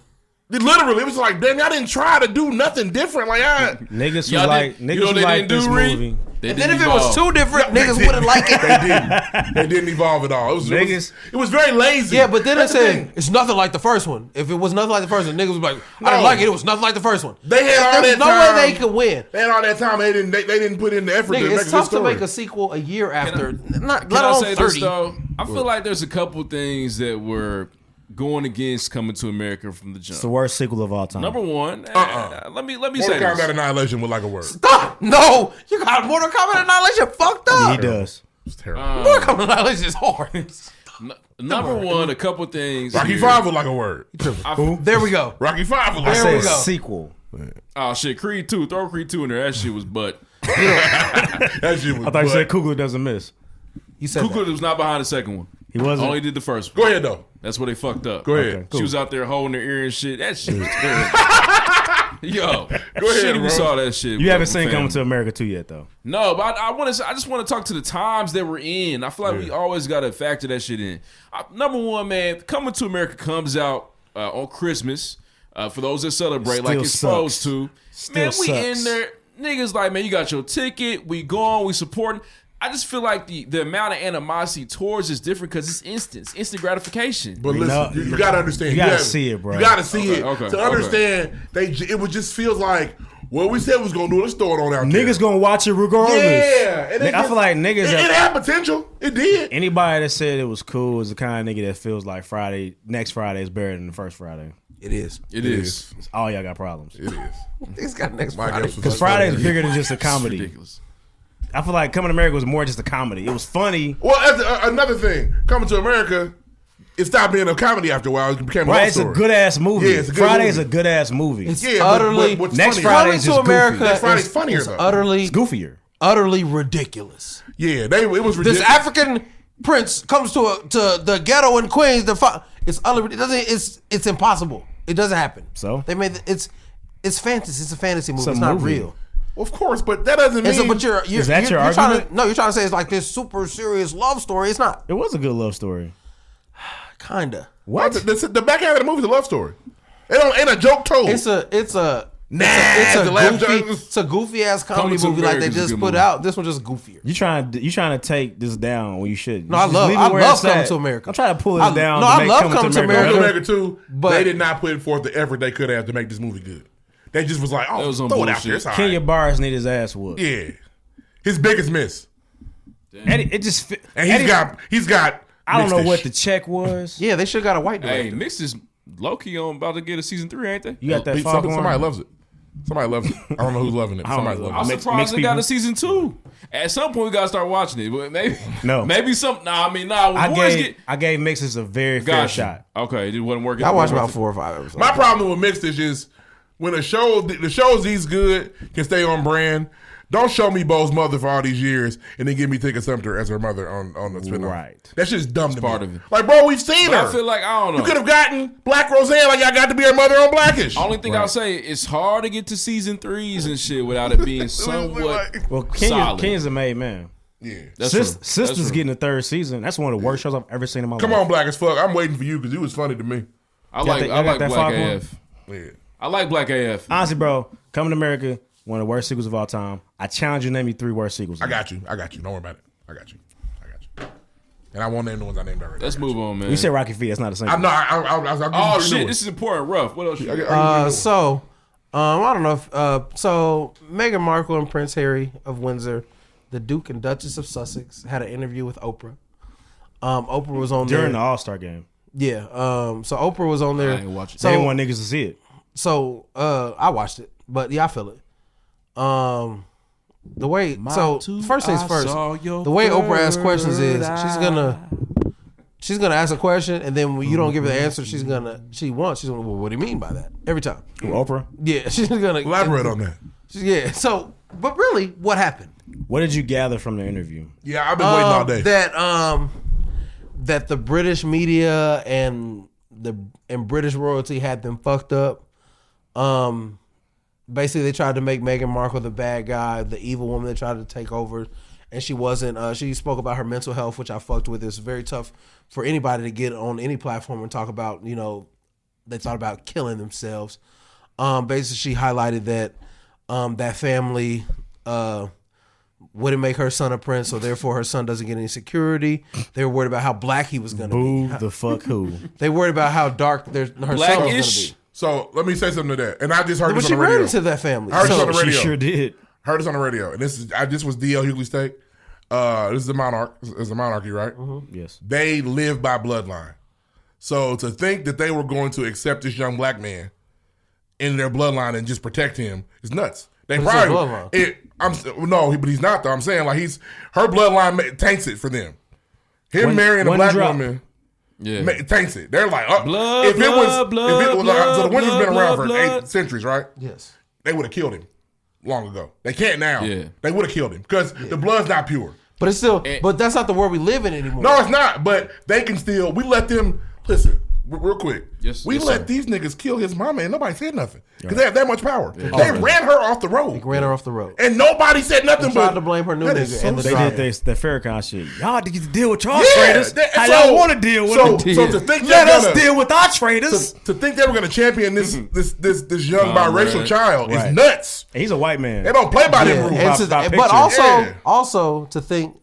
Speaker 2: Literally, it was like, dang, I didn't try to do nothing different. Like,
Speaker 3: niggas who like this movie.
Speaker 4: And then if it was too different, niggas wouldn't like it.
Speaker 2: They didn't evolve at all. It was very lazy.
Speaker 4: Yeah, but then they said it's nothing like the first one. If it was nothing like the first one, niggas was like, I didn't like it. It was nothing like the first one.
Speaker 2: They had all that time.
Speaker 4: There's no way they could win.
Speaker 2: They had all that time. They didn't put in the effort to make a good story.
Speaker 4: It's tough to make a sequel a year after.
Speaker 1: Can I say 30. This though? I feel like there's a couple things that were going against Coming to America from the jump.
Speaker 3: It's the worst sequel of all time.
Speaker 1: Number one, let me
Speaker 2: Mortal
Speaker 1: say
Speaker 2: Kombat
Speaker 1: this.
Speaker 2: Annihilation was like a word.
Speaker 4: Stop! No, you got Mortal Kombat Annihilation fucked up.
Speaker 3: He does.
Speaker 2: It's terrible.
Speaker 4: Mortal Kombat Annihilation is hard.
Speaker 1: Number one, a couple things.
Speaker 2: Rocky 5 was like a word.
Speaker 4: There we go.
Speaker 2: Rocky 5 was like
Speaker 3: I
Speaker 2: a word.
Speaker 3: said sequel.
Speaker 1: Oh shit, Creed 2. Throw Creed 2 in there. That shit was butt.
Speaker 2: That shit was
Speaker 3: I thought you said Kugler doesn't miss.
Speaker 4: You said
Speaker 1: Kugler was not behind the second one.
Speaker 3: He wasn't.
Speaker 1: Only did the first one.
Speaker 2: Go ahead though.
Speaker 1: That's where they fucked up.
Speaker 2: Go ahead.
Speaker 3: Okay, cool.
Speaker 1: She was out there holding her ear and shit. That shit was terrible. Yo,
Speaker 2: Go ahead,
Speaker 1: shit, we
Speaker 2: bro.
Speaker 1: saw that shit.
Speaker 3: You haven't seen Coming to America 2 yet, though.
Speaker 1: No, but I just want to talk to the times that we're in. I feel like we always got to factor that shit in. Number one, man, Coming to America comes out on Christmas. For those that celebrate
Speaker 3: Still
Speaker 1: like it's
Speaker 3: sucks.
Speaker 1: supposed to.
Speaker 3: Still
Speaker 1: Man, we
Speaker 3: sucks.
Speaker 1: in there. Niggas like, man, you got your ticket. We going. We supporting. I just feel like the amount of animosity towards is different because it's instant gratification.
Speaker 2: But listen, you got to understand.
Speaker 3: You got to see it, bro.
Speaker 2: You got to see it
Speaker 1: okay,
Speaker 2: to understand. It would just feels like what we said we was gonna do. Let's throw it on out there.
Speaker 3: Niggas gonna watch it regardless.
Speaker 2: Yeah, and
Speaker 3: I feel like niggas.
Speaker 2: It had potential. It did.
Speaker 3: Anybody that said it was cool is the kind of nigga that feels like next Friday is better than the first Friday.
Speaker 4: It is.
Speaker 1: It is.
Speaker 3: All y'all got problems.
Speaker 2: It is.
Speaker 4: It's got next
Speaker 2: My
Speaker 4: Friday.
Speaker 2: guess was
Speaker 3: Because
Speaker 2: like
Speaker 3: Friday is
Speaker 2: Friday.
Speaker 3: bigger than just a comedy.
Speaker 1: Ridiculous.
Speaker 3: I feel like Coming to America was more just a comedy. It was funny.
Speaker 2: Well, another thing, Coming to America, it stopped being a comedy after a while. It became a love
Speaker 3: It's
Speaker 2: story.
Speaker 3: a good ass movie.
Speaker 2: Yeah, it's a good
Speaker 3: Friday
Speaker 2: movie.
Speaker 3: is a good ass movie.
Speaker 4: It's
Speaker 2: Yeah,
Speaker 4: utterly.
Speaker 2: but what's
Speaker 3: Next
Speaker 2: funnier?
Speaker 3: Friday
Speaker 4: Coming
Speaker 3: is
Speaker 4: to
Speaker 3: just
Speaker 4: America.
Speaker 3: goofy.
Speaker 2: Next Friday's
Speaker 4: is-
Speaker 2: funnier
Speaker 4: is
Speaker 2: though.
Speaker 4: utterly,
Speaker 3: It's goofier.
Speaker 4: utterly ridiculous.
Speaker 2: Yeah, it was ridiculous.
Speaker 4: This African prince comes to the ghetto in Queens. It's utterly. It's impossible. It doesn't happen.
Speaker 3: So?
Speaker 4: they made it's fantasy. It's a fantasy movie.
Speaker 3: It's a
Speaker 4: It's not
Speaker 3: movie.
Speaker 4: real.
Speaker 2: Well, of course, but that doesn't mean.
Speaker 4: And so, but you're
Speaker 3: Is that your
Speaker 4: you're trying
Speaker 3: argument?
Speaker 4: to, no, you're trying to say it's like this super serious love story. It's not.
Speaker 3: It was a good love story.
Speaker 4: Kinda.
Speaker 3: What?
Speaker 2: The back half of the movie is a love story. It ain't a joke told.
Speaker 4: It's a goofy ass comedy
Speaker 1: Coming to
Speaker 4: movie like they
Speaker 1: America is a
Speaker 4: just
Speaker 1: good
Speaker 4: put
Speaker 1: movie.
Speaker 4: out. This one just goofier.
Speaker 3: You trying to take this down when you shouldn't.
Speaker 4: No, I
Speaker 3: Just
Speaker 4: love
Speaker 3: leave it where it's
Speaker 4: Coming
Speaker 3: at.
Speaker 4: to America.
Speaker 3: I'm trying to pull it
Speaker 4: I-
Speaker 3: down.
Speaker 4: no,
Speaker 3: to
Speaker 4: I
Speaker 3: make
Speaker 4: love Coming to America.
Speaker 2: Coming to
Speaker 3: better.
Speaker 2: America too,
Speaker 4: But-
Speaker 2: they did not put forth the effort they could have to make this movie good. They just was like,
Speaker 1: That
Speaker 2: oh,
Speaker 1: was on
Speaker 2: throw it out
Speaker 1: bullshit.
Speaker 2: there. It's all
Speaker 3: Kenya
Speaker 2: right.
Speaker 3: Barris need his ass whooped.
Speaker 2: Yeah, his biggest miss,
Speaker 3: Eddie, it just fit.
Speaker 2: and
Speaker 3: Eddie,
Speaker 2: he's got.
Speaker 3: I don't know
Speaker 2: mixed
Speaker 3: what
Speaker 2: ish.
Speaker 3: the check was.
Speaker 4: Yeah, they should got a white director.
Speaker 1: Hey, Mix is low-key on about to get a season 3, ain't they?
Speaker 3: You got that
Speaker 2: Somebody
Speaker 3: foghorn?
Speaker 2: loves it. Somebody loves it. I don't know who's loving it.
Speaker 3: I don't
Speaker 2: Somebody's
Speaker 3: know.
Speaker 2: loving
Speaker 1: I'm
Speaker 2: it.
Speaker 3: Mixed
Speaker 1: surprised they got
Speaker 3: people.
Speaker 1: a season 2. At some point, we gotta start watching it. But maybe,
Speaker 3: No.
Speaker 1: maybe some. Nah, I mean, nah. When
Speaker 3: I
Speaker 1: boys
Speaker 3: gave
Speaker 1: get,
Speaker 3: I gave Mixes a very fair
Speaker 1: gotcha.
Speaker 3: shot.
Speaker 1: Okay, it wasn't working.
Speaker 4: I watched about 4 or 5 episodes.
Speaker 2: My problem with mixed is when the shows these good can stay on brand. Don't show me Bo's mother for all these years and then give me Tika Sumter as her mother on the spinoff.
Speaker 3: Right.
Speaker 2: That shit's dumb to me.
Speaker 1: part of it.
Speaker 2: Like, bro, we've seen
Speaker 1: But
Speaker 2: her.
Speaker 1: I feel like I don't know.
Speaker 2: You could have gotten Black Roseanne like y'all got to be her mother on Blackish.
Speaker 1: Only thing I'll say, it's hard to get to season 3s and shit without it being somewhat
Speaker 3: Well,
Speaker 1: solid.
Speaker 3: Kenya's a made man.
Speaker 2: Yeah.
Speaker 1: That's true.
Speaker 3: Sister's
Speaker 1: That's true.
Speaker 3: getting a 3rd season. That's one of the worst shows I've ever seen in my
Speaker 2: Come
Speaker 3: life.
Speaker 2: on, Black as fuck. I'm waiting for you because you was funny to me.
Speaker 1: I like
Speaker 3: y'all got that
Speaker 1: Black
Speaker 3: Foghorn?
Speaker 1: AF.
Speaker 2: Yeah.
Speaker 1: I like Black AF.
Speaker 3: Honestly, bro, Coming to America, one of the worst sequels of all time. I challenge you to name me 3 worst sequels.
Speaker 2: I got you. Don't worry about it. I got you. And I won't name the ones I named already.
Speaker 1: Let's move on, man.
Speaker 3: You said Rocky Fee. That's not the same.
Speaker 2: I'm not.
Speaker 1: Oh shit! This is important. Rough. What else?
Speaker 4: I don't know if so Meghan Markle and Prince Harry of Windsor, the Duke and Duchess of Sussex, had an interview with Oprah. Oprah was on
Speaker 3: during
Speaker 4: there
Speaker 3: the All-Star game.
Speaker 4: Yeah. So Oprah was on there.
Speaker 1: I ain't watching.
Speaker 4: So,
Speaker 3: they didn't want niggas to see it.
Speaker 4: So I watched it, but yeah, I feel it. The way first things first, the way Oprah asks questions is she's gonna ask a question, and then when you don't give her the answer, she's gonna well, what do you mean by that? Every time.
Speaker 3: Oprah?
Speaker 4: Yeah, she's gonna
Speaker 2: elaborate on that.
Speaker 4: Yeah. So, but really, what happened?
Speaker 3: What did you gather from the interview?
Speaker 2: Yeah, I've been waiting all day.
Speaker 4: That the British media and British royalty had them fucked up. Basically, they tried to make Meghan Markle the bad guy, the evil woman that tried to take over, and she wasn't. She spoke about her mental health, which I fucked with. It's very tough for anybody to get on any platform and talk about, they thought about killing themselves. Basically, she highlighted that that family wouldn't make her son a prince, so therefore her son doesn't get any security. They were worried about how black he was going to be.
Speaker 3: Boo the fuck who?
Speaker 4: They worried about how dark her son was going to be.
Speaker 2: So let me say something to that. And I just heard this on the
Speaker 4: radio. But she ran into that family.
Speaker 2: I heard this on the radio.
Speaker 3: She sure did.
Speaker 2: Heard this on the radio. And this was D.L. Hughley's take. This is the monarch. It's a monarchy, right?
Speaker 4: Mm-hmm.
Speaker 3: Yes.
Speaker 2: They live by bloodline. So to think that they were going to accept this young black man in their bloodline and just protect him is nuts. They probably but he's not though. I'm saying like her bloodline tanks it for them. Marrying a black woman.
Speaker 1: Yeah,
Speaker 2: tanks it. They're like,
Speaker 1: so
Speaker 2: the Windsor's been around for 8 centuries, right?
Speaker 4: Yes.
Speaker 2: They would have killed him long ago. They can't now.
Speaker 1: Yeah.
Speaker 2: They would have killed him because the blood's not pure.
Speaker 4: But it's still, but that's not the world we live in anymore.
Speaker 2: No, it's not. But they can still. We let them listen. Real quick, we let these niggas kill his mama and nobody said nothing because they have that much power. Yeah. They ran her off the road. And nobody said nothing.
Speaker 4: They tried to blame her new nigga. And
Speaker 3: they did the Farrakhan shit. Y'all need to deal with y'all traitors. How y'all want to deal with them?
Speaker 2: So to think
Speaker 3: let us deal with our traitors.
Speaker 2: To think they were going to champion this young biracial child is nuts.
Speaker 3: And he's a white man.
Speaker 2: They don't play by them rules.
Speaker 4: But also to think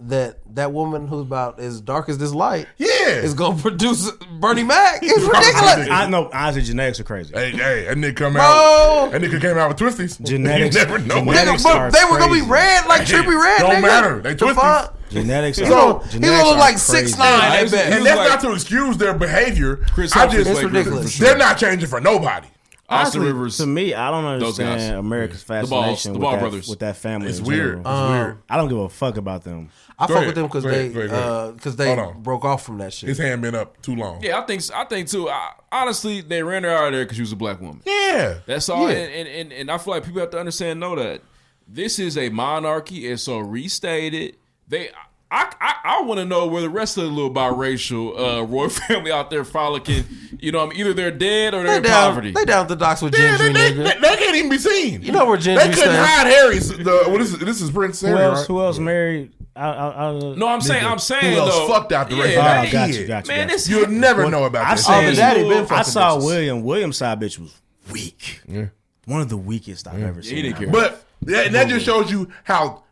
Speaker 4: that woman who's about as dark as this light is going to produce Bernie Mac. It's ridiculous.
Speaker 3: I know, honestly, genetics are crazy.
Speaker 2: Hey, that nigga came out with twisties.
Speaker 3: Genetics.
Speaker 2: You never know.
Speaker 4: But they were going to be red, like trippy red.
Speaker 2: Don't matter. They twisties.
Speaker 3: Genetics.
Speaker 4: He's going to look like 6'9".
Speaker 2: And that's not to excuse their behavior.
Speaker 4: It's ridiculous.
Speaker 2: They're not changing for nobody.
Speaker 1: Austin Rivers.
Speaker 3: To me, I don't understand America's fascination with that family.
Speaker 2: It's weird.
Speaker 3: I don't give a fuck about them.
Speaker 4: I fuck with them because they broke off from that shit.
Speaker 2: His hand been up too long.
Speaker 1: Yeah, I think too. Honestly, they ran her out of there because she was a black woman.
Speaker 2: Yeah,
Speaker 1: that's all. Yeah. And I feel like people have to understand, know that this is a monarchy, and so restated. I want to know where the rest of the little biracial royal family out there frolicking. Either they're dead or they're in poverty.
Speaker 4: They down at the docks with Gendry.
Speaker 2: They can't even be seen.
Speaker 4: You know where Gendry
Speaker 2: They couldn't hide Harry's. This is Prince Harry.
Speaker 3: Who else married?
Speaker 1: No, I'm saying
Speaker 2: who else
Speaker 1: though.
Speaker 2: Fucked out the race.
Speaker 3: Got you.
Speaker 2: You'll never know about this.
Speaker 3: I saw William. William's side bitch was weak. Yeah. One of the weakest I've ever seen.
Speaker 1: He didn't care.
Speaker 2: But and that just shows you how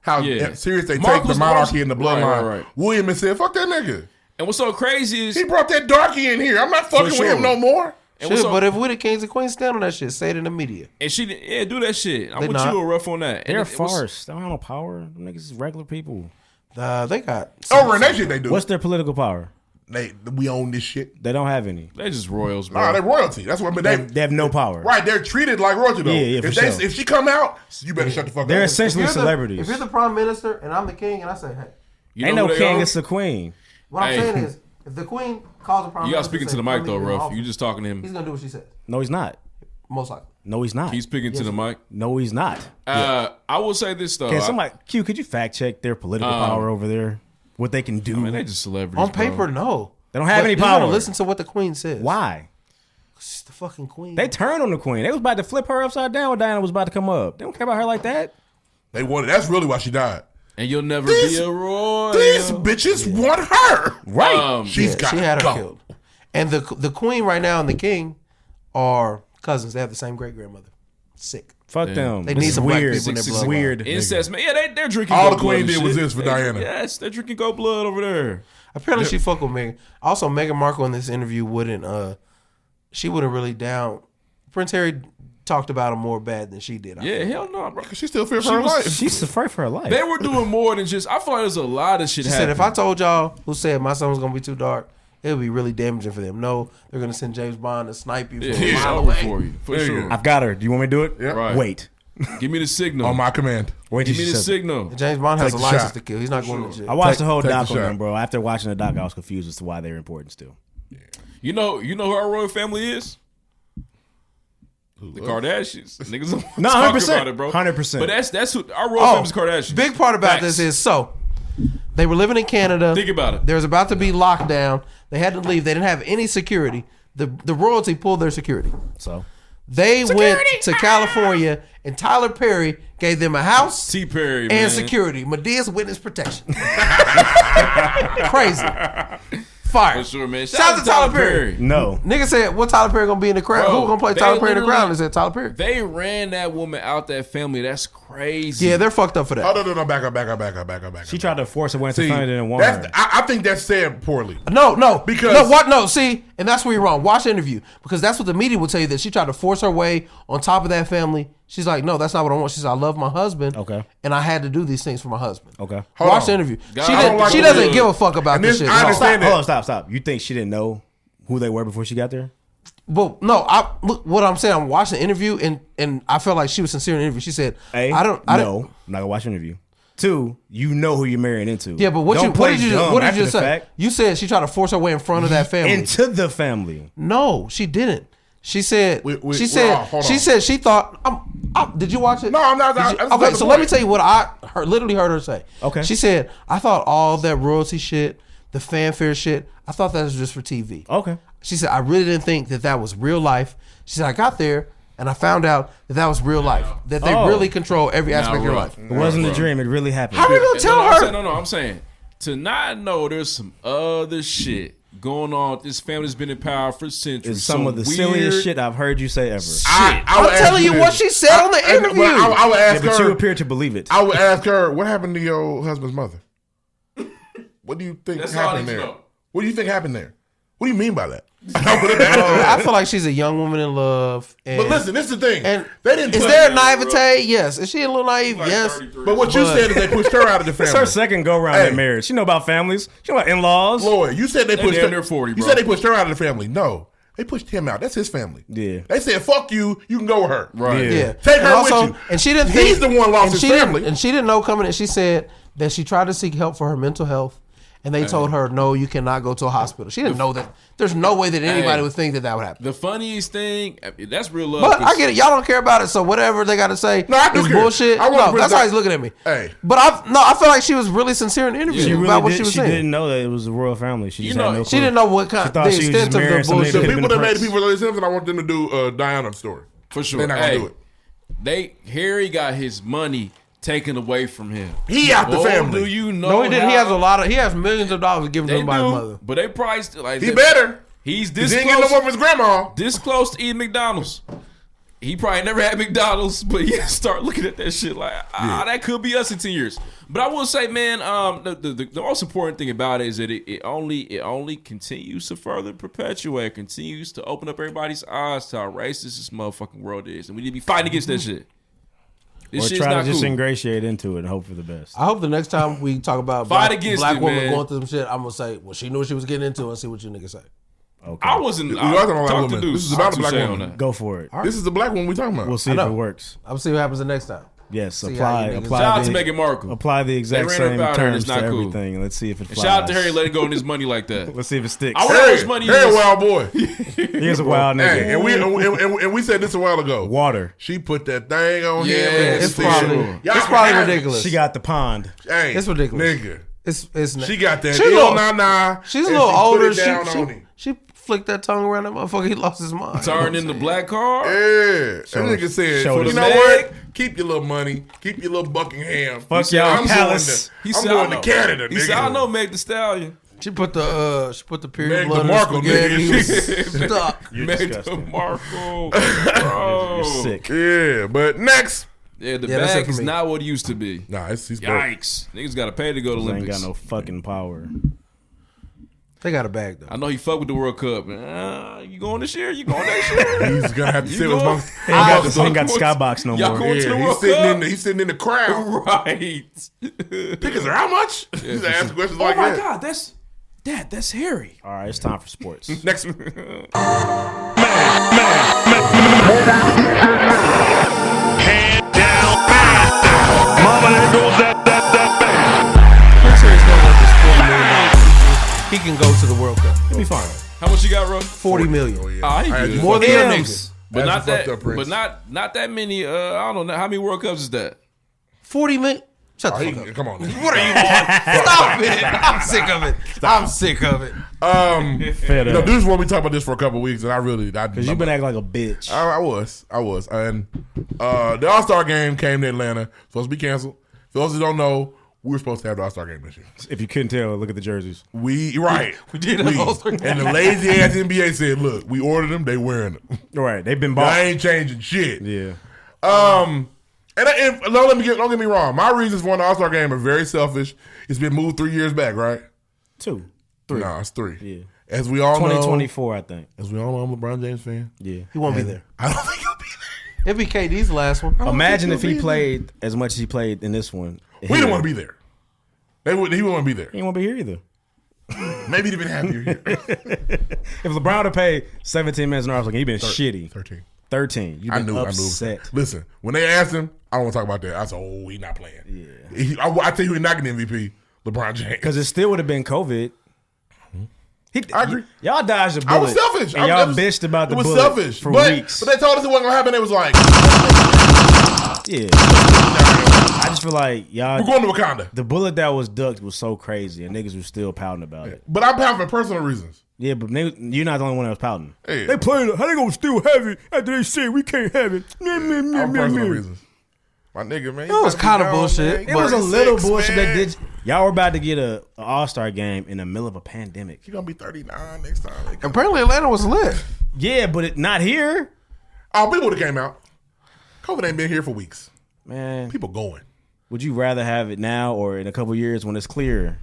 Speaker 2: serious they take the monarchy and the bloodline. Right. William has said, "Fuck that nigga."
Speaker 1: And what's so crazy is
Speaker 2: he brought that darky in here. I'm not fucking with him no more.
Speaker 4: But if we the kings and queens, stand on that shit. Say it in the media.
Speaker 1: And she do that shit. I'm with you, rough on that.
Speaker 3: They're farce. They don't have no power. Them niggas is regular people.
Speaker 4: They got
Speaker 2: over in that shit. They do.
Speaker 3: What's their political power?
Speaker 2: We own this shit.
Speaker 3: They don't have any.
Speaker 1: They're just royals, bro.
Speaker 2: Nah, they're royalty. That's what I mean.
Speaker 3: They have no power.
Speaker 2: Right, they're treated like royalty though.
Speaker 3: Yeah,
Speaker 2: if she come out, you better shut the fuck up.
Speaker 3: They're essentially celebrities.
Speaker 4: If you're the prime minister and I'm the king and I say, hey,
Speaker 3: ain't no king, it's the queen.
Speaker 4: What I'm saying is, if the queen calls the prime minister,
Speaker 1: you gotta speak into the mic though, Ruff. You just talking to him.
Speaker 4: He's gonna do what she says.
Speaker 3: No, he's not.
Speaker 4: Most likely.
Speaker 3: No, he's not.
Speaker 1: He's speaking to the mic.
Speaker 3: No, he's not.
Speaker 1: I will say this though.
Speaker 3: Q, could you fact check their political power over there? What they can do?
Speaker 1: I mean, they just celebrities.
Speaker 4: On paper, no.
Speaker 3: They don't have any power.
Speaker 4: Listen to what the queen says.
Speaker 3: Why?
Speaker 4: She's the fucking queen.
Speaker 3: They turned on the queen. They was about to flip her upside down when Diana was about to come up. They don't care about her like that.
Speaker 2: They wanted. That's really why she died.
Speaker 1: And you'll never be a royal.
Speaker 2: These bitches want her.
Speaker 3: Right.
Speaker 2: She had her killed.
Speaker 4: And the queen right now and the king are cousins. They have the same great grandmother. Sick.
Speaker 3: Fuck them.
Speaker 4: They need some
Speaker 3: weird.
Speaker 4: black people in their blood.
Speaker 3: Weird.
Speaker 1: Incest, man. Yeah, they're drinking.
Speaker 2: All the queen did was this for Diana.
Speaker 1: Yes, they're drinking goat blood over there.
Speaker 4: Apparently she fuck with Meghan. Also, Meghan Markle in this interview wouldn't really down. Prince Harry talked about him more bad than she did.
Speaker 1: Yeah, hell no, bro.
Speaker 2: She still feared for her life.
Speaker 3: She's afraid for her life.
Speaker 1: They were doing more than just. I feel like there's a lot of shit
Speaker 4: She
Speaker 1: happening.
Speaker 4: said, if I told y'all who said my son was gonna be too dark, it would be really damaging for them. No, they're gonna send James Bond to snipe you from a mile
Speaker 1: over
Speaker 4: away.
Speaker 1: for you, for
Speaker 2: There you
Speaker 1: sure.
Speaker 2: go.
Speaker 3: I've got her. Do you want me to do it?
Speaker 2: Yeah.
Speaker 1: Right.
Speaker 3: Wait.
Speaker 1: Give me the signal.
Speaker 2: On my command.
Speaker 3: Wait till
Speaker 1: Give me
Speaker 3: she
Speaker 1: the
Speaker 3: says it.
Speaker 1: signal.
Speaker 4: James Bond has
Speaker 2: Take
Speaker 4: a
Speaker 2: the
Speaker 4: license
Speaker 2: shot.
Speaker 4: to kill. He's not going to jail.
Speaker 3: I watched the whole
Speaker 2: Take
Speaker 3: doc
Speaker 2: the
Speaker 3: on
Speaker 2: shot.
Speaker 3: them, bro. After watching the doc, I was confused as to why they're important still.
Speaker 1: You know who our royal family is? The Kardashians. Niggas don't
Speaker 3: No,
Speaker 1: talk
Speaker 3: 100%.
Speaker 1: about it, bro.
Speaker 3: 100%.
Speaker 1: But that's who our royal family's Kardashians.
Speaker 4: Big part about
Speaker 1: Facts.
Speaker 4: this is they were living in Canada.
Speaker 1: Think about it.
Speaker 4: There was about to be lockdown. They had to leave. They didn't have any security. The royalty pulled their security.
Speaker 3: So
Speaker 4: They went to California, and Tyler Perry gave them a house
Speaker 1: T. Perry,
Speaker 4: and
Speaker 1: man.
Speaker 4: security. Medea's witness protection. Crazy. Fire.
Speaker 1: For sure, man.
Speaker 4: Shout out to Tyler Perry.
Speaker 3: no.
Speaker 4: Nigga said, what Tyler Perry gonna be in the crowd?
Speaker 1: Bro,
Speaker 4: Who gonna play
Speaker 1: they
Speaker 4: Tyler Perry in the
Speaker 1: literally-
Speaker 4: crowd? They said Tyler Perry.
Speaker 1: They ran that woman out that family. That's crazy.
Speaker 4: Yeah, they're fucked up for that.
Speaker 2: Oh, no, back up.
Speaker 3: She tried to force her way into
Speaker 2: See,
Speaker 3: family and didn't want her.
Speaker 2: I think that's said poorly.
Speaker 4: No,
Speaker 2: Because-
Speaker 4: no, what? No, see, and that's where you're wrong. Watch the interview because that's what the media will tell you that she tried to force her way on top of that family. She's like, no, that's not what I want. She said, I love my husband,
Speaker 3: Okay.
Speaker 4: and I had to do these things for my husband.
Speaker 3: Okay.
Speaker 2: Hold
Speaker 4: Watch
Speaker 2: on.
Speaker 4: the interview.
Speaker 1: God,
Speaker 4: She,
Speaker 1: I don't like
Speaker 4: she
Speaker 1: the
Speaker 4: doesn't
Speaker 1: look.
Speaker 4: give a fuck about
Speaker 2: And
Speaker 4: this
Speaker 2: this-
Speaker 4: shit.
Speaker 2: I
Speaker 4: No.
Speaker 2: understand that.
Speaker 3: Hold on, stop. You think she didn't know who they were before she got there?
Speaker 4: But no, look what I'm saying. I'm watching the interview, and I felt like she was sincere in the interview. She said,
Speaker 3: A,
Speaker 4: I don't.
Speaker 3: I'm not gonna watch the interview. 2, you know who you're marrying into.
Speaker 4: Yeah, but what
Speaker 3: Don't play
Speaker 4: did you
Speaker 3: dumb
Speaker 4: what did
Speaker 3: after
Speaker 4: you
Speaker 3: the
Speaker 4: say?
Speaker 3: fact.
Speaker 4: You said she tried to force her way in front of that family.
Speaker 3: Into the family.
Speaker 4: No, she didn't. She said. She said.
Speaker 2: hold
Speaker 4: She
Speaker 2: on.
Speaker 4: said she thought. Did you watch it?
Speaker 2: No, I'm not.
Speaker 4: Did you-
Speaker 2: that's
Speaker 4: okay,
Speaker 2: the
Speaker 4: so let me
Speaker 2: point.
Speaker 4: tell you what I literally heard her say.
Speaker 3: Okay.
Speaker 4: She said, "I thought all that royalty shit, the fanfare shit, I thought that was just for TV."
Speaker 3: Okay.
Speaker 4: She said, "I really didn't think that was real life." She said, "I got there and I found out that was real life. That they
Speaker 3: Oh.
Speaker 4: really control every aspect of your life."
Speaker 3: It wasn't a dream. It really happened.
Speaker 4: How are you gonna tell her?
Speaker 1: I'm saying to not know there's some other shit going on. This family's been in power for centuries.
Speaker 3: It's some of the silliest shit I've heard you say ever.
Speaker 4: I'm telling you what she said on the interview.
Speaker 2: I would ask
Speaker 3: Yeah, but you
Speaker 2: her.
Speaker 3: appear to believe it.
Speaker 2: I would ask her, what happened to your husband's mother? What do you think
Speaker 1: That's all I
Speaker 2: happened
Speaker 1: need to
Speaker 2: there?
Speaker 1: know.
Speaker 2: What do you think happened there? What do you mean by that?
Speaker 4: I feel like she's a young woman in love. And,
Speaker 2: But listen, this is the thing.
Speaker 4: And
Speaker 2: They didn't
Speaker 4: is
Speaker 2: put-
Speaker 4: there naivete? Yes. Is she a little naive? Yes.
Speaker 2: But what you said is they pushed her out of the
Speaker 3: It's
Speaker 2: family.
Speaker 3: her second go round
Speaker 2: Hey.
Speaker 3: in marriage. She know about families. She know about in-laws.
Speaker 2: Lloyd, you said they pushed
Speaker 1: damn
Speaker 2: her.
Speaker 1: near 40,
Speaker 2: You
Speaker 1: bro.
Speaker 2: said they pushed her out of the family. No, they pushed him out. That's his family.
Speaker 3: Yeah.
Speaker 2: They said, "Fuck you. You can go with her."
Speaker 1: Right.
Speaker 4: Yeah.
Speaker 2: Take her
Speaker 4: and
Speaker 2: with you.
Speaker 4: And she didn't
Speaker 2: He's
Speaker 4: think
Speaker 2: the one lost
Speaker 4: and
Speaker 2: his
Speaker 4: she didn't-
Speaker 2: family.
Speaker 4: And she didn't know coming in. She said that she tried to seek help for her mental health. And they told her, no, you cannot go to a hospital. She didn't know that. There's no way that anybody would think that would happen.
Speaker 1: The funniest thing, that's real love.
Speaker 4: But I get it. Y'all don't care about it. So whatever they got to say
Speaker 2: No, I do
Speaker 4: is
Speaker 2: care.
Speaker 4: bullshit.
Speaker 2: I want to
Speaker 4: That's how he's looking at me.
Speaker 2: Hey.
Speaker 4: But I feel like she was really sincere in the interview
Speaker 3: She really
Speaker 4: about what
Speaker 3: did,
Speaker 4: she was
Speaker 3: she
Speaker 4: saying.
Speaker 3: didn't know that it was a royal family. She just had no clue.
Speaker 4: She didn't know what
Speaker 3: She
Speaker 4: kind,
Speaker 3: thought
Speaker 4: the
Speaker 3: she was
Speaker 4: extent
Speaker 3: just
Speaker 4: of
Speaker 3: marrying
Speaker 4: the
Speaker 3: somebody
Speaker 2: The
Speaker 3: that
Speaker 4: bullshit.
Speaker 3: could've
Speaker 2: people
Speaker 3: been
Speaker 2: that
Speaker 3: a
Speaker 2: made
Speaker 3: prince.
Speaker 2: people like Simpson, I want them to do Diana's story.
Speaker 1: For sure.
Speaker 2: They're not gonna do it.
Speaker 1: Harry got his money taken away from him.
Speaker 2: He out the family.
Speaker 1: Do you know?
Speaker 4: No, he didn't. He
Speaker 1: how-
Speaker 4: he has millions of dollars given to
Speaker 1: They
Speaker 4: him by his
Speaker 1: do,
Speaker 4: mother.
Speaker 1: but they probably still like
Speaker 2: He better.
Speaker 1: He's
Speaker 2: He
Speaker 1: this
Speaker 2: didn't get
Speaker 1: close.
Speaker 2: no more from his grandma.
Speaker 1: This close to eating McDonald's. He probably never had McDonald's, but he start looking at that shit like, that could be us in 10 years. But I will say, man, the most important thing about it is that it only continues to further perpetuate, continues to open up everybody's eyes to how racist this motherfucking world is, and we need to be fighting against that shit. This
Speaker 3: Or
Speaker 1: shit's
Speaker 3: try to
Speaker 1: not
Speaker 3: just
Speaker 1: cool.
Speaker 3: ingratiate into it and hope for the best.
Speaker 4: I hope the next time we talk about
Speaker 1: Fight
Speaker 4: black,
Speaker 1: against
Speaker 4: black
Speaker 1: it,
Speaker 4: women
Speaker 1: man.
Speaker 4: going through some shit, I'm gonna say, well, she knew what she was getting into, and see what you niggas say.
Speaker 3: Okay.
Speaker 1: I wasn't.
Speaker 2: We talking about
Speaker 1: talk
Speaker 2: black
Speaker 1: to
Speaker 2: women.
Speaker 1: Deuce.
Speaker 2: This is about a
Speaker 1: Touché
Speaker 2: black
Speaker 1: on
Speaker 2: woman.
Speaker 1: that.
Speaker 3: Go for it.
Speaker 2: This is the black one we talking about.
Speaker 3: We'll see
Speaker 4: I
Speaker 3: if
Speaker 4: know.
Speaker 3: it works.
Speaker 4: I'm gonna see what happens the next time.
Speaker 3: Yes,
Speaker 4: See how
Speaker 3: apply.
Speaker 4: you niggas-
Speaker 3: Apply
Speaker 1: Shout out
Speaker 3: the,
Speaker 1: to Meghan Markle.
Speaker 3: Apply the exact
Speaker 1: They ran
Speaker 3: same
Speaker 1: up out here and
Speaker 3: terms
Speaker 1: it's
Speaker 3: to
Speaker 1: not cool.
Speaker 3: everything. And let's see if it
Speaker 1: And
Speaker 3: flies.
Speaker 1: shout out to Harry letting go in his money like that.
Speaker 3: Let's see if it sticks.
Speaker 1: I wonder how much money
Speaker 2: Harry,
Speaker 1: he is.
Speaker 2: wild boy.
Speaker 3: Here's a wild nigga.
Speaker 2: Hey, and we said this a while ago.
Speaker 3: Water.
Speaker 2: She put that thing on
Speaker 1: Yeah,
Speaker 2: him.
Speaker 4: It's
Speaker 1: for
Speaker 4: probably
Speaker 1: sure.
Speaker 4: it's probably ridiculous.
Speaker 3: She got the pond.
Speaker 2: Hey,
Speaker 4: It's ridiculous.
Speaker 2: nigga.
Speaker 4: It's
Speaker 2: She got that.
Speaker 4: She's a little-
Speaker 2: nah.
Speaker 4: She's a
Speaker 2: and
Speaker 4: little
Speaker 2: she put
Speaker 4: older.
Speaker 2: it down on him.
Speaker 4: She flicked that tongue around that motherfucker. He lost his mind.
Speaker 1: Turned in the black card.
Speaker 2: Yeah, that nigga said,
Speaker 3: show
Speaker 2: you
Speaker 3: the
Speaker 2: know
Speaker 1: mag.
Speaker 2: what? Keep your little money. Keep your little Buckingham.
Speaker 3: Fuck
Speaker 2: He said,
Speaker 3: y'all,
Speaker 2: I'm
Speaker 3: Palace.
Speaker 2: Going to, I'm going to Canada,
Speaker 1: He
Speaker 2: nigga.
Speaker 1: said, I know Meg the Stallion.
Speaker 4: She put the period
Speaker 2: Meg
Speaker 4: blood
Speaker 2: the
Speaker 4: in
Speaker 2: Markle,
Speaker 4: the spaghetti.
Speaker 2: nigga.
Speaker 4: He was stuck.
Speaker 3: You're
Speaker 1: Meg the
Speaker 3: disgusting.
Speaker 1: Markle. Bro.
Speaker 3: You're sick.
Speaker 2: Yeah, but next.
Speaker 1: Yeah, the
Speaker 4: Yeah, that's it
Speaker 1: bag
Speaker 4: for
Speaker 1: is
Speaker 4: me.
Speaker 1: not what it used to be.
Speaker 2: Nah, he's broke.
Speaker 1: Yikes. Niggas got to pay to go to
Speaker 3: Ain't
Speaker 1: Olympics.
Speaker 3: got no fucking power.
Speaker 4: They got a bag though.
Speaker 1: I know he fuck with the World Cup. You going this year? You going next year?
Speaker 2: He's gonna have to sit with amongst.
Speaker 3: He ain't got the skybox no
Speaker 1: Y'all
Speaker 3: more.
Speaker 1: going to the World Cup?
Speaker 2: He's sitting in the crowd.
Speaker 1: Right.
Speaker 2: Tickets are how much? He's asking questions like
Speaker 1: my
Speaker 2: that.
Speaker 1: God, that's hairy.
Speaker 3: All right, it's time for sports.
Speaker 2: Next.
Speaker 8: Man. Hand down, man. Mama, there goes that man.
Speaker 4: He can go to the World Cup.
Speaker 3: He'll be fine.
Speaker 1: How much you got, bro?
Speaker 4: 40 million.
Speaker 2: Oh, yeah.
Speaker 1: Oh, he good.
Speaker 4: More than your niggas.
Speaker 1: But not that.
Speaker 2: Up,
Speaker 1: but not that many. I don't know how many World Cups is that.
Speaker 4: 40 million. Shut the fuck up.
Speaker 2: Come on.
Speaker 4: What are you doing? Stop it. I'm sick of it. I'm sick of it.
Speaker 2: Deuce want me to talk about this for a couple of weeks, and
Speaker 3: because you've been acting like a bitch.
Speaker 2: I was, and the All-Star game came to Atlanta. Supposed to be canceled. For those who don't know, we were supposed to have the All-Star game this year.
Speaker 3: If you couldn't tell, look at the jerseys.
Speaker 2: We did
Speaker 4: an All-Star game.
Speaker 2: And the lazy ass NBA said, "Look, we ordered them. They wearing them.
Speaker 3: Right, they've been bought.
Speaker 2: I ain't changing shit."
Speaker 3: Yeah.
Speaker 2: And don't get me wrong. My reasons for the All-Star game are very selfish. It's been moved 3 years back, right?
Speaker 3: 3.
Speaker 2: No, it's 3.
Speaker 3: Yeah.
Speaker 2: As we all know,
Speaker 3: 2024, I think.
Speaker 2: As we all know, I'm a LeBron James fan.
Speaker 3: Yeah.
Speaker 4: He won't be there.
Speaker 2: I don't think he'll be there.
Speaker 4: It'd be KD's last one.
Speaker 3: Imagine if he played as much as he played in this one.
Speaker 2: We didn't want to be there. He wouldn't want to be there.
Speaker 3: He won't be here either.
Speaker 2: Maybe he'd have been happier here.
Speaker 3: If LeBron would pay 17 minutes an hour, he'd been shitty. 13. You've been upset.
Speaker 2: I knew. Listen, when they asked him, I don't want to talk about that. I said, "Oh, he's not playing." Yeah. I tell you, he's not getting MVP. LeBron James.
Speaker 3: Because it still would have been COVID.
Speaker 2: I agree.
Speaker 3: Y'all dodged a bullet.
Speaker 2: I was selfish.
Speaker 3: And y'all bitched about the bullet
Speaker 2: selfish
Speaker 3: for
Speaker 2: but,
Speaker 3: weeks.
Speaker 2: But they told us it wasn't going to happen. It was like,
Speaker 3: yeah. I just feel like y'all.
Speaker 2: We're going to Wakanda.
Speaker 3: The bullet that was ducked was so crazy, and niggas were still pouting about it.
Speaker 2: But I'm pouting for personal reasons.
Speaker 3: Yeah, but you're not the only one that was pouting.
Speaker 2: Hey.
Speaker 3: They played it. How they gonna still have it after they said we can't have it?
Speaker 2: Personal reasons. My nigga, man.
Speaker 4: It was kind of bullshit.
Speaker 3: It was a little bullshit. That did. Y'all were about to get an All-Star game in the middle of a pandemic.
Speaker 2: He's gonna be 39 next time.
Speaker 4: Apparently, Atlanta was lit.
Speaker 3: Yeah, but not here.
Speaker 2: Oh, people would have came out. COVID ain't been here for weeks.
Speaker 3: Man,
Speaker 2: people going.
Speaker 3: Would you rather have it now or in a couple years when it's clear?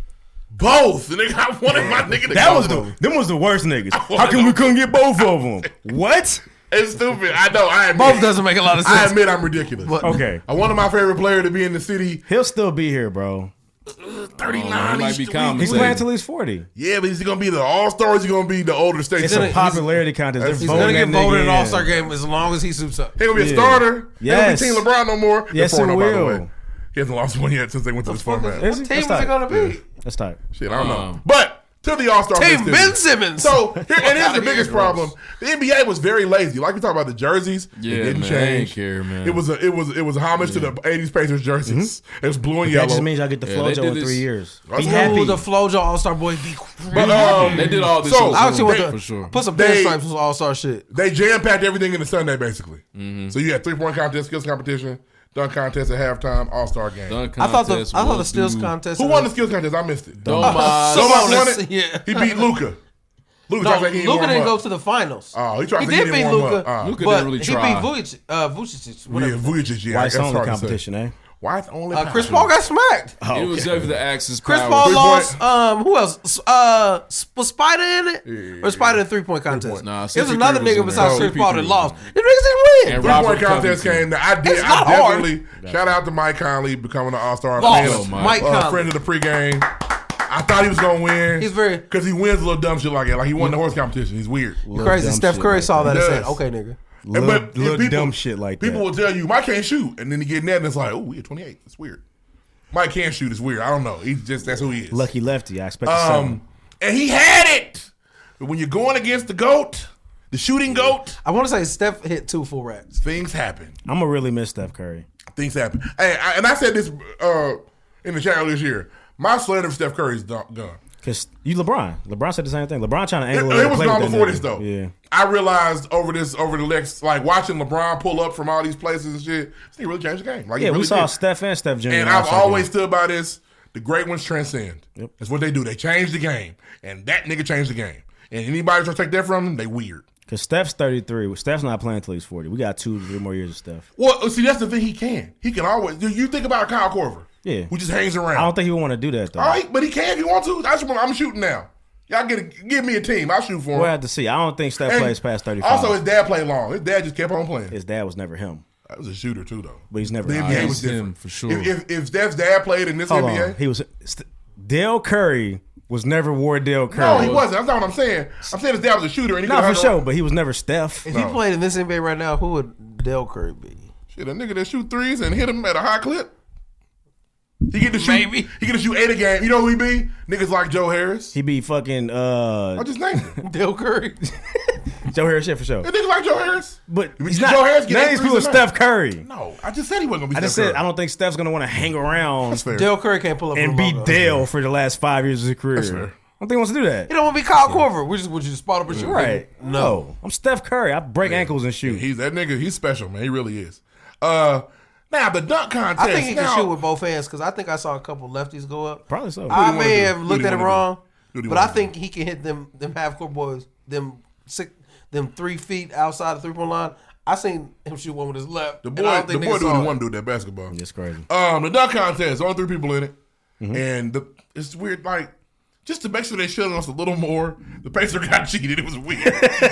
Speaker 2: Both. Nigga, I wanted my nigga to go.
Speaker 3: Them was the worst niggas. How come we couldn't get both of them? What?
Speaker 2: It's stupid. I know. I admit.
Speaker 4: Both doesn't make a lot of sense.
Speaker 2: I admit I'm ridiculous.
Speaker 3: Okay.
Speaker 2: I wanted my favorite player to be in the city.
Speaker 3: He'll still be here, bro.
Speaker 2: 39.
Speaker 1: Might be
Speaker 3: He's playing until he's 40.
Speaker 2: Yeah, but is he gonna be the All-Star or is he gonna be the older state?
Speaker 3: It's a popularity contest.
Speaker 4: He's gonna get voted in the All-Star game as long as he suits up.
Speaker 2: He gonna be a starter.
Speaker 3: Yes.
Speaker 2: He gonna be Team LeBron no more.
Speaker 3: Yes,
Speaker 2: They're
Speaker 3: it
Speaker 2: 4-0, by the
Speaker 3: will.
Speaker 2: way. He hasn't lost one yet since they went to this format.
Speaker 4: What team is it gonna be?
Speaker 3: That's tight.
Speaker 2: Shit, I don't know. But to the All-Star
Speaker 4: Team
Speaker 2: festivities.
Speaker 4: Ben Simmons.
Speaker 2: So here, and here's the biggest problem: the NBA was very lazy. Like we talk about the jerseys,
Speaker 1: Yeah,
Speaker 2: it didn't
Speaker 1: man,
Speaker 2: change.
Speaker 1: I ain't care, man.
Speaker 2: It was a homage to the '80s Pacers jerseys. It was blue and
Speaker 3: That
Speaker 2: yellow.
Speaker 3: just means y'all get the
Speaker 1: Yeah,
Speaker 3: FloJo
Speaker 1: they
Speaker 3: in
Speaker 1: did
Speaker 3: 3
Speaker 1: this-
Speaker 3: years.
Speaker 2: That's
Speaker 3: Be
Speaker 2: cool.
Speaker 3: happy.
Speaker 4: The FloJo All-Star boys be crazy.
Speaker 2: But
Speaker 1: They did all this.
Speaker 2: So
Speaker 4: I actually want
Speaker 2: they-
Speaker 4: to
Speaker 1: for sure.
Speaker 4: put some
Speaker 2: They-
Speaker 4: pinstripes with All-Star shit.
Speaker 2: They jam-packed everything in the Sunday, basically. So you had 3-point contest, skills competition, dunk contest at halftime, All-Star game.
Speaker 4: I thought the skills contest.
Speaker 2: Who won the skills contest? I missed it.
Speaker 1: Domas.
Speaker 2: Domas won it.
Speaker 4: Yeah.
Speaker 2: He beat Luka. Luka tried to say he
Speaker 4: Luka didn't go
Speaker 2: up.
Speaker 4: to the finals.
Speaker 2: Oh, he tried to say
Speaker 4: did
Speaker 2: he
Speaker 4: beat
Speaker 2: didn't warm
Speaker 4: Luka,
Speaker 2: up.
Speaker 1: Luka
Speaker 4: but
Speaker 1: didn't really try.
Speaker 4: he beat Vucic.
Speaker 2: Yeah, Vujicic, yeah.
Speaker 3: White's
Speaker 2: that's
Speaker 3: only
Speaker 2: hard to say.
Speaker 3: competition, eh?
Speaker 2: White's only
Speaker 4: Chris Paul got smacked.
Speaker 1: It was there for the Axis
Speaker 4: Chris
Speaker 1: power.
Speaker 4: Paul
Speaker 2: 3-point.
Speaker 4: lost. Who else? Was Spider in it? Or Spider in 3-point contest?
Speaker 1: Nah,
Speaker 4: it was
Speaker 1: CP3
Speaker 4: another
Speaker 1: was in
Speaker 4: nigga besides
Speaker 1: there.
Speaker 4: Chris Paul that
Speaker 1: CP3
Speaker 4: lost.
Speaker 1: was in
Speaker 4: Them niggas didn't win.
Speaker 1: And
Speaker 2: 3-point
Speaker 1: Robert
Speaker 2: contest
Speaker 1: Covington.
Speaker 2: came. Now,
Speaker 4: It's
Speaker 2: I
Speaker 4: not hard.
Speaker 2: definitely shout out to Mike Conley becoming an All-Star.
Speaker 4: Lost.
Speaker 2: Fan,
Speaker 4: Mike Conley.
Speaker 2: friend of the pregame. I thought he was gonna win.
Speaker 4: He's very
Speaker 2: because he wins a little dumb shit like that. Like he won the horse competition. He's weird.
Speaker 4: crazy. Steph Curry saw that and
Speaker 2: Yes.
Speaker 4: said, "Okay, nigga."
Speaker 3: Little dumb shit like that.
Speaker 2: People will tell you Mike can't shoot, and then he get in that and it's like, oh, we at 28. It's weird. Mike can't shoot. It's weird. I don't know. He's just that's who he is.
Speaker 3: Lucky lefty. I expect something.
Speaker 2: And he had it. But when you're going against the GOAT, the shooting GOAT,
Speaker 4: I want to say Steph hit 2 full racks.
Speaker 2: things happen.
Speaker 3: I'm gonna really miss Steph Curry.
Speaker 2: Things happen. Hey, I said this in the chat earlier this year. My slander of Steph Curry is gone.
Speaker 3: Cause you LeBron. LeBron said the same thing. LeBron trying to angle
Speaker 2: It was
Speaker 3: play
Speaker 2: gone
Speaker 3: with that
Speaker 2: before
Speaker 3: nigga.
Speaker 2: this though.
Speaker 3: Yeah.
Speaker 2: I realized over the next, like watching LeBron pull up from all these places and shit, he really changed the game. Like, he
Speaker 3: Yeah, we
Speaker 2: really
Speaker 3: saw
Speaker 2: did.
Speaker 3: Steph and Steph Jr.
Speaker 2: And
Speaker 3: in
Speaker 2: I've
Speaker 3: All-Star
Speaker 2: always
Speaker 3: game.
Speaker 2: stood by this. The great ones transcend.
Speaker 3: Yep.
Speaker 2: That's what they do. They change the game. And that nigga changed the game. And anybody try to take that from him, they weird.
Speaker 3: Cause Steph's 33. Steph's not playing until he's 40. We got 2-3 more years of Steph.
Speaker 2: Well, see, that's the thing. He can. He can always. You think about Kyle Korver.
Speaker 3: Yeah.
Speaker 2: Who just hangs around.
Speaker 3: I don't think he would want to do that though.
Speaker 2: All right, but he can if he wants to. I'm shooting now. Y'all give me a team. I'll shoot for him.
Speaker 3: We'll have to see. I don't think Steph
Speaker 2: And
Speaker 3: plays past 35.
Speaker 2: Also, his dad played long. His dad just kept on playing.
Speaker 3: His dad was never him.
Speaker 2: That was a shooter too, though.
Speaker 3: But he's never.
Speaker 2: The NBA was different
Speaker 1: him for sure.
Speaker 2: If Steph's dad played in this NBA,
Speaker 3: he was. Dale Curry was never Wardell Curry.
Speaker 2: No, he wasn't. That's not what I'm saying. I'm saying his dad was a shooter. And he
Speaker 3: Not for sure, but he was never Steph.
Speaker 4: If he played in this NBA right now, who would Dale Curry be?
Speaker 2: Shit, a nigga that shoot threes and hit him at a high clip. He get to shoot.
Speaker 4: Maybe.
Speaker 2: He get to shoot 8 a game. You know who he be? Niggas like Joe Harris.
Speaker 3: He be fucking.
Speaker 2: I just named him.
Speaker 4: Dale Curry.
Speaker 3: Joe Harris, shit for sure.
Speaker 2: Niggas like Joe Harris.
Speaker 3: But he's
Speaker 2: Joe
Speaker 3: not.
Speaker 2: Harris get
Speaker 3: None
Speaker 2: 8
Speaker 3: of these
Speaker 2: threes
Speaker 3: people
Speaker 2: a
Speaker 3: Steph
Speaker 2: night.
Speaker 3: Curry.
Speaker 2: No, I just said he wasn't gonna be.
Speaker 3: I just
Speaker 2: Steph
Speaker 3: said
Speaker 2: Curry.
Speaker 3: I don't think Steph's gonna want to hang around
Speaker 2: That's fair.
Speaker 4: Dale Curry can't pull up
Speaker 3: and
Speaker 4: for
Speaker 3: beat
Speaker 4: Longo.
Speaker 3: Dale for the last 5 years of his career.
Speaker 2: That's fair.
Speaker 3: I don't think he wants to do that.
Speaker 4: You don't want to be Kyle Korver. Would you spot up and shoot?
Speaker 3: Right?
Speaker 4: No.
Speaker 3: I'm Steph Curry. I break ankles and shoot.
Speaker 2: He's that nigga. He's special, man. He really is. Now the dunk contest.
Speaker 4: I think he can
Speaker 2: now,
Speaker 4: shoot with both hands because I think I saw a couple lefties go up.
Speaker 3: Probably so.
Speaker 4: I
Speaker 2: What do you
Speaker 4: may
Speaker 2: wanna
Speaker 4: have
Speaker 2: do?
Speaker 4: looked
Speaker 2: What do
Speaker 4: at
Speaker 2: you
Speaker 4: it
Speaker 2: wanna
Speaker 4: wrong,
Speaker 2: do? What do you
Speaker 4: but I
Speaker 2: wanna do?
Speaker 4: think he can hit them half court boys, them 3 feet outside the 3-point line. I seen him shoot one with his left.
Speaker 2: The
Speaker 4: and
Speaker 2: boy,
Speaker 4: I don't think
Speaker 2: the boy
Speaker 4: niggas
Speaker 2: dude
Speaker 4: saw
Speaker 2: the
Speaker 4: it.
Speaker 2: one dude that basketball.
Speaker 3: It's crazy.
Speaker 2: The dunk contest, only 3 people in it, and it's weird. Like just to make sure they shut us a little more, the Pacers got cheated. It was weird.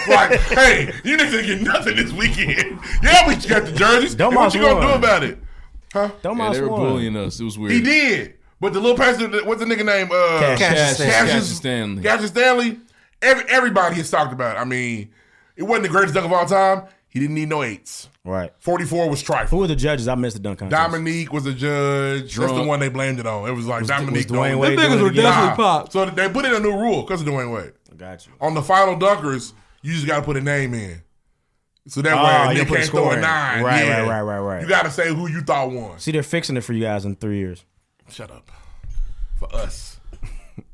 Speaker 2: Like, hey, you niggas didn't get nothing this weekend. Yeah, we got the jerseys. And what you gonna do about it? Huh?
Speaker 1: Yeah, they were bullying us. It was weird.
Speaker 2: He did. But the little Pacer, what's the nigga name?
Speaker 1: Cassius Stanley.
Speaker 2: Cassius Stanley. Everybody has talked about it. I mean, it wasn't the greatest dunk of all time. He didn't need no 8s.
Speaker 3: Right.
Speaker 2: 44 was trifling.
Speaker 3: Who were the judges? I missed the dunk contest.
Speaker 2: Dominique was the judge. That's the one they blamed it on. It was like Dominique.
Speaker 3: Dwayne Wade
Speaker 4: Them niggas were definitely popped.
Speaker 2: So they put in a new rule because of Dwayne Wade.
Speaker 3: I got you.
Speaker 2: On the final dunkers, you just got to put a name in. So that way,
Speaker 3: you
Speaker 2: they
Speaker 3: put a
Speaker 2: can't
Speaker 3: score
Speaker 2: throw a
Speaker 3: in.
Speaker 2: 9.
Speaker 3: Right,
Speaker 2: Yeah.
Speaker 3: right.
Speaker 2: You got to say who you thought won.
Speaker 3: See, they're fixing it for you guys in 3 years.
Speaker 2: Shut up. For us.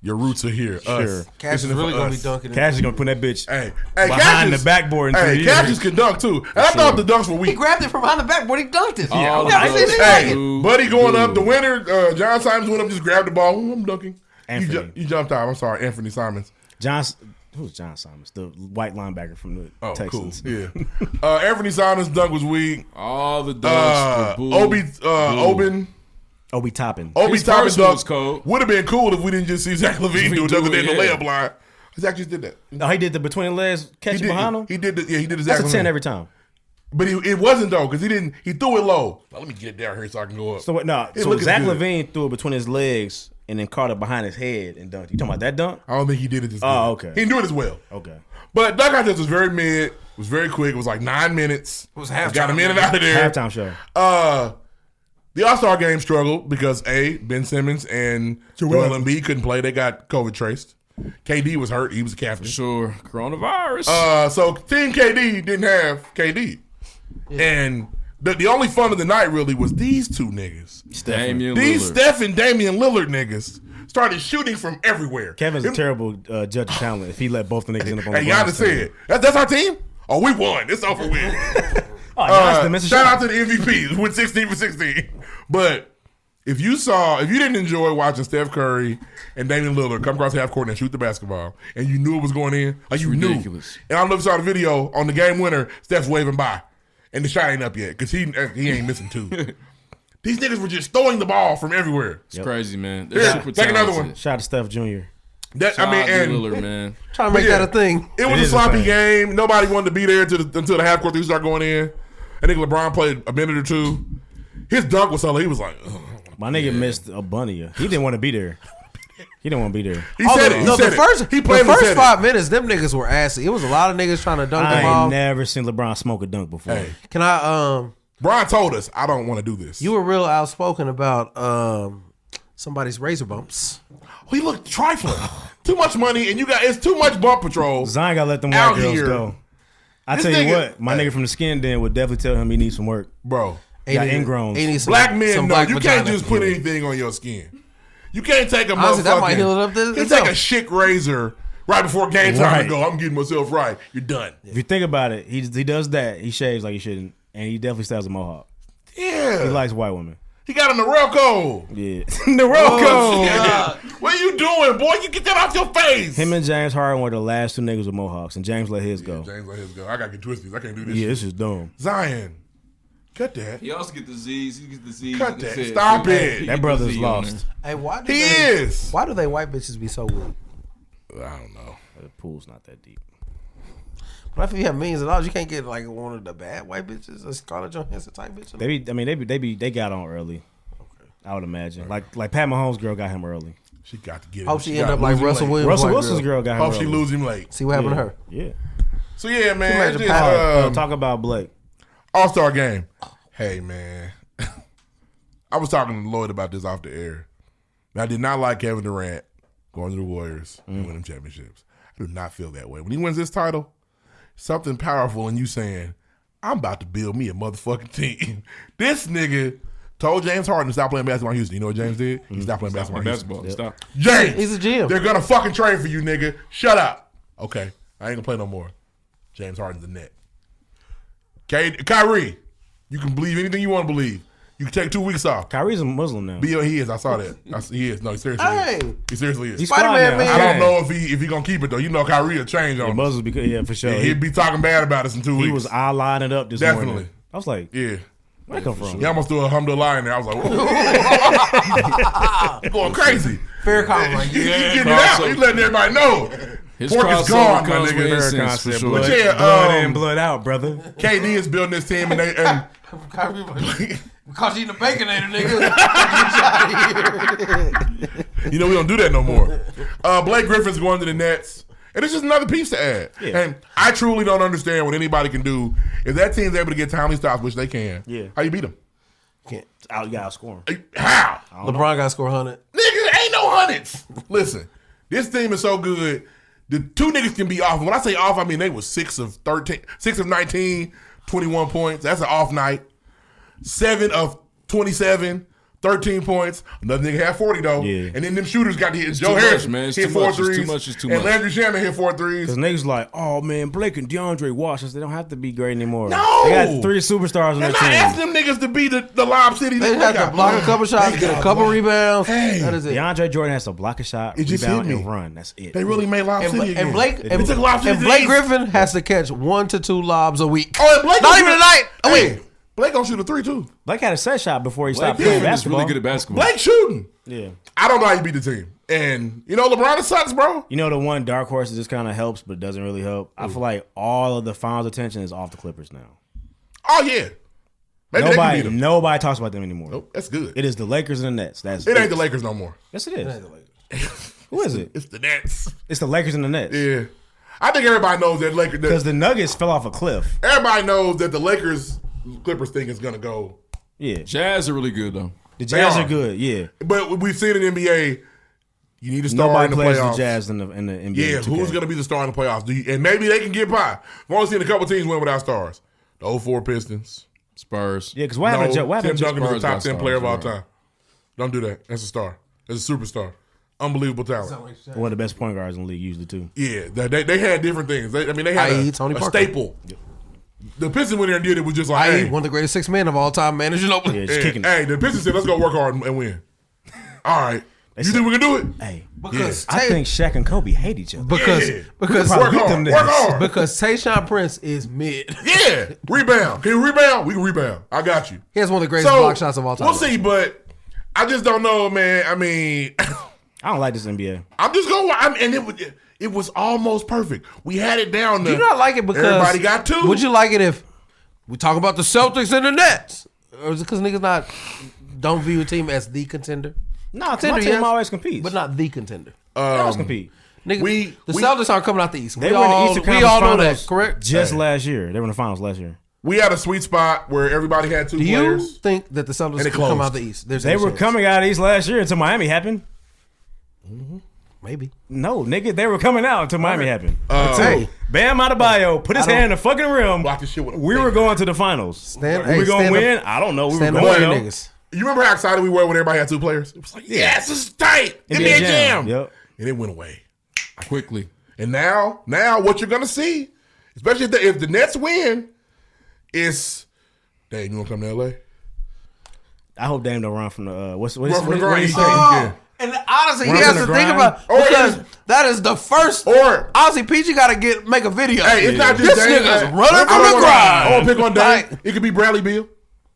Speaker 2: Your roots are here.
Speaker 3: Sure.
Speaker 2: Us.
Speaker 4: Cash is really going to be dunking.
Speaker 3: Cash is going to put that bitch
Speaker 2: Hey,
Speaker 3: behind
Speaker 2: Cassius,
Speaker 3: the backboard in 3 years.
Speaker 2: Cassius can dunk too. And I thought the dunks were
Speaker 4: He
Speaker 2: weak.
Speaker 4: grabbed it from behind the backboard. He dunked it.
Speaker 1: Yeah,
Speaker 4: I never seen anything like it.
Speaker 2: Buddy going up, the winner, John Simons went up, just grabbed the ball. Ooh, I'm dunking.
Speaker 3: Anthony.
Speaker 2: You jumped out. I'm sorry, Anthony Simons.
Speaker 3: Who's John Simons? The white linebacker from the Texans.
Speaker 2: Cool. Yeah. Anthony Simons' dunk was weak.
Speaker 1: All the dunks were
Speaker 3: Obi Toppin.
Speaker 2: Obi
Speaker 1: His
Speaker 2: Toppin
Speaker 1: first one was
Speaker 2: dunk
Speaker 1: cold.
Speaker 2: would have been cool if we didn't just see Zach LaVine do it the other day in the
Speaker 1: yeah.
Speaker 2: layup line. Zach just did that.
Speaker 3: Oh, he did the between the legs catch behind him?
Speaker 2: He did the Zach
Speaker 3: That's a 10
Speaker 2: LaVine.
Speaker 3: every time.
Speaker 2: But it wasn't though, because he threw it low. Now, let me get it down here so I can go up.
Speaker 3: So
Speaker 2: It
Speaker 3: so
Speaker 2: looking
Speaker 3: Zach
Speaker 2: good.
Speaker 3: LaVine threw it between his legs and then caught it behind his head and dunked. You talking about that dunk?
Speaker 2: I don't think he did it as good.
Speaker 3: Oh, okay.
Speaker 2: He didn't do it as well.
Speaker 3: Okay.
Speaker 2: But dunk contest was very mid. It was very quick. It was like 9 minutes.
Speaker 4: It was halftime.
Speaker 2: Got a minute out of there.
Speaker 3: Halftime show.
Speaker 2: The All-Star game struggled because Ben Simmons and Joel Embiid couldn't play. They got COVID traced. KD was hurt. He was a captain.
Speaker 1: Sure. Coronavirus.
Speaker 2: So Team KD didn't have KD. Yeah. And the only fun of the night really was these two niggas. These Steph and Damian Lillard niggas started shooting from everywhere.
Speaker 3: Kevin's a terrible judge of talent if he let both the niggas end up on the
Speaker 2: Hey,
Speaker 3: ground.
Speaker 2: Giannis said, that's our team? Oh, we won. It's over with. Shout out to the MVP. Went 16 for 16. But if you didn't enjoy watching Steph Curry and Damian Lillard come across half court and shoot the basketball, and you knew it was going in, like you knew.
Speaker 1: Ridiculous.
Speaker 2: And I don't know if you saw the video on the game winner, Steph's waving by, and the shot ain't up yet because he ain't missing 2. These niggas were just throwing the ball from everywhere.
Speaker 1: It's crazy, man.
Speaker 2: They're super take another one.
Speaker 3: Shout out to Steph Jr.
Speaker 1: Lillard, man.
Speaker 4: Trying to make that a thing.
Speaker 2: It was a sloppy game. Nobody wanted to be there until the half court things start going in. I think LeBron played a minute or 2. His dunk was solid. He was like, ugh.
Speaker 3: My nigga missed a bunny. He didn't want to be there. He didn't want to be there.
Speaker 2: He said it.
Speaker 4: The first 5 minutes, them niggas were assy. It was a lot of niggas trying to dunk them
Speaker 3: I
Speaker 4: off.
Speaker 3: ain't never seen LeBron smoke a dunk before.
Speaker 2: Hey.
Speaker 4: Can I
Speaker 2: Brian told us, I don't want to do this.
Speaker 4: You were real outspoken about somebody's razor bumps.
Speaker 2: He looked trifling. Too much money, and it's too much bump patrol.
Speaker 3: Zion got to let them white
Speaker 2: out
Speaker 3: girls
Speaker 2: here.
Speaker 3: go. I
Speaker 2: This
Speaker 3: tell you
Speaker 2: nigga-
Speaker 3: what, my nigga from the skin den would definitely tell him he needs some work.
Speaker 2: Bro.
Speaker 3: He got ingrowns.
Speaker 2: Black men know you can't just put anything on your skin. You can't take a
Speaker 4: Honestly,
Speaker 2: motherfucking.
Speaker 4: that might heal it up
Speaker 2: You take a shit razor right before game time
Speaker 3: Right.
Speaker 2: and go, I'm getting myself right. You're done.
Speaker 3: If you think about it, he does that. He shaves like he shouldn't, and he definitely styles a mohawk.
Speaker 2: Yeah.
Speaker 3: He likes white women.
Speaker 2: He got a Norelco.
Speaker 3: Yeah. Norelco.
Speaker 2: Yeah. What are you doing, boy? You get that off your face.
Speaker 3: Him and James Harden were the last 2 niggas with mohawks, and James let his go.
Speaker 2: James let his go. I got to get twisted. I can't do this
Speaker 3: Yeah,
Speaker 2: shit.
Speaker 3: this is dumb.
Speaker 2: Zion. Cut that.
Speaker 1: He also get the Z's. He gets the Z's.
Speaker 2: Cut that. Stop it.
Speaker 3: That brother's lost.
Speaker 4: Hey, why do
Speaker 2: He
Speaker 4: they,
Speaker 2: is.
Speaker 4: Why do they white bitches be so weak?
Speaker 2: I don't know.
Speaker 3: The pool's not that deep.
Speaker 4: But if you have millions of dollars, you can't get like one of the bad white bitches, a Scarlett Johansson type bitch.
Speaker 3: They got on early. Okay. I would imagine. Like Pat Mahomes' girl got him early.
Speaker 2: She got to get him.
Speaker 4: Hope she end up like Russell Williams.
Speaker 3: Russell Wilson's girl got him
Speaker 2: Hope
Speaker 3: early.
Speaker 2: she lose him late.
Speaker 4: See what happened to her.
Speaker 3: Yeah.
Speaker 2: So yeah, man.
Speaker 3: Talk about Blake.
Speaker 2: All-Star game. Hey, man. I was talking to Lloyd about this off the air. I did not like Kevin Durant going to the Warriors and winning championships. I do not feel that way. When he wins this title, something powerful in you saying, I'm about to build me a motherfucking team. This nigga told James Harden to stop playing basketball in Houston. You know what James did? He stopped playing basketball in Houston.
Speaker 1: Stop.
Speaker 2: James!
Speaker 4: He's a GM.
Speaker 2: They're going to fucking trade for you, nigga. Shut up. Okay. I ain't going to play no more. James Harden's the net. Kyrie, you can believe anything you want to believe. You can take 2 weeks off.
Speaker 3: Kyrie's a Muslim now.
Speaker 2: He is. I saw that. He is. No, he seriously is. He seriously is.
Speaker 3: He's Spider-Man, man.
Speaker 2: I don't know if he gonna keep it though. You know, Kyrie will change on him.
Speaker 3: Muslims, because for sure.
Speaker 2: He'd be talking bad about us in 2 weeks.
Speaker 3: He was eye-lining up this morning. I was like,
Speaker 2: yeah.
Speaker 3: Where'd that come from?
Speaker 2: He almost threw a alhamdulillah in there. I was like, whoa. Going crazy.
Speaker 4: Fair comment. Like,
Speaker 2: He's getting it out. He's letting everybody know.
Speaker 1: His
Speaker 2: Pork is gone, my
Speaker 1: comes with
Speaker 2: nigga.
Speaker 1: incense, for sure.
Speaker 2: But yeah,
Speaker 3: blood in, blood out, brother.
Speaker 2: KD is building this team, and
Speaker 4: because you eating a baconator, nigga.
Speaker 2: You know we don't do that no more. Blake Griffin's going to the Nets, and it's just another piece to add. Yeah. And I truly don't understand what anybody can do if that team's able to get timely stops, which they can.
Speaker 3: Yeah,
Speaker 2: how you beat them?
Speaker 3: You gotta outscore them.
Speaker 2: How?
Speaker 4: LeBron got to score 100.
Speaker 2: Nigga, ain't no hundreds. Listen, this team is so good. The two niggas can be off. When I say off, I mean they was 6 of 19, 21 points. That's an off night. 7 of 27, 13 points. Another nigga had 40 though. Yeah. And then them shooters got to hit. Joe Harris hit 4 threes.
Speaker 1: It's too much.
Speaker 2: And Landry Shamet hit 4 threes.
Speaker 3: Because niggas like, oh man, Blake and DeAndre Washington, they don't have to be great anymore.
Speaker 2: No.
Speaker 3: They got 3 superstars on their team.
Speaker 2: I'm not asking them niggas to be the Lob City.
Speaker 4: They have to block a couple shots, get a couple rebounds.
Speaker 2: Hey.
Speaker 4: That is it.
Speaker 3: DeAndre Jordan has to block a shot, rebound, and run. That's it.
Speaker 2: They really made Lob City again.
Speaker 4: And Blake Griffin has to catch 1 to 2 lobs a week.
Speaker 2: Oh, and Blake
Speaker 4: not even a night. A week.
Speaker 2: Blake gonna shoot a 3 too.
Speaker 3: Blake had a set shot before he stopped playing basketball.
Speaker 1: Really good at basketball.
Speaker 2: Blake shooting.
Speaker 3: Yeah.
Speaker 2: I don't know how you beat the team. And you know LeBron sucks, bro.
Speaker 3: You know the one dark horse that just kind of helps but doesn't really help? I feel like all of the finals attention is off the Clippers now.
Speaker 2: Oh yeah. Maybe
Speaker 3: nobody talks about them anymore.
Speaker 2: Nope, that's good.
Speaker 3: It is the Lakers and the Nets.
Speaker 2: It ain't the Lakers no more.
Speaker 3: Yes, it is. It ain't the Lakers. Who is it?
Speaker 2: It's the Nets.
Speaker 3: It's the Lakers and the Nets.
Speaker 2: Yeah. I think everybody knows that Lakers.
Speaker 3: Because the Nuggets fell off a cliff.
Speaker 2: Everybody knows that the Lakers-Clippers thing is going to go.
Speaker 3: Yeah.
Speaker 1: Jazz are really good, though.
Speaker 3: The Jazz are good, yeah.
Speaker 2: But we've seen in the NBA, you need a star
Speaker 3: Nobody
Speaker 2: in the
Speaker 3: plays
Speaker 2: playoffs.
Speaker 3: the Jazz in the NBA.
Speaker 2: Yeah, who's going to be the star in the playoffs? And maybe they can get by. We've only seen a couple teams win without stars. The 04 Pistons.
Speaker 1: Spurs.
Speaker 3: Yeah, because what happened to
Speaker 2: Tim Duncan is the top 10
Speaker 1: stars,
Speaker 2: player of all time. Don't do that. That's a star. That's a superstar. Unbelievable talent.
Speaker 3: One of the best point guards in the league usually too.
Speaker 2: Yeah, they had different things. They had a staple. Yep. The Pistons went there and did it was just like,
Speaker 4: one of the greatest 6 men of all time, managing open.
Speaker 3: Yeah, just kicking.
Speaker 2: Hey, the Pistons said, let's go work hard and win. All right. You think we can do it?
Speaker 3: Hey, because I think Shaq and Kobe hate each other.
Speaker 4: Because
Speaker 2: work hard.
Speaker 4: Because Tayshaun Prince is mid.
Speaker 2: Yeah, rebound. Can you rebound? We can rebound. I got you.
Speaker 4: He has one of the greatest block shots of all time.
Speaker 2: We'll see, but I just don't know, man. I mean,
Speaker 3: I don't like this NBA.
Speaker 2: I'm just going. And it was almost perfect. We had it down there.
Speaker 4: Do you not like it because
Speaker 2: everybody got 2?
Speaker 4: Would you like it if we talk about the Celtics and the Nets, or is it because niggas don't view a team as the contender?
Speaker 3: No, my team always competes,
Speaker 4: but not the contender.
Speaker 3: They always compete.
Speaker 4: Nigga, the Celtics aren't coming out the East.
Speaker 3: They were in the Eastern Conference
Speaker 4: all know
Speaker 3: Finals
Speaker 4: that, correct?
Speaker 3: Just last year, they were in the finals last year.
Speaker 2: We had a sweet spot where everybody had 2 players.
Speaker 4: Do you think that the Celtics could come out the East?
Speaker 3: They were coming out of the East last year until Miami happened.
Speaker 4: Mm-hmm. Maybe.
Speaker 3: No, nigga, they were coming out until Miami happened.
Speaker 4: Hey,
Speaker 3: Bam Adebayo put his hand in the fucking rim.
Speaker 2: Block this shit with
Speaker 3: we were going to the finals. We were going to win? I don't know. We were going to niggas.
Speaker 2: You remember how excited we were when everybody had 2 players? It was like, yes, this is tight. NBA Jam.
Speaker 3: Yep.
Speaker 2: And it went away.
Speaker 1: Quickly.
Speaker 2: And now what you're going to see, especially if the Nets win, is, Dame, you want to come to L.A.?
Speaker 3: I hope Dame don't run from the, what
Speaker 2: he say?
Speaker 4: And honestly, he has to think about, because that is the first, honestly, PG got to make a video.
Speaker 2: Hey, it's not just
Speaker 4: this
Speaker 2: Dame.
Speaker 4: nigga's running from the grind.
Speaker 2: I want to pick on Dame. It could be Bradley Beal.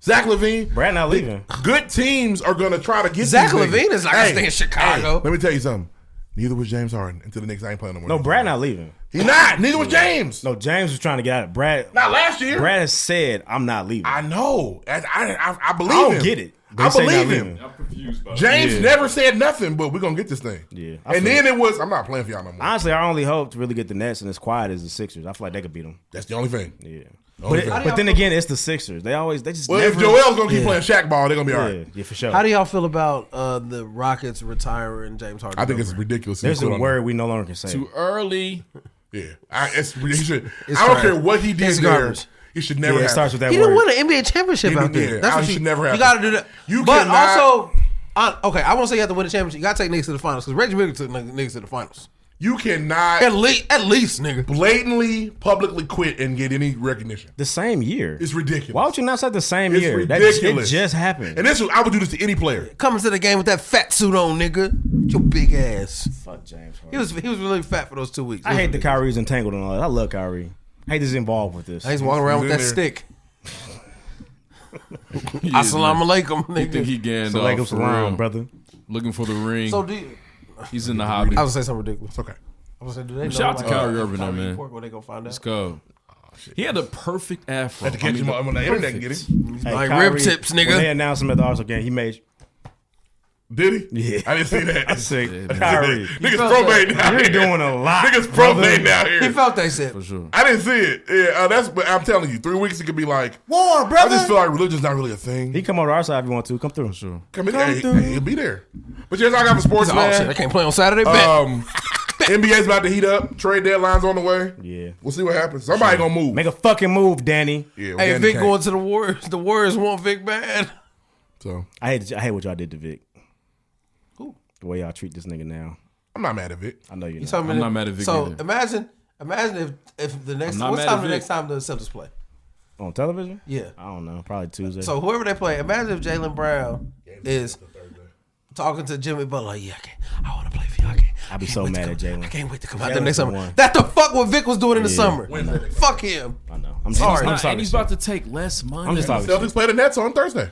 Speaker 2: Zach LaVine.
Speaker 3: Brad not leaving.
Speaker 2: Good teams are going to try to get
Speaker 4: Zach LaVine is not going to stay in Chicago.
Speaker 2: Hey, let me tell you something. Neither was James Harden until the Knicks ain't playing no more.
Speaker 3: No, Brad not leaving.
Speaker 2: He's not. Neither was James.
Speaker 3: No, James was trying to get out of Brad.
Speaker 2: Not last year.
Speaker 3: Brad has said, I'm not leaving.
Speaker 2: I know. I believe
Speaker 3: I
Speaker 2: him.
Speaker 3: don't get it. They
Speaker 2: I
Speaker 3: say
Speaker 2: believe
Speaker 3: not
Speaker 2: him.
Speaker 3: leaving.
Speaker 1: I'm confused by
Speaker 2: James never said nothing, but we're going to get this thing.
Speaker 3: Yeah.
Speaker 2: And then it was, I'm not playing for y'all no more.
Speaker 3: Honestly, our only hope to really get the Nets and as quiet as the Sixers. I feel like they could beat them.
Speaker 2: That's the only thing.
Speaker 3: Yeah.
Speaker 2: But
Speaker 3: then again, it's the Sixers. They just
Speaker 2: well,
Speaker 3: never.
Speaker 2: if Joel's going to keep playing Shaq ball, they're going to be all right.
Speaker 3: Yeah, for sure.
Speaker 4: How do y'all feel about the Rockets retiring James Harden?
Speaker 2: I think it's ridiculous.
Speaker 3: There's a word we no longer can say.
Speaker 1: Too early.
Speaker 2: Yeah. I don't care what he did there. He should never have.
Speaker 3: It starts with that
Speaker 4: He
Speaker 3: word.
Speaker 4: didn't win an NBA championship out there. That's what
Speaker 2: he should never have.
Speaker 4: You got to do that. But also, okay, I won't say you have to win a championship. You got to take niggas to the finals because Reggie Miller took niggas to the finals.
Speaker 2: You cannot
Speaker 4: at least, nigga,
Speaker 2: blatantly, publicly quit and get any recognition.
Speaker 3: The same year.
Speaker 2: It's ridiculous.
Speaker 3: Why would you not say the same year?
Speaker 2: Ridiculous.
Speaker 3: It just happened.
Speaker 2: And I would do this to any player.
Speaker 4: Coming to the game with that fat suit on, nigga. Your big ass.
Speaker 3: Fuck James Harden.
Speaker 4: He was really fat for those 2 weeks.
Speaker 3: I hate the Kyrie's entangled and all that. I love Kyrie. I hate this involved with this.
Speaker 4: He's walking around with that stick. Assalamu alaikum, nigga.
Speaker 1: You think he ganned
Speaker 3: Salaikum
Speaker 1: off for
Speaker 3: salam,
Speaker 1: real.
Speaker 3: brother.
Speaker 1: Looking for the ring.
Speaker 4: So
Speaker 1: he's in the hobby.
Speaker 4: I was gonna say something ridiculous.
Speaker 2: Okay.
Speaker 4: I was gonna say, do they
Speaker 1: Shout out
Speaker 4: know
Speaker 1: to Kyrie Irving, though, man.
Speaker 4: Where they gonna find out?
Speaker 1: Let's go. He had a perfect afro.
Speaker 2: Had to catch him on the internet and get him.
Speaker 3: Hey,
Speaker 4: like
Speaker 3: Kyrie,
Speaker 4: rib tips, nigga.
Speaker 3: When they announced him at the All-Star game, he made.
Speaker 2: Did he?
Speaker 3: Yeah.
Speaker 2: I didn't see that.
Speaker 3: I said,
Speaker 1: Yeah,
Speaker 3: Kyrie,
Speaker 2: Niggas probating out
Speaker 3: you're
Speaker 2: here.
Speaker 3: doing a lot.
Speaker 2: Niggas
Speaker 3: brother.
Speaker 2: probating out
Speaker 4: He
Speaker 2: here.
Speaker 4: felt they said.
Speaker 1: For sure.
Speaker 2: I didn't see it. Yeah, but I'm telling you, 3 weeks it could be like
Speaker 3: War,
Speaker 2: I
Speaker 3: brother.
Speaker 2: just feel like religion's not really a thing.
Speaker 3: He come over to our side if you want to. Come through.
Speaker 1: Sure.
Speaker 2: Come in, hey, he'll be there. But yes, I got the sports,
Speaker 4: Oh
Speaker 2: man.
Speaker 4: shit, I can't play on Saturday. Bet.
Speaker 2: NBA's about to heat up. Trade deadline's on the way.
Speaker 3: Yeah.
Speaker 2: We'll see what happens. Somebody gonna move.
Speaker 3: Make a fucking move, Danny.
Speaker 2: Yeah,
Speaker 4: Hey,
Speaker 2: Danny
Speaker 4: Vic
Speaker 2: can't.
Speaker 4: going to the Warriors. The Warriors want Vic bad.
Speaker 2: So
Speaker 3: I hate what y'all did to Vic.
Speaker 4: Who?
Speaker 3: The way y'all treat this nigga now.
Speaker 2: I'm not mad at Vic.
Speaker 3: I know you're
Speaker 4: You
Speaker 3: not.
Speaker 4: talking
Speaker 1: I'm
Speaker 4: about
Speaker 1: not mad at Vic
Speaker 4: So
Speaker 1: either.
Speaker 4: imagine if the next
Speaker 1: I'm not
Speaker 4: what's
Speaker 1: mad
Speaker 4: time
Speaker 1: at
Speaker 4: the
Speaker 1: Vic.
Speaker 4: next time the Celtics play?
Speaker 3: On television?
Speaker 4: Yeah.
Speaker 3: I don't know. Probably Tuesday.
Speaker 4: So whoever they play, imagine if Jaylen Brown is talking to Jimmy Butler, like, yeah, I want to play for you.
Speaker 3: I'd be so mad at Jalen.
Speaker 4: I can't wait to come out there
Speaker 3: Jalen's
Speaker 4: next
Speaker 3: the
Speaker 4: summer.
Speaker 3: one.
Speaker 4: That's the fuck what Vic was doing in the summer.
Speaker 3: I know.
Speaker 4: Fuck him.
Speaker 3: I know. I'm
Speaker 4: Sorry.
Speaker 3: sorry.
Speaker 1: And he's about to take less money.
Speaker 3: I'm just talking
Speaker 2: Celtics
Speaker 3: shit.
Speaker 2: play the Nets on Thursday.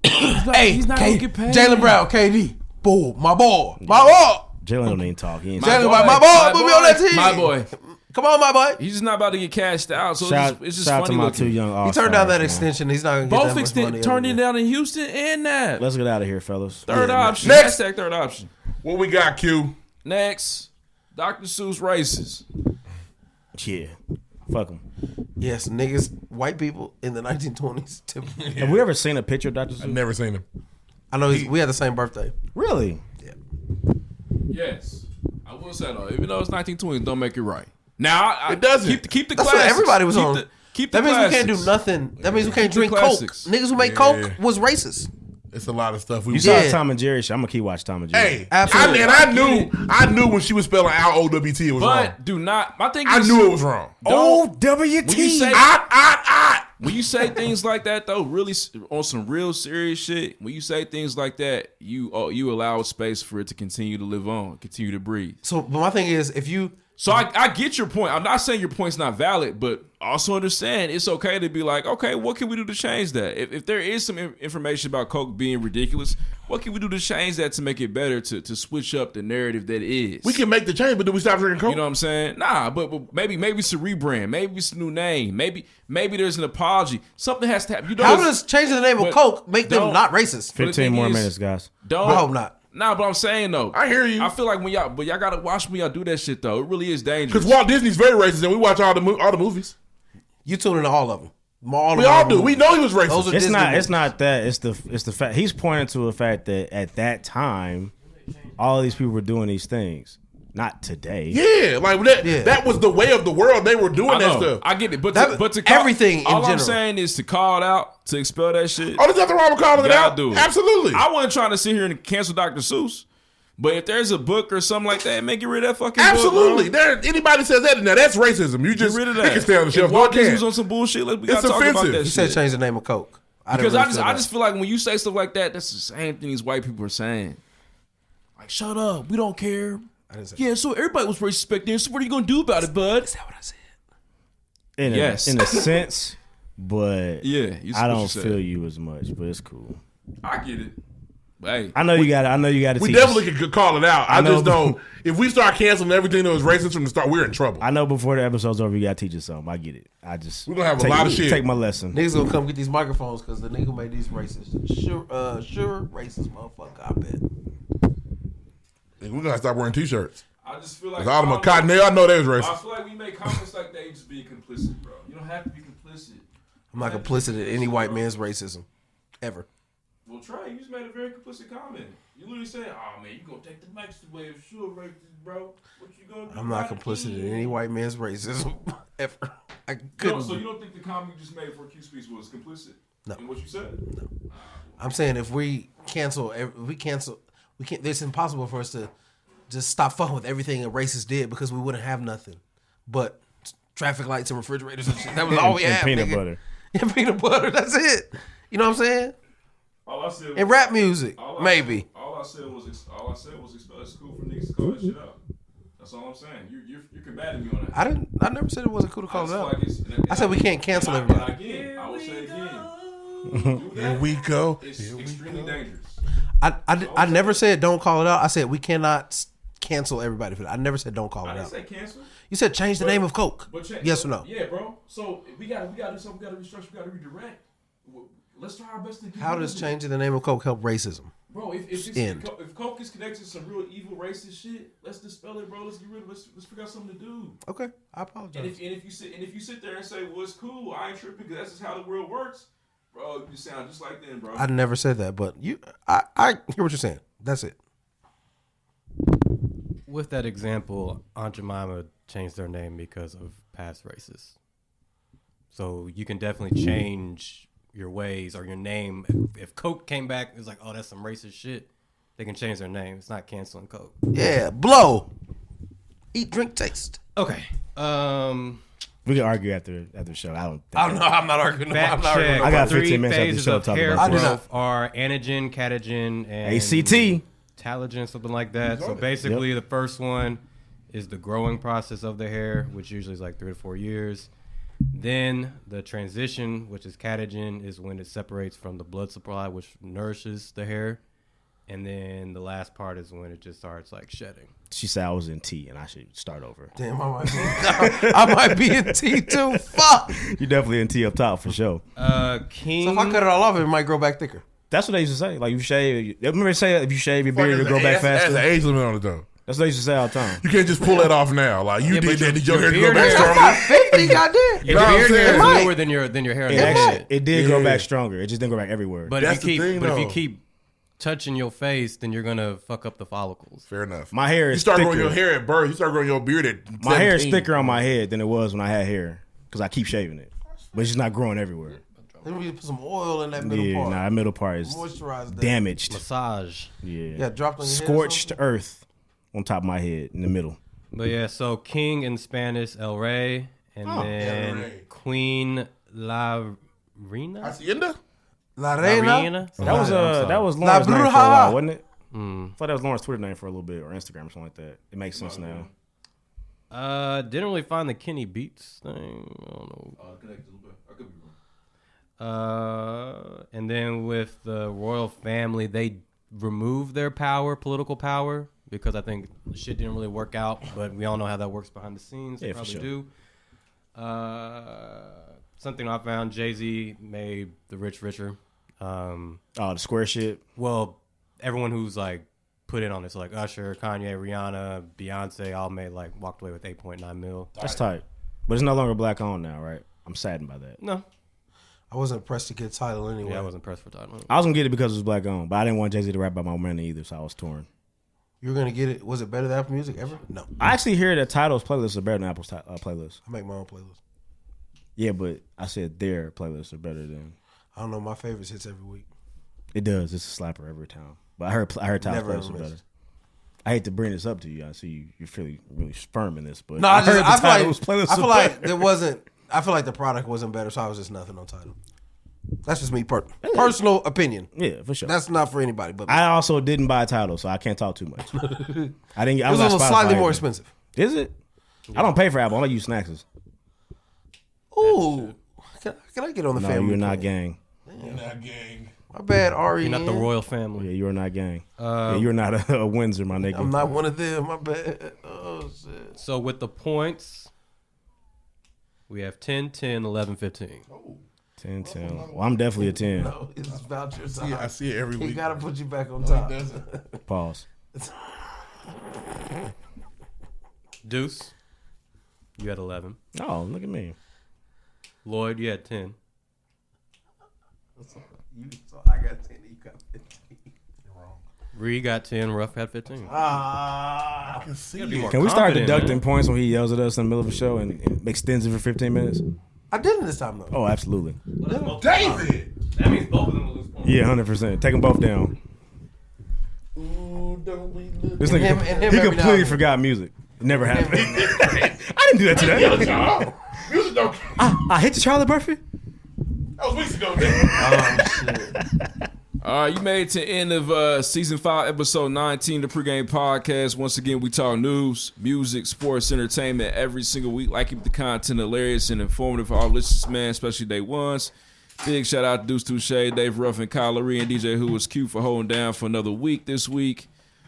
Speaker 4: Hey,
Speaker 1: he's not gonna get paid.
Speaker 4: Jaylen Brown, KD, boom, my ball, my ball.
Speaker 3: Jalen don't even talk. He ain't
Speaker 4: Jalen,
Speaker 3: talking.
Speaker 4: my ball, put me on that team.
Speaker 1: My boy.
Speaker 4: Come on, my boy.
Speaker 1: He's just not about to get cashed out. So it's just
Speaker 3: Shout out to
Speaker 1: funny
Speaker 3: my
Speaker 1: looking.
Speaker 3: two young
Speaker 4: He
Speaker 3: all-stars.
Speaker 4: turned down that
Speaker 3: man.
Speaker 4: extension. He's not gonna get
Speaker 1: Both
Speaker 4: that much
Speaker 1: extent
Speaker 4: money.
Speaker 1: turned
Speaker 4: every
Speaker 1: it
Speaker 4: year.
Speaker 1: down in Houston and that.
Speaker 3: Let's get out of here, fellas.
Speaker 1: Third option.
Speaker 2: Next.
Speaker 1: Hashtag third option.
Speaker 2: What we got, Q?
Speaker 1: Next. Dr. Seuss racist.
Speaker 3: Yeah. Fuck him.
Speaker 4: Yes, niggas, white people in the 1920s. Typically.
Speaker 3: Have we ever seen a picture of Dr.
Speaker 2: I've
Speaker 3: Seuss?
Speaker 2: never seen him.
Speaker 4: I know we had the same birthday.
Speaker 3: Really?
Speaker 1: Yes. I will say though, even though it's 1920s, don't make it right. Now,
Speaker 2: It doesn't.
Speaker 1: Keep the
Speaker 4: That's
Speaker 1: classics.
Speaker 4: what everybody was
Speaker 1: keep
Speaker 4: on.
Speaker 1: Keep the
Speaker 4: That means we can't do
Speaker 1: classics.
Speaker 4: nothing. That means we can't
Speaker 1: Keep the
Speaker 4: drink Coke.
Speaker 1: classics.
Speaker 4: Niggas who make
Speaker 2: Yeah.
Speaker 4: Coke was racist.
Speaker 2: It's a lot of stuff. We
Speaker 3: You saw
Speaker 4: Yeah.
Speaker 3: Tom and Jerry shit. I'm gonna keep watching Tom and Jerry.
Speaker 2: Hey,
Speaker 4: Absolutely.
Speaker 2: I knew when she was spelling out OWT it was wrong.
Speaker 1: But do not. My thing
Speaker 2: I
Speaker 1: is,
Speaker 2: knew it was wrong.
Speaker 3: OWT.
Speaker 1: When you say
Speaker 2: I.
Speaker 1: when you say things like that though, really on some real serious shit. When you say things like that, you allow space for it to continue to live on, continue to breathe.
Speaker 4: So, but my thing is, if you
Speaker 1: So I get your point. I'm not saying your point's not valid, but also understand it's okay to be like, okay, what can we do to change that? If there is some information about Coke being ridiculous, what can we do to change that to make it better, to switch up the narrative that it is?
Speaker 2: We can make the change, but do we stop drinking Coke?
Speaker 1: You know what I'm saying? Nah, but maybe it's a rebrand. Maybe it's a new name. Maybe there's an apology. Something has to happen. You know,
Speaker 4: how does changing the name of
Speaker 1: but
Speaker 4: Coke make them
Speaker 1: don't-
Speaker 4: not racist?
Speaker 3: 15 more
Speaker 1: is-
Speaker 3: minutes, guys.
Speaker 1: Don't.
Speaker 4: I hope not.
Speaker 1: Nah, but I'm saying though,
Speaker 2: I hear you.
Speaker 1: I feel like when y'all gotta watch when y'all do that shit though. It really is dangerous.
Speaker 2: Because Walt Disney's very racist, and we watch all the movies.
Speaker 4: You tune into all of them.
Speaker 2: We all do. We know he was racist.
Speaker 4: Those are
Speaker 3: It's
Speaker 4: Disney
Speaker 3: not.
Speaker 4: movies.
Speaker 3: It's not that. It's the fact. He's pointing to the fact that at that time, all of these people were doing these things. Not today.
Speaker 2: Yeah, like that was the way of the world. They were doing
Speaker 1: I
Speaker 2: that
Speaker 1: know,
Speaker 2: stuff.
Speaker 1: I get it, but
Speaker 4: That-
Speaker 1: to call,
Speaker 4: everything in
Speaker 1: all I'm
Speaker 4: general.
Speaker 1: saying is to call it out, to expel that shit.
Speaker 2: Oh, there's nothing wrong with calling it
Speaker 1: gotta
Speaker 2: out.
Speaker 1: do it.
Speaker 2: Absolutely.
Speaker 1: I wasn't trying to sit here and cancel Dr. Seuss, but if there's a book or something like that, make it rid of that fucking
Speaker 2: Absolutely.
Speaker 1: book, bro.
Speaker 2: Anybody says that, now that's racism. You just
Speaker 1: Get rid of
Speaker 2: it
Speaker 1: that.
Speaker 2: can stay on the
Speaker 1: If
Speaker 2: shelf. No,
Speaker 1: Walt
Speaker 2: it
Speaker 1: Disney was
Speaker 2: can't.
Speaker 1: on some bullshit, we
Speaker 2: It's
Speaker 1: gotta talk about
Speaker 2: offensive.
Speaker 1: that
Speaker 4: You
Speaker 1: shit.
Speaker 4: said change the name of Coke.
Speaker 1: Because
Speaker 4: didn't really
Speaker 1: I
Speaker 4: feel
Speaker 1: just feel like when you say stuff like that, that's the same thing these white people are saying. Like, shut up, we don't care. Yeah, so everybody was racist back then. So what are you gonna do about it, bud?
Speaker 4: Is that what I said?
Speaker 1: Yes.
Speaker 3: In a sense, but
Speaker 1: Yeah,
Speaker 3: I don't feel you as much. But it's cool.
Speaker 1: I get it. Hey,
Speaker 3: I know you got to.
Speaker 2: We definitely could call it out. I just know if we start canceling everything that was racist from the start, we're in trouble.
Speaker 3: I know before the episode's over, you got to teach us something. I get it. We're
Speaker 2: gonna have a lot of shit.
Speaker 3: Take my lesson.
Speaker 4: Niggas gonna come get these microphones because the nigga who made these racist. Sure, racist motherfucker. I bet.
Speaker 2: We're gonna stop wearing t-shirts.
Speaker 1: I just feel like
Speaker 2: all them Cottonelle, I know they was racist.
Speaker 1: I feel like we make comments like that, you just being complicit, bro. You don't have to be complicit.
Speaker 4: I'm not complicit in any white man's racism, ever.
Speaker 1: Well, Trey, you just made a very complicit comment. You literally said, "Oh man, you gonna take the mics away if sure racist, bro? What you gonna do?"
Speaker 4: I'm not complicit in any white man's racism ever. I couldn't.
Speaker 1: So you don't think the comment you just made for Q speech was complicit?
Speaker 4: No.
Speaker 1: In what you said?
Speaker 4: No. I'm saying if we cancel, we can't. It's impossible for us to just stop fucking with everything a racist did because we wouldn't have nothing but traffic lights and refrigerators and shit. That was all we had.
Speaker 3: Peanut butter.
Speaker 4: And peanut butter. That's it. You know what I'm saying?
Speaker 1: All I said was,
Speaker 4: and rap music, maybe.
Speaker 1: All I said was it's cool for niggas to call that shit out. That's all I'm saying. You're combating me on that.
Speaker 4: I never said it wasn't cool to call it out. I said we can't cancel everybody.
Speaker 1: Again, I will say again.
Speaker 2: Here we go.
Speaker 1: It's extremely dangerous.
Speaker 4: I never said don't call it out. I said we cannot cancel everybody for that. I never said don't call it out.
Speaker 1: I didn't say cancel.
Speaker 4: You said change the name of Coke. Yes or no?
Speaker 1: Yeah, bro. So we gotta do something. We gotta restructure. We gotta redirect. Let's try our best to do.
Speaker 4: How does changing the name of Coke help racism?
Speaker 1: Bro, if Coke is connected to some real evil racist shit, let's dispel it, bro. Let's get rid of it. Let's figure out something to do.
Speaker 4: Okay, I apologize.
Speaker 1: And if you sit there and say, well, it's cool, I ain't tripping because that's just how the world works, bro, you sound just like them, bro.
Speaker 4: I never said that, but I hear what you're saying. That's it.
Speaker 10: With that example, Aunt Jemima changed their name because of past racists. So you can definitely change your ways or your name. If Coke came back, it was like, oh, that's some racist shit. They can change their name. It's not canceling Coke.
Speaker 4: Yeah, blow. Eat, drink, taste.
Speaker 10: Okay.
Speaker 3: We can argue after the show. I'm
Speaker 4: not arguing.
Speaker 10: Fact
Speaker 4: I'm not
Speaker 10: check.
Speaker 4: arguing.
Speaker 3: I got 15
Speaker 10: 3
Speaker 3: minutes after the
Speaker 10: phases
Speaker 3: show
Speaker 10: of
Speaker 3: to talk
Speaker 10: hair
Speaker 3: about
Speaker 10: growth are anagen, catagen, and
Speaker 3: ACT.
Speaker 10: Telogen, something like that. So basically, the first one is the growing process of the hair, which usually is like 3 to 4 years. Then the transition, which is catagen, is when it separates from the blood supply, which nourishes the hair. And then the last part is when it just starts like shedding.
Speaker 3: She said I was in T and I should start over.
Speaker 4: Damn, I might be in T too. Fuck.
Speaker 3: You definitely in T up top for sure.
Speaker 10: King.
Speaker 4: So if I cut it all off, it might grow back thicker.
Speaker 3: That's what they used to say. Like you shave. Remember they say if you shave your beard, it'll grow back faster.
Speaker 2: That's an age limit on it though.
Speaker 3: That's what they used to say all the time.
Speaker 2: You can't just pull that off now. Like you did that. Did your hair grow back
Speaker 4: I'm
Speaker 2: stronger?
Speaker 4: not 50, goddamn.
Speaker 10: Your beard hair is lower than your hair.
Speaker 3: It did grow back stronger. It just didn't grow back everywhere.
Speaker 10: But if you keep touching your face, then you're gonna fuck up the follicles.
Speaker 2: Fair enough.
Speaker 3: My hair is
Speaker 2: You start
Speaker 3: thicker.
Speaker 2: growing your hair at birth. You start growing your beard at 17.
Speaker 3: My hair is thicker on my head than it was when I had hair because I keep shaving it, but it's just not growing everywhere.
Speaker 4: Then we put some oil in that middle part.
Speaker 3: That middle part is
Speaker 4: moisturize that.
Speaker 3: damaged.
Speaker 10: Massage.
Speaker 4: Yeah, dropped on your
Speaker 3: scorched
Speaker 4: head
Speaker 3: earth on top of my head in the middle.
Speaker 10: But yeah, so King in Spanish, El Rey, and then
Speaker 2: El Rey.
Speaker 10: Queen La Reina.
Speaker 2: Hacienda?
Speaker 4: La Reina.
Speaker 3: That was
Speaker 4: La
Speaker 3: Lauren's name for a
Speaker 4: Bruja.
Speaker 3: while, wasn't it? I thought that was Lauren's Twitter name for a little bit, or Instagram or something like that. It makes sense now.
Speaker 10: Didn't really find the Kenny Beats thing. I don't know.
Speaker 1: Connected a little bit. I could be wrong.
Speaker 10: And then with the royal family, they removed their political power, because I think shit didn't really work out. But we all know how that works behind the scenes. They probably do. Something I found: Jay-Z made the rich richer.
Speaker 3: The square shit.
Speaker 10: Well, everyone who's like put in on this, like Usher, Kanye, Rihanna, Beyonce, all walked away with $8.9 million.
Speaker 3: That's tight. But it's no longer black owned now, right? I'm saddened by that.
Speaker 10: No.
Speaker 4: I wasn't pressed to get title anyway.
Speaker 10: Yeah, I wasn't pressed for title.
Speaker 3: I was gonna get it because it was black owned, but I didn't want Jay-Z to rap about my money either, so I was torn.
Speaker 4: You were gonna get it. Was it better than Apple Music ever? No.
Speaker 3: I actually hear that Tidal's playlists are better than Apple's playlists.
Speaker 4: I make my own playlist.
Speaker 3: Yeah, but I said their playlists are better than.
Speaker 4: I don't know. My favorites hits every week.
Speaker 3: It does. It's a slapper every time. But I heard Tidal's playlists are better. I hate to bring this up to you. I see you're feeling really firm in this, but
Speaker 4: no,
Speaker 3: I feel
Speaker 4: like there wasn't. I feel like the product wasn't better, so I was just nothing on Tidal. That's just me, personal opinion.
Speaker 3: Yeah, for sure.
Speaker 4: That's not for anybody. But
Speaker 3: I also didn't buy Tidal, so I can't talk too much. I didn't.
Speaker 4: It was a little slightly more expensive.
Speaker 3: Is it? Yeah. I don't pay for Apple. I use Snaxes.
Speaker 4: Ooh, can I get on the family?
Speaker 3: You're not gang.
Speaker 2: You're not gang.
Speaker 4: My bad, Ari.
Speaker 10: You're not the royal family.
Speaker 3: Yeah, you're not gang. Yeah, you're not a Windsor, my nigga.
Speaker 4: I'm not one of them. My bad. Oh, shit.
Speaker 10: So with the points, we have 10, 10, 11, 15.
Speaker 3: 10, 10. Well, I'm definitely a 10.
Speaker 4: No, it's about your time.
Speaker 2: I see it every week.
Speaker 4: He got to put you back on top.
Speaker 3: Pause.
Speaker 10: Deuce, you had 11.
Speaker 3: Oh, look at me.
Speaker 10: Lloyd, you had 10.
Speaker 4: So I got 10, you got 15.
Speaker 2: You're wrong.
Speaker 10: Ree got 10, Ruff had 15.
Speaker 2: I can see it.
Speaker 3: Can we start deducting points when he yells at us in the middle of a show and extends it for 15 minutes?
Speaker 4: I didn't this time, though.
Speaker 3: Oh, absolutely.
Speaker 2: David!
Speaker 10: That means both of them will lose points.
Speaker 3: Yeah, 100%. Take them both down.
Speaker 2: Ooh, don't we look
Speaker 3: This nigga, he completely forgot music. It never happened. I didn't do that today.
Speaker 2: Music don't.
Speaker 3: I hit the Charlie Murphy.
Speaker 2: That was weeks ago, nigga.
Speaker 1: All right, you made it to the end of season 5, episode 19, the Pregame Podcast. Once again, we talk news, music, sports, entertainment every single week. Like, keep the content hilarious and informative for our listeners, man, especially day ones. Big shout out to Deuce, Touché, Dave Roughin, Kylo, and DJ Who Was Cute for holding down for another week this week.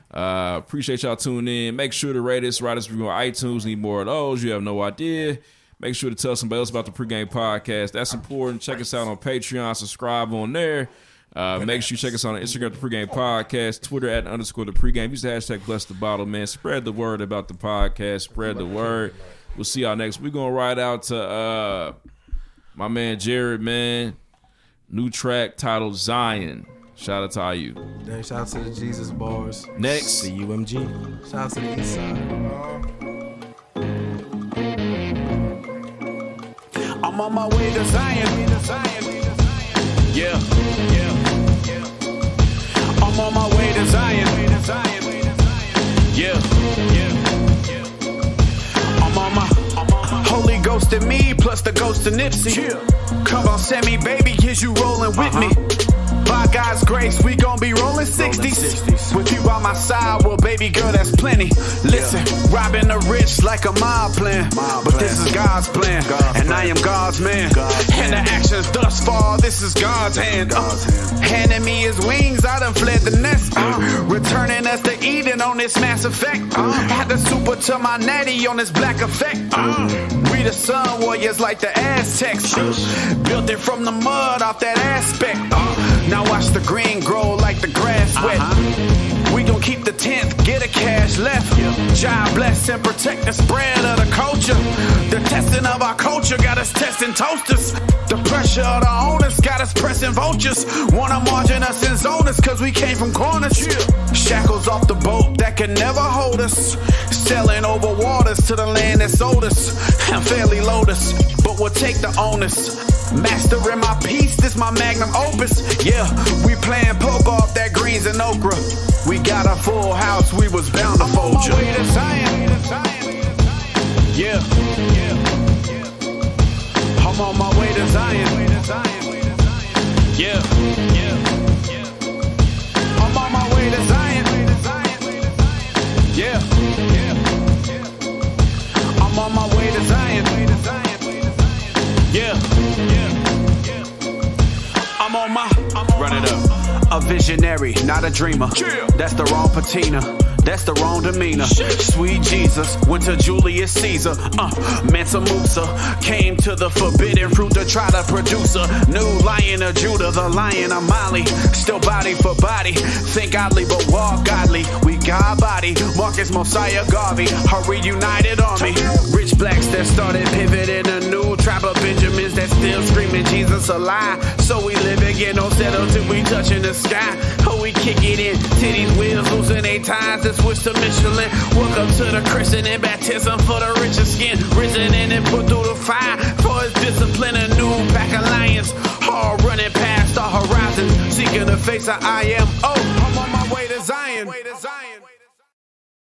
Speaker 1: Appreciate y'all tuning in. Make sure to rate us, write us review on iTunes. Need more of those. You have no idea. Make sure to tell somebody else about the Pregame Podcast. That's important. Check us out on Patreon. Subscribe on there. Make sure you check us out on Instagram, the Pregame Podcast, Twitter @ _ the Pregame. Use the hashtag Bless the Bottle, man. Spread the word about the podcast. Spread the word. We'll see y'all next. We're going to ride out to my man Jared, man. New track titled Zion. Shout out to IU.
Speaker 4: Dang, shout out to the Jesus bars.
Speaker 1: Next.
Speaker 3: The UMG.
Speaker 4: Shout out to the East Side.
Speaker 11: I'm on my way to Zion. Yeah. I'm on my way to Zion. Yeah. I'm on my Holy Ghost in me, plus the ghost of Nipsey. Come on, send me, baby, is you rolling with me? By God's grace, we gon' be rolling 60s. With you by my side, well, baby girl, that's plenty. Listen, robbing the rich like a mob plan. But this is God's plan, and I am God's man. And the actions thus far, this is God's hand. Handing me his wings, I done fled the nest. Returning us to Eden on this Mass Effect. Had the super to my natty on this black effect. We the sun warriors like the Aztecs. Built it from the mud off that aspect. Now watch the green grow like the grass wet. We gon' keep the 10th, get a cash left. God bless and protect the spread of the culture. The testing of our culture got us testing toasters. The pressure of the owners got us pressing vultures. Wanna margin us in zoners cause we came from corners. Shackles off the boat that can never hold us. Sailing over waters to the land that sold us. Fairly lotus, but we'll take the onus. Mastering my piece, this my magnum opus. Yeah, we playing poker off that greens and okra. We got a full house, we was bound to fold you. Yeah. I'm on my way to Zion. Yeah. I'm on my way to Zion. Yeah. I'm on my way to Zion. Yeah. I'm on my run it up. A visionary, not a dreamer. That's the wrong patina. That's the wrong demeanor. Sweet Jesus went to Julius Caesar. Mansa Musa came to the forbidden fruit to try to produce a new lion of Judah, the lion of Mali. Still body for body, think godly but walk godly. We God body, Marcus Mosiah Garvey, a reunited army. Rich blacks that started pivoting a new tribe of Benjamins that still screaming Jesus alive. So we live again, don't settle till we touching the sky. Oh, we kick it in, titties wheels losing their ties. Switch to Michelin. Welcome to the christening baptism for the richer skin. Risen in and put through the fire for his discipline. A new pack of lions, all running past the horizon, seeking the face of I am. Oh, I'm on my way to Zion.